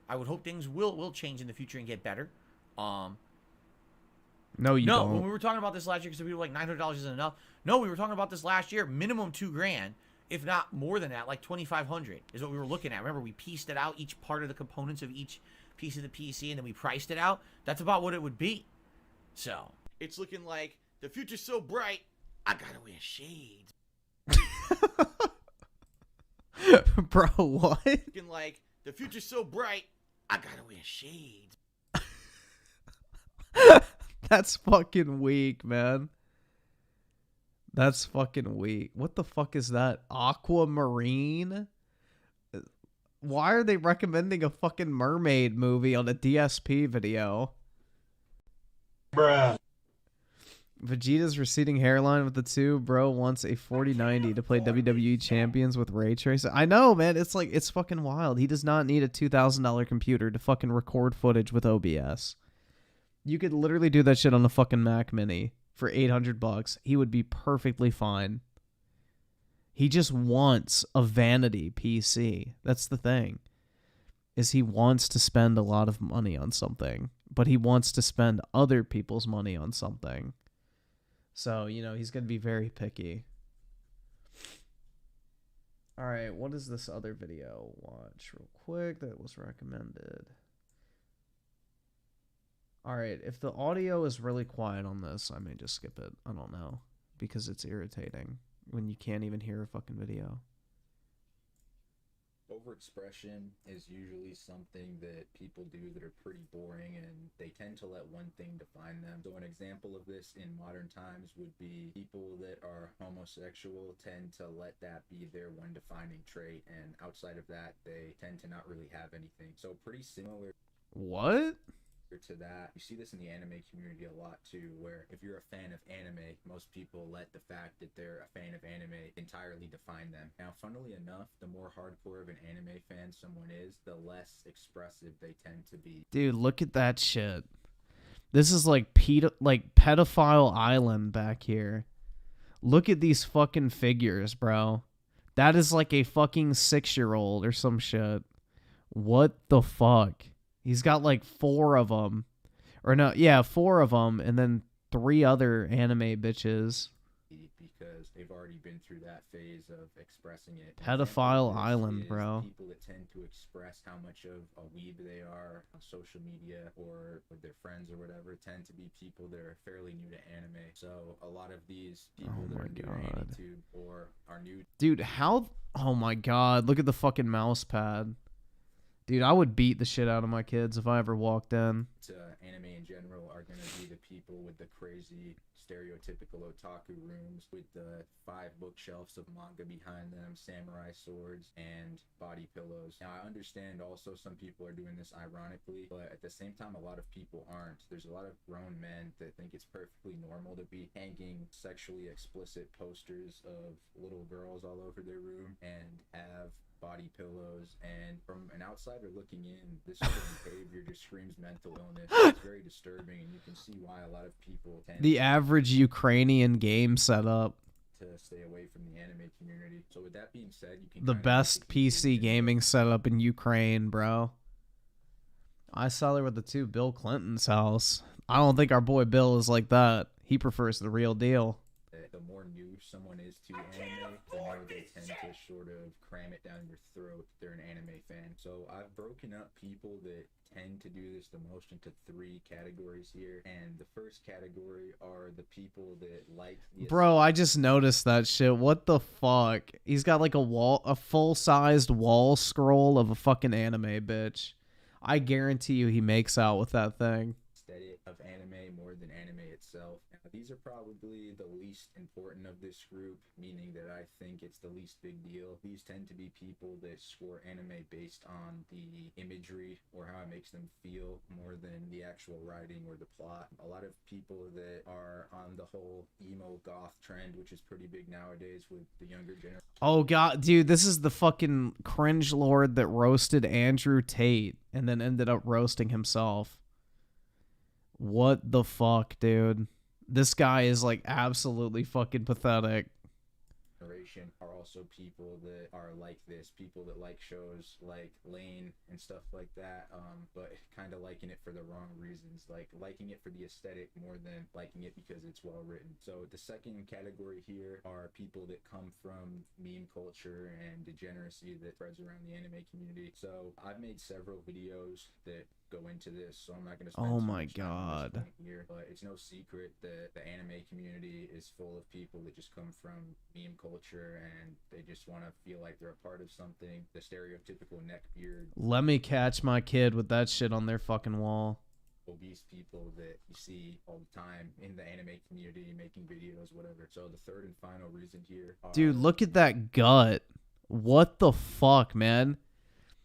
I would hope things will change in the future and get better. No, you don't. When we were talking about this last year, because people were like $900 isn't enough. No, we were talking about this last year. Minimum $2,000, if not more than that, like $2,500 is what we were looking at. Remember, we pieced it out, each part of the components of each piece of the PC, and then we priced it out. That's about what it would be. So it's looking like the future's so bright. I gotta wear shades. Bro, what? Looking like the future's so bright. I gotta wear shades. That's fucking weak, man. That's fucking weak. What the fuck is that? Aquamarine? Why are they recommending a fucking mermaid movie on a DSP video? Bruh. Vegeta's receding hairline with the two. Bro wants a 4090 to play WWE Champions with ray tracing. I know, man. It's like, it's fucking wild. He does not need a $2,000 computer to fucking record footage with OBS. You could literally do that shit on a fucking Mac Mini for $800. He would be perfectly fine. He just wants a vanity PC. That's the thing. Is he wants to spend a lot of money on something, but he wants to spend other people's money on something. So, you know, he's going to be very picky. All right, what is this other video? Watch real quick that was recommended. All right, if the audio is really quiet on this, I may just skip it. I don't know, because it's irritating when you can't even hear a fucking video. Overexpression is usually something that people do that are pretty boring, and they tend to let one thing define them. So an example of this in modern times would be people that are homosexual tend to let that be their one defining trait, and outside of that, they tend to not really have anything. So pretty similar. What? To that, you see this in the anime community a lot too, where if you're a fan of anime, most people let the fact that they're a fan of anime entirely define them. Now, funnily enough, the more hardcore of an anime fan someone is, the less expressive they tend to be. Dude, look at that shit. This is like pedophile island back here. Look at these fucking figures, bro. That is like a fucking 6-year-old or some shit. What the fuck? He's got like 4 of them. Or no, yeah, 4 of them, and then 3 other anime bitches. Because they've already been through that phase of expressing it. Pedophile island, bro. People that tend to express how much of a weeb they are on social media or with their friends or whatever tend to be people that are fairly new to anime. So a lot of these people that are new to AniTube or are new. Dude, how? Oh my god! Look at the fucking mouse pad. Dude, I would beat the shit out of my kids if I ever walked in. Anime in general are going to be the people with the crazy stereotypical otaku rooms with the 5 bookshelves of manga behind them, samurai swords, and body pillows. Now, I understand also some people are doing this ironically, but at the same time, a lot of people aren't. There's a lot of grown men that think it's perfectly normal to be hanging sexually explicit posters of little girls all over their room and have body pillows, and from an outsider looking in, this sort of behavior just screams mental illness. It's very disturbing, and you can see why a lot of people tend The average Ukrainian game setup. to stay away from the anime community. So with that being said, you can The kind of best PC gaming setup in Ukraine, bro. I saw there with the two Bill Clinton's house. I don't think our boy Bill is like that. He prefers the real deal. the more new someone is to anime, the more they tend to sort of cram it down your throat if they're an anime fan. So I've broken up people that tend to do this the most into 3 categories here. And the first category are the people that like the Bro, I just noticed that shit. What the fuck? He's got like a full-sized wall scroll of a fucking anime, bitch. I guarantee you he makes out with that thing. aesthetic of anime more than anime itself. Now, these are probably the least important of this group, meaning that I think it's the least big deal. These tend to be people that score anime based on the imagery or how it makes them feel more than the actual writing or the plot. A lot of people that are on the whole emo goth trend, which is pretty big nowadays with the younger generation. Oh god, dude, this is the fucking cringe lord that roasted Andrew Tate and then ended up roasting himself. What the fuck, dude? This guy is like absolutely fucking pathetic. Generation are also people that are like this, people that like shows like Lane and stuff like that, but kind of liking it for the wrong reasons, like liking it for the aesthetic more than liking it because it's well written. So the second category here are people that come from meme culture and degeneracy that spreads around the anime community. So I've made several videos that go into this, so I'm not going to spend Oh too my much time on this god. point here, but it's no secret that the anime community is full of people that just come from meme culture and they just want to feel like they're a part of something. The stereotypical neck beard, Let me catch my kid with that shit on their fucking wall. obese people that you see all the time in the anime community making videos, whatever. So the third and final reason here are, Dude, look at that gut. What the fuck, man?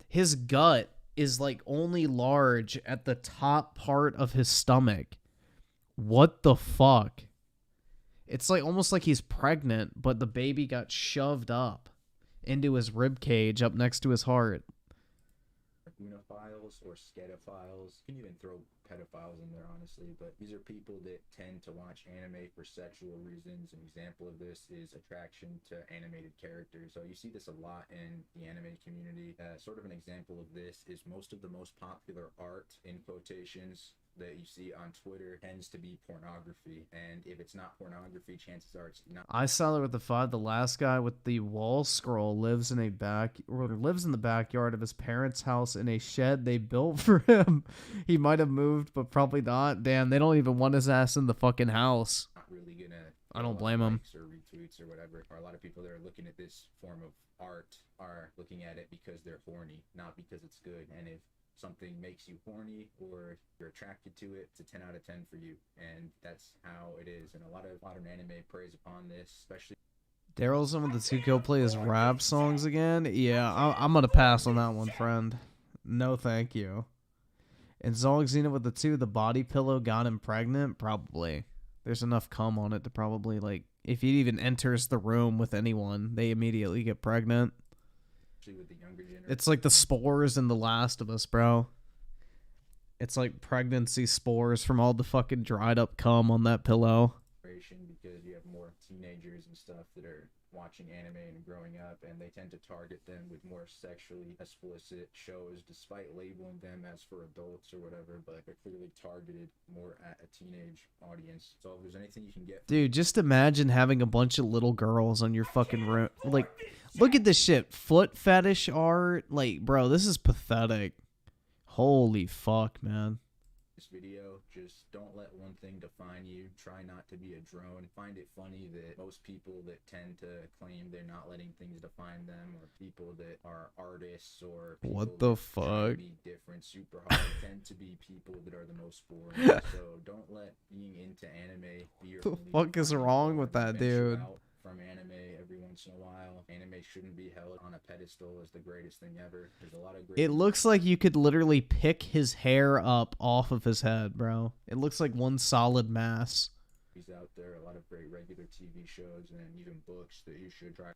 His gut is like only large at the top part of his stomach. What the fuck? It's like almost like he's pregnant, but the baby got shoved up into his rib cage up next to his heart. unophiles or scedophiles. You can even throw pedophiles in there, honestly, but these are people that tend to watch anime for sexual reasons. An example of this is attraction to animated characters. So you see this a lot in the anime community. Sort of an example of this is most of the most popular art, in quotations, that you see on Twitter tends to be pornography, and if it's not pornography, chances are it's not. I saw it with the 5. The last guy with the wall scroll lives in the backyard of his parents' house in a shed they built for him. He might have moved, but probably not. Damn, they don't even want his ass in the fucking house. Not really gonna. I don't blame him. Or retweets or whatever. Or a lot of people that are looking at this form of art are looking at it because they're horny, not because it's good. And if something makes you horny or you're attracted to it, it's a 10 out of 10 for you, and that's how it is. And a lot of modern anime preys upon this, especially. Daryl's in with the 2 play his rap songs again. Yeah, I'm gonna pass on that one, friend. No, thank you. And Zolgzina with the 2, the body pillow got him pregnant. Probably. There's enough cum on it to probably, like, if he even enters the room with anyone, they immediately get pregnant. With the younger generation. It's like the spores in The Last of Us, bro. It's like pregnancy spores from all the fucking dried up cum on that pillow. Because you have more teenagers and stuff that are watching anime and growing up, and they tend to target them with more sexually explicit shows, despite labeling them as for adults or whatever, but they're clearly targeted more at a teenage audience. So if there's anything you can get. Dude, just imagine having a bunch of little girls on your fucking room. Like, look at this shit. Foot fetish art. Like, bro, this is pathetic. Holy fuck, man. This video, just don't let one thing define you. Try not to be a drone. Find it funny that most people that tend to claim they're not letting things define them, or people that are artists, or people What the that try to fuck? be different super hard, tend to be people that are the most boring. So don't let being into anime be your What the fuck is wrong with that, dude? From anime every once in a while. Anime shouldn't be held on a pedestal as the greatest thing ever. There's a lot of great. It looks like you could literally pick his hair up off of his head, bro. It looks like one solid mass. He's out there, a lot of great regular TV shows and even books that you should try.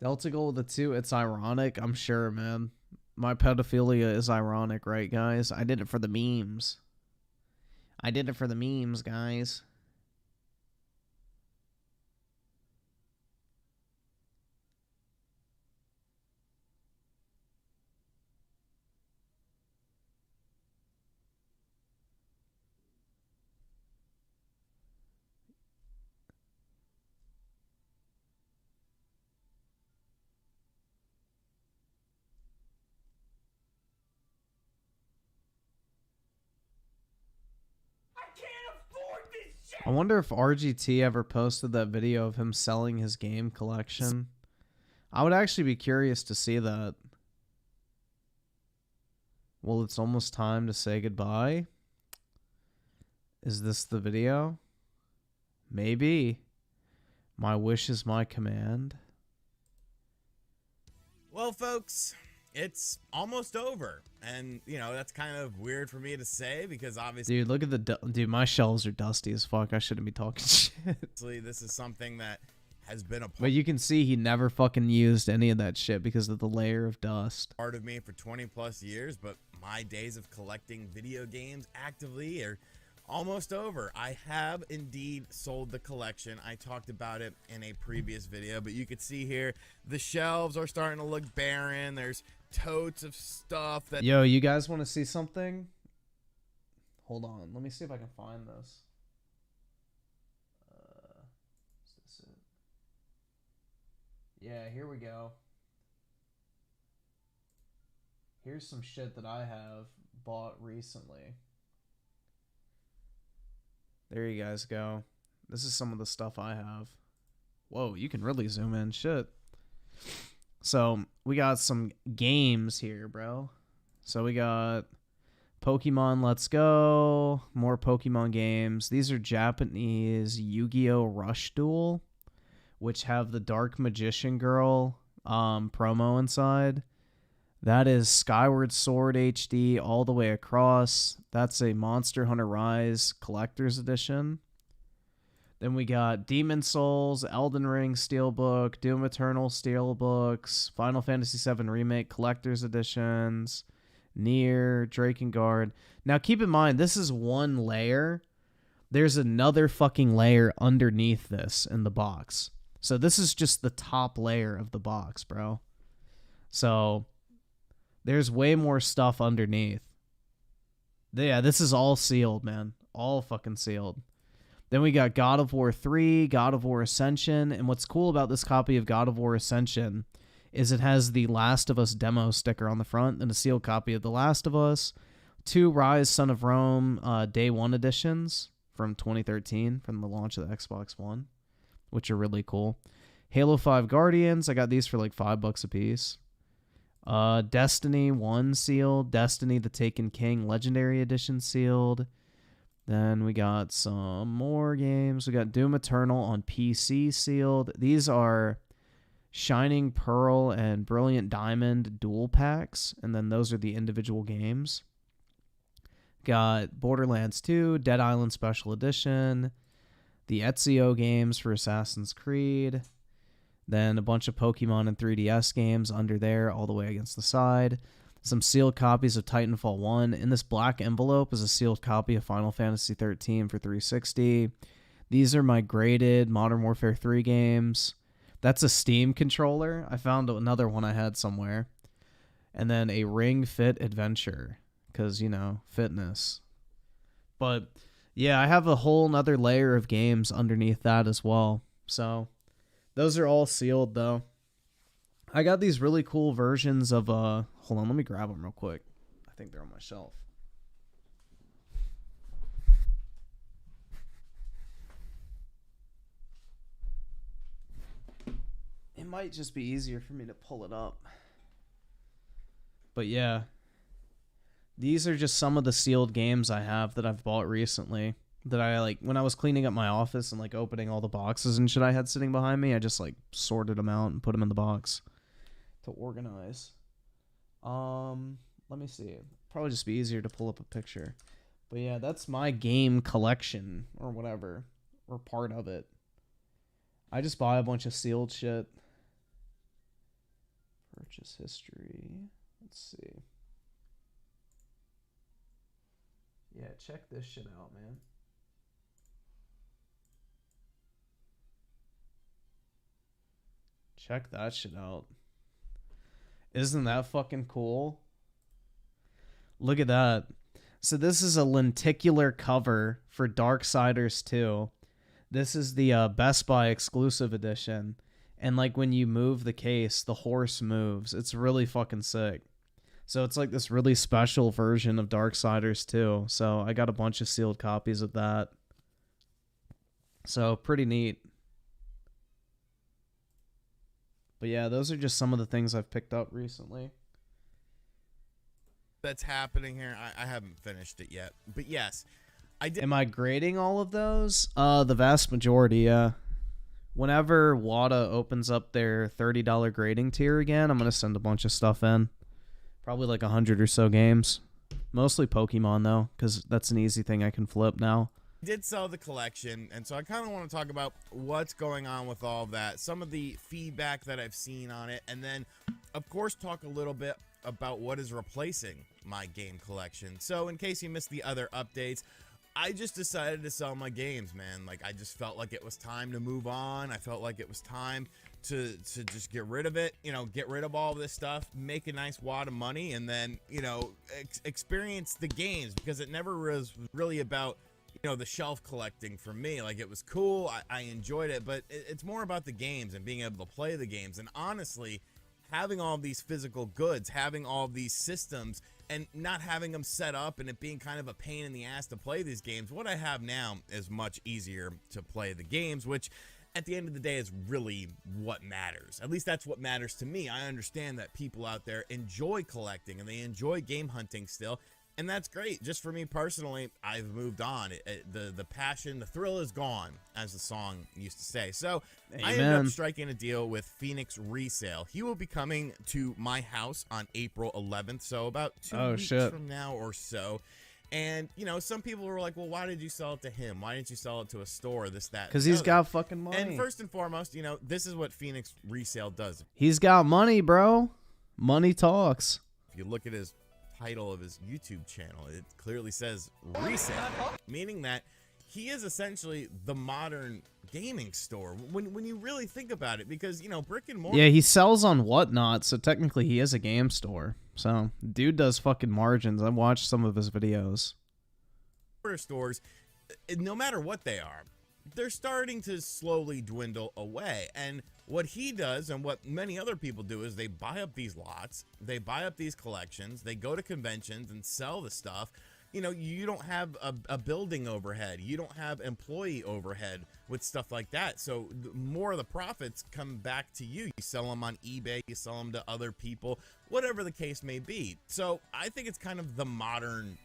Delta Gold with the 2, it's ironic, I'm sure, man. My pedophilia is ironic, right, guys? I did it for the memes. I did it for the memes, guys. I wonder if RGT ever posted that video of him selling his game collection. I would actually be curious to see that. Well, it's almost time to say goodbye. Is this the video? Maybe. My wish is my command. Well, folks, it's almost over. And, you know, that's kind of weird for me to say because obviously... Dude, look at the... Dude, my shelves are dusty as fuck. I shouldn't be talking shit. This is something that has been a But you can see he never fucking used any of that shit because of the layer of dust. part of me for 20 plus years, but my days of collecting video games actively are almost over. I have indeed sold the collection. I talked about it in a previous video, but you could see here the shelves are starting to look barren. There's totes of stuff that... Yo, you guys want to see something? Hold on. Let me see if I can find this. Is this it? Yeah, here we go. Here's some shit that I have bought recently. There you guys go. This is some of the stuff I have. Whoa, you can really zoom in. Shit. So, we got some games here, bro. So, we got Pokemon Let's Go. More Pokemon games. These are Japanese Yu-Gi-Oh! Rush Duel, which have the Dark Magician Girl promo inside. That is Skyward Sword HD all the way across. That's a Monster Hunter Rise Collector's Edition. Then we got Demon Souls, Elden Ring Steelbook, Doom Eternal Steelbooks, Final Fantasy VII Remake Collector's Editions, Nier, Drakengard. Now keep in mind, this is one layer. There's another fucking layer underneath this in the box. So this is just the top layer of the box, bro. So... there's way more stuff underneath. Yeah, this is all sealed, man. All fucking sealed. Then we got God of War 3, God of War Ascension, and what's cool about this copy of God of War Ascension is it has the Last of Us demo sticker on the front and a sealed copy of The Last of Us, 2 Rise Son of Rome Day 1 editions from 2013 from the launch of the Xbox One, which are really cool. Halo 5 Guardians, I got these for like $5 a piece. Destiny 1 sealed, Destiny the Taken King Legendary Edition sealed. Then we got some more games. We got Doom Eternal on PC sealed. These are Shining Pearl and Brilliant Diamond dual packs, and then those are the individual games. Got Borderlands 2, Dead Island Special Edition, the Ezio games for Assassin's Creed, then a bunch of Pokemon and 3DS games under there all the way against the side. Some sealed copies of Titanfall 1. In this black envelope is a sealed copy of Final Fantasy 13 for 360. These are my graded Modern Warfare 3 games. That's a Steam controller. I found another one I had somewhere. And then a Ring Fit Adventure. Because, you know, fitness. But, yeah, I have a whole nother layer of games underneath that as well. So, those are all sealed, though. I got these really cool versions of, hold on, let me grab them real quick. I think they're on my shelf. It might just be easier for me to pull it up. But yeah. These are just some of the sealed games I have that I've bought recently. That I, like, when I was cleaning up my office and, like, opening all the boxes and shit I had sitting behind me, I just, like, sorted them out and put them in the box to organize. Let me see. Probably just be easier to pull up a picture. But yeah, that's my game collection or whatever, or part of it. I just buy a bunch of sealed shit. Purchase history. Let's see. Yeah, check this shit out, man. Check that shit out. Isn't that fucking cool? Look at that. So this is a lenticular cover for Darksiders 2. This is the Best Buy exclusive edition. And like when you move the case, the horse moves. It's really fucking sick. So it's like this really special version of Darksiders 2. So I got a bunch of sealed copies of that. So pretty neat. But yeah, those are just some of the things I've picked up recently. That's happening here. I haven't finished it yet. But yes, I did. Am I grading all of those? The vast majority, yeah. Whenever WADA opens up their $30 grading tier again, I'm going to send a bunch of stuff in. Probably like 100 or so games. Mostly Pokemon, though, because that's an easy thing I can flip now. I did sell the collection, and so I kind of want to talk about what's going on with all of that, some of the feedback that I've seen on it, and then, of course, talk a little bit about what is replacing my game collection. So in case you missed the other updates, I just decided to sell my games, man. Like, I just felt like it was time to move on. I felt like it was time to just get rid of it, you know, get rid of all this stuff, make a nice wad of money, and then, you know, experience the games, because it never was really about, you know, the shelf collecting for me. Like, it was cool, I enjoyed it, but it's more about the games and being able to play the games. And honestly, having all these physical goods, having all these systems, and not having them set up and it being kind of a pain in the ass to play these games, what I have now is much easier to play the games, which at the end of the day is really what matters. At least that's what matters to me. I understand that people out there enjoy collecting and they enjoy game hunting still, and that's great. Just for me personally, I've moved on. The passion, the thrill is gone, as the song used to say. So Amen. I ended up striking a deal with Phoenix Resale. He will be coming to my house on April 11th, so about 2 weeks from now or so. And, you know, some people were like, well, why did you sell it to him? Why didn't you sell it to a store, this, that? Because he's got fucking money. And first and foremost, you know, this is what Phoenix Resale does. He's got money, bro. Money talks. If you look at his title of his YouTube channel, it clearly says resale, meaning that he is essentially the modern gaming store when you really think about it, because, you know, brick and mortar. Yeah, he sells on Whatnot, so technically he is a game store. So, dude does fucking margins. I watched some of his videos. Stores, no matter what they are, they're starting to slowly dwindle away. And what he does and what many other people do is they buy up these lots, they buy up these collections, they go to conventions and sell the stuff. You know, you don't have a building overhead, you don't have employee overhead with stuff like that. So more of the profits come back to you. You sell them on eBay, you sell them to other people, whatever the case may be. So I think it's kind of the modern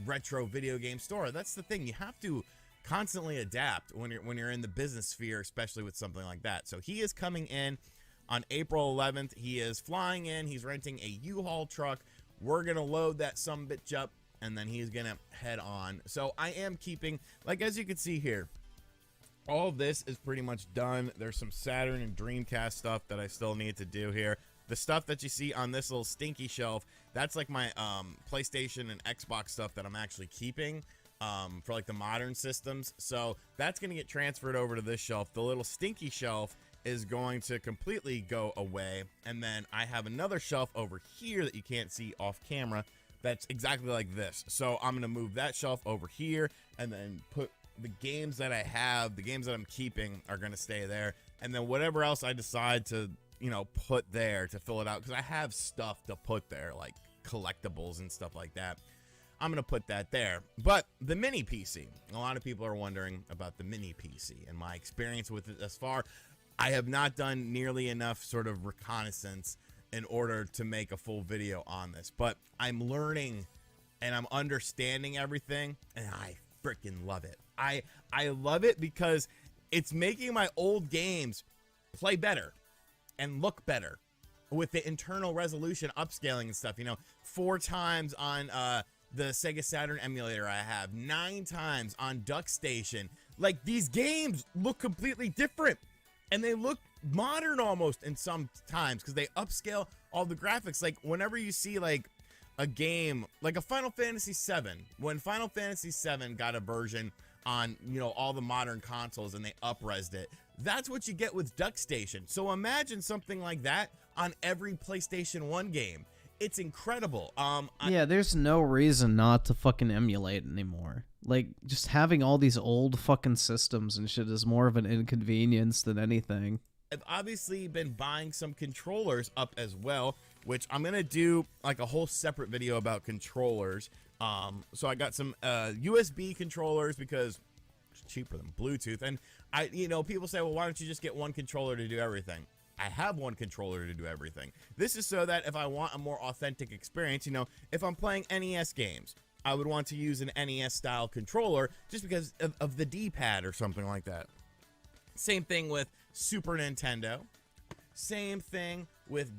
retro video game store. That's the thing. You have to constantly adapt when you're in the business sphere, especially with something like that. So he is coming in on April 11th. He is flying in. He's renting a U-Haul truck. We're gonna load that sumbitch up, and then he's gonna head on. So I am keeping, like, as you can see here, all of this is pretty much done. There's some Saturn and Dreamcast stuff that I still need to do here. The stuff that you see on this little stinky shelf, that's like my PlayStation and Xbox stuff that I'm actually keeping for like the modern systems. So that's going to get transferred over to this shelf. The little stinky shelf is going to completely go away. And then I have another shelf over here that you can't see off camera that's exactly like this. So I'm going to move that shelf over here and then put the games that I have, the games that I'm keeping are going to stay there. And then whatever else I decide to, you know, put there to fill it out, because I have stuff to put there, like collectibles and stuff like that. I'm going to put that there. But the mini PC, a lot of people are wondering about the mini PC and my experience with it thus far. I have not done nearly enough sort of reconnaissance in order to make a full video on this, but I'm learning and I'm understanding everything, and I freaking love it. I love it because it's making my old games play better and look better with the internal resolution upscaling and stuff. You know, 4 times on the Sega Saturn emulator I have, 9 times on DuckStation. Like, these games look completely different, and they look modern almost in some times because they upscale all the graphics. Like whenever you see like a game like a Final Fantasy VII, when Final Fantasy VII got a version on, you know, all the modern consoles and they up-resed it, that's what you get with DuckStation. So imagine something like that on every PlayStation 1 game. It's incredible. Yeah, there's no reason not to fucking emulate anymore. Like, just having all these old fucking systems and shit is more of an inconvenience than anything. I've obviously been buying some controllers up as well, which I'm gonna do like a whole separate video about controllers. So I got some USB controllers because it's cheaper than Bluetooth. And people say, well, why don't you just get one controller to do everything? I have one controller to do everything. This is so that if I want a more authentic experience, if I'm playing NES games, I would want to use an NES style controller just because of the D-pad or something like that. Same thing with Super Nintendo. Same thing with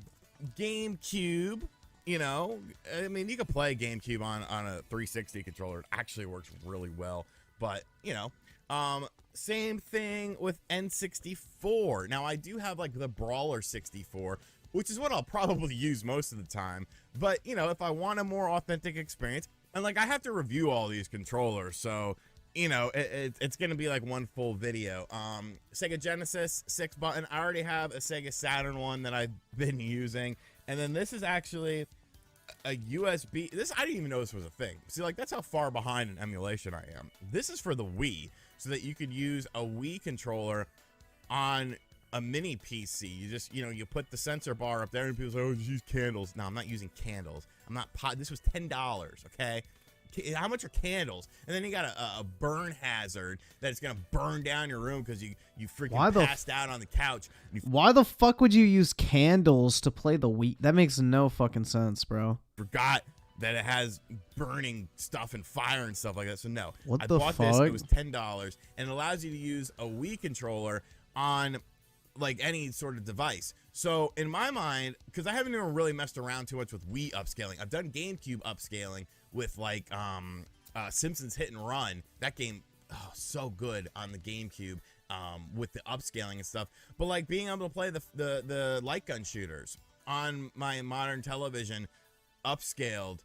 GameCube. I mean, you could play GameCube on a 360 controller. It actually works really well. But, same thing with N64. Now, I do have like the Brawler 64, which is what I'll probably use most of the time. But, if I want a more authentic experience, and like I have to review all these controllers, so, it's going to be like one full video. Sega Genesis 6-button. I already have a Sega Saturn one that I've been using. And then this is actually a USB. I didn't even know this was a thing. See, like, that's how far behind in emulation I am. This is for the Wii, so that you could use a Wii controller on a mini PC. You just, you put the sensor bar up there, and people say, oh, just use candles. No, I'm not using candles. This was $10, okay? How much are candles? And then you got a burn hazard that's gonna burn down your room because you freaking passed out on the couch. Why the fuck would you use candles to play the Wii? That makes no fucking sense, bro. Forgot that it has burning stuff and fire and stuff like that. So no, what I the bought fuck? This. It was $10, and it allows you to use a Wii controller on like any sort of device. So in my mind, because I haven't even really messed around too much with Wii upscaling, I've done GameCube upscaling with like Simpsons Hit and Run. That game, so good on the GameCube with the upscaling and stuff. But like being able to play the light gun shooters on my modern television upscaled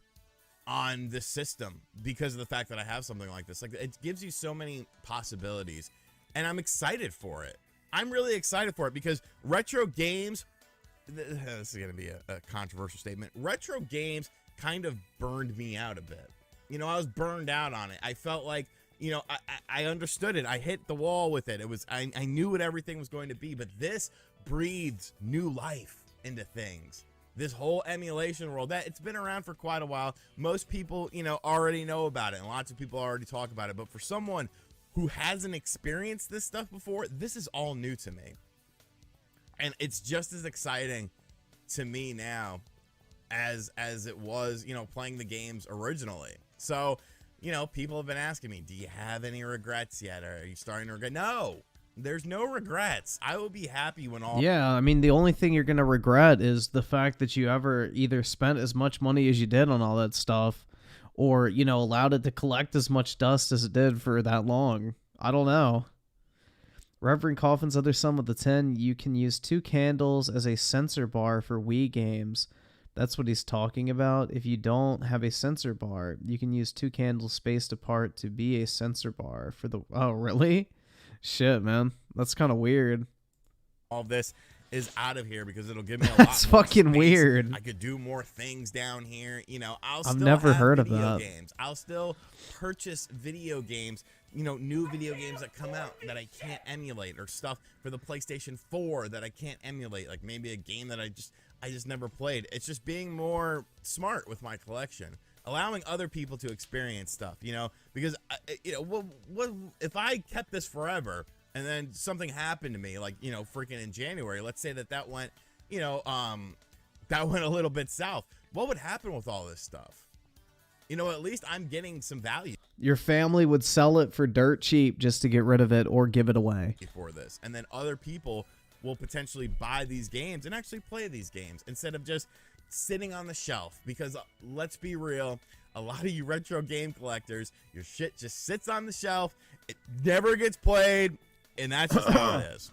on this system because of the fact that I have something like this. Like, it gives you so many possibilities, and I'm excited for it. I'm really excited for it because retro games, this is going to be a controversial statement, retro games kind of burned me out a bit. I was burned out on it. I felt like, I understood it. I hit the wall with it. I knew what everything was going to be, but this breathes new life into things. This whole emulation world, it's been around for quite a while. Most people, already know about it, and lots of people already talk about it. But for someone who hasn't experienced this stuff before, this is all new to me. And it's just as exciting to me now as it was, playing the games originally. So, people have been asking me, do you have any regrets yet? Or are you starting to regret? No, there's no regrets. I will be happy when all... Yeah, I mean, the only thing you're going to regret is the fact that you ever either spent as much money as you did on all that stuff, or, allowed it to collect as much dust as it did for that long. I don't know. Reverend Coffin's other sum of the 10, you can use 2 candles as a sensor bar for Wii games. That's what he's talking about. If you don't have a sensor bar, you can use 2 candles spaced apart to be a sensor bar for the... Oh, really? Shit, man. That's kind of weird. All this is out of here because it'll give me a lot more fucking space. Weird. I could do more things down here. I've never heard of that. Games. I'll still purchase video games, new video games that come out that I can't emulate, or stuff for the PlayStation 4 that I can't emulate, like maybe a game that I just never played. It's just being more smart with my collection, allowing other people to experience stuff, because what if I kept this forever and then something happened to me, like, freaking in January, let's say that went, that went a little bit south. What would happen with all this stuff? At least I'm getting some value. Your family would sell it for dirt cheap just to get rid of it or give it away. For this. And then other people will potentially buy these games and actually play these games instead of just sitting on the shelf. Because let's be real, a lot of you retro game collectors, your shit just sits on the shelf. It never gets played. And that's just how it is.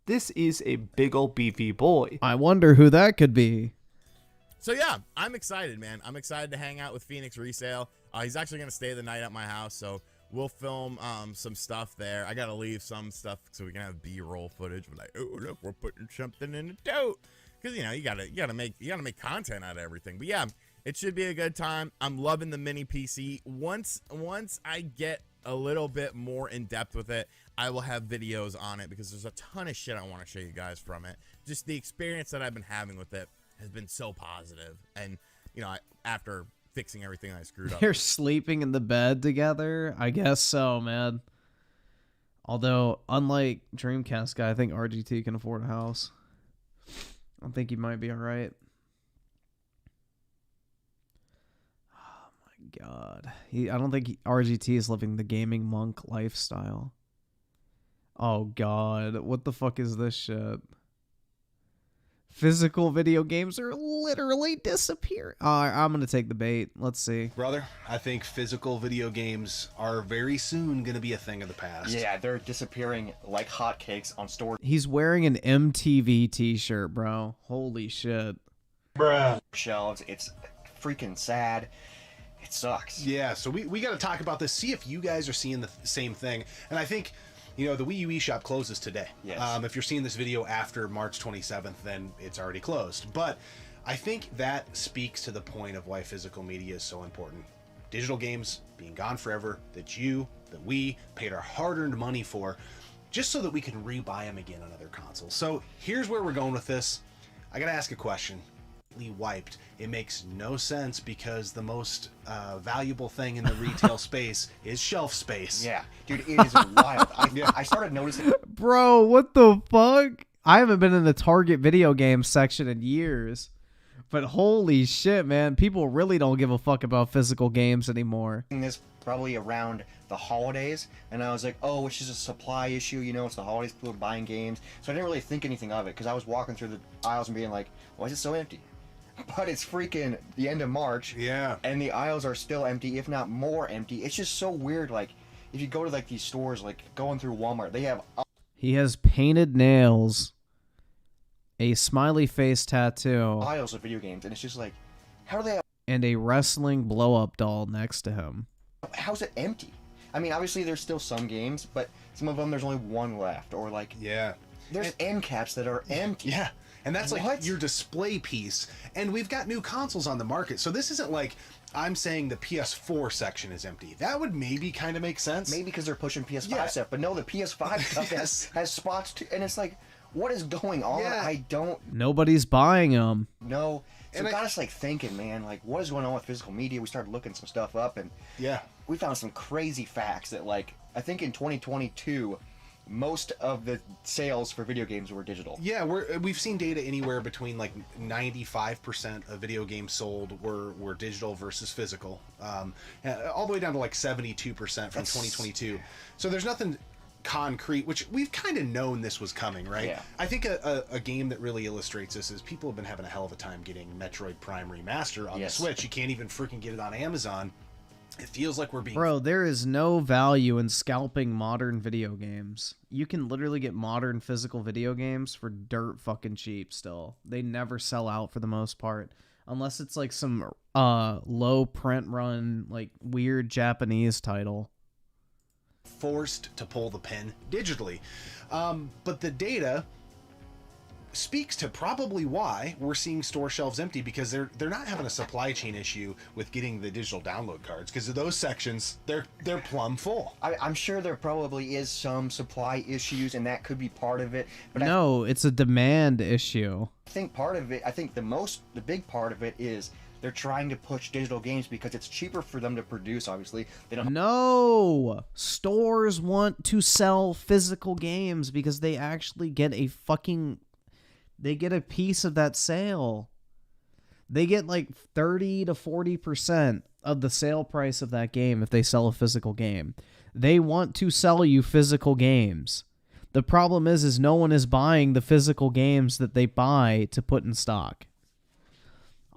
this is a big ol' beefy boy. I wonder who that could be. So yeah, I'm excited, man. I'm excited to hang out with Phoenix Resale. He's actually going to stay the night at my house, so we'll film some stuff there. I got to leave some stuff so we can have B-roll footage. We're like, oh, look, we're putting something in the tote. Because, you know, you gotta make content out of everything. But yeah, it should be a good time. I'm loving the mini PC. Once I get a little bit more in depth with it, I will have videos on it because there's a ton of shit I want to show you guys from it. Just the experience that I've been having with it has been so positive. And, you know, after fixing everything I screwed up. They're sleeping in the bed together? I guess so, man. Although, unlike DreamCastGuy, I think RGT can afford a house. I think he might be alright. Oh my god. I don't think RGT is living the gaming monk lifestyle. Oh god. What the fuck is this shit? Physical video games are literally disappearing. I'm going to take the bait. Let's see. Brother, I think physical video games are very soon going to be a thing of the past. Yeah, they're disappearing like hotcakes on store He's wearing an MTV t-shirt, bro. Holy shit. Bruh. Shelves. It's freaking sad. It sucks. Yeah, so we got to talk about this, see if you guys are seeing the same thing. And I think, you know, the Wii U eShop closes today. Yes. If you're seeing this video after March 27th, then it's already closed. But I think that speaks to the point of why physical media is so important. Digital games being gone forever, that we paid our hard-earned money for, just so that we can rebuy them again on other consoles. So here's where we're going with this. I got to ask a question. Wiped. It makes no sense because the most valuable thing in the retail space is shelf space. Yeah, dude, it is wild. I started noticing. Bro, what the fuck? I haven't been in the Target video game section in years. But holy shit, man. People really don't give a fuck about physical games anymore. This probably around the holidays, and I was like, oh, it's just a supply issue, you know, it's the holidays, people are buying games. So I didn't really think anything of it because I was walking through the aisles and being like, why is it so empty? But it's freaking the end of March. Yeah. And the aisles are still empty, if not more empty. It's just so weird. Like, if you go to, like, these stores, like, going through Walmart, they have... He has painted nails, a smiley face tattoo, aisles of video games, and it's just like, how do they have... and a wrestling blow-up doll next to him. How's it empty? I mean, obviously, there's still some games, but some of them, there's only one left. Or, like... Yeah. There's end caps that are empty. Yeah. And that's like your display piece. And we've got new consoles on the market. So this isn't like I'm saying the PS4 section is empty. That would maybe kind of make sense. Maybe because they're pushing PS5 stuff. But no, the PS5 stuff has spots too. And it's like, what is going on? Yeah. I don't Nobody's buying them. know. So it got us like thinking, man, like what is going on with physical media? We started looking some stuff up and we found some crazy facts that like, I think in 2022, most of the sales for video games were digital. Yeah, we've seen data anywhere between like 95% of video games sold were digital versus physical, all the way down to like 72% from 2022. So there's nothing concrete, which we've kind of known this was coming, right? Yeah. I think a game that really illustrates this is people have been having a hell of a time getting Metroid Prime Remaster on the Switch. You can't even freaking get it on Amazon. It feels like we're being... Bro, there is no value in scalping modern video games. You can literally get modern physical video games for dirt fucking cheap still. They never sell out for the most part. Unless it's like some low print run, like weird Japanese title. Forced to pull the pin digitally. But the data speaks to probably why we're seeing store shelves empty, because they're not having a supply chain issue with getting the digital download cards, because of those sections they're plumb full. I'm sure there probably is some supply issues and that could be part of it, but No, it's a demand issue. I think part of it, I think the big part of it is they're trying to push digital games because it's cheaper for them to produce, obviously. They don't... No! Stores want to sell physical games because they actually get a fucking... They get a piece of that sale. They get like 30 to 40% of the sale price of that game if they sell a physical game. They want to sell you physical games. The problem is no one is buying the physical games that they buy to put in stock.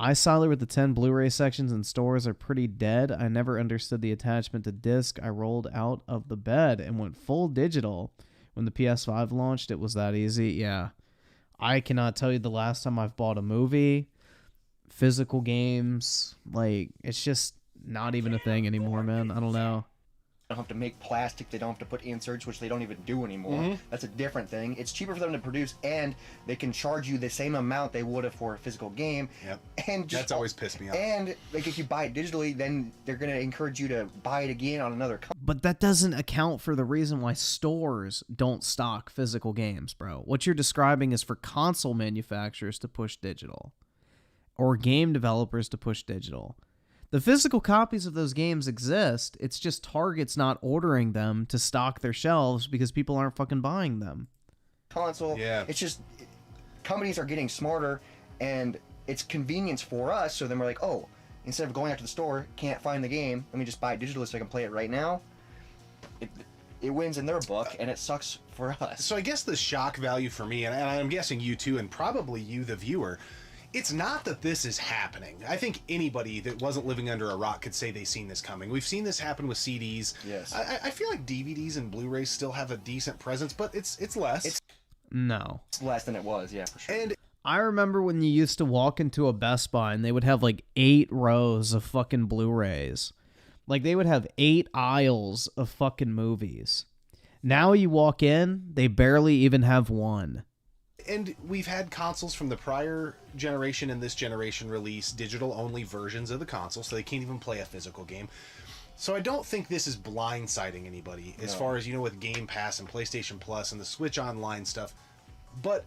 iSolder with the 10 Blu-ray sections in stores are pretty dead. I never understood the attachment to disc. I rolled out of the bed and went full digital When the PS5 launched, it was that easy. Yeah. I cannot tell you the last time I've bought a movie, physical games. Like, it's just not even a thing anymore, man. I don't know. They don't have to make plastic, they don't have to put inserts, which they don't even do anymore. Mhm. That's a different thing. It's cheaper for them to produce, and they can charge you the same amount they would have for a physical game. Yep. And just, That's always pissed me off. And like if you buy it digitally, then they're gonna encourage you to buy it again on another But that doesn't account for the reason why stores don't stock physical games, bro. What you're describing is for console manufacturers to push digital, or game developers to push digital. The physical copies of those games exist. It's just Target's not ordering them to stock their shelves because people aren't fucking buying them. console. Yeah. It's just companies are getting smarter, and it's convenience for us. So then we're like, oh, instead of going out to the store, can't find the game, let me just buy it digitally so I can play it right now. It wins in their book, and it sucks for us. So I guess the shock value for me, and I'm guessing you too, and probably you, the viewer, it's not that this is happening. I think anybody that wasn't living under a rock could say they've seen this coming. We've seen this happen with CDs. Yes. I feel like DVDs and Blu-rays still have a decent presence, but it's less. No. It's less than it was, yeah, for sure. And I remember when you used to walk into a Best Buy and they would have like 8 rows of fucking Blu-rays. Like they would have 8 aisles of fucking movies. Now you walk in, they barely even have one. And we've had consoles from the prior generation and this generation release digital-only versions of the console, so they can't even play a physical game. So I don't think this is blindsiding anybody as far as, with Game Pass and PlayStation Plus and the Switch Online stuff. But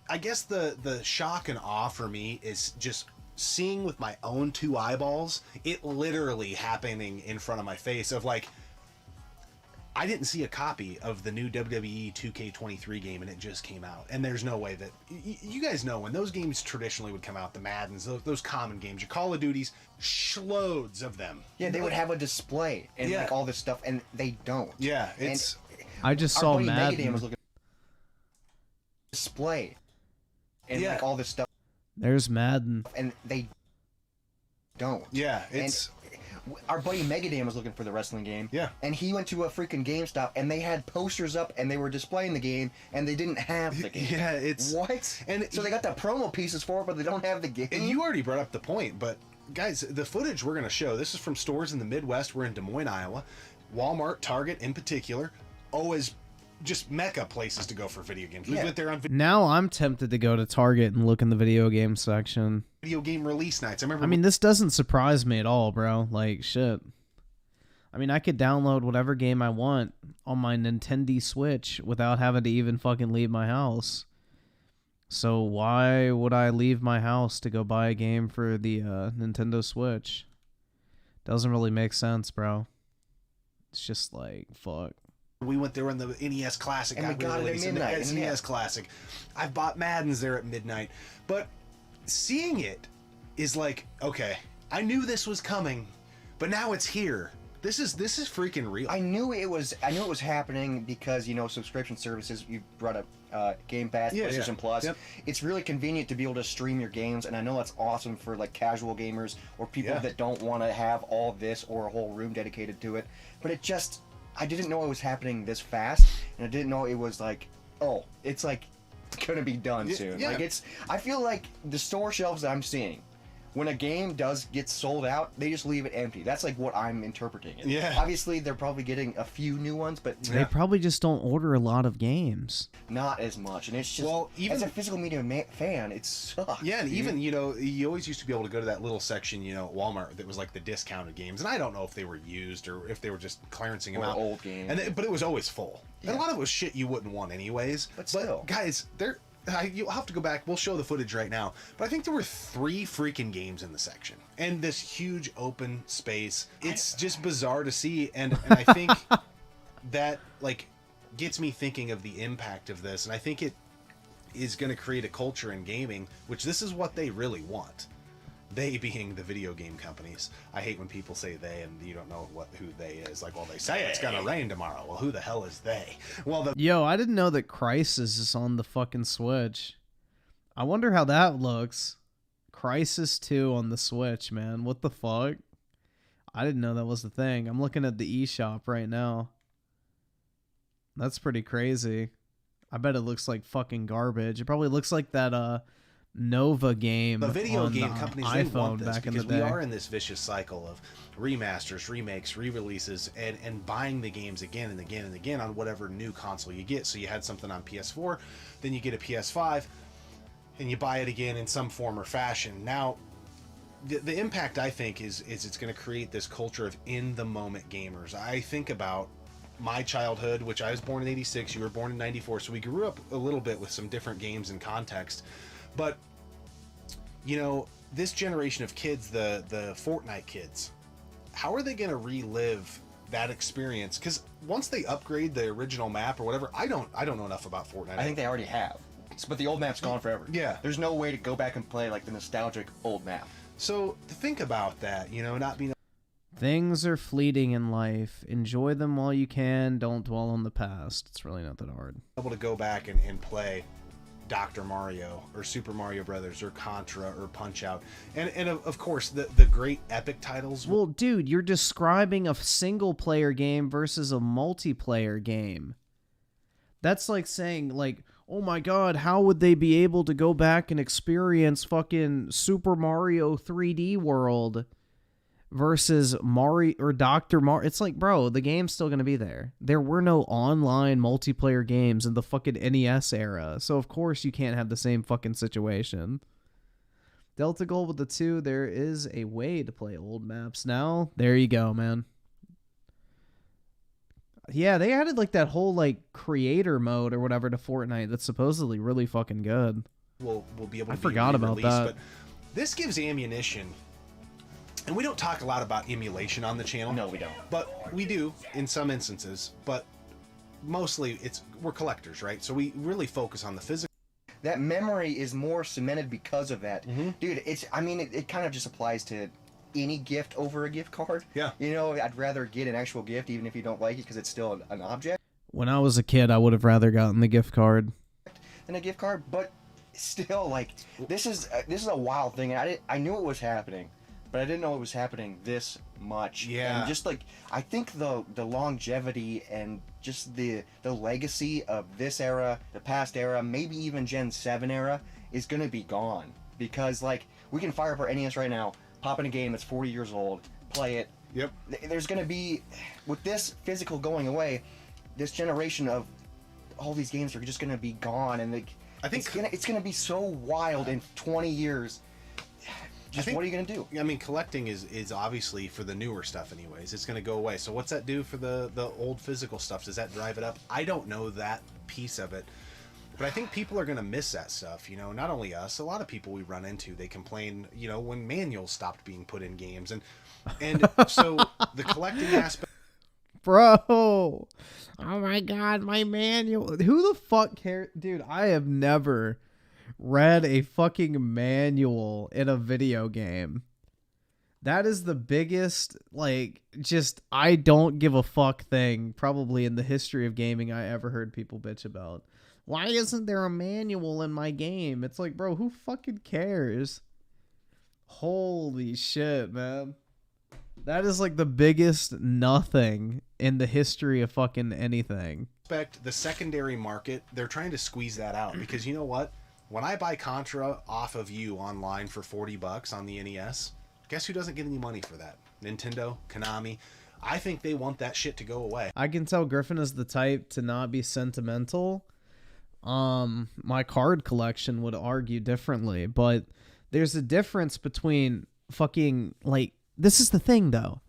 I guess the shock and awe for me is just seeing with my own 2 eyeballs, it literally happening in front of my face of like, I didn't see a copy of the new WWE 2K23 game, and it just came out. And there's no way that... You guys know, when those games traditionally would come out, the Maddens, those common games, your Call of Duties, loads of them. Yeah, they would have a display and Yeah. like all this stuff, and they don't. Yeah, it's... I just Our saw buddy Madden. Megadan was looking display and Yeah. like all this stuff, There's Madden. and they don't. Yeah, it's... Our buddy Megadan was looking for the wrestling game. Yeah. And he went to a freaking GameStop, and they had posters up, and they were displaying the game, and they didn't have the game. Yeah, it's... What? And so they got the promo pieces for it, but they don't have the game. And you already brought up the point, but guys, the footage we're going to show, this is from stores in the Midwest. We're in Des Moines, Iowa. Walmart, Target in particular, always just mecca places to go for video games. We went there on Now I'm tempted to go to Target and look in the video game section. video game release nights. I remember... I mean, this doesn't surprise me at all, bro. Like, shit. I mean, I could download whatever game I want on my Nintendo Switch without having to even fucking leave my house. So why would I leave my house to go buy a game for the Nintendo Switch? Doesn't really make sense, bro. It's just like, fuck. We went there on the NES Classic. And we got it at midnight. SNES Classic. I've bought Maddens there at midnight. But seeing it is like, okay, I knew this was coming, but now it's here. This is freaking real. I knew it was happening because, subscription services, you brought up Game Pass, PlayStation Plus. Yep. It's really convenient to be able to stream your games, and I know that's awesome for like casual gamers or people that don't want to have all this or a whole room dedicated to it. But I didn't know it was happening this fast, and I didn't know it was like, oh, it's like gonna be done soon. Yeah. Like I feel like the store shelves that I'm seeing, when a game does get sold out, they just leave it empty. That's like what I'm interpreting it. Yeah. Obviously, they're probably getting a few new ones, but They probably just don't order a lot of games. not as much. And it's just, as a physical media fan, it sucks. Yeah, and dude. even, you always used to be able to go to that little section, at Walmart that was like the discounted games. And I don't know if they were used or if they were just clearancing them Or out. old games. But it was always full. And a lot of it was shit you wouldn't want anyways. But still. Guys, you'll have to go back. We'll show the footage right now. But I think there were 3 freaking games in the section. And this huge open space. It's just bizarre to see. And I think that, like, gets me thinking of the impact of this. And I think it is going to create a culture in gaming, which this is what they really want. They being the video game companies. I hate when people say they and you don't know who they is. Like, well, they say it's gonna rain tomorrow. Well, who the hell is they? Well, Yo, I didn't know that Crysis is on the fucking Switch. I wonder how that looks. Crysis 2 on the Switch, man. What the fuck? I didn't know that was the thing. I'm looking at the eShop right now. That's pretty crazy. I bet it looks like fucking garbage. It probably looks like that Nova game. The video on game the companies, they iPhone want this back in the because day. we are in this vicious cycle of remasters, remakes, re-releases, and buying the games again and again and again on whatever new console you get. So you had something on PS4, then you get a PS5, and you buy it again in some form or fashion. Now, the impact, I think, is it's going to create this culture of in-the-moment gamers. I think about my childhood, which I was born in 86, you were born in 94, so we grew up a little bit with some different games and context. But, you know, this generation of kids, the Fortnite kids, how are they going to relive that experience? Because once they upgrade the original map or whatever, I don't know enough about Fortnite. I think they already have. But the old map's gone forever. Yeah. There's no way to go back and play like the nostalgic old map. So think about that, you know, not being... Things are fleeting in life. Enjoy them while you can. Don't dwell on the past. It's really not that hard. able to go back and play Dr. Mario or Super Mario Brothers or Contra or Punch-Out. And of course, the great epic titles. Well, dude, you're describing a single-player game versus a multiplayer game. That's like saying, like, oh my god, how would they be able to go back and experience fucking Super Mario 3D World versus Mario or Dr. Mario? It's like, bro, the game's still going to be there. There were no online multiplayer games in the fucking NES era, so of course you can't have the same fucking situation. Delta Gold with the 2, there is a way to play old maps now. There you go, man. Yeah, they added like that whole like creator mode or whatever to Fortnite that's supposedly really fucking good. We'll be able to I forgot about that. But this gives ammunition. And we don't talk a lot about emulation on the channel. No, we don't. But we do in some instances. But mostly we're collectors, right? So we really focus on the physical. That memory is more cemented because of that. Dude, it kind of just applies to any gift over a gift card. Yeah. You know, I'd rather get an actual gift even if you don't like it because it's still an object When I was a kid, I would have rather gotten the gift card. than a gift card, but still, like, this is a wild thing. I knew it was happening, but I didn't know it was happening this much. Yeah. And just like, I think the longevity and just the legacy of this era, the past era, maybe even Gen 7 era is going to be gone. Because, like, we can fire up our NES right now, pop in a game that's 40 years old, play it. Yep. There's going to be, with this physical going away, this generation of all these games are just going to be gone, and I think it's going to be so wild in 20 years. Just what are you going to do? I mean, collecting is obviously for the newer stuff anyways. It's going to go away. So what's that do for the old physical stuff? Does that drive it up? I don't know that piece of it. But I think people are going to miss that stuff, you know, not only us, a lot of people we run into, they complain, you know, when manuals stopped being put in games. And so the collecting aspect. Bro. Oh my god, my manual. Who the fuck cares? Dude, I have never read a fucking manual in a video game. That is the biggest, like, just I don't give a fuck thing probably in the history of gaming I ever heard people bitch about. Why isn't there a manual in my game? It's like, bro, who fucking cares? Holy shit, man. That is like the biggest nothing in the history of fucking anything. The secondary market, they're trying to squeeze that out because you know what? When I buy Contra off of you online for $40 on the NES, guess who doesn't get any money for that? Nintendo, Konami. I think they want that shit to go away. I can tell Griffin is the type to not be sentimental. My card collection would argue differently, but there's a difference between fucking, like, this is the thing though.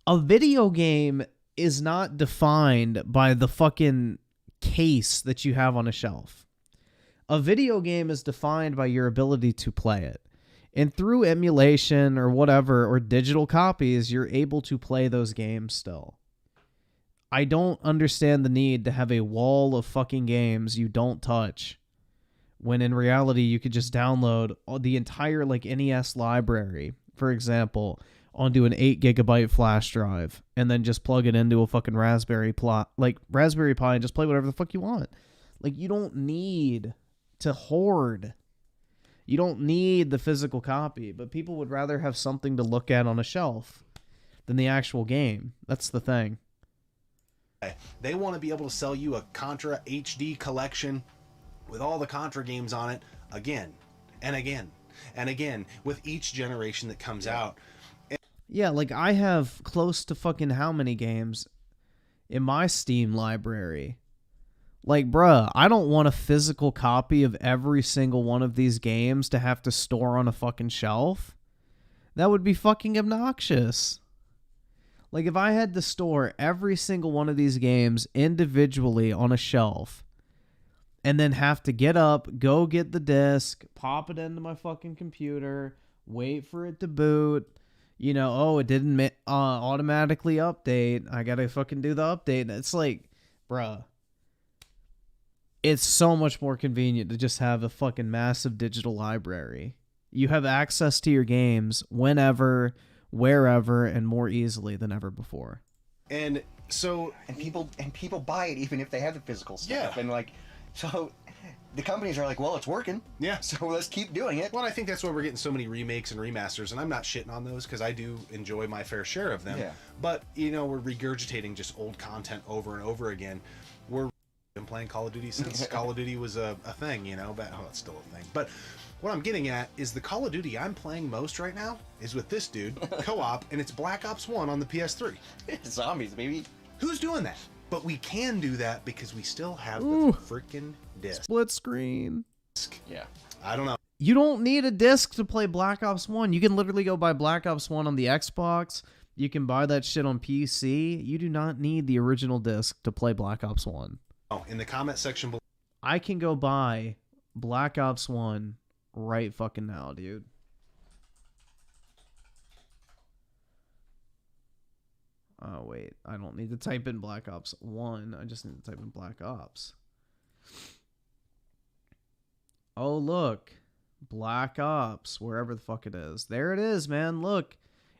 A video game is not defined by the fucking case that you have on a shelf. A video game is defined by your ability to play it. And through emulation or whatever, or digital copies, you're able to play those games still. I don't understand the need to have a wall of fucking games you don't touch, when in reality you could just download the entire like NES library, for example, onto an 8 gigabyte flash drive, and then just plug it into a fucking Raspberry Pi and just play whatever the fuck you want. Like, you don't need to hoard. You don't need the physical copy, but people would rather have something to look at on a shelf than the actual game. That's the thing. They want to be able to sell you a Contra HD collection with all the Contra games on it again and again and again with each generation that comes out. Yeah, like I have close to fucking how many games in my Steam library? Like, bruh, I don't want a physical copy of every single one of these games to have to store on a fucking shelf. That would be fucking obnoxious. Like, if I had to store every single one of these games individually on a shelf and then have to get up, go get the disc, pop it into my fucking computer, wait for it to boot, you know, oh, it didn't automatically update, I gotta fucking do the update. It's like, bruh, it's so much more convenient to just have a fucking massive digital library. You have access to your games whenever, wherever, and more easily than ever before. And so people buy it even if they have the physical stuff. Yeah. And like, so the companies are like, well, it's working. Yeah. So let's keep doing it. Well, I think that's why we're getting so many remakes and remasters, and I'm not shitting on those because I do enjoy my fair share of them. Yeah. But, you know, we're regurgitating just old content over and over again. We're been playing Call of Duty since Call of Duty was a thing, you know, but it's still a thing. But what I'm getting at is the Call of Duty I'm playing most right now is with this dude, co-op, and it's Black Ops 1 on the PS3. Zombies, baby. Who's doing that? But we can do that because we still have the freaking disc. Split screen. Yeah. I don't know. You don't need a disc to play Black Ops 1. You can literally go buy Black Ops 1 on the Xbox. You can buy that shit on PC. You do not need the original disc to play Black Ops 1. Oh, in the comment section below. I can go buy Black Ops 1 right fucking now, dude. Oh, wait. I don't need to type in Black Ops 1. I just need to type in Black Ops. Oh, look. Black Ops, wherever the fuck it is. There it is, man. Look.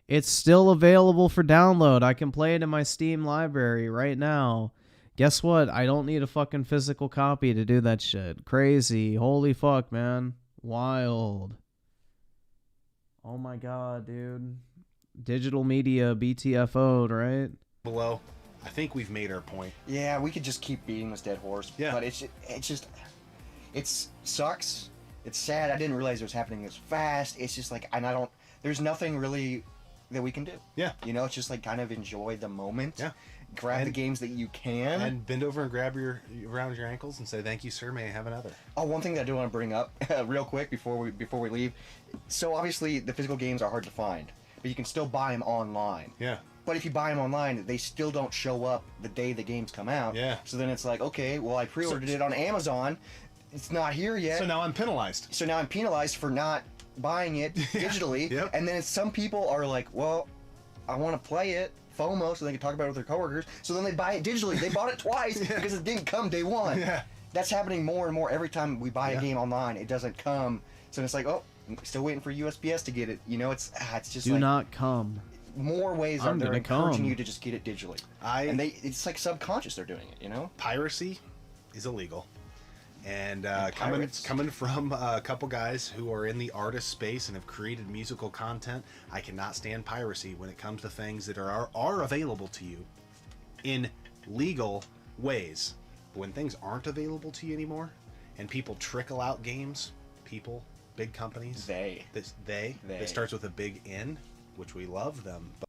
It's still available for download. I can play it in my Steam library right now. Guess what? I don't need a fucking physical copy to do that shit. Crazy. Holy fuck, man. Wild. Oh my god, dude. Digital media BTFO'd, right? Below. I think we've made our point. Yeah, we could just keep beating this dead horse. Yeah. But it sucks. It's sad. I didn't realize it was happening this fast. It's just like, and there's nothing really that we can do. Yeah. You know, it's just like kind of enjoy the moment. Yeah. Grab the games that you can. And bend over and grab around your ankles and say, thank you, sir, may I have another? Oh, one thing that I do want to bring up real quick before we leave. So obviously the physical games are hard to find, but you can still buy them online. Yeah. But if you buy them online, they still don't show up the day the games come out. Yeah. So then it's like, okay, well, I pre-ordered it on Amazon. It's not here yet. So now I'm penalized. So now I'm penalized for not buying it digitally. Yep. And then some people are like, well, I want to play it FOMO so they can talk about it with their coworkers. So then they buy it digitally. They bought it twice because it didn't come day one. Yeah. That's happening more and more every time we buy a game online. It doesn't come. So it's like, oh, still waiting for USPS to get it. You know, it's just Do like not come. more ways I'm are they're gonna encouraging come. you to just get it digitally. And it's like subconscious they're doing it, you know? Piracy is illegal. And pirates. coming from a couple guys who are in the artist space and have created musical content, I cannot stand piracy when it comes to things that are available to you in legal ways. But when things aren't available to you anymore, and people trickle out games, big companies, they. It starts with a big N, which we love them. But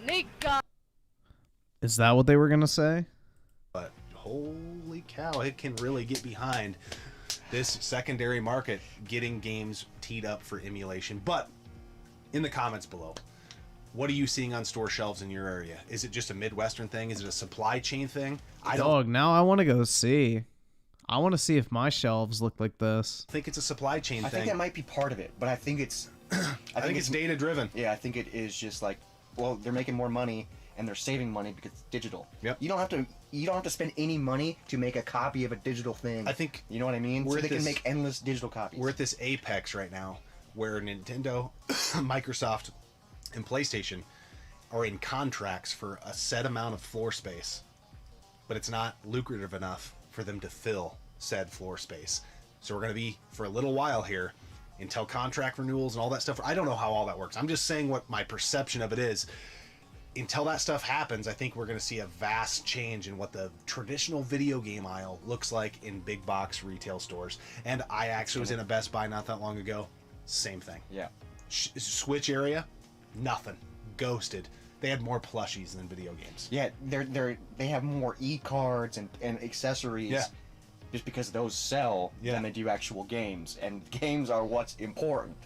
Nika. Is that what they were gonna say? But holy cow, it can really get behind this secondary market getting games teed up for emulation. But in the comments below, what are you seeing on store shelves in your area? Is it just a Midwestern thing? Is it a supply chain thing? Dog, now I want to go see. I want to see if my shelves look like this. I think it's a supply chain I thing. think that might be part of it, but I think it's I think it's data driven. Yeah, I think it is just like, well, they're making more money and they're saving money because it's digital. Yep. You don't have to spend any money to make a copy of a digital thing. I think you know what I mean. So they can make endless digital copies. We're at this apex right now where Nintendo, Microsoft, and PlayStation are in contracts for a set amount of floor space, but it's not lucrative enough for them to fill said floor space. So we're going to be for a little while here until contract renewals and all that stuff. I don't know how all that works. I'm just saying what my perception of it is. until that stuff happens, I think we're going to see a vast change in what the traditional video game aisle looks like in big box retail stores. And I actually was in a Best Buy not that long ago. Same thing. Yeah. Switch area, nothing. Ghosted. They had more plushies than video games. Yeah, they have more e-cards and accessories. Yeah. Just because those sell than they do actual games, and games are what's important.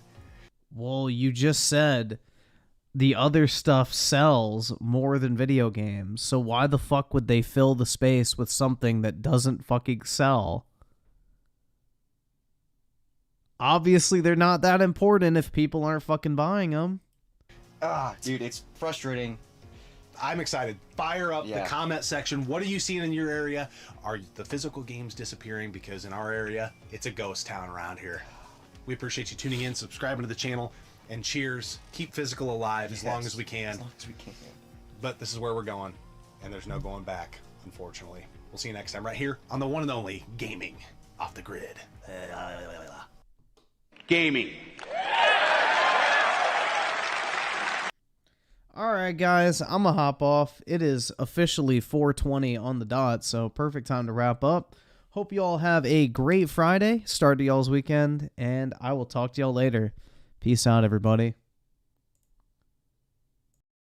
Well, you just said the other stuff sells more than video games, so why the fuck would they fill the space with something that doesn't fucking sell? Obviously, they're not that important if people aren't fucking buying them. Dude, it's frustrating. I'm excited. Fire up the Yeah. comment section. What are you seeing in your area? Are the physical games disappearing? Because in our area, it's a ghost town around here. We appreciate you tuning in, subscribing to the channel, and cheers. Keep physical alive as long as we can. As long as we can. But this is where we're going, and there's no going back, unfortunately. We'll see you next time right here on the one and only Gaming Off the Grid. Gaming. Alright guys, I'm gonna hop off. It is officially 4:20 on the dot, so perfect time to wrap up. Hope you all have a great Friday, start to y'all's weekend, and I will talk to y'all later. Peace out, everybody.